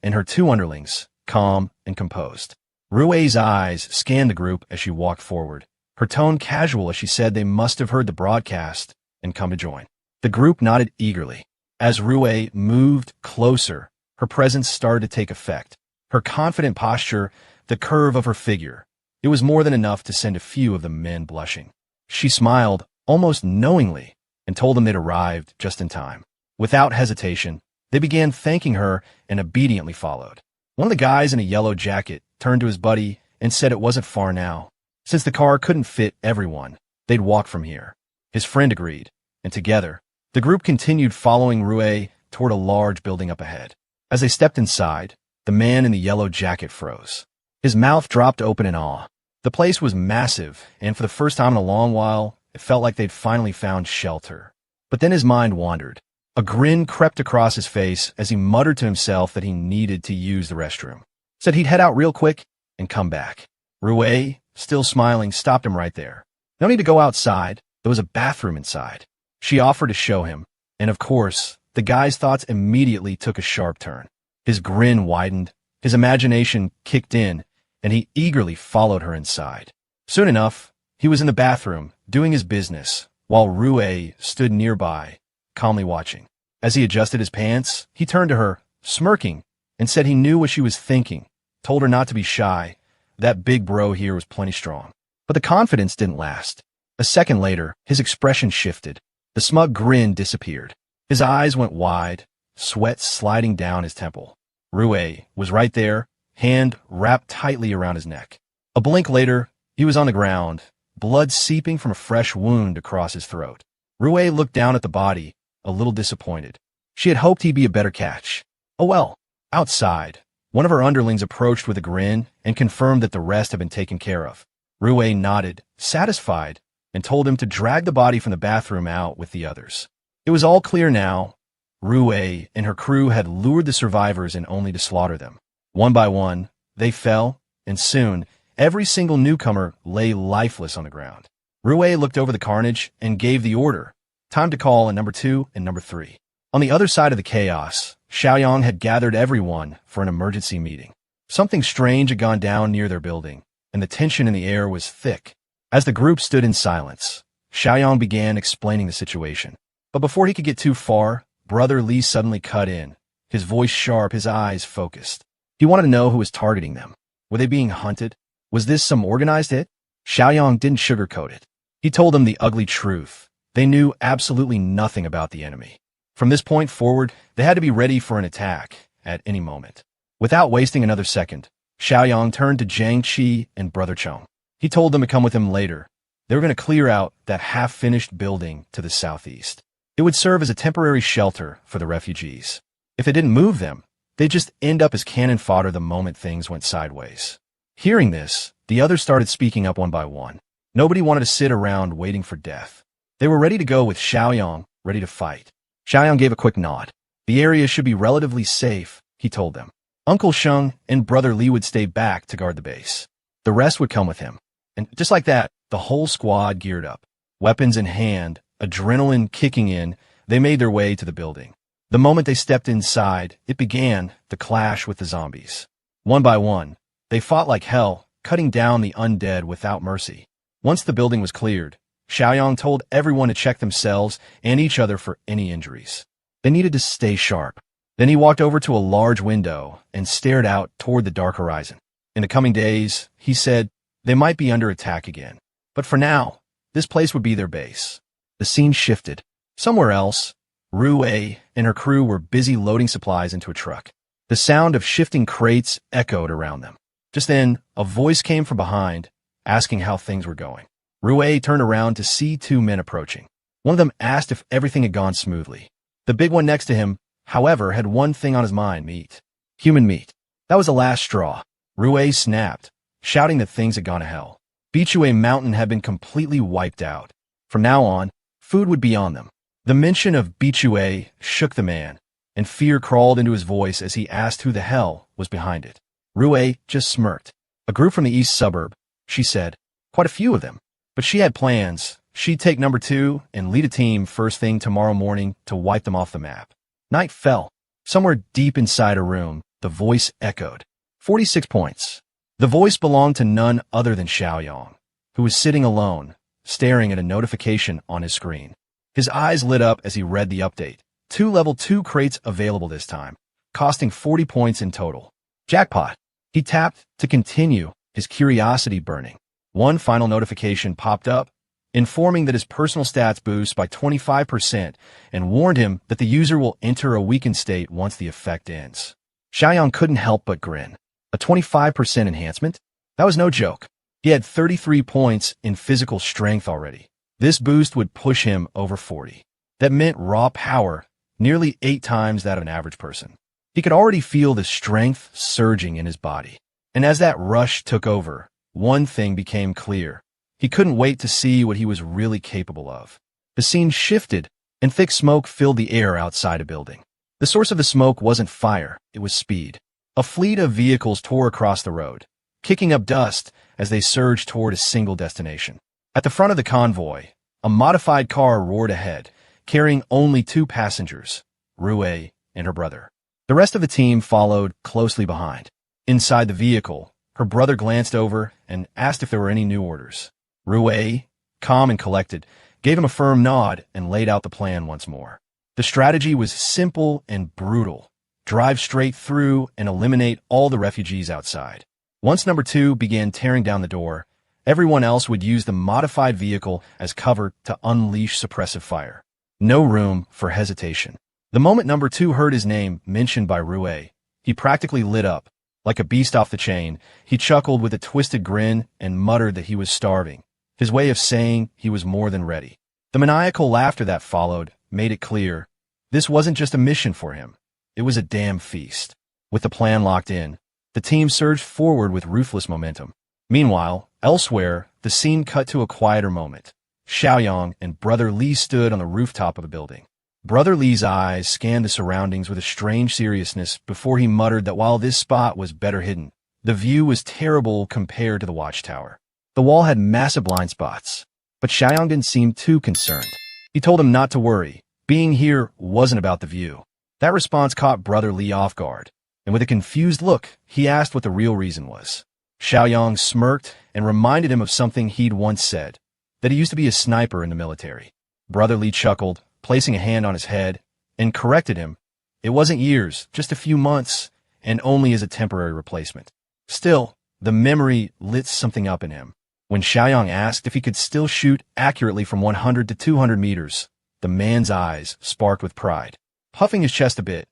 and her two underlings, calm and composed. Rue's eyes scanned the group as she walked forward, her tone casual as she said they must have heard the broadcast and come to join. The group nodded eagerly. As Rue moved closer, her presence started to take effect. Her confident posture, the curve of her figure. It was more than enough to send a few of the men blushing. She smiled, almost knowingly, and told them they'd arrived just in time. Without hesitation, they began thanking her and obediently followed. One of the guys in a yellow jacket turned to his buddy and said it wasn't far now. Since the car couldn't fit everyone, they'd walk from here. His friend agreed, and together, the group continued following Rue toward a large building up ahead. As they stepped inside, the man in the yellow jacket froze. His mouth dropped open in awe. The place was massive, and for the first time in a long while, it felt like they'd finally found shelter. But then his mind wandered. A grin crept across his face as he muttered to himself that he needed to use the restroom. Said he'd head out real quick and come back. Rue, still smiling, stopped him right there. No need to go outside. There was a bathroom inside. She offered to show him, and of course, the guy's thoughts immediately took a sharp turn. His grin widened, his imagination kicked in, and he eagerly followed her inside. Soon enough, he was in the bathroom, doing his business, while Rue stood nearby, calmly watching. As he adjusted his pants, he turned to her, smirking, and said he knew what she was thinking, told her not to be shy. That big bro here was plenty strong. But the confidence didn't last. A second later, his expression shifted. The smug grin disappeared. His eyes went wide, sweat sliding down his temple. Rue was right there, hand wrapped tightly around his neck. A blink later, he was on the ground, blood seeping from a fresh wound across his throat. Rue looked down at the body, a little disappointed. She had hoped he'd be a better catch. Oh well. Outside, one of her underlings approached with a grin and confirmed that the rest had been taken care of. Rue nodded, satisfied, and told him to drag the body from the bathroom out with the others. It was all clear now. Rue and her crew had lured the survivors in only to slaughter them. One by one, they fell, and soon, every single newcomer lay lifeless on the ground. Rue looked over the carnage and gave the order. Time to call in number 2 and number 3. On the other side of the chaos, Xiaoyang had gathered everyone for an emergency meeting. Something strange had gone down near their building, and the tension in the air was thick. As the group stood in silence, Xiaoyang began explaining the situation. But before he could get too far, Brother Li suddenly cut in, his voice sharp, his eyes focused. He wanted to know who was targeting them. Were they being hunted? Was this some organized hit? Xiaoyang didn't sugarcoat it. He told them the ugly truth. They knew absolutely nothing about the enemy. From this point forward, they had to be ready for an attack at any moment. Without wasting another second, Xiaoyang turned to Jiang Qi and Brother Cheng. He told them to come with him later. They were going to clear out that half-finished building to the southeast. It would serve as a temporary shelter for the refugees. If they didn't move them, they'd just end up as cannon fodder the moment things went sideways. Hearing this, the others started speaking up one by one. Nobody wanted to sit around waiting for death. They were ready to go with Xiaoyang, ready to fight. Xiaoyang gave a quick nod. The area should be relatively safe, he told them. Uncle Sheng and Brother Li would stay back to guard the base. The rest would come with him. And just like that, the whole squad geared up. Weapons in hand, adrenaline kicking in, they made their way to the building. The moment they stepped inside, it began, the clash with the zombies. One by one, they fought like hell, cutting down the undead without mercy. Once the building was cleared, Xiaoyang told everyone to check themselves and each other for any injuries. They needed to stay sharp. Then he walked over to a large window and stared out toward the dark horizon. In the coming days, he said, they might be under attack again. But for now, this place would be their base. The scene shifted. Somewhere else, Rue and her crew were busy loading supplies into a truck. The sound of shifting crates echoed around them. Just then, a voice came from behind, asking how things were going. Rue turned around to see two men approaching. One of them asked if everything had gone smoothly. The big one next to him, however, had one thing on his mind: meat. Human meat. That was the last straw. Rue snapped, shouting that things had gone to hell. Bichue Mountain had been completely wiped out. From now on, food would be on them. The mention of Bichue shook the man, and fear crawled into his voice as he asked who the hell was behind it. Rue just smirked. A group from the east suburb, she said. Quite a few of them. But she had plans. She'd take number 2 and lead a team first thing tomorrow morning to wipe them off the map. Night fell. Somewhere deep inside a room, the voice echoed. 46 points. The voice belonged to none other than Xiaoyang, who was sitting alone, staring at a notification on his screen. His eyes lit up as he read the update. 2 level 2 crates available this time, costing 40 points in total. Jackpot. He tapped to continue, his curiosity burning. One final notification popped up, informing that his personal stats boost by 25% and warned him that the user will enter a weakened state once the effect ends. Xiaoyang couldn't help but grin. A 25% enhancement? That was no joke. He had 33 points in physical strength already. This boost would push him over 40. That meant raw power, nearly 8 times that of an average person. He could already feel the strength surging in his body. And as that rush took over, one thing became clear. He couldn't wait to see what he was really capable of. The scene shifted, and thick smoke filled the air outside a building. The source of the smoke wasn't fire, it was speed. A fleet of vehicles tore across the road, kicking up dust as they surged toward a single destination. At the front of the convoy, a modified car roared ahead, carrying only 2 passengers, Rue and her brother. The rest of the team followed closely behind. Inside the vehicle, her brother glanced over and asked if there were any new orders. Rue, calm and collected, gave him a firm nod and laid out the plan once more. The strategy was simple and brutal. Drive straight through and eliminate all the refugees outside. Once number 2 began tearing down the door, everyone else would use the modified vehicle as cover to unleash suppressive fire. No room for hesitation. The moment number 2 heard his name mentioned by Rue, he practically lit up. Like a beast off the chain, he chuckled with a twisted grin and muttered that he was starving, his way of saying he was more than ready. The maniacal laughter that followed made it clear this wasn't just a mission for him. It was a damn feast. With the plan locked in, the team surged forward with ruthless momentum. Meanwhile, elsewhere, the scene cut to a quieter moment. Xiaoyang and Brother Li stood on the rooftop of a building. Brother Li's eyes scanned the surroundings with a strange seriousness before he muttered that while this spot was better hidden, the view was terrible compared to the watchtower. The wall had massive blind spots, but Xiaoyang didn't seem too concerned. He told him not to worry. Being here wasn't about the view. That response caught Brother Li off guard, and with a confused look, he asked what the real reason was. Xiaoyang smirked and reminded him of something he'd once said, that he used to be a sniper in the military. Brother Li chuckled, placing a hand on his head, and corrected him. It wasn't years, just a few months, and only as a temporary replacement. Still, the memory lit something up in him. When Xiaoyang asked if he could still shoot accurately from 100 to 200 meters, the man's eyes sparked with pride. Puffing his chest a bit,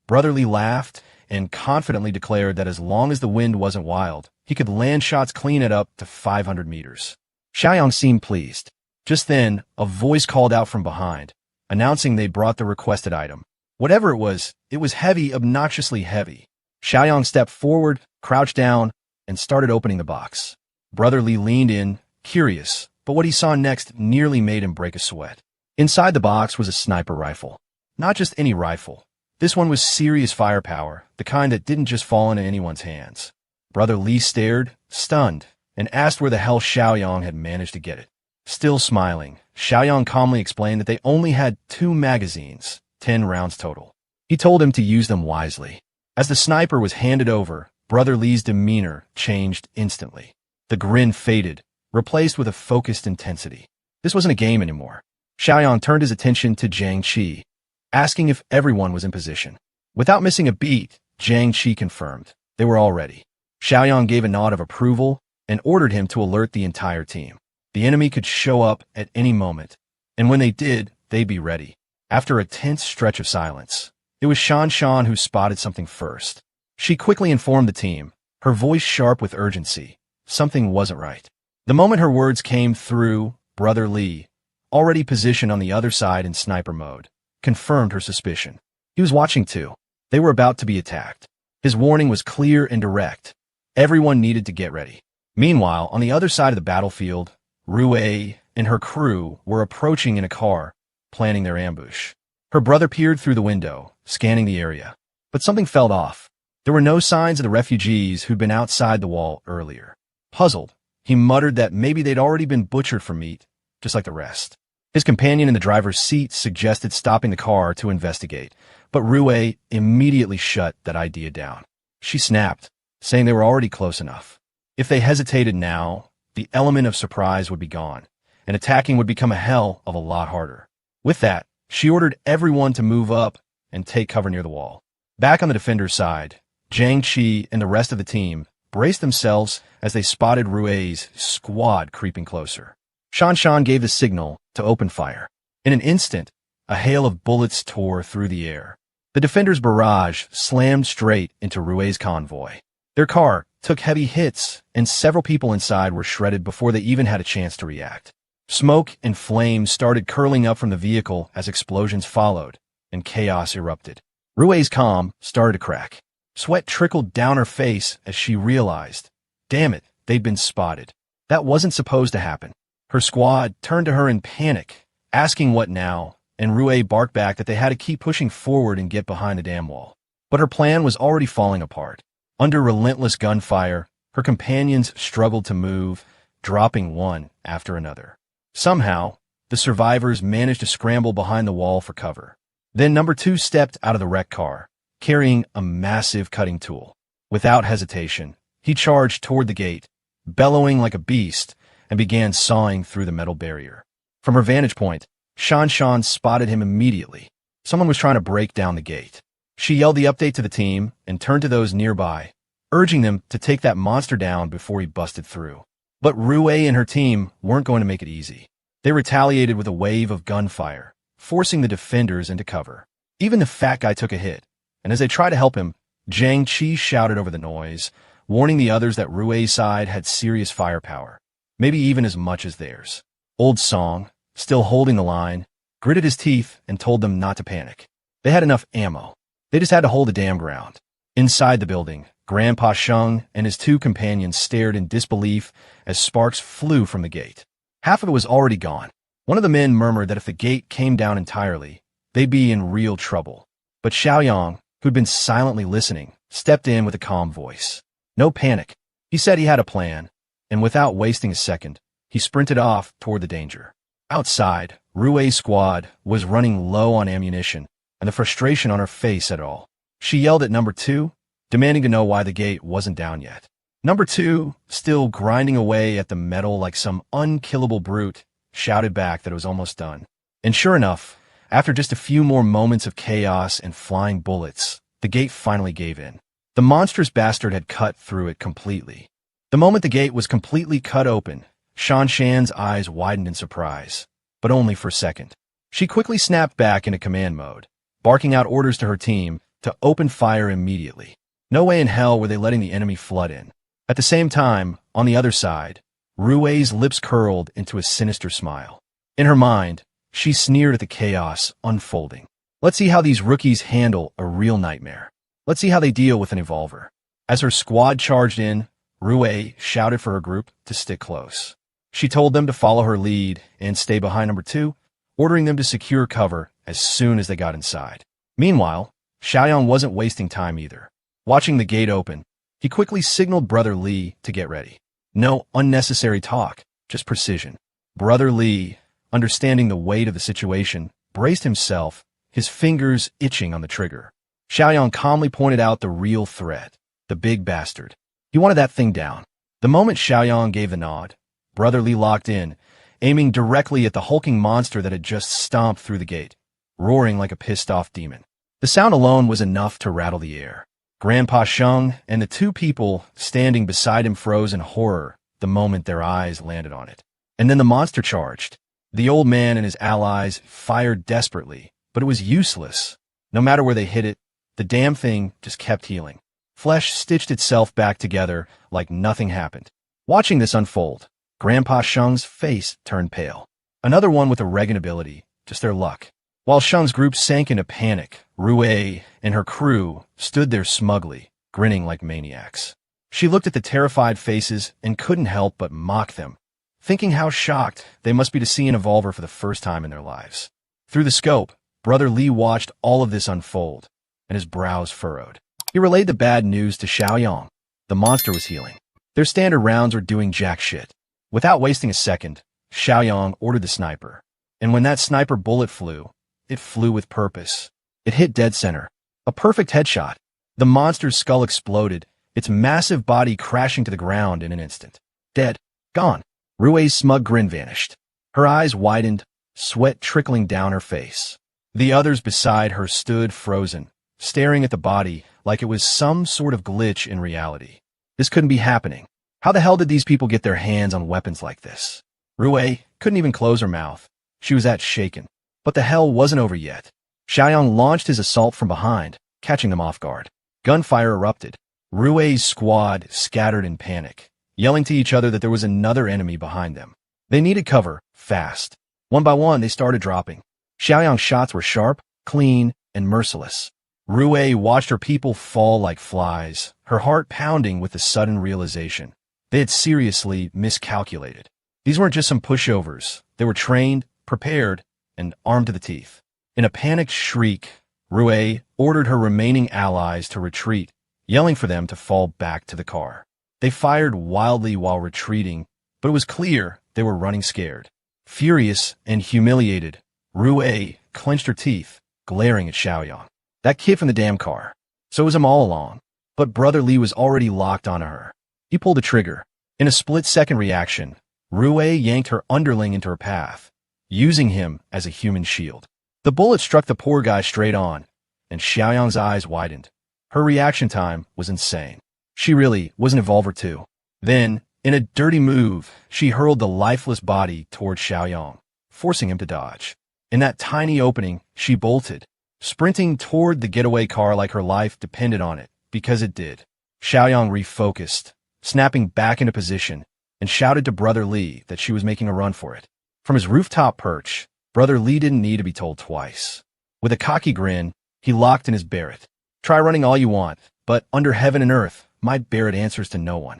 Brother Li laughed and confidently declared that as long as the wind wasn't wild, he could land shots clean it up to 500 meters. Xiaoyang seemed pleased. Just then, a voice called out from behind, announcing they brought the requested item. Whatever it was heavy, obnoxiously heavy. Xiaoyang stepped forward, crouched down, and started opening the box. Brother Li leaned in, curious, but what he saw next nearly made him break a sweat. Inside the box was a sniper rifle. Not just any rifle. This one was serious firepower, the kind that didn't just fall into anyone's hands. Brother Li stared, stunned, and asked where the hell Xiaoyang had managed to get it. Still smiling, Xiaoyang calmly explained that they only had 2 magazines, 10 rounds total. He told him to use them wisely. As the sniper was handed over, Brother Li's demeanor changed instantly. The grin faded, replaced with a focused intensity. This wasn't a game anymore. Xiaoyang turned his attention to Jiang Qi, asking if everyone was in position. Without missing a beat, Jiang Qi confirmed. They were all ready. Xiaoyang gave a nod of approval and ordered him to alert the entire team. The enemy could show up at any moment, and when they did, they'd be ready. After a tense stretch of silence, it was Shan who spotted something first. She quickly informed the team, her voice sharp with urgency. Something wasn't right. The moment her words came through, Brother Lee, already positioned on the other side in sniper mode, confirmed her suspicion. He was watching too. They were about to be attacked. His warning was clear and direct. Everyone needed to get ready. Meanwhile, on the other side of the battlefield, Rue and her crew were approaching in a car, planning their ambush. Her brother peered through the window, scanning the area. But something felt off. There were no signs of the refugees who'd been outside the wall earlier. Puzzled, he muttered that maybe they'd already been butchered for meat, just like the rest. His companion in the driver's seat suggested stopping the car to investigate, but Rue immediately shut that idea down. She snapped, saying they were already close enough. If they hesitated now, the element of surprise would be gone, and attacking would become a hell of a lot harder. With that, she ordered everyone to move up and take cover near the wall. Back on the defender's side, Jiang Qi and the rest of the team braced themselves as they spotted Rue's squad creeping closer. Shan gave the signal to open fire. In an instant, a hail of bullets tore through the air. The defenders' barrage slammed straight into Rue's convoy. Their car took heavy hits, and several people inside were shredded before they even had a chance to react. Smoke and flames started curling up from the vehicle as explosions followed, and chaos erupted. Rue's comm started to crack. Sweat trickled down her face as she realized, damn it, they'd been spotted. That wasn't supposed to happen. Her squad turned to her in panic, asking what now, and Rue barked back that they had to keep pushing forward and get behind the dam wall. But her plan was already falling apart. Under relentless gunfire, her companions struggled to move, dropping one after another. Somehow, the survivors managed to scramble behind the wall for cover. Then number 2 stepped out of the wrecked car, carrying a massive cutting tool. Without hesitation, he charged toward the gate, bellowing like a beast, and began sawing through the metal barrier. From her vantage point, Shan spotted him immediately. Someone was trying to break down the gate. She yelled the update to the team and turned to those nearby, urging them to take that monster down before he busted through. But Rue and her team weren't going to make it easy. They retaliated with a wave of gunfire, forcing the defenders into cover. Even the fat guy took a hit, and as they tried to help him, Jiang Qi shouted over the noise, warning the others that Rue's side had serious firepower, maybe even as much as theirs. Old Song, still holding the line, gritted his teeth and told them not to panic. They had enough ammo. They just had to hold the damn ground. Inside the building, Grandpa Sheng and his 2 companions stared in disbelief as sparks flew from the gate. Half of it was already gone. One of the men murmured that if the gate came down entirely, they'd be in real trouble. But Xiaoyang, who'd been silently listening, stepped in with a calm voice. No panic. He said he had a plan, and without wasting a second, he sprinted off toward the danger. Outside, Rue's squad was running low on ammunition, and the frustration on her face said it all. She yelled at number 2, demanding to know why the gate wasn't down yet. Number 2, still grinding away at the metal like some unkillable brute, shouted back that it was almost done. And sure enough, after just a few more moments of chaos and flying bullets, the gate finally gave in. The monstrous bastard had cut through it completely. The moment the gate was completely cut open, Shan's eyes widened in surprise, but only for a second. She quickly snapped back into command mode, barking out orders to her team to open fire immediately. No way in hell were they letting the enemy flood in. At the same time, on the other side, Rue's lips curled into a sinister smile. In her mind, she sneered at the chaos unfolding. Let's see how these rookies handle a real nightmare. Let's see how they deal with an evolver. As her squad charged in, Rue shouted for her group to stick close. She told them to follow her lead and stay behind number 2, ordering them to secure cover as soon as they got inside. Meanwhile, Xiaoyang wasn't wasting time either. Watching the gate open, he quickly signaled Brother Li to get ready. No unnecessary talk, just precision. Brother Li, understanding the weight of the situation, braced himself, his fingers itching on the trigger. Xiaoyang calmly pointed out the real threat, the big bastard. He wanted that thing down. The moment Xiaoyang gave the nod, Brother Li locked in, aiming directly at the hulking monster that had just stomped through the gate, roaring like a pissed-off demon. The sound alone was enough to rattle the air. Grandpa Sheng and the 2 people standing beside him froze in horror the moment their eyes landed on it. And then the monster charged. The old man and his allies fired desperately, but it was useless. No matter where they hit it, the damn thing just kept healing. Flesh stitched itself back together like nothing happened. Watching this unfold, Grandpa Shung's face turned pale. Another one with a Regan ability, just their luck. While Shung's group sank into panic, Rui and her crew stood there smugly, grinning like maniacs. She looked at the terrified faces and couldn't help but mock them, thinking how shocked they must be to see an evolver for the first time in their lives. Through the scope, Brother Li watched all of this unfold, and his brows furrowed. He relayed the bad news to Xiaoyang. The monster was healing. Their standard rounds were doing jack shit. Without wasting a second, Xiaoyang ordered the sniper. And when that sniper bullet flew, it flew with purpose. It hit dead center. A perfect headshot. The monster's skull exploded, its massive body crashing to the ground in an instant. Dead. Gone. Rui's smug grin vanished. Her eyes widened, sweat trickling down her face. The others beside her stood frozen, staring at the body like it was some sort of glitch in reality. This couldn't be happening. How the hell did these people get their hands on weapons like this? Rui couldn't even close her mouth. She was that shaken. But the hell wasn't over yet. Xiaoyang launched his assault from behind, catching them off guard. Gunfire erupted. Rui's squad scattered in panic, yelling to each other that there was another enemy behind them. They needed cover, fast. One by one, they started dropping. Xiaoyang's shots were sharp, clean, and merciless. Rui watched her people fall like flies, her heart pounding with the sudden realization. They had seriously miscalculated. These weren't just some pushovers. They were trained, prepared, and armed to the teeth. In a panicked shriek, Rui ordered her remaining allies to retreat, yelling for them to fall back to the car. They fired wildly while retreating, but it was clear they were running scared. Furious and humiliated, Rui clenched her teeth, glaring at Xiaoyang. That kid from the damn car. So was him all along. But Brother Li was already locked onto her. He pulled the trigger. In a split-second reaction, Rui yanked her underling into her path, using him as a human shield. The bullet struck the poor guy straight on, and Xiaoyang's eyes widened. Her reaction time was insane. She really was an evolver too. Then, in a dirty move, she hurled the lifeless body toward Xiaoyang, forcing him to dodge. In that tiny opening, she bolted, sprinting toward the getaway car like her life depended on it, because it did. Xiaoyang refocused, snapping back into position, and shouted to Brother Li that she was making a run for it. From his rooftop perch, Brother Li didn't need to be told twice. With a cocky grin, he locked in his Barrett. Try running all you want, but under heaven and earth, my Barrett answers to no one.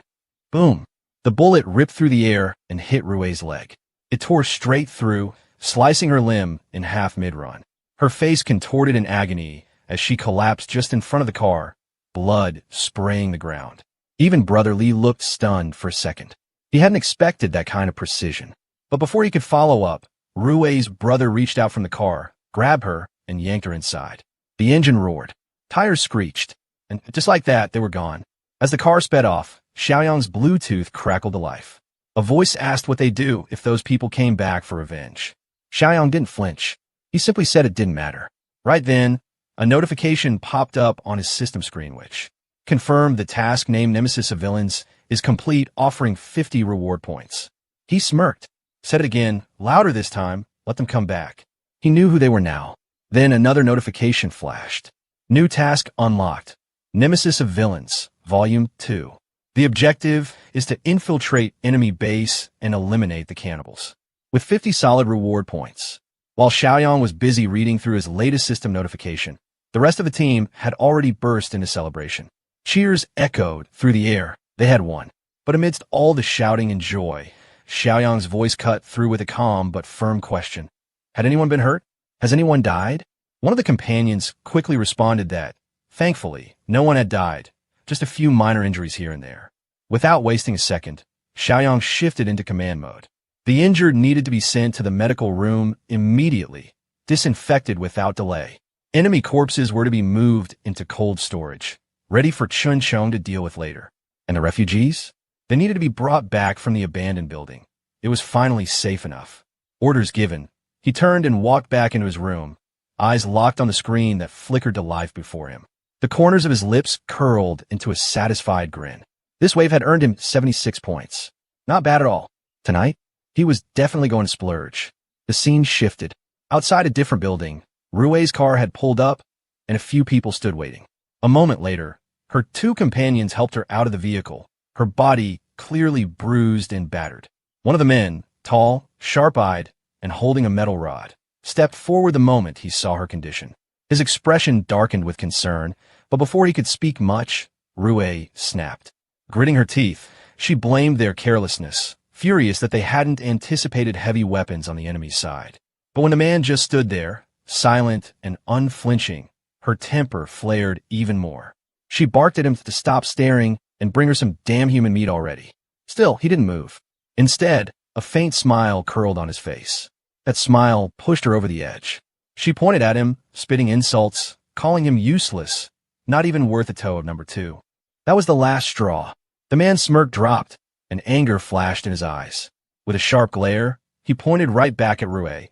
Boom! The bullet ripped through the air and hit Rui's leg. It tore straight through, slicing her limb in half mid-run. Her face contorted in agony as she collapsed just in front of the car, blood spraying the ground. Even Brother Li looked stunned for a second. He hadn't expected that kind of precision. But before he could follow up, Rui's brother reached out from the car, grabbed her, and yanked her inside. The engine roared. Tires screeched. And just like that, they were gone. As the car sped off, Xiaoyang's Bluetooth crackled to life. A voice asked what they'd do if those people came back for revenge. Xiaoyang didn't flinch. He simply said it didn't matter. Right then, a notification popped up on his system screen which confirmed the task named Nemesis of Villains is complete, offering 50 reward points. He smirked, said it again, louder this time, let them come back. He knew who they were now. Then another notification flashed. New task unlocked. Nemesis of Villains, Volume 2. The objective is to infiltrate enemy base and eliminate the cannibals. With 50 solid reward points. While Xiaoyang was busy reading through his latest system notification, the rest of the team had already burst into celebration. Cheers echoed through the air. They had won. But amidst all the shouting and joy, Xiaoyang's voice cut through with a calm but firm question. Had anyone been hurt? Has anyone died? One of the companions quickly responded that, thankfully, no one had died, just a few minor injuries here and there. Without wasting a second, Xiaoyang shifted into command mode. The injured needed to be sent to the medical room immediately, disinfected without delay. Enemy corpses were to be moved into cold storage, ready for Chun Chong to deal with later. And the refugees? They needed to be brought back from the abandoned building. It was finally safe enough. Orders given. He turned and walked back into his room, eyes locked on the screen that flickered to life before him. The corners of his lips curled into a satisfied grin. This wave had earned him 76 points. Not bad at all. Tonight, He was definitely going to splurge. The scene shifted. Outside a different building, Rue's car had pulled up, and a few people stood waiting. A moment later, her two companions helped her out of the vehicle, her body clearly bruised and battered. One of the men, tall, sharp-eyed, and holding a metal rod, stepped forward the moment he saw her condition. His expression darkened with concern, but before he could speak much, Rue snapped. Gritting her teeth, she blamed their carelessness, furious that they hadn't anticipated heavy weapons on the enemy's side. But when the man just stood there, silent and unflinching, her temper flared even more. She barked at him to stop staring and bring her some damn human meat already. Still, he didn't move. Instead, a faint smile curled on his face. That smile pushed her over the edge. She pointed at him, spitting insults, calling him useless, not even worth a toe of number 2. That was the last straw. The man's smirk dropped, and anger flashed in his eyes. With a sharp glare, he pointed right back at Rue,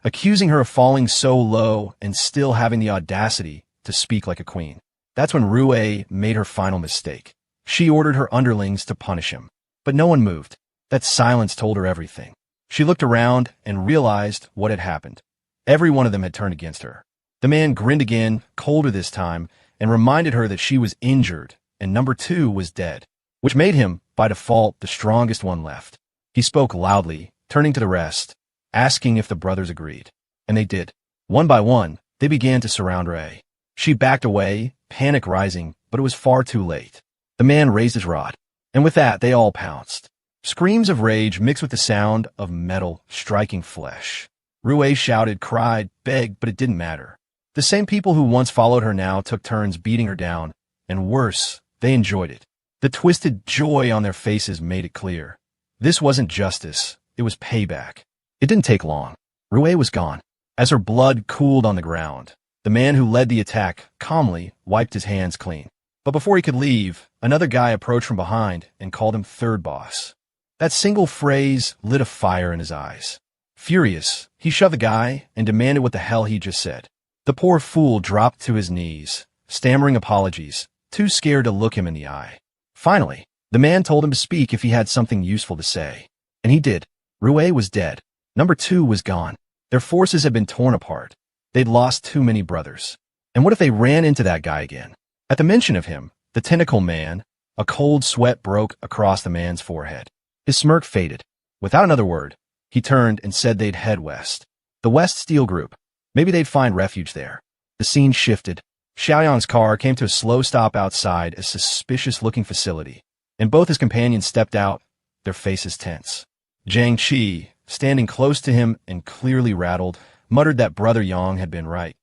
accusing her of falling so low and still having the audacity to speak like a queen. That's when Rue made her final mistake. She ordered her underlings to punish him. But no one moved. That silence told her everything. She looked around and realized what had happened. Every one of them had turned against her. The man grinned again, colder this time, and reminded her that she was injured and number 2 was dead, which made him, by default, the strongest one left. He spoke loudly, turning to the rest, asking if the brothers agreed. And they did. One by one, they began to surround Rue. She backed away, panic rising, but it was far too late. The man raised his rod, and with that, they all pounced. Screams of rage mixed with the sound of metal striking flesh. Rue shouted, cried, begged, but it didn't matter. The same people who once followed her now took turns beating her down, and worse, they enjoyed it. The twisted joy on their faces made it clear. This wasn't justice, it was payback. It didn't take long. Rue was gone. As her blood cooled on the ground, the man who led the attack calmly wiped his hands clean. But before he could leave, another guy approached from behind and called him third boss. That single phrase lit a fire in his eyes. Furious, he shoved the guy and demanded what the hell he just said. The poor fool dropped to his knees, stammering apologies, too scared to look him in the eye. Finally, the man told him to speak if he had something useful to say. And he did. Rue was dead. Number 2 was gone. Their forces had been torn apart. They'd lost too many brothers. And what if they ran into that guy again? At the mention of him, the tentacle man, a cold sweat broke across the man's forehead. His smirk faded. Without another word, he turned and said they'd head west. The West Steel Group. Maybe they'd find refuge there. The scene shifted. Xiaoyang's car came to a slow stop outside a suspicious-looking facility, and both his companions stepped out, their faces tense. Jiang Qi, standing close to him and clearly rattled, muttered that Brother Yang had been right.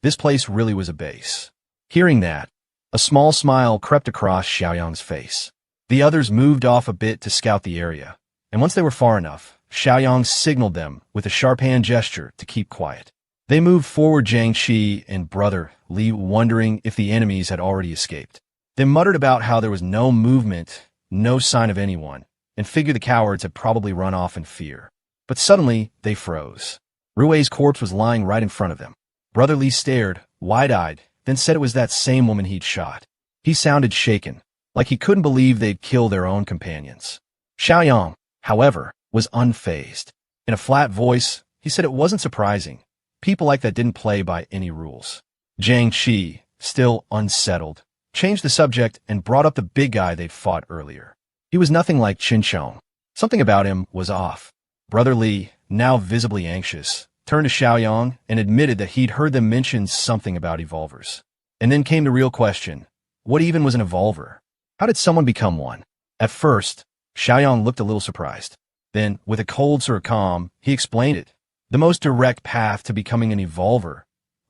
This place really was a base. Hearing that, a small smile crept across Xiaoyang's face. The others moved off a bit to scout the area, and once they were far enough, Xiaoyang signaled them with a sharp hand gesture to keep quiet. They moved forward, Jiang Qi and Brother Li wondering if the enemies had already escaped. They muttered about how there was no movement, no sign of anyone, and figured the cowards had probably run off in fear. But suddenly, they froze. Rue's corpse was lying right in front of them. Brother Li stared, wide-eyed, then said it was that same woman he'd shot. He sounded shaken, like he couldn't believe they'd kill their own companions. Xiaoyang, however, was unfazed. In a flat voice, he said it wasn't surprising. People like that didn't play by any rules. Jiang Qi, still unsettled, changed the subject and brought up the big guy they'd fought earlier. He was nothing like Qinsheng. Something about him was off. Brother Li, now visibly anxious, turned to Xiaoyang and admitted that he'd heard them mention something about evolvers. And then came the real question. What even was an evolver? How did someone become one? At first, Xiaoyang looked a little surprised. Then, with a cold sort of calm, he explained it. The most direct path to becoming an evolver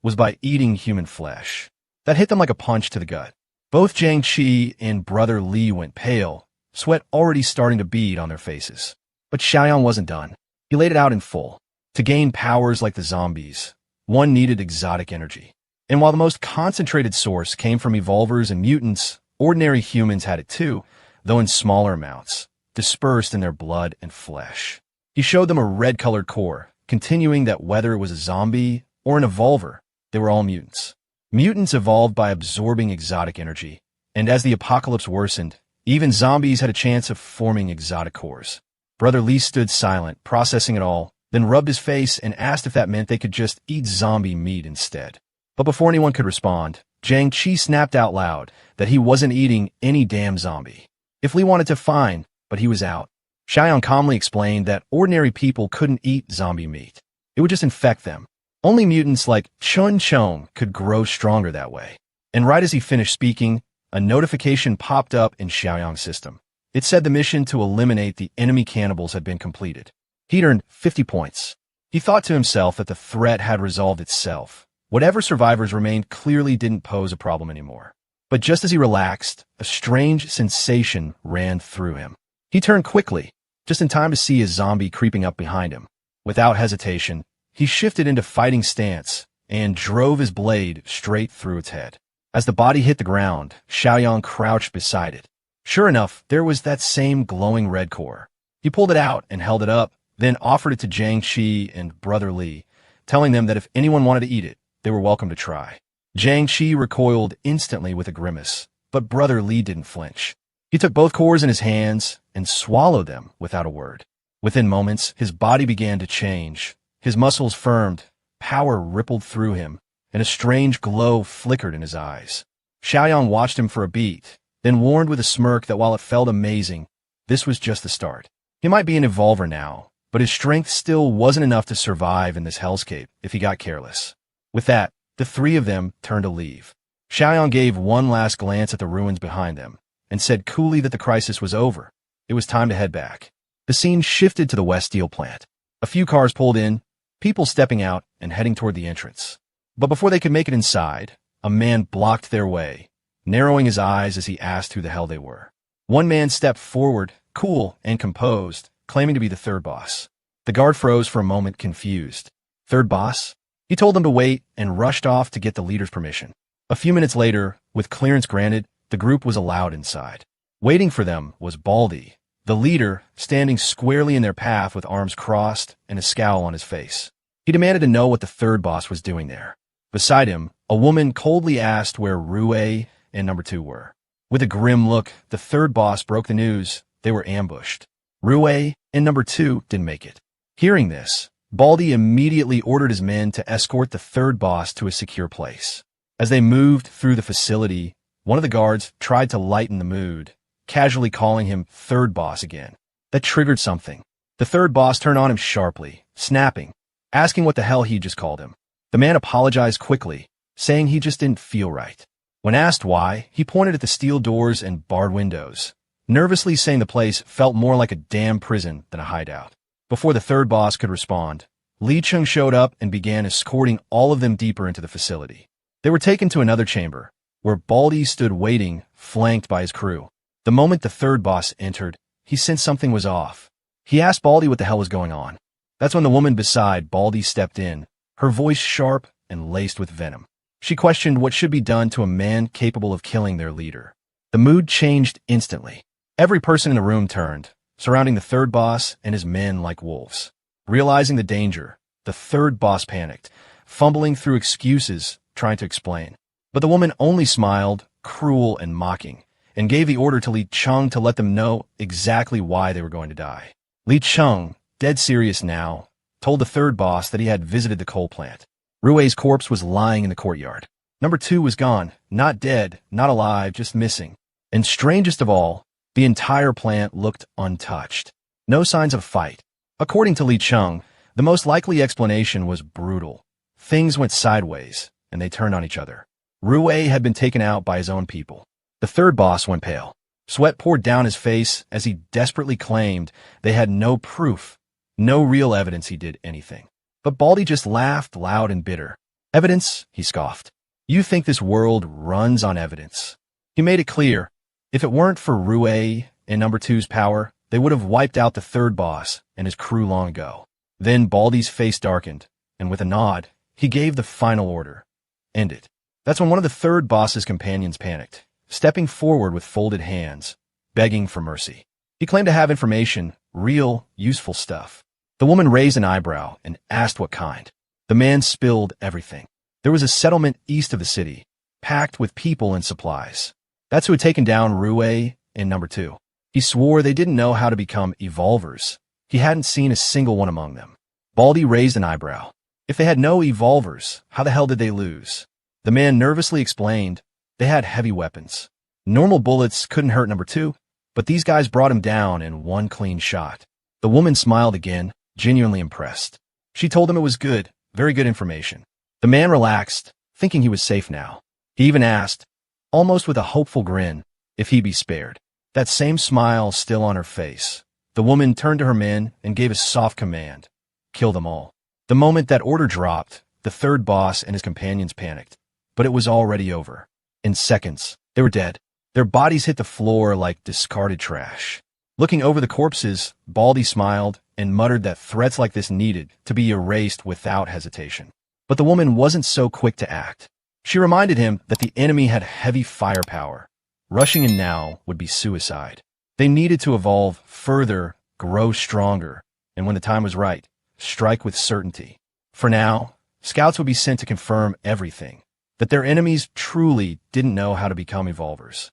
was by eating human flesh. That hit them like a punch to the gut. Both Jiang Qi and Brother Li went pale, sweat already starting to bead on their faces. But Xiaoyang wasn't done. He laid it out in full. To gain powers like the zombies, one needed exotic energy. And while the most concentrated source came from evolvers and mutants, ordinary humans had it too, though in smaller amounts, dispersed in their blood and flesh. He showed them a red-colored core, continuing that whether it was a zombie or an evolver, they were all mutants. Mutants evolved by absorbing exotic energy, and as the apocalypse worsened, even zombies had a chance of forming exotic cores. Brother Lee stood silent, processing it all, then rubbed his face and asked if that meant they could just eat zombie meat instead. But before anyone could respond, Jiang Qi snapped out loud that he wasn't eating any damn zombie. If Lee wanted to, fine, but he was out. Xiaoyang calmly explained that ordinary people couldn't eat zombie meat. It would just infect them. Only mutants like Chun Chong could grow stronger that way. And right as he finished speaking, a notification popped up in Xiaoyang's system. It said the mission to eliminate the enemy cannibals had been completed. He'd earned 50 points. He thought to himself that the threat had resolved itself. Whatever survivors remained clearly didn't pose a problem anymore. But just as he relaxed, a strange sensation ran through him. He turned quickly, just in time to see his zombie creeping up behind him. Without hesitation, he shifted into fighting stance and drove his blade straight through its head. As the body hit the ground, Xiaoyang crouched beside it. Sure enough, there was that same glowing red core. He pulled it out and held it up, then offered it to Jiang Qi and Brother Lee, telling them that if anyone wanted to eat it, they were welcome to try. Jiang Qi recoiled instantly with a grimace, but Brother Lee didn't flinch. He took both cores in his hands and swallowed them without a word. Within moments, his body began to change. His muscles firmed, power rippled through him, and a strange glow flickered in his eyes. Xiaoyang watched him for a beat, then warned with a smirk that while it felt amazing, this was just the start. He might be an evolver now, but his strength still wasn't enough to survive in this hellscape if he got careless. With that, the three of them turned to leave. Xiaoyang gave one last glance at the ruins behind them and said coolly that the crisis was over. It was time to head back. The scene shifted to the West Steel plant. A few cars pulled in, people stepping out and heading toward the entrance. But before they could make it inside, a man blocked their way, narrowing his eyes as he asked who the hell they were. One man stepped forward, cool and composed, claiming to be the third boss. The guard froze for a moment, confused. Third boss? He told them to wait and rushed off to get the leader's permission. A few minutes later, with clearance granted, the group was allowed inside. Waiting for them was Baldy, the leader, standing squarely in their path with arms crossed and a scowl on his face. He demanded to know what the third boss was doing there. Beside him, a woman coldly asked where Rue and number 2 were. With a grim look, the third boss broke the news. They were ambushed. Rue and number 2 didn't make it. Hearing this, Baldy immediately ordered his men to escort the third boss to a secure place. As they moved through the facility, one of the guards tried to lighten the mood, casually calling him third boss again. That triggered something. The third boss turned on him sharply, snapping, asking what the hell he just called him. The man apologized quickly, saying he just didn't feel right. When asked why, he pointed at the steel doors and barred windows, nervously saying the place felt more like a damn prison than a hideout. Before the third boss could respond, Li Chung showed up and began escorting all of them deeper into the facility. They were taken to another chamber, where Baldy stood waiting, flanked by his crew. The moment the third boss entered, he sensed something was off. He asked Baldy what the hell was going on. That's when the woman beside Baldy stepped in, her voice sharp and laced with venom. She questioned what should be done to a man capable of killing their leader. The mood changed instantly. Every person in the room turned, surrounding the third boss and his men like wolves. Realizing the danger, the third boss panicked, fumbling through excuses, trying to explain. But the woman only smiled, cruel and mocking, and gave the order to Li Chung to let them know exactly why they were going to die. Li Chung, dead serious now, told the third boss that he had visited the coal plant. Rue's corpse was lying in the courtyard. Number 2 was gone, not dead, not alive, just missing. And strangest of all, the entire plant looked untouched. No signs of a fight. According to Li Chung, the most likely explanation was brutal. Things went sideways, and they turned on each other. Rue had been taken out by his own people. The third boss went pale. Sweat poured down his face as he desperately claimed they had no proof, no real evidence he did anything. But Baldy just laughed loud and bitter. Evidence? He scoffed. You think this world runs on evidence? He made it clear, if it weren't for Rue and number 2's power, they would have wiped out the third boss and his crew long ago. Then Baldy's face darkened, and with a nod, he gave the final order. End it. That's when one of the third boss's companions panicked, stepping forward with folded hands, begging for mercy. He claimed to have information, real, useful stuff. The woman raised an eyebrow and asked what kind. The man spilled everything. There was a settlement east of the city, packed with people and supplies. That's who had taken down Rue and number 2. He swore they didn't know how to become evolvers, He hadn't seen a single one among them. Baldy raised an eyebrow. If they had no evolvers, how the hell did they lose? The man nervously explained, they had heavy weapons. Normal bullets couldn't hurt number 2, but these guys brought him down in one clean shot. The woman smiled again, genuinely impressed. She told him it was good, very good information. The man relaxed, thinking he was safe now. He even asked, almost with a hopeful grin, if he'd be spared. That same smile still on her face. The woman turned to her men and gave a soft command. Kill them all. The moment that order dropped, the third boss and his companions panicked. But it was already over. In seconds, they were dead. Their bodies hit the floor like discarded trash. Looking over the corpses, Baldy smiled and muttered that threats like this needed to be erased without hesitation. But the woman wasn't so quick to act. She reminded him that the enemy had heavy firepower. Rushing in now would be suicide. They needed to evolve further, grow stronger, and when the time was right, strike with certainty. For now, scouts would be sent to confirm everything, that their enemies truly didn't know how to become evolvers.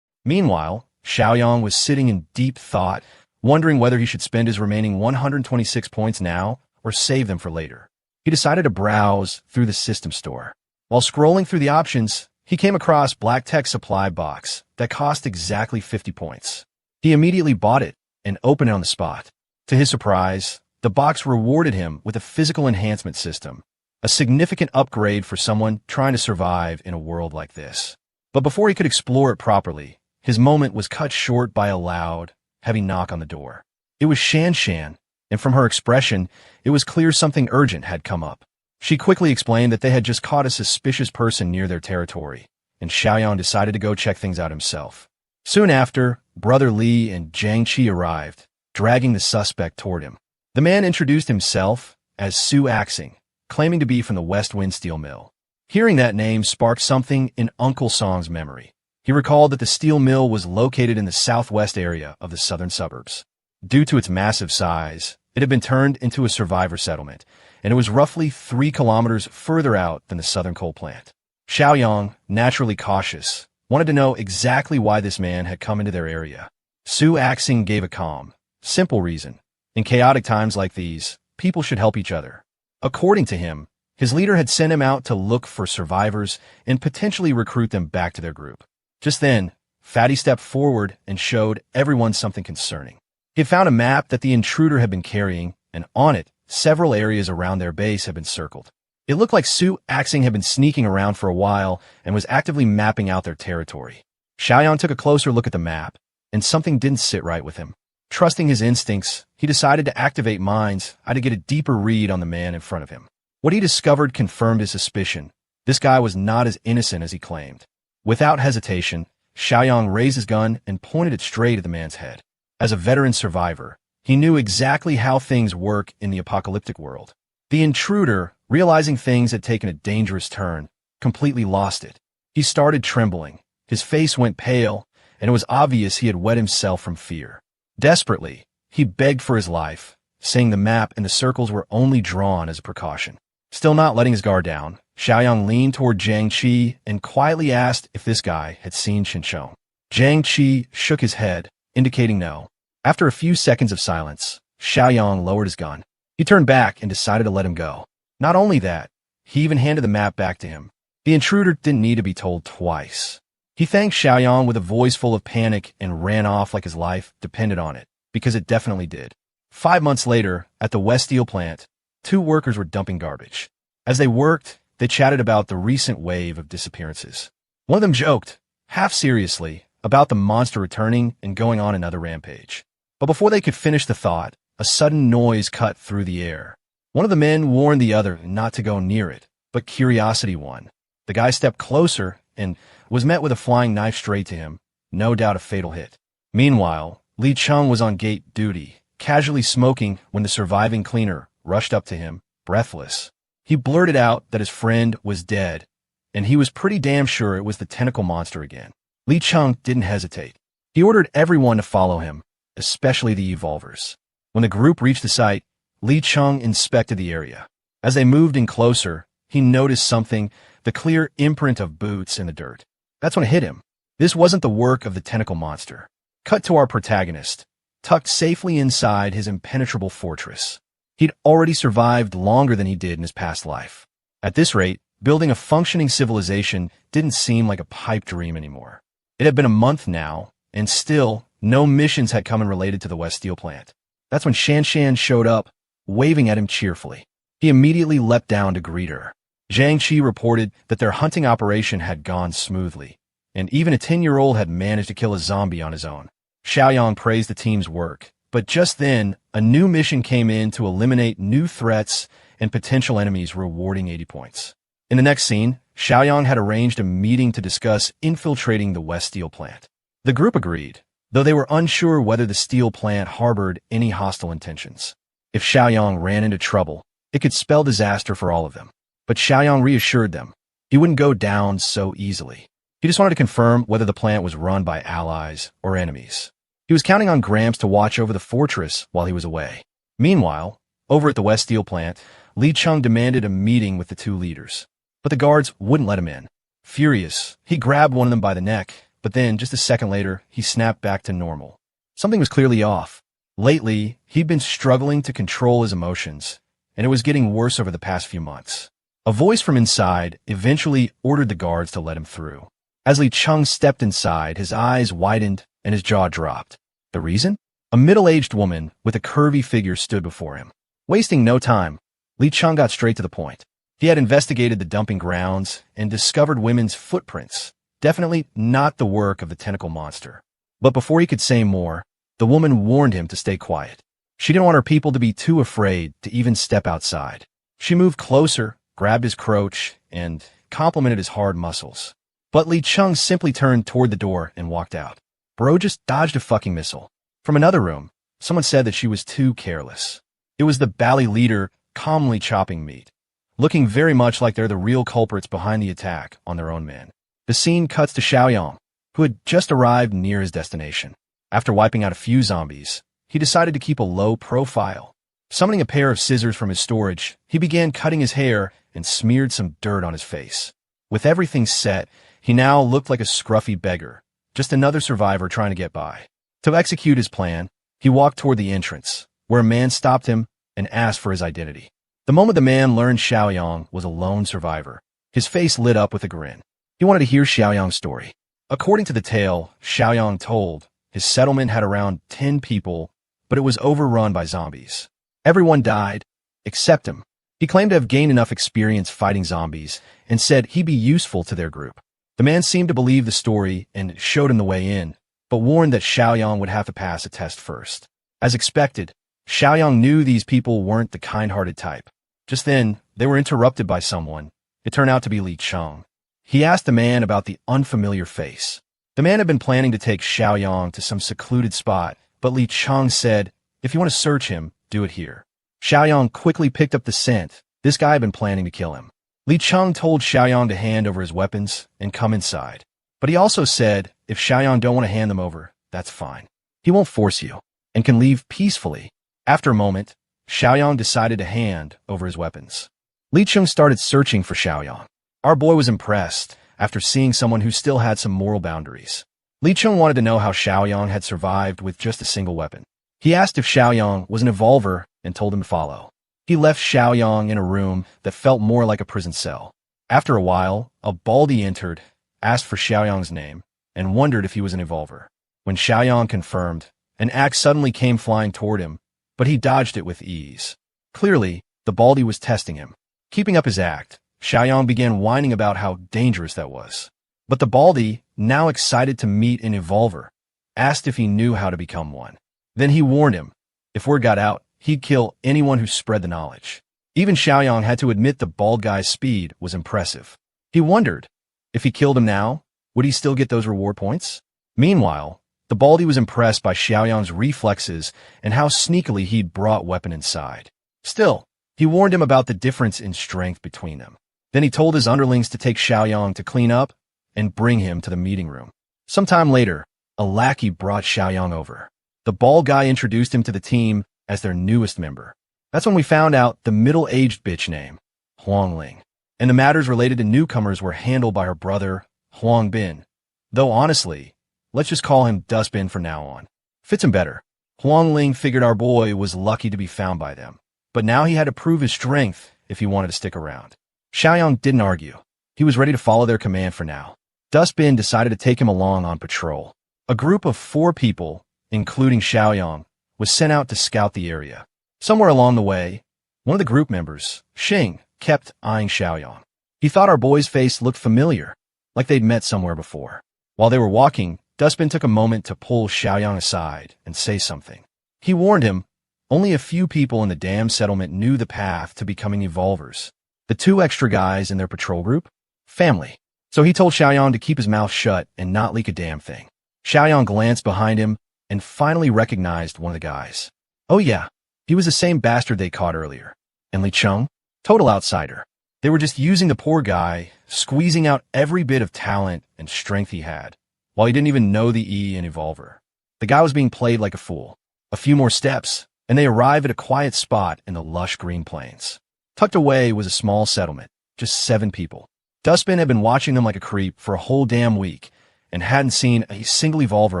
Meanwhile, Xiaoyang was sitting in deep thought, wondering whether he should spend his remaining 126 points now or save them for later. He decided to browse through the system store. While scrolling through the options, he came across Black Tech supply box that cost exactly 50 points. He immediately bought it and opened it on the spot. To his surprise, the box rewarded him with a physical enhancement system, a significant upgrade for someone trying to survive in a world like this. But before he could explore it properly, his moment was cut short by a loud, heavy knock on the door. It was Shan Shan, and from her expression, it was clear something urgent had come up. She quickly explained that they had just caught a suspicious person near their territory, and Xiaoyang decided to go check things out himself. Soon after, Brother Li and Jiang Qi arrived, dragging the suspect toward him. The man introduced himself as Su Axing, claiming to be from the West Wind Steel Mill. Hearing that name sparked something in Uncle Song's memory. He recalled that the steel mill was located in the southwest area of the southern suburbs. Due to its massive size, it had been turned into a survivor settlement, and it was roughly 3 kilometers further out than the southern coal plant. Xiaoyang, naturally cautious, wanted to know exactly why this man had come into their area. Su Axing gave a calm, simple reason. In chaotic times like these, people should help each other. According to him, his leader had sent him out to look for survivors and potentially recruit them back to their group. Just then, Fatty stepped forward and showed everyone something concerning. He had found a map that the intruder had been carrying, and on it, several areas around their base had been circled. It looked like Su Axing had been sneaking around for a while and was actively mapping out their territory. Xiaoyang took a closer look at the map, and something didn't sit right with him. Trusting his instincts, he decided to activate minds to get a deeper read on the man in front of him. What he discovered confirmed his suspicion. This guy was not as innocent as he claimed. Without hesitation, Xiaoyang raised his gun and pointed it straight at the man's head. As a veteran survivor, he knew exactly how things work in the apocalyptic world. The intruder, realizing things had taken a dangerous turn, completely lost it. He started trembling. His face went pale, and it was obvious he had wet himself from fear. Desperately, he begged for his life, saying the map and the circles were only drawn as a precaution. Still not letting his guard down, Xiaoyang leaned toward Jiang Qi and quietly asked if this guy had seen Chinchou. Jiang Qi shook his head, indicating no. After a few seconds of silence, Xiaoyang lowered his gun. He turned back and decided to let him go. Not only that, he even handed the map back to him. The intruder didn't need to be told twice. He thanked Xiaoyang with a voice full of panic and ran off like his life depended on it, because it definitely did. 5 months later, at the West Steel plant, 2 workers were dumping garbage. As they worked, they chatted about the recent wave of disappearances. One of them joked, half seriously, about the monster returning and going on another rampage. But before they could finish the thought, a sudden noise cut through the air. One of the men warned the other not to go near it, but curiosity won. The guy stepped closer and was met with a flying knife straight to him, no doubt a fatal hit. Meanwhile, Li Cheng was on gate duty, casually smoking when the surviving cleaner rushed up to him, breathless. He blurted out that his friend was dead, and he was pretty damn sure it was the tentacle monster again. Li Cheng didn't hesitate. He ordered everyone to follow him, especially the evolvers. When the group reached the site, Li Cheng inspected the area. As they moved in closer, he noticed something, the clear imprint of boots in the dirt. That's when it hit him. This wasn't the work of the tentacle monster. Cut to our protagonist, tucked safely inside his impenetrable fortress. He'd already survived longer than he did in his past life. At this rate, building a functioning civilization didn't seem like a pipe dream anymore. It had been a month now, and still, no missions had come in related to the West Steel Plant. That's when Shanshan showed up, waving at him cheerfully. He immediately leapt down to greet her. Zhang Qi reported that their hunting operation had gone smoothly, and even a 10-year-old had managed to kill a zombie on his own. Xiaoyang praised the team's work, but just then, a new mission came in to eliminate new threats and potential enemies, rewarding 80 points. In the next scene, Xiaoyang had arranged a meeting to discuss infiltrating the West Steel Plant. The group agreed, though they were unsure whether the steel plant harbored any hostile intentions. If Xiaoyang ran into trouble, it could spell disaster for all of them. But Xiaoyang reassured them he wouldn't go down so easily. He just wanted to confirm whether the plant was run by allies or enemies. He was counting on Gramps to watch over the fortress while he was away. Meanwhile, over at the West Steel Plant, Li Cheng demanded a meeting with the two leaders. But the guards wouldn't let him in. Furious, he grabbed one of them by the neck, but then, just a second later, he snapped back to normal. Something was clearly off. Lately, he'd been struggling to control his emotions, and it was getting worse over the past few months. A voice from inside eventually ordered the guards to let him through. As Li Cheng stepped inside, his eyes widened and his jaw dropped. The reason? A middle-aged woman with a curvy figure stood before him. Wasting no time, Li Cheng got straight to the point. He had investigated the dumping grounds and discovered women's footprints, definitely not the work of the tentacle monster. But before he could say more, the woman warned him to stay quiet. She didn't want her people to be too afraid to even step outside. She moved closer, grabbed his crotch, and complimented his hard muscles. But Li Cheng simply turned toward the door and walked out. Bro just dodged a fucking missile. From another room, someone said that she was too careless. It was the Bally leader calmly chopping meat, looking very much like they're the real culprits behind the attack on their own men. The scene cuts to Xiaoyang, who had just arrived near his destination. After wiping out a few zombies, he decided to keep a low profile. Summoning a pair of scissors from his storage, he began cutting his hair and smeared some dirt on his face. With everything set, he now looked like a scruffy beggar, just another survivor trying to get by. To execute his plan, he walked toward the entrance, where a man stopped him and asked for his identity. The moment the man learned Xiaoyang was a lone survivor, his face lit up with a grin. He wanted to hear Xiaoyang's story. According to the tale, Xiaoyang told, his settlement had around 10 people, but it was overrun by zombies. Everyone died, except him. He claimed to have gained enough experience fighting zombies and said he'd be useful to their group. The man seemed to believe the story and showed him the way in, but warned that Xiaoyang would have to pass a test first. As expected, Xiaoyang knew these people weren't the kind-hearted type. Just then, they were interrupted by someone. It turned out to be Li Cheng. He asked the man about the unfamiliar face. The man had been planning to take Xiaoyang to some secluded spot, but Li Cheng said, if you want to search him, do it here. Xiaoyang quickly picked up the scent. This guy had been planning to kill him. Li Cheng told Xiaoyang to hand over his weapons and come inside. But he also said, if Xiaoyang don't want to hand them over, that's fine. He won't force you, and can leave peacefully. After a moment, Xiaoyang decided to hand over his weapons. Li Cheng started searching for Xiaoyang. Our boy was impressed after seeing someone who still had some moral boundaries. Li Cheng wanted to know how Xiaoyang had survived with just a single weapon. He asked if Xiaoyang was an evolver and told him to follow. He left Xiaoyang in a room that felt more like a prison cell. After a while, a Baldy entered, asked for Xiaoyang's name, and wondered if he was an evolver. When Xiaoyang confirmed, an axe suddenly came flying toward him, but he dodged it with ease. Clearly, the Baldy was testing him. Keeping up his act, Xiaoyang began whining about how dangerous that was. But the Baldy, now excited to meet an evolver, asked if he knew how to become one. Then he warned him, if word got out, he'd kill anyone who spread the knowledge. Even Xiaoyang had to admit the bald guy's speed was impressive. He wondered, if he killed him now, would he still get those reward points? Meanwhile, the Baldy was impressed by Xiaoyang's reflexes and how sneakily he'd brought weapon inside. Still, he warned him about the difference in strength between them. Then he told his underlings to take Xiaoyang to clean up and bring him to the meeting room. Sometime later, a lackey brought Xiaoyang over. The bald guy introduced him to the team as their newest member. That's when we found out the middle-aged bitch name, Huang Ling. And the matters related to newcomers were handled by her brother, Huang Bin. Though honestly, let's just call him Dustbin from now on. Fits him better. Huang Ling figured our boy was lucky to be found by them, but now he had to prove his strength if he wanted to stick around. Xiaoyang didn't argue. He was ready to follow their command for now. Dustbin decided to take him along on patrol. A group of 4 people, including Xiaoyang, was sent out to scout the area. Somewhere along the way, one of the group members, Xing, kept eyeing Xiaoyang. He thought our boy's face looked familiar, like they'd met somewhere before. While they were walking, Dustbin took a moment to pull Xiaoyang aside and say something. He warned him, only a few people in the dam settlement knew the path to becoming evolvers. The 2 extra guys in their patrol group? Family. So he told Xiaoyang to keep his mouth shut and not leak a damn thing. Xiaoyang glanced behind him and finally recognized one of the guys. Oh yeah, he was the same bastard they caught earlier. And Li Cheng? Total outsider. They were just using the poor guy, squeezing out every bit of talent and strength he had, while he didn't even know the E in Evolver. The guy was being played like a fool. A few more steps, and they arrived at a quiet spot in the lush green plains. Tucked away was a small settlement, just 7 people. Dustbin had been watching them like a creep for a whole damn week and hadn't seen a single Evolver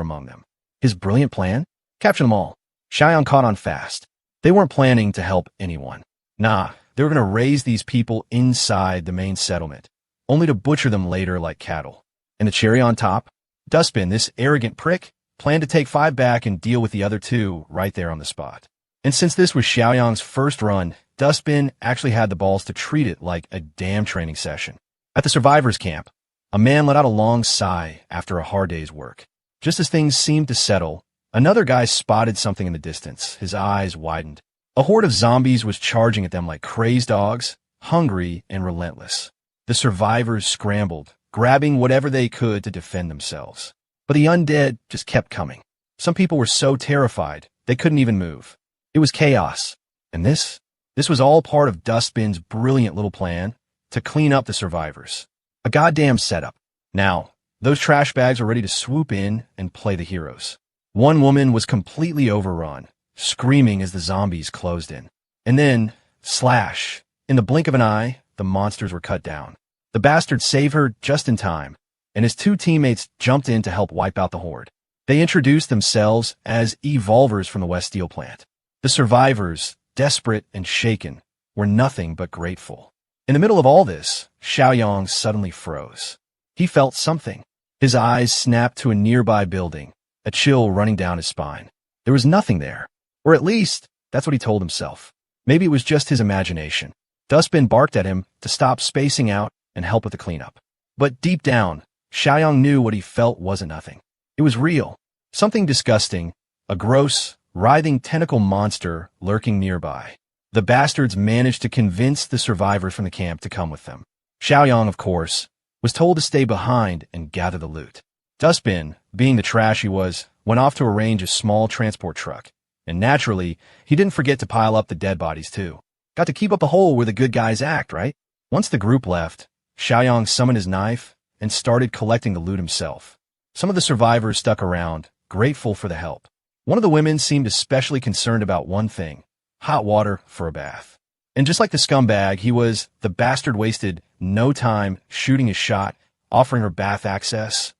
among them. His brilliant plan? Capture them all. Xiaoyang caught on fast. They weren't planning to help anyone. Nah, they were going to raise these people inside the main settlement, only to butcher them later like cattle. And the cherry on top? Dustbin, this arrogant prick, planned to take 5 back and deal with the other 2 right there on the spot. And since this was Xiaoyang's first run, Dustbin actually had the balls to treat it like a damn training session. At the survivors' camp, a man let out a long sigh after a hard day's work. Just as things seemed to settle, another guy spotted something in the distance. His eyes widened. A horde of zombies was charging at them like crazed dogs, hungry and relentless. The survivors scrambled, grabbing whatever they could to defend themselves. But the undead just kept coming. Some people were so terrified, they couldn't even move. It was chaos. And this was all part of Dustbin's brilliant little plan to clean up the survivors. A goddamn setup. Now, those trash bags were ready to swoop in and play the heroes. One woman was completely overrun, screaming as the zombies closed in. And then, slash, in the blink of an eye, the monsters were cut down. The bastard saved her just in time, and his 2 teammates jumped in to help wipe out the horde. They introduced themselves as Evolvers from the West Steel plant. The survivors, desperate and shaken, were nothing but grateful. In the middle of all this, Xiaoyang suddenly froze. He felt something. His eyes snapped to a nearby building, a chill running down his spine. There was nothing there. Or at least, that's what he told himself. Maybe it was just his imagination. Dustbin barked at him to stop spacing out and help with the cleanup. But deep down, Xiaoyang knew what he felt wasn't nothing. It was real. Something disgusting, a gross, writhing tentacle monster lurking nearby. The bastards managed to convince the survivors from the camp to come with them. Xiaoyang, of course, was told to stay behind and gather the loot. Dustbin, being the trash he was, went off to arrange a small transport truck. And naturally, he didn't forget to pile up the dead bodies too. Got to keep up the hole where the good guys act, right? Once the group left, Xiaoyang summoned his knife and started collecting the loot himself. Some of the survivors stuck around, grateful for the help. One of the women seemed especially concerned about one thing: hot water for a bath. And just like the scumbag the bastard wasted no time shooting his shot, offering her bath access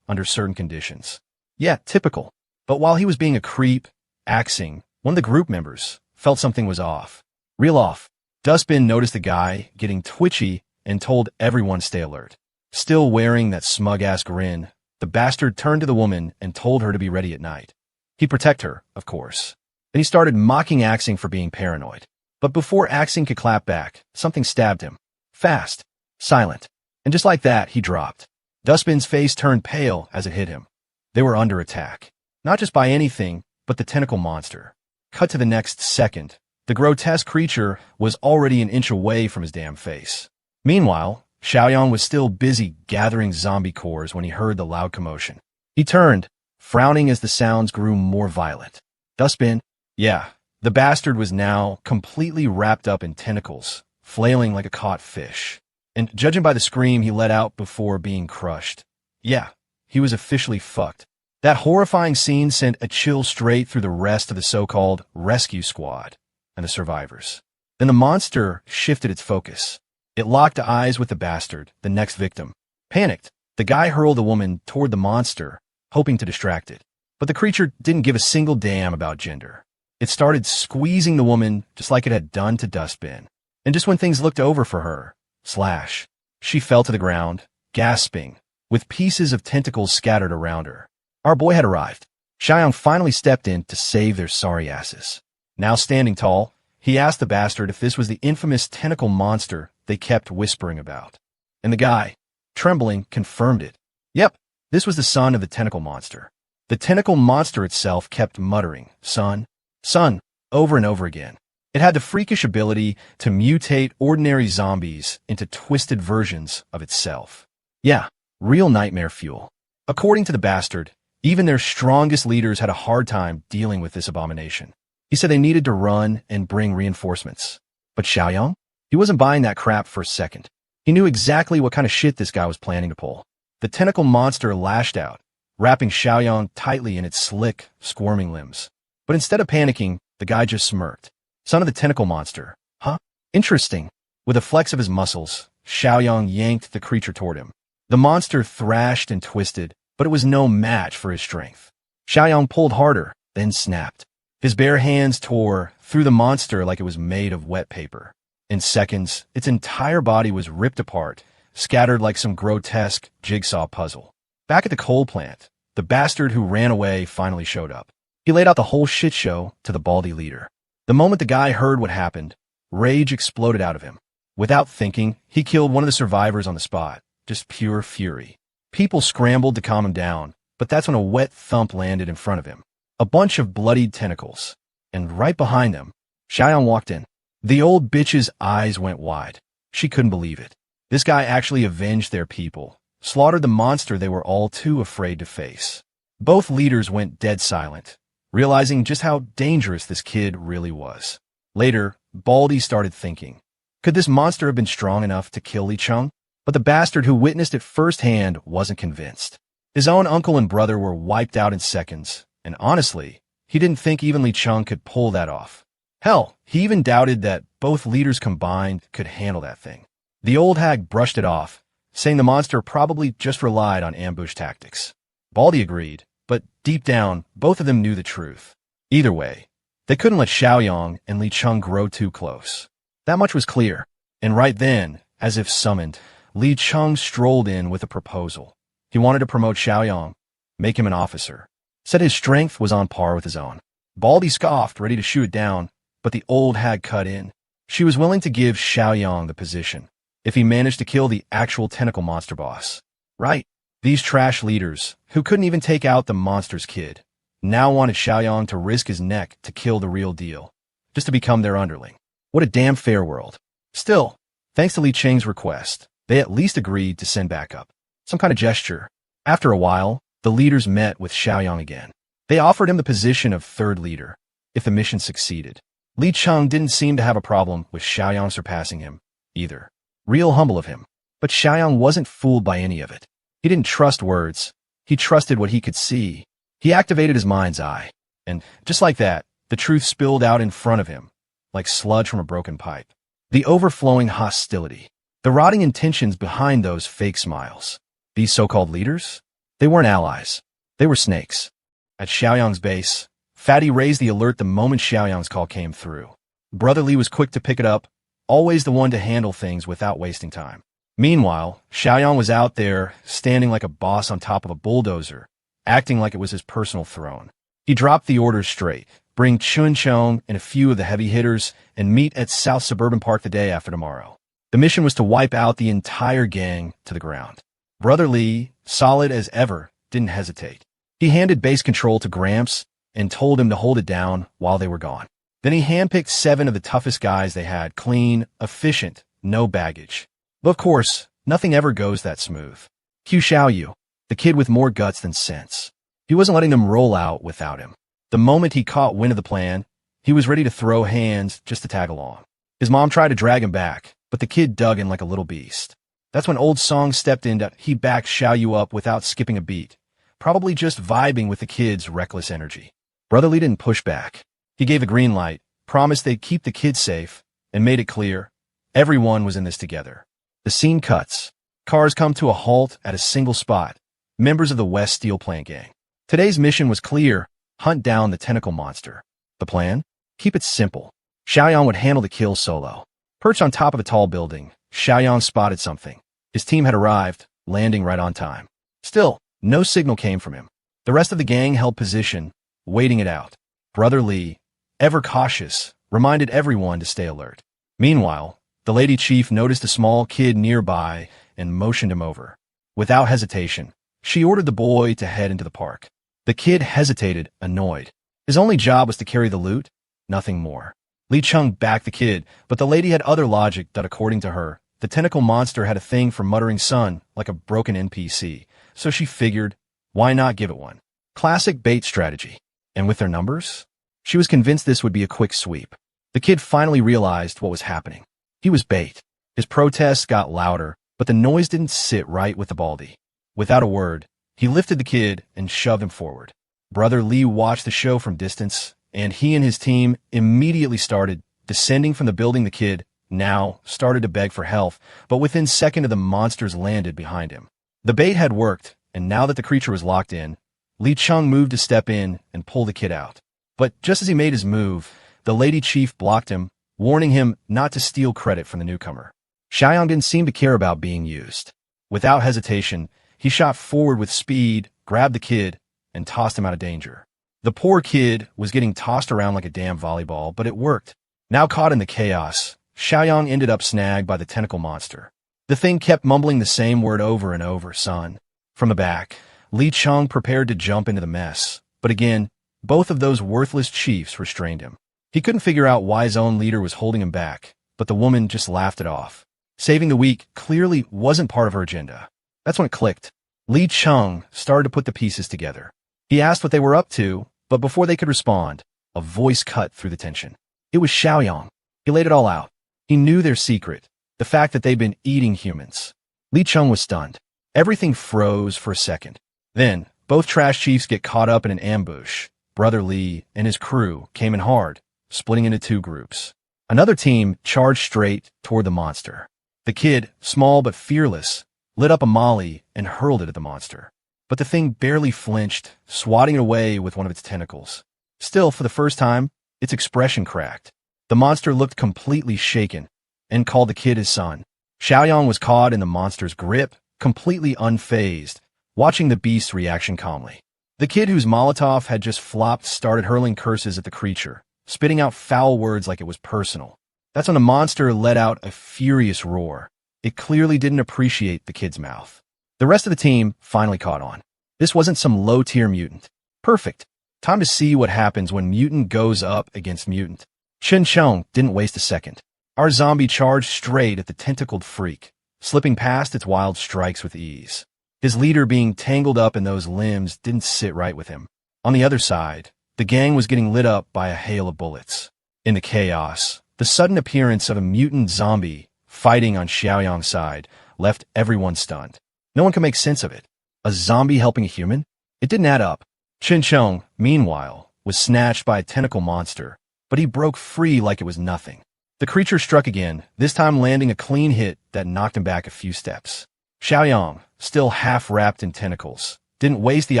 under certain conditions. Yeah, typical. But while he was being a creep, axing, one of the group members felt something was off. Real off. Dustbin noticed the guy getting twitchy and told everyone to stay alert. Still wearing that smug-ass grin, the bastard turned to the woman and told her to be ready at night. He'd protect her, of course. Then he started mocking Axing for being paranoid. But before Axing could clap back, something stabbed him. Fast. Silent. And just like that, he dropped. Dustbin's face turned pale as it hit him. They were under attack. Not just by anything, but the tentacle monster. Cut to the next second. The grotesque creature was already an inch away from his damn face. Meanwhile, Xiaoyang was still busy gathering zombie cores when he heard the loud commotion. He turned, frowning as the sounds grew more violent. Dustbin? Yeah, the bastard was now completely wrapped up in tentacles, flailing like a caught fish. And judging by the scream he let out before being crushed, yeah, he was officially fucked. That horrifying scene sent a chill straight through the rest of the so-called rescue squad and the survivors. Then the monster shifted its focus. It locked eyes with the bastard, the next victim. Panicked, the guy hurled the woman toward the monster, hoping to distract it. But the creature didn't give a single damn about gender. It started squeezing the woman just like it had done to Dustbin. And just when things looked over for her, slash, she fell to the ground, gasping, with pieces of tentacles scattered around her. Our boy had arrived. Xiaoyang finally stepped in to save their sorry asses. Now standing tall, he asked the bastard if this was the infamous tentacle monster they kept whispering about. And the guy, trembling, confirmed it. Yep, this was the son of the tentacle monster. The tentacle monster itself kept muttering, son, son, over and over again. It had the freakish ability to mutate ordinary zombies into twisted versions of itself. Yeah, real nightmare fuel. According to the bastard, even their strongest leaders had a hard time dealing with this abomination. He said they needed to run and bring reinforcements. But Xiaoyang? He wasn't buying that crap for a second. He knew exactly what kind of shit this guy was planning to pull. The tentacle monster lashed out, wrapping Xiaoyang tightly in its slick, squirming limbs. But instead of panicking, the guy just smirked. Son of the tentacle monster, huh? Interesting. With a flex of his muscles, Xiaoyang yanked the creature toward him. The monster thrashed and twisted, but it was no match for his strength. Xiaoyang pulled harder, then snapped. His bare hands tore through the monster like it was made of wet paper. In seconds, its entire body was ripped apart, scattered like some grotesque jigsaw puzzle. Back at the coal plant, the bastard who ran away finally showed up. He laid out the whole shit show to the baldy leader. The moment the guy heard what happened, rage exploded out of him. Without thinking, he killed one of the survivors on the spot, just pure fury. People scrambled to calm him down, but that's when a wet thump landed in front of him. A bunch of bloodied tentacles. And right behind them, Xiaoyang walked in. The old bitch's eyes went wide. She couldn't believe it. This guy actually avenged their people, slaughtered the monster they were all too afraid to face. Both leaders went dead silent, realizing just how dangerous this kid really was. Later, Baldy started thinking, could this monster have been strong enough to kill Li Cheng? But the bastard who witnessed it firsthand wasn't convinced. His own uncle and brother were wiped out in seconds, and honestly, he didn't think even Li Cheng could pull that off. Hell, he even doubted that both leaders combined could handle that thing. The old hag brushed it off, saying the monster probably just relied on ambush tactics. Baldy agreed, but deep down, both of them knew the truth. Either way, they couldn't let Xiaoyang and Li Cheng grow too close. That much was clear, and right then, as if summoned, Li Cheng strolled in with a proposal. He wanted to promote Xiaoyang, make him an officer. Said his strength was on par with his own. Baldy scoffed, ready to shoot it down, but the old hag cut in. She was willing to give Xiaoyang the position, if he managed to kill the actual tentacle monster boss. Right. These trash leaders, who couldn't even take out the monster's kid, now wanted Xiaoyang to risk his neck to kill the real deal, just to become their underling. What a damn fair world. Still, thanks to Li Cheng's request, they at least agreed to send backup. Some kind of gesture. After a while, the leaders met with Xiaoyang again. They offered him the position of third leader, if the mission succeeded. Li Cheng didn't seem to have a problem with Xiaoyang surpassing him, either. Real humble of him. But Xiaoyang wasn't fooled by any of it. He didn't trust words. He trusted what he could see. He activated his mind's eye. And just like that, the truth spilled out in front of him, like sludge from a broken pipe. The overflowing hostility. The rotting intentions behind those fake smiles. These so-called leaders? They weren't allies. They were snakes. At Xiaoyang's base, Fatty raised the alert the moment Xiaoyang's call came through. Brother Li was quick to pick it up, always the one to handle things without wasting time. Meanwhile, Xiaoyang was out there, standing like a boss on top of a bulldozer, acting like it was his personal throne. He dropped the orders straight, bring Chun Chong and a few of the heavy hitters, and meet at South Suburban Park the day after tomorrow. The mission was to wipe out the entire gang to the ground. Brother Li, solid as ever, didn't hesitate. He handed base control to Gramps and told him to hold it down while they were gone. Then he handpicked 7 of the toughest guys they had, clean, efficient, no baggage. But of course, nothing ever goes that smooth. Q Xiaoyu, the kid with more guts than sense. He wasn't letting them roll out without him. The moment he caught wind of the plan, he was ready to throw hands just to tag along. His mom tried to drag him back, but the kid dug in like a little beast. That's when old Song stepped in to he backed Xiaoyu up without skipping a beat, probably just vibing with the kid's reckless energy. Brother Li didn't push back. He gave a green light, promised they'd keep the kid safe, and made it clear everyone was in this together. The scene cuts. Cars come to a halt at a single spot. Members of the West Steel Plant Gang. Today's mission was clear: hunt down the tentacle monster. The plan? Keep it simple. Xiaoyang would handle the kill solo. Perched on top of a tall building, Xiaoyang spotted something. His team had arrived, landing right on time. Still, no signal came from him. The rest of the gang held position, waiting it out. Brother Li, ever cautious, reminded everyone to stay alert. Meanwhile, the lady chief noticed a small kid nearby and motioned him over. Without hesitation, she ordered the boy to head into the park. The kid hesitated, annoyed. His only job was to carry the loot, nothing more. Li Cheng backed the kid, but the lady had other logic that, according to her, the tentacle monster had a thing for muttering son like a broken NPC, so she figured, why not give it one? Classic bait strategy. And with their numbers? She was convinced this would be a quick sweep. The kid finally realized what was happening. He was bait. His protests got louder, but the noise didn't sit right with the Baldy. Without a word, he lifted the kid and shoved him forward. Brother Li watched the show from distance, and he and his team immediately started descending from the building. The kid now started to beg for help, but within seconds the monsters landed behind him. The bait had worked, and now that the creature was locked in, Li Cheng moved to step in and pull the kid out. But just as he made his move, the lady chief blocked him, warning him not to steal credit from the newcomer. Xiaoyang didn't seem to care about being used. Without hesitation, he shot forward with speed, grabbed the kid, and tossed him out of danger. The poor kid was getting tossed around like a damn volleyball, but it worked. Now caught in the chaos, Xiaoyang ended up snagged by the tentacle monster. The thing kept mumbling the same word over and over, son. From the back, Li Cheng prepared to jump into the mess, but again, both of those worthless chiefs restrained him. He couldn't figure out why his own leader was holding him back, but the woman just laughed it off. Saving the weak clearly wasn't part of her agenda. That's when it clicked. Li Cheng started to put the pieces together. He asked what they were up to, but before they could respond, a voice cut through the tension. It was Xiaoyang. He laid it all out. He knew their secret, the fact that they'd been eating humans. Li Cheng was stunned. Everything froze for a second. Then, both trash chiefs get caught up in an ambush. Brother Li and his crew came in hard, splitting into two groups. Another team charged straight toward the monster. The kid, small but fearless, lit up a molly and hurled it at the monster. But the thing barely flinched, swatting it away with one of its tentacles. Still, for the first time, its expression cracked. The monster looked completely shaken and called the kid his son. Xiaoyang was caught in the monster's grip, completely unfazed, watching the beast's reaction calmly. The kid whose Molotov had just flopped started hurling curses at the creature, spitting out foul words like it was personal. That's when the monster let out a furious roar. It clearly didn't appreciate the kid's mouth. The rest of the team finally caught on. This wasn't some low-tier mutant. Perfect. Time to see what happens when mutant goes up against mutant. Chen Cheng didn't waste a second. Our zombie charged straight at the tentacled freak, slipping past its wild strikes with ease. His leader being tangled up in those limbs didn't sit right with him. On the other side, the gang was getting lit up by a hail of bullets. In the chaos, the sudden appearance of a mutant zombie fighting on Xiaoyang's side left everyone stunned. No one could make sense of it. A zombie helping a human? It didn't add up. Chen Cheng, meanwhile, was snatched by a tentacle monster, but he broke free like it was nothing. The creature struck again, this time landing a clean hit that knocked him back a few steps. Xiaoyang, still half-wrapped in tentacles, didn't waste the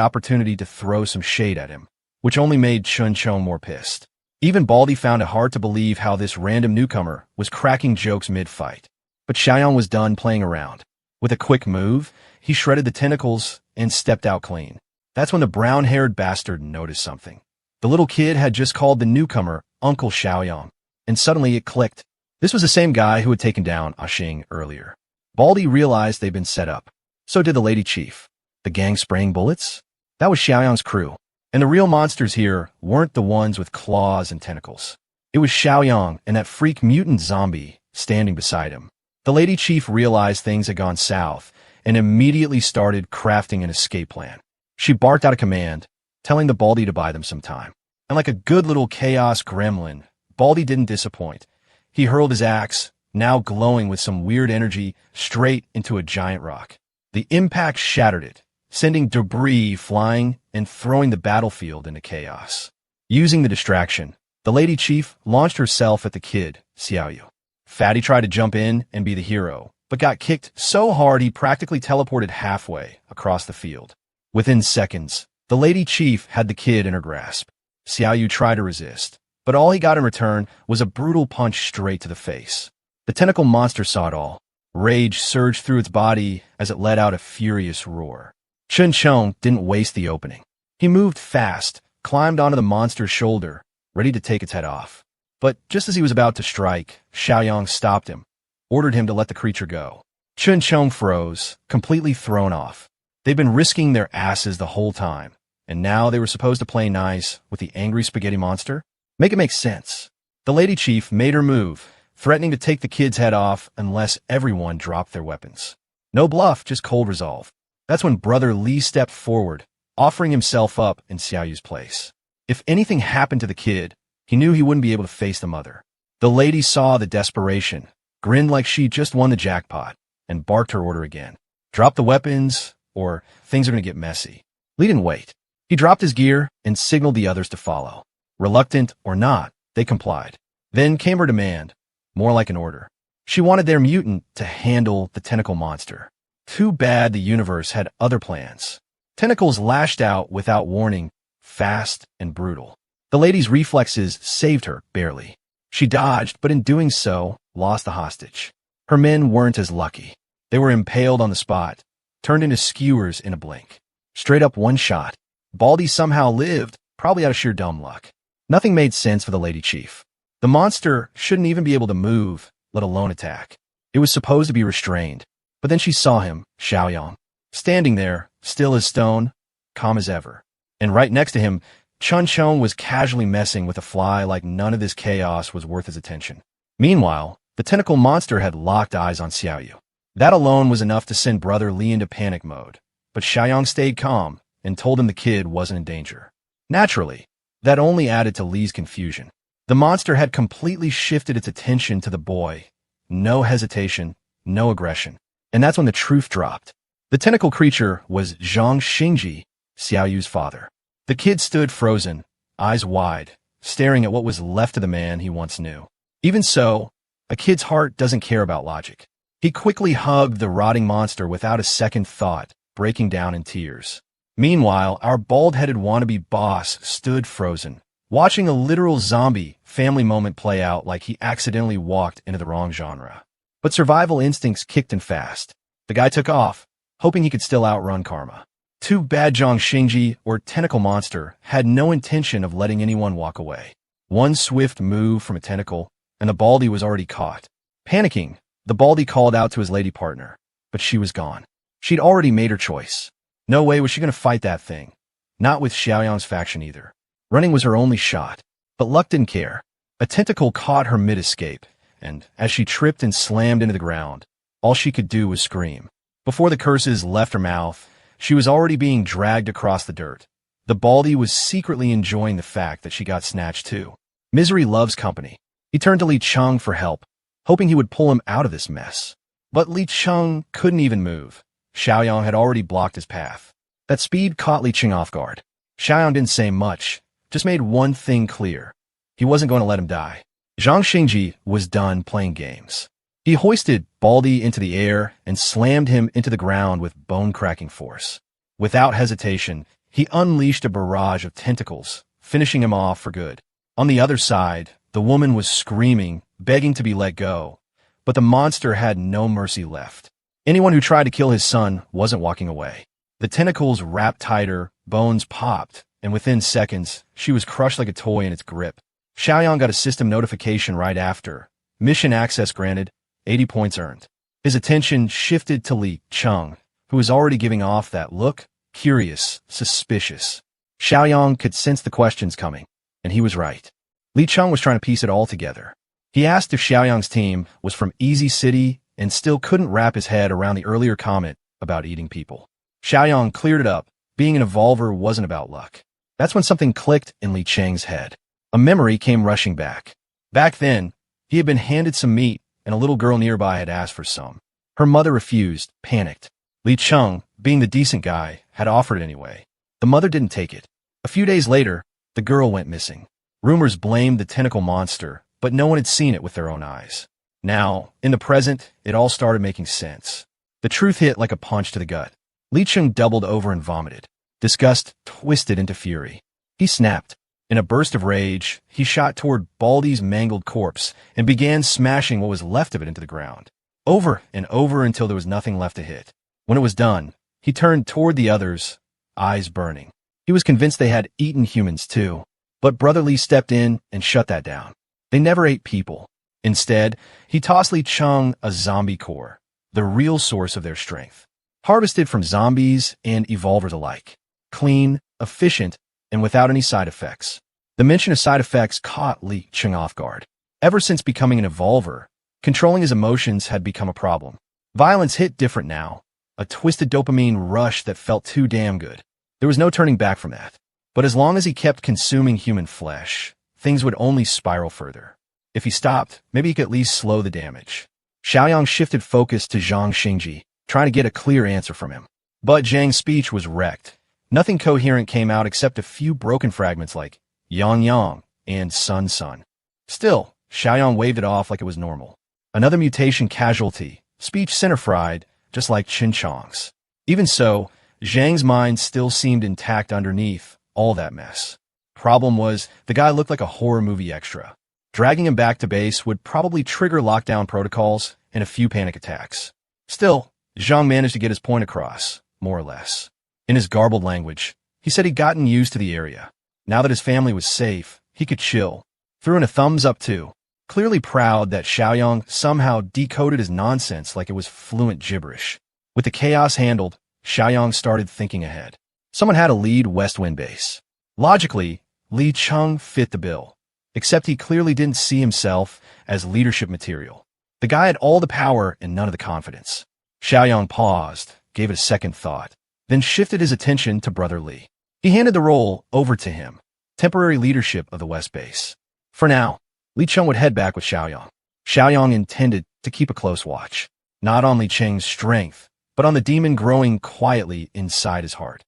opportunity to throw some shade at him, which only made Chen Cheng more pissed. Even Baldy found it hard to believe how this random newcomer was cracking jokes mid-fight. But Xiaoyang was done playing around. With a quick move, he shredded the tentacles and stepped out clean. That's when the brown-haired bastard noticed something. The little kid had just called the newcomer Uncle Xiaoyang, and suddenly it clicked. This was the same guy who had taken down Xing earlier. Baldy realized they'd been set up. So did the lady chief. The gang spraying bullets? That was Xiaoyang's crew. And the real monsters here weren't the ones with claws and tentacles. It was Xiaoyang and that freak mutant zombie standing beside him. The lady chief realized things had gone south and immediately started crafting an escape plan. She barked out a command, telling the Baldy to buy them some time. And like a good little chaos gremlin, Baldy didn't disappoint. He hurled his axe, now glowing with some weird energy, straight into a giant rock. The impact shattered it, sending debris flying and throwing the battlefield into chaos. Using the distraction, the lady chief launched herself at the kid, Xiaoyu. Fatty tried to jump in and be the hero, but got kicked so hard he practically teleported halfway across the field. Within seconds, The lady chief had the kid in her grasp. Xiao Yu tried to resist, but all he got in return was a brutal punch straight to the face. The tentacle monster saw it all. Rage surged through its body as it let out a furious roar. Chun Chong didn't waste the opening. He moved fast, climbed onto the monster's shoulder, ready to take its head off. But just as he was about to strike, Xiaoyang stopped him, ordered him to let the creature go. Chun Chong froze, completely thrown off. They'd been risking their asses the whole time, and now they were supposed to play nice with the angry spaghetti monster? Make it make sense. The lady chief made her move, threatening to take the kid's head off unless everyone dropped their weapons. No bluff, just cold resolve. That's when Brother Li stepped forward, offering himself up in Xiao Yu's place. If anything happened to the kid, he knew he wouldn't be able to face the mother. The lady saw the desperation, grinned like she just won the jackpot, and barked her order again. Drop the weapons, or things are going to get messy. Li didn't wait. He dropped his gear and signaled the others to follow. Reluctant or not, they complied. Then came her demand, more like an order. She wanted their mutant to handle the tentacle monster. Too bad the universe had other plans. Tentacles lashed out without warning, fast and brutal. The lady's reflexes saved her, barely. She dodged, but in doing so, lost the hostage. Her men weren't as lucky. They were impaled on the spot, turned into skewers in a blink. Straight up one shot. Baldy somehow lived, probably out of sheer dumb luck. Nothing made sense for the lady chief. The monster shouldn't even be able to move, let alone attack. It was supposed to be restrained. But then she saw him, Xiaoyang, standing there, still as stone, calm as ever. And right next to him, Chun Chong was casually messing with a fly like none of this chaos was worth his attention. Meanwhile, the tentacle monster had locked eyes on Xiao Yu. That alone was enough to send Brother Li into panic mode. But Xiaoyang stayed calm and told him the kid wasn't in danger. Naturally, that only added to Li's confusion. The monster had completely shifted its attention to the boy. No hesitation, no aggression. And that's when the truth dropped. The tentacle creature was Zhang Xingji, Xiao Yu's father. The kid stood frozen, eyes wide, staring at what was left of the man he once knew. Even so, a kid's heart doesn't care about logic. He quickly hugged the rotting monster without a second thought, breaking down in tears. Meanwhile, our bald-headed wannabe boss stood frozen, watching a literal zombie family moment play out like he accidentally walked into the wrong genre. But survival instincts kicked in fast. The guy took off, hoping he could still outrun karma. Too bad Zhang Xingji, or Tentacle Monster, had no intention of letting anyone walk away. One swift move from a tentacle, and the Baldy was already caught. Panicking, the Baldy called out to his lady partner, but she was gone. She'd already made her choice. No way was she going to fight that thing. Not with Xiaoyang's faction either. Running was her only shot. But luck didn't care. A tentacle caught her mid-escape, and as she tripped and slammed into the ground, all she could do was scream. Before the curses left her mouth, she was already being dragged across the dirt. The Baldy was secretly enjoying the fact that she got snatched too. Misery loves company. He turned to Li Cheng for help, hoping he would pull him out of this mess. But Li Cheng couldn't even move. Xiaoyang had already blocked his path. That speed caught Li Cheng off guard. Xiaoyang didn't say much, just made one thing clear. He wasn't going to let him die. Zhang Xingji was done playing games. He hoisted Baldy into the air and slammed him into the ground with bone-cracking force. Without hesitation, he unleashed a barrage of tentacles, finishing him off for good. On the other side, the woman was screaming, begging to be let go, but the monster had no mercy left. Anyone who tried to kill his son wasn't walking away. The tentacles wrapped tighter, bones popped, and within seconds, she was crushed like a toy in its grip. Xiaoyang got a system notification right after. Mission access granted, 80 points earned. His attention shifted to Li Cheng, who was already giving off that look, curious, suspicious. Xiaoyang could sense the questions coming, and he was right. Li Cheng was trying to piece it all together. He asked if Xiaoyang's team was from Easy City and still couldn't wrap his head around the earlier comment about eating people. Xiaoyang cleared it up. Being an evolver wasn't about luck. That's when something clicked in Li Cheng's head. A memory came rushing back. Back then, he had been handed some meat, and a little girl nearby had asked for some. Her mother refused, panicked. Li Cheng, being the decent guy, had offered it anyway. The mother didn't take it. A few days later, the girl went missing. Rumors blamed the tentacle monster, but no one had seen it with their own eyes. Now, in the present, it all started making sense. The truth hit like a punch to the gut. Li Cheng doubled over and vomited. Disgust twisted into fury. He snapped. In a burst of rage, he shot toward Baldy's mangled corpse and began smashing what was left of it into the ground. Over and over until there was nothing left to hit. When it was done, he turned toward the others, eyes burning. He was convinced they had eaten humans too. But Brother Lee stepped in and shut that down. They never ate people. Instead, he tossed Lee Chung a zombie core, the real source of their strength. Harvested from zombies and evolvers alike. Clean, efficient, and without any side effects. The mention of side effects caught Lee Chung off guard. Ever since becoming an evolver, controlling his emotions had become a problem. Violence hit different now, a twisted dopamine rush that felt too damn good. There was no turning back from that. But as long as he kept consuming human flesh, things would only spiral further. If he stopped, maybe he could at least slow the damage. Xiaoyang shifted focus to Zhang Xingji, trying to get a clear answer from him. But Zhang's speech was wrecked. Nothing coherent came out except a few broken fragments like Yang Yang and Sun Sun. Still, Xiaoyang waved it off like it was normal. Another mutation casualty, speech center-fried, just like Qin Chong's. Even so, Zhang's mind still seemed intact underneath all that mess. Problem was, the guy looked like a horror movie extra. Dragging him back to base would probably trigger lockdown protocols and a few panic attacks. Still, Zhang managed to get his point across, more or less. In his garbled language, he said he'd gotten used to the area. Now that his family was safe, he could chill. Threw in a thumbs up too, clearly proud that Xiaoyang somehow decoded his nonsense like it was fluent gibberish. With the chaos handled, Xiaoyang started thinking ahead. Someone had to lead West Wind Base. Logically, Lee Chung fit the bill, except he clearly didn't see himself as leadership material. The guy had all the power and none of the confidence. Xiaoyang paused, gave it a second thought, then shifted his attention to Brother Lee. He handed the role over to him, temporary leadership of the West Base. For now, Lee Chung would head back with Xiaoyang. Xiaoyang intended to keep a close watch, not on Li Cheng's strength, but on the demon growing quietly inside his heart.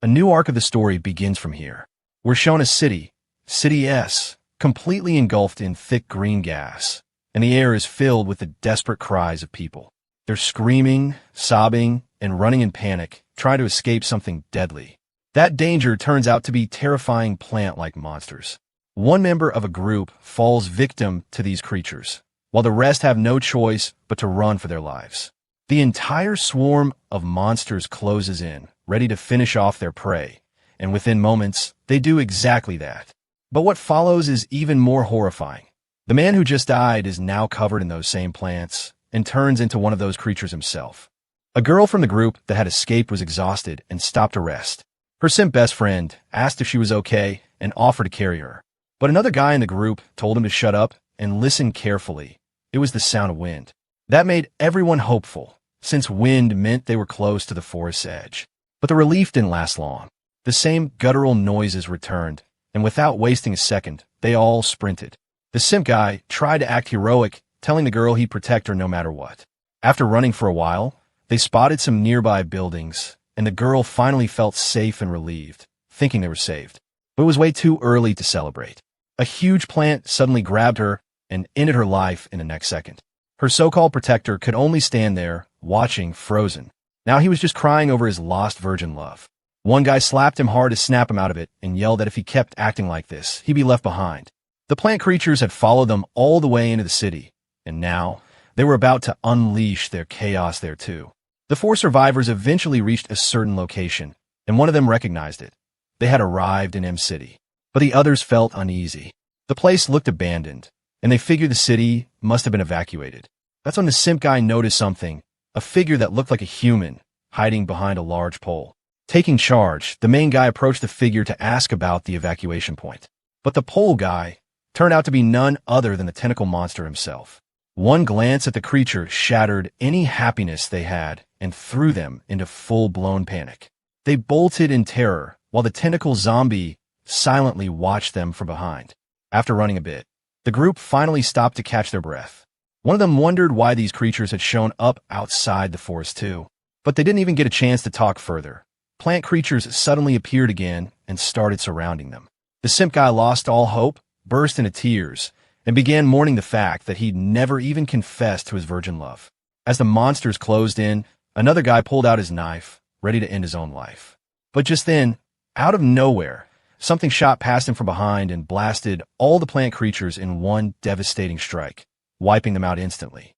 A new arc of the story begins from here. We're shown a city, City S, completely engulfed in thick green gas, and the air is filled with the desperate cries of people. They're screaming, sobbing, and running in panic, trying to escape something deadly. That danger turns out to be terrifying plant-like monsters. One member of a group falls victim to these creatures, while the rest have no choice but to run for their lives. The entire swarm of monsters closes in, ready to finish off their prey, and within moments, they do exactly that. But what follows is even more horrifying. The man who just died is now covered in those same plants, and turns into one of those creatures himself. A girl from the group that had escaped was exhausted and stopped to rest. Her simp best friend asked if she was okay and offered to carry her. But another guy in the group told him to shut up and listen carefully. It was the sound of wind. That made everyone hopeful, since wind meant they were close to the forest's edge. But the relief didn't last long. The same guttural noises returned, and without wasting a second, they all sprinted. The simp guy tried to act heroic, telling the girl he'd protect her no matter what. After running for a while, they spotted some nearby buildings, and the girl finally felt safe and relieved, thinking they were saved. But it was way too early to celebrate. A huge plant suddenly grabbed her and ended her life in the next second. Her so-called protector could only stand there, watching, frozen. Now he was just crying over his lost virgin love. One guy slapped him hard to snap him out of it and yelled that if he kept acting like this, he'd be left behind. The plant creatures had followed them all the way into the city, and now they were about to unleash their chaos there too. The 4 survivors eventually reached a certain location, and one of them recognized it. They had arrived in M City, but the others felt uneasy. The place looked abandoned, and they figured the city must have been evacuated. That's when the simp guy noticed something, a figure that looked like a human, hiding behind a large pole. Taking charge, the main guy approached the figure to ask about the evacuation point. But the pole guy turned out to be none other than the tentacle monster himself. One glance at the creature shattered any happiness they had and threw them into full-blown panic. They bolted in terror, while the tentacle zombie silently watched them from behind. After running a bit, the group finally stopped to catch their breath. One of them wondered why these creatures had shown up outside the forest too. But they didn't even get a chance to talk further. Plant creatures suddenly appeared again and started surrounding them. The simp guy lost all hope, burst into tears, and began mourning the fact that he'd never even confessed to his virgin love. As the monsters closed in, another guy pulled out his knife, ready to end his own life. But just then, out of nowhere, something shot past him from behind and blasted all the plant creatures in one devastating strike, wiping them out instantly.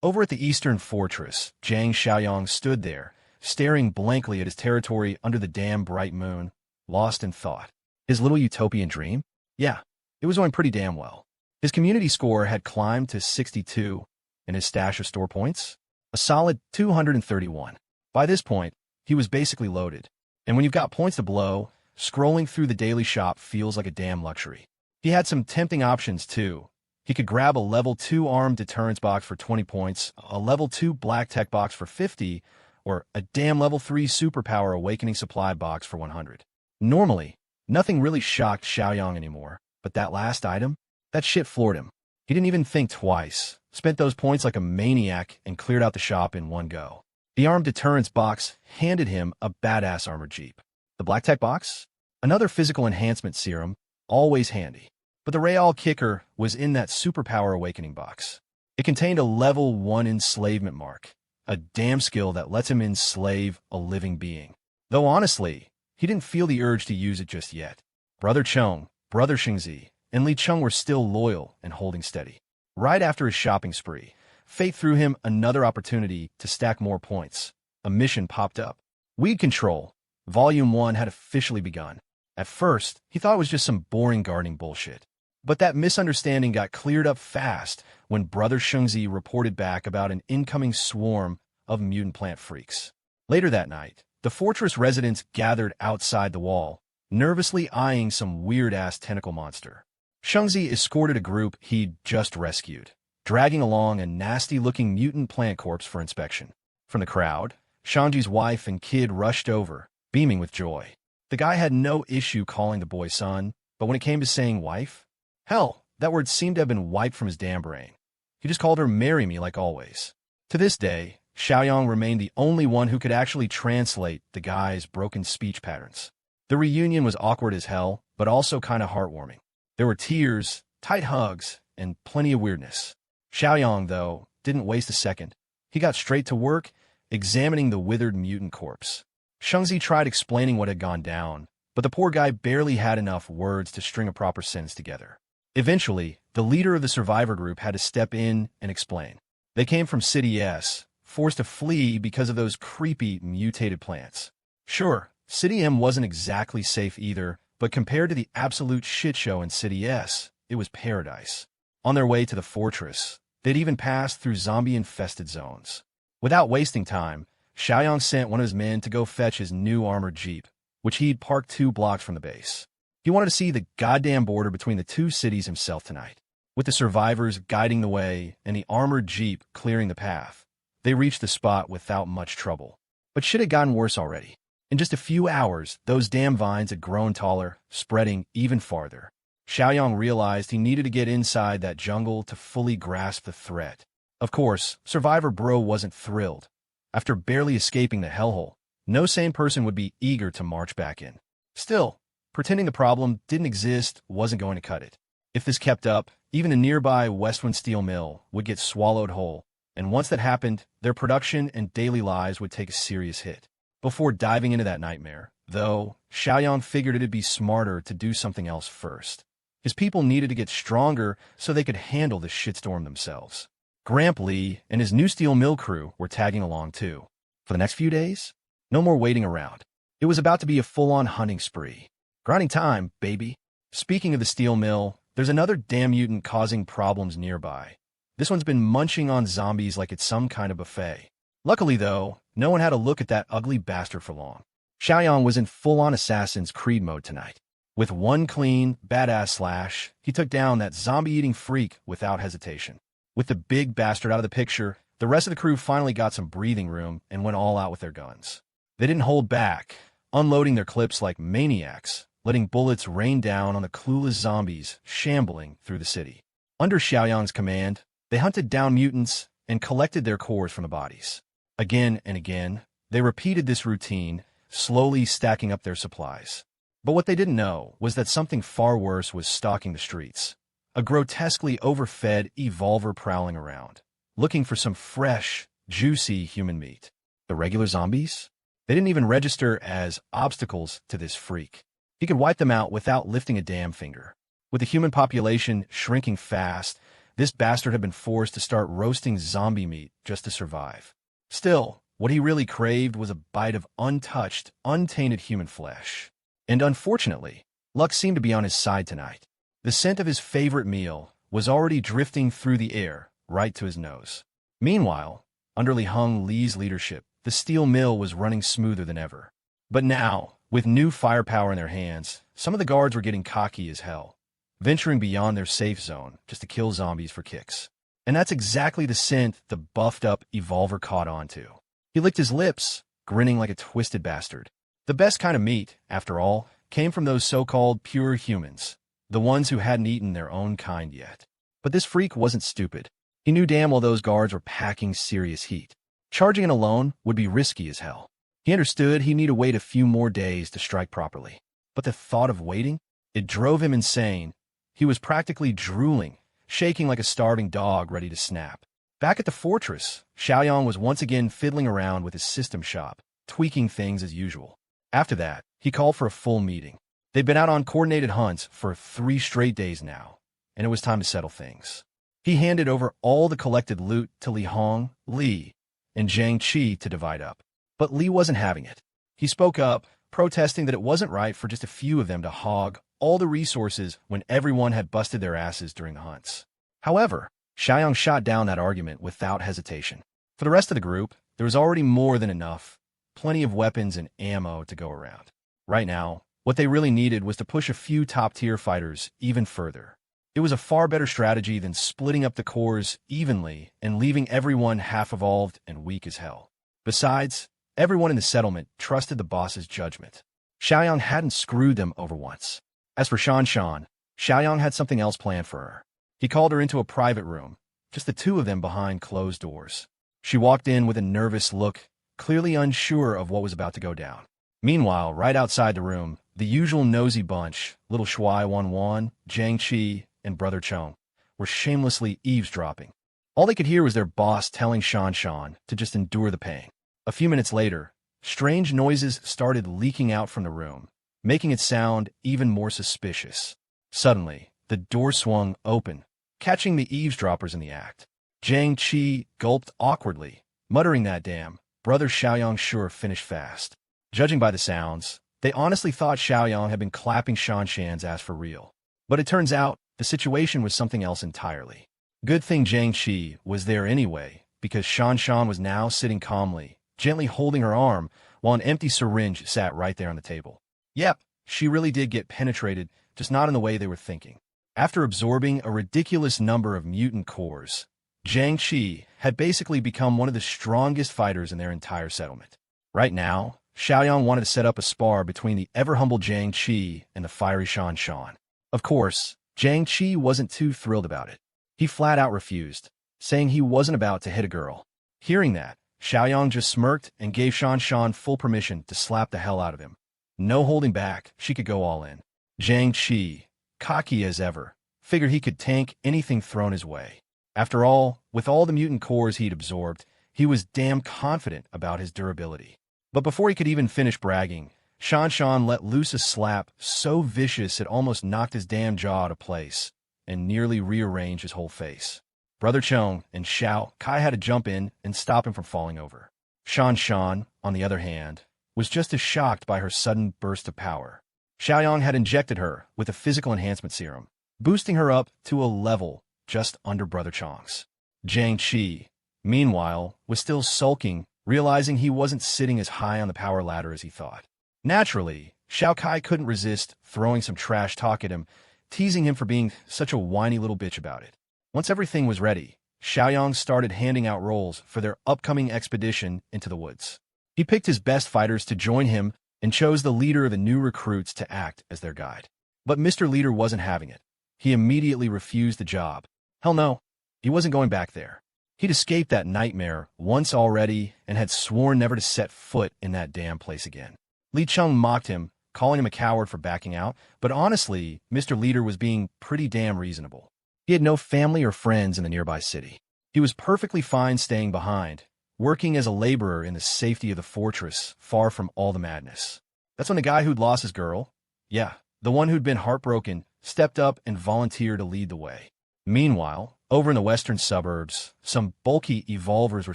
Over at the eastern fortress, Zhang Xiaoyang stood there, staring blankly at his territory under the damn bright moon, lost in thought. His little utopian dream? Yeah, it was going pretty damn well. His community score had climbed to 62, and his stash of store points? A solid 231. By this point, he was basically loaded. And when you've got points to blow, scrolling through the daily shop feels like a damn luxury. He had some tempting options, too. He could grab a level 2 armed deterrence box for 20 points, a level 2 black tech box for 50, or a damn level 3 superpower awakening supply box for 100. Normally, nothing really shocked Xiaoyang anymore, but that last item? That shit floored him. He didn't even think twice, spent those points like a maniac, and cleared out the shop in one go. The armed deterrence box handed him a badass armored jeep. The black tech box? Another physical enhancement serum, always handy. But the real kicker was in that superpower awakening box. It contained a level 1 enslavement mark, a damn skill that lets him enslave a living being. Though honestly, he didn't feel the urge to use it just yet. Brother Cheng, Brother Xingzi, and Li Cheng were still loyal and holding steady. Right after his shopping spree, fate threw him another opportunity to stack more points. A mission popped up. Weed Control, Volume 1 had officially begun. At first, he thought it was just some boring gardening bullshit. But that misunderstanding got cleared up fast when Brother Xingzi reported back about an incoming swarm of mutant plant freaks. Later that night, the fortress residents gathered outside the wall, nervously eyeing some weird-ass tentacle monster. Xingzi escorted a group he'd just rescued, dragging along a nasty-looking mutant plant corpse for inspection. From the crowd, Shangji's wife and kid rushed over, beaming with joy. The guy had no issue calling the boy son, but when it came to saying wife, hell, that word seemed to have been wiped from his damn brain. He just called her marry me like always. To this day, Xiaoyang remained the only one who could actually translate the guy's broken speech patterns. The reunion was awkward as hell, but also kind of heartwarming. There were tears, tight hugs, and plenty of weirdness. Xiaoyang, though, didn't waste a second. He got straight to work, examining the withered mutant corpse. Shangzi tried explaining what had gone down, but the poor guy barely had enough words to string a proper sentence together. Eventually, the leader of the survivor group had to step in and explain. They came from City S, forced to flee because of those creepy, mutated plants. Sure, City M wasn't exactly safe either, but compared to the absolute shit show in City S, it was paradise. On their way to the fortress, they'd even passed through zombie-infested zones. Without wasting time, Xiaoyang sent one of his men to go fetch his new armored jeep, which he'd parked 2 blocks from the base. He wanted to see the goddamn border between the 2 cities himself tonight. With the survivors guiding the way and the armored jeep clearing the path, they reached the spot without much trouble. But shit had gotten worse already. In just a few hours, those damn vines had grown taller, spreading even farther. Xiaoyang realized he needed to get inside that jungle to fully grasp the threat. Of course, Survivor Bro wasn't thrilled. After barely escaping the hellhole, no sane person would be eager to march back in. Still, pretending the problem didn't exist wasn't going to cut it. If this kept up, even the nearby Westwind Steel Mill would get swallowed whole, and once that happened, their production and daily lives would take a serious hit. Before diving into that nightmare, though, Xiaoyang figured it'd be smarter to do something else first. His people needed to get stronger so they could handle the shitstorm themselves. Gramp Lee and his new steel mill crew were tagging along too. For the next few days, no more waiting around. It was about to be a full-on hunting spree. Grinding time, baby. Speaking of the steel mill, there's another damn mutant causing problems nearby. This one's been munching on zombies like it's some kind of buffet. Luckily, though, no one had a look at that ugly bastard for long. Xiaoyang was in full-on Assassin's Creed mode tonight. With one clean, badass slash, he took down that zombie-eating freak without hesitation. With the big bastard out of the picture, the rest of the crew finally got some breathing room and went all out with their guns. They didn't hold back, unloading their clips like maniacs, letting bullets rain down on the clueless zombies shambling through the city. Under Xiaoyang's command, they hunted down mutants and collected their cores from the bodies. Again and again, they repeated this routine, slowly stacking up their supplies. But what they didn't know was that something far worse was stalking the streets. A grotesquely overfed evolver prowling around, looking for some fresh, juicy human meat. The regular zombies? They didn't even register as obstacles to this freak. He could wipe them out without lifting a damn finger. With the human population shrinking fast, this bastard had been forced to start roasting zombie meat just to survive. Still, what he really craved was a bite of untouched, untainted human flesh. And unfortunately, luck seemed to be on his side tonight. The scent of his favorite meal was already drifting through the air, right to his nose. Meanwhile, under Li Hung Li's leadership, the steel mill was running smoother than ever. But now, with new firepower in their hands, some of the guards were getting cocky as hell, venturing beyond their safe zone just to kill zombies for kicks. And that's exactly the scent the buffed-up Evolver caught on to. He licked his lips, grinning like a twisted bastard. The best kind of meat, after all, came from those so-called pure humans, the ones who hadn't eaten their own kind yet. But this freak wasn't stupid. He knew damn well those guards were packing serious heat. Charging in alone would be risky as hell. He understood he'd need to wait a few more days to strike properly. But the thought of waiting? It drove him insane. He was practically drooling, shaking like a starving dog ready to snap. Back at the fortress, Xiaoyang was once again fiddling around with his system shop, tweaking things as usual. After that, he called for a full meeting. They'd been out on coordinated hunts for 3 straight days now, and it was time to settle things. He handed over all the collected loot to Li Hong, Li, and Zhang Qi to divide up. But Li wasn't having it. He spoke up, protesting that it wasn't right for just a few of them to hog all the resources when everyone had busted their asses during the hunts. However, Xiaoyang shot down that argument without hesitation. For the rest of the group, there was already more than enough, plenty of weapons and ammo to go around. Right now, what they really needed was to push a few top-tier fighters even further. It was a far better strategy than splitting up the corps evenly and leaving everyone half-evolved and weak as hell. Besides, everyone in the settlement trusted the boss's judgment. Xiaoyang hadn't screwed them over once. As for Shan Shan, Xiaoyang had something else planned for her. He called her into a private room, just the two of them behind closed doors. She walked in with a nervous look, clearly unsure of what was about to go down. Meanwhile, right outside the room, the usual nosy bunch, little Shuai Wanwan, Zhang Qi, and Brother Chong, were shamelessly eavesdropping. All they could hear was their boss telling Shan Shan to just endure the pain. A few minutes later, strange noises started leaking out from the room, making it sound even more suspicious. Suddenly, the door swung open, catching the eavesdroppers in the act. Zhang Qi gulped awkwardly, muttering that damn, Brother Xiaoyang sure finished fast. Judging by the sounds, they honestly thought Xiaoyang had been clapping Shan Shan's ass for real. But it turns out, the situation was something else entirely. Good thing Zhang Qi was there anyway, because Shan Shan was now sitting calmly, gently holding her arm, while an empty syringe sat right there on the table. Yep, she really did get penetrated, just not in the way they were thinking. After absorbing a ridiculous number of mutant cores, Zhang Qi had basically become one of the strongest fighters in their entire settlement. Right now, Xiaoyang wanted to set up a spar between the ever-humble Zhang Qi and the fiery Shan Shan. Of course, Zhang Qi wasn't too thrilled about it. He flat-out refused, saying he wasn't about to hit a girl. Hearing that, Xiaoyang just smirked and gave Shan Shan full permission to slap the hell out of him. No holding back, she could go all in. Zhang Qi, cocky as ever, figured he could tank anything thrown his way. After all, with all the mutant cores he'd absorbed, he was damn confident about his durability. But before he could even finish bragging, Shan Shan let loose a slap so vicious it almost knocked his damn jaw out of place and nearly rearranged his whole face. Brother Chong and Xiao Kai had to jump in and stop him from falling over. Shan Shan, on the other hand, was just as shocked by her sudden burst of power. Xiaoyang had injected her with a physical enhancement serum, boosting her up to a level just under Brother Chong's. Zhang Qi, meanwhile, was still sulking, realizing he wasn't sitting as high on the power ladder as he thought. Naturally, Xiao Kai couldn't resist throwing some trash talk at him, teasing him for being such a whiny little bitch about it. Once everything was ready, Xiaoyang started handing out roles for their upcoming expedition into the woods. He picked his best fighters to join him and chose the leader of the new recruits to act as their guide. But Mr. Leader wasn't having it. He immediately refused the job. Hell no, he wasn't going back there. He'd escaped that nightmare once already and had sworn never to set foot in that damn place again. Li Chung mocked him, calling him a coward for backing out, but honestly, Mr. Leader was being pretty damn reasonable. He had no family or friends in the nearby city. He was perfectly fine staying behind, working as a laborer in the safety of the fortress, far from all the madness. That's when the guy who'd lost his girl, yeah, the one who'd been heartbroken, stepped up and volunteered to lead the way. Meanwhile, over in the western suburbs, some bulky evolvers were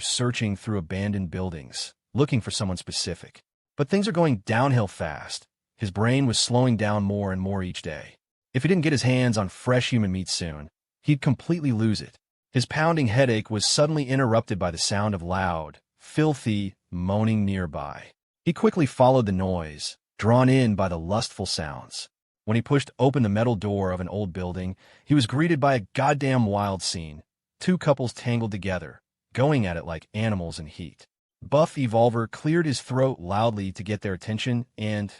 searching through abandoned buildings, looking for someone specific. But things are going downhill fast. His brain was slowing down more and more each day. If he didn't get his hands on fresh human meat soon, he'd completely lose it. His pounding headache was suddenly interrupted by the sound of loud, filthy moaning nearby. He quickly followed the noise, drawn in by the lustful sounds. When he pushed open the metal door of an old building, he was greeted by a goddamn wild scene. Two couples tangled together, going at it like animals in heat. Buff Evolver cleared his throat loudly to get their attention and,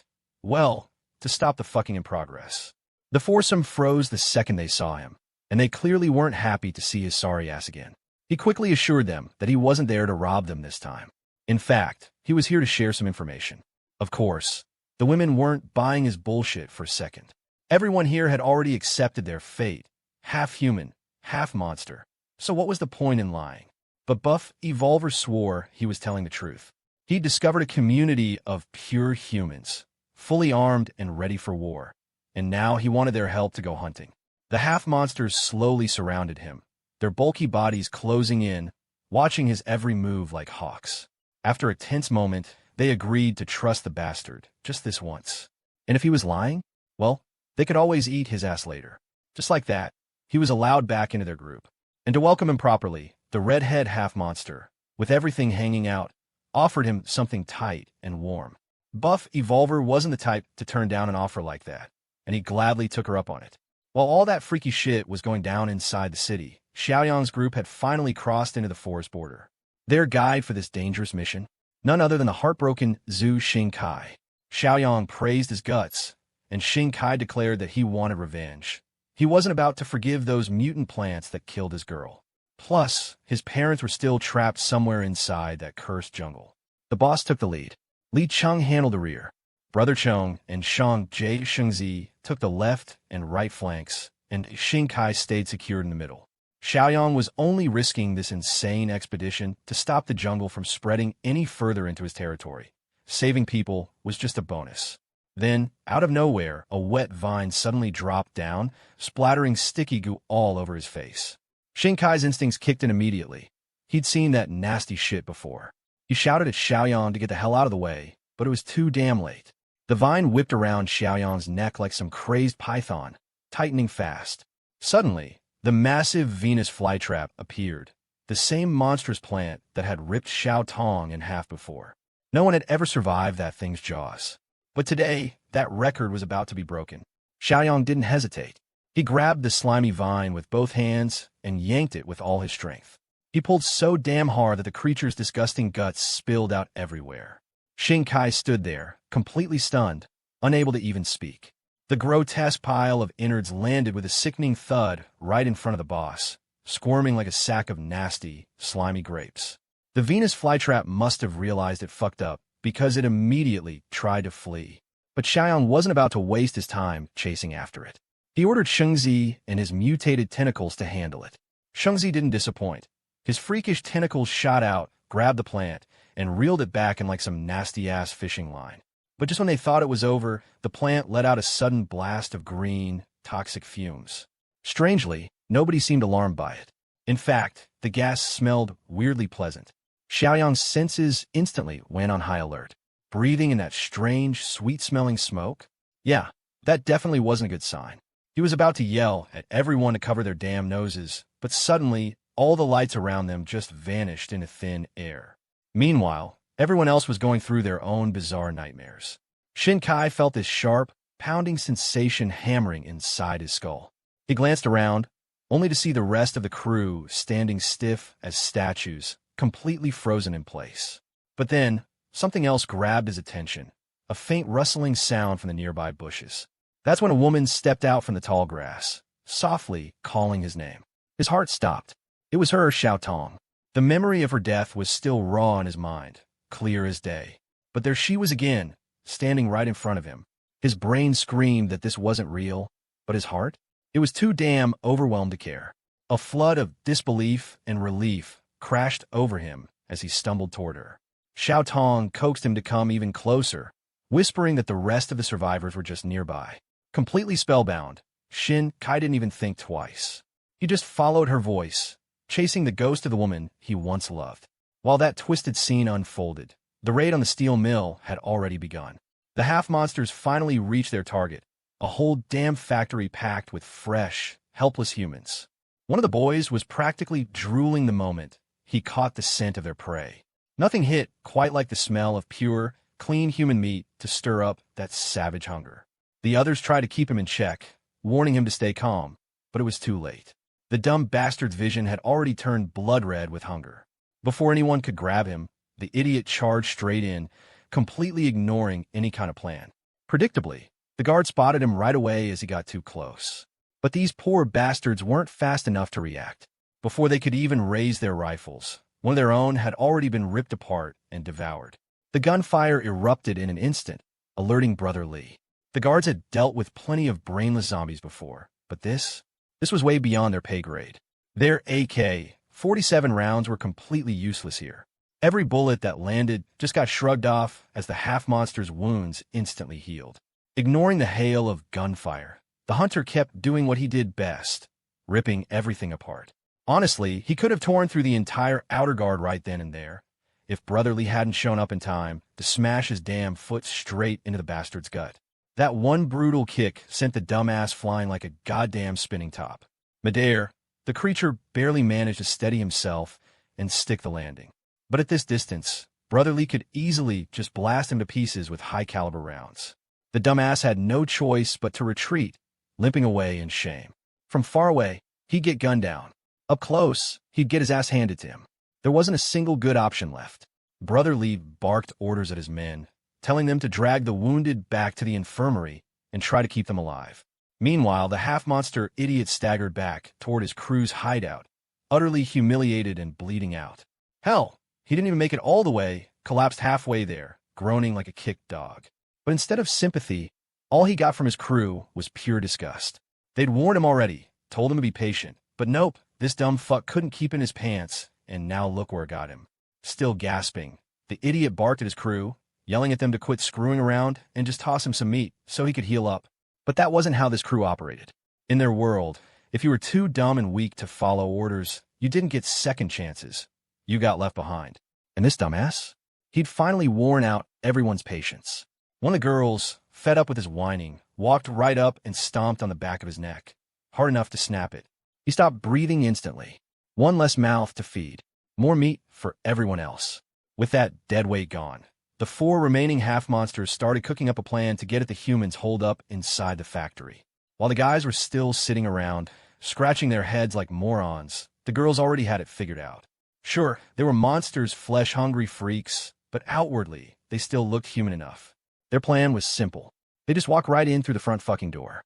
well, to stop the fucking in progress. The foursome froze the second they saw him, and they clearly weren't happy to see his sorry ass again. He quickly assured them that he wasn't there to rob them this time. In fact, he was here to share some information. Of course, the women weren't buying his bullshit for a second. Everyone here had already accepted their fate, half human, half monster. So what was the point in lying? But Buff Evolver swore he was telling the truth. He'd discovered a community of pure humans, fully armed and ready for war, and now he wanted their help to go hunting. The half-monsters slowly surrounded him, their bulky bodies closing in, watching his every move like hawks. After a tense moment, they agreed to trust the bastard, just this once. And if he was lying, well, they could always eat his ass later. Just like that, he was allowed back into their group. And to welcome him properly, the redhead half-monster, with everything hanging out, offered him something tight and warm. Buff Evolver wasn't the type to turn down an offer like that, and he gladly took her up on it. While all that freaky shit was going down inside the city, Xiaoyang's group had finally crossed into the forest border. Their guide for this dangerous mission? None other than the heartbroken Zhu Xingkai. Xiaoyang praised his guts, and Xingkai declared that he wanted revenge. He wasn't about to forgive those mutant plants that killed his girl. Plus, his parents were still trapped somewhere inside that cursed jungle. The boss took the lead. Li Cheng handled the rear. Brother Cheng and Shang Jie Shengzi took the left and right flanks, and Xingkai stayed secured in the middle. Xiaoyang was only risking this insane expedition to stop the jungle from spreading any further into his territory. Saving people was just a bonus. Then, out of nowhere, a wet vine suddenly dropped down, splattering sticky goo all over his face. Xingkai's instincts kicked in immediately. He'd seen that nasty shit before. He shouted at Xiaoyang to get the hell out of the way, but it was too damn late. The vine whipped around Xiaoyang's neck like some crazed python, tightening fast. Suddenly, the massive Venus flytrap appeared, the same monstrous plant that had ripped Xiao Tong in half before. No one had ever survived that thing's jaws. But today, that record was about to be broken. Xiaoyang didn't hesitate. He grabbed the slimy vine with both hands and yanked it with all his strength. He pulled so damn hard that the creature's disgusting guts spilled out everywhere. Xingkai stood there, completely stunned, unable to even speak. The grotesque pile of innards landed with a sickening thud right in front of the boss, squirming like a sack of nasty, slimy grapes. The Venus flytrap must have realized it fucked up, because it immediately tried to flee. But Xiaoyang wasn't about to waste his time chasing after it. He ordered Shengzi and his mutated tentacles to handle it. Shengzi didn't disappoint. His freakish tentacles shot out, grabbed the plant, and reeled it back in like some nasty-ass fishing line. But just when they thought it was over, the plant let out a sudden blast of green, toxic fumes. Strangely, nobody seemed alarmed by it. In fact, the gas smelled weirdly pleasant. Xiaoyang's senses instantly went on high alert. Breathing in that strange, sweet-smelling smoke? Yeah, that definitely wasn't a good sign. He was about to yell at everyone to cover their damn noses, but suddenly, all the lights around them just vanished into thin air. Meanwhile, everyone else was going through their own bizarre nightmares. Xingkai felt this sharp, pounding sensation hammering inside his skull. He glanced around, only to see the rest of the crew standing stiff as statues, completely frozen in place. But then, something else grabbed his attention, a faint rustling sound from the nearby bushes. That's when a woman stepped out from the tall grass, softly calling his name. His heart stopped. It was her, Xiao Tong. The memory of her death was still raw in his mind, clear as day. But there she was again, standing right in front of him. His brain screamed that this wasn't real, but his heart? It was too damn overwhelmed to care. A flood of disbelief and relief crashed over him as he stumbled toward her. Xiao Tong coaxed him to come even closer, whispering that the rest of the survivors were just nearby. Completely spellbound, Shin Kai didn't even think twice. He just followed her voice, chasing the ghost of the woman he once loved. While that twisted scene unfolded, the raid on the steel mill had already begun. The half-monsters finally reached their target, a whole damn factory packed with fresh, helpless humans. One of the boys was practically drooling the moment he caught the scent of their prey. Nothing hit quite like the smell of pure, clean human meat to stir up that savage hunger. The others tried to keep him in check, warning him to stay calm, but it was too late. The dumb bastard's vision had already turned blood red with hunger. Before anyone could grab him, the idiot charged straight in, completely ignoring any kind of plan. Predictably, the guard spotted him right away as he got too close. But these poor bastards weren't fast enough to react. Before they could even raise their rifles, one of their own had already been ripped apart and devoured. The gunfire erupted in an instant, alerting Brother Lee. The guards had dealt with plenty of brainless zombies before, but this was way beyond their pay grade. Their AK-47 rounds were completely useless here. Every bullet that landed just got shrugged off as the half-monster's wounds instantly healed. Ignoring the hail of gunfire, the hunter kept doing what he did best, ripping everything apart. Honestly, he could have torn through the entire outer guard right then and there, if Brother Lee hadn't shown up in time to smash his damn foot straight into the bastard's gut. That one brutal kick sent the dumbass flying like a goddamn spinning top. Midair, the creature barely managed to steady himself and stick the landing. But at this distance, Brother Lee could easily just blast him to pieces with high-caliber rounds. The dumbass had no choice but to retreat, limping away in shame. From far away, he'd get gunned down. Up close, he'd get his ass handed to him. There wasn't a single good option left. Brother Lee barked orders at his men, telling them to drag the wounded back to the infirmary and try to keep them alive. Meanwhile, the half-monster idiot staggered back toward his crew's hideout, utterly humiliated and bleeding out. Hell, he didn't even make it all the way, collapsed halfway there, groaning like a kicked dog. But instead of sympathy, all he got from his crew was pure disgust. They'd warned him already, told him to be patient, but nope, this dumb fuck couldn't keep in his pants, and now look where it got him. Still gasping, the idiot barked at his crew, yelling at them to quit screwing around and just toss him some meat so he could heal up. But that wasn't how this crew operated. In their world, if you were too dumb and weak to follow orders, you didn't get second chances. You got left behind. And this dumbass? He'd finally worn out everyone's patience. One of the girls, fed up with his whining, walked right up and stomped on the back of his neck, hard enough to snap it. He stopped breathing instantly. One less mouth to feed. More meat for everyone else. With that dead weight gone, the 4 remaining half-monsters started cooking up a plan to get at the humans holed up inside the factory. While the guys were still sitting around, scratching their heads like morons, the girls already had it figured out. Sure, they were monsters, flesh-hungry freaks, but outwardly, they still looked human enough. Their plan was simple. They just walk right in through the front fucking door.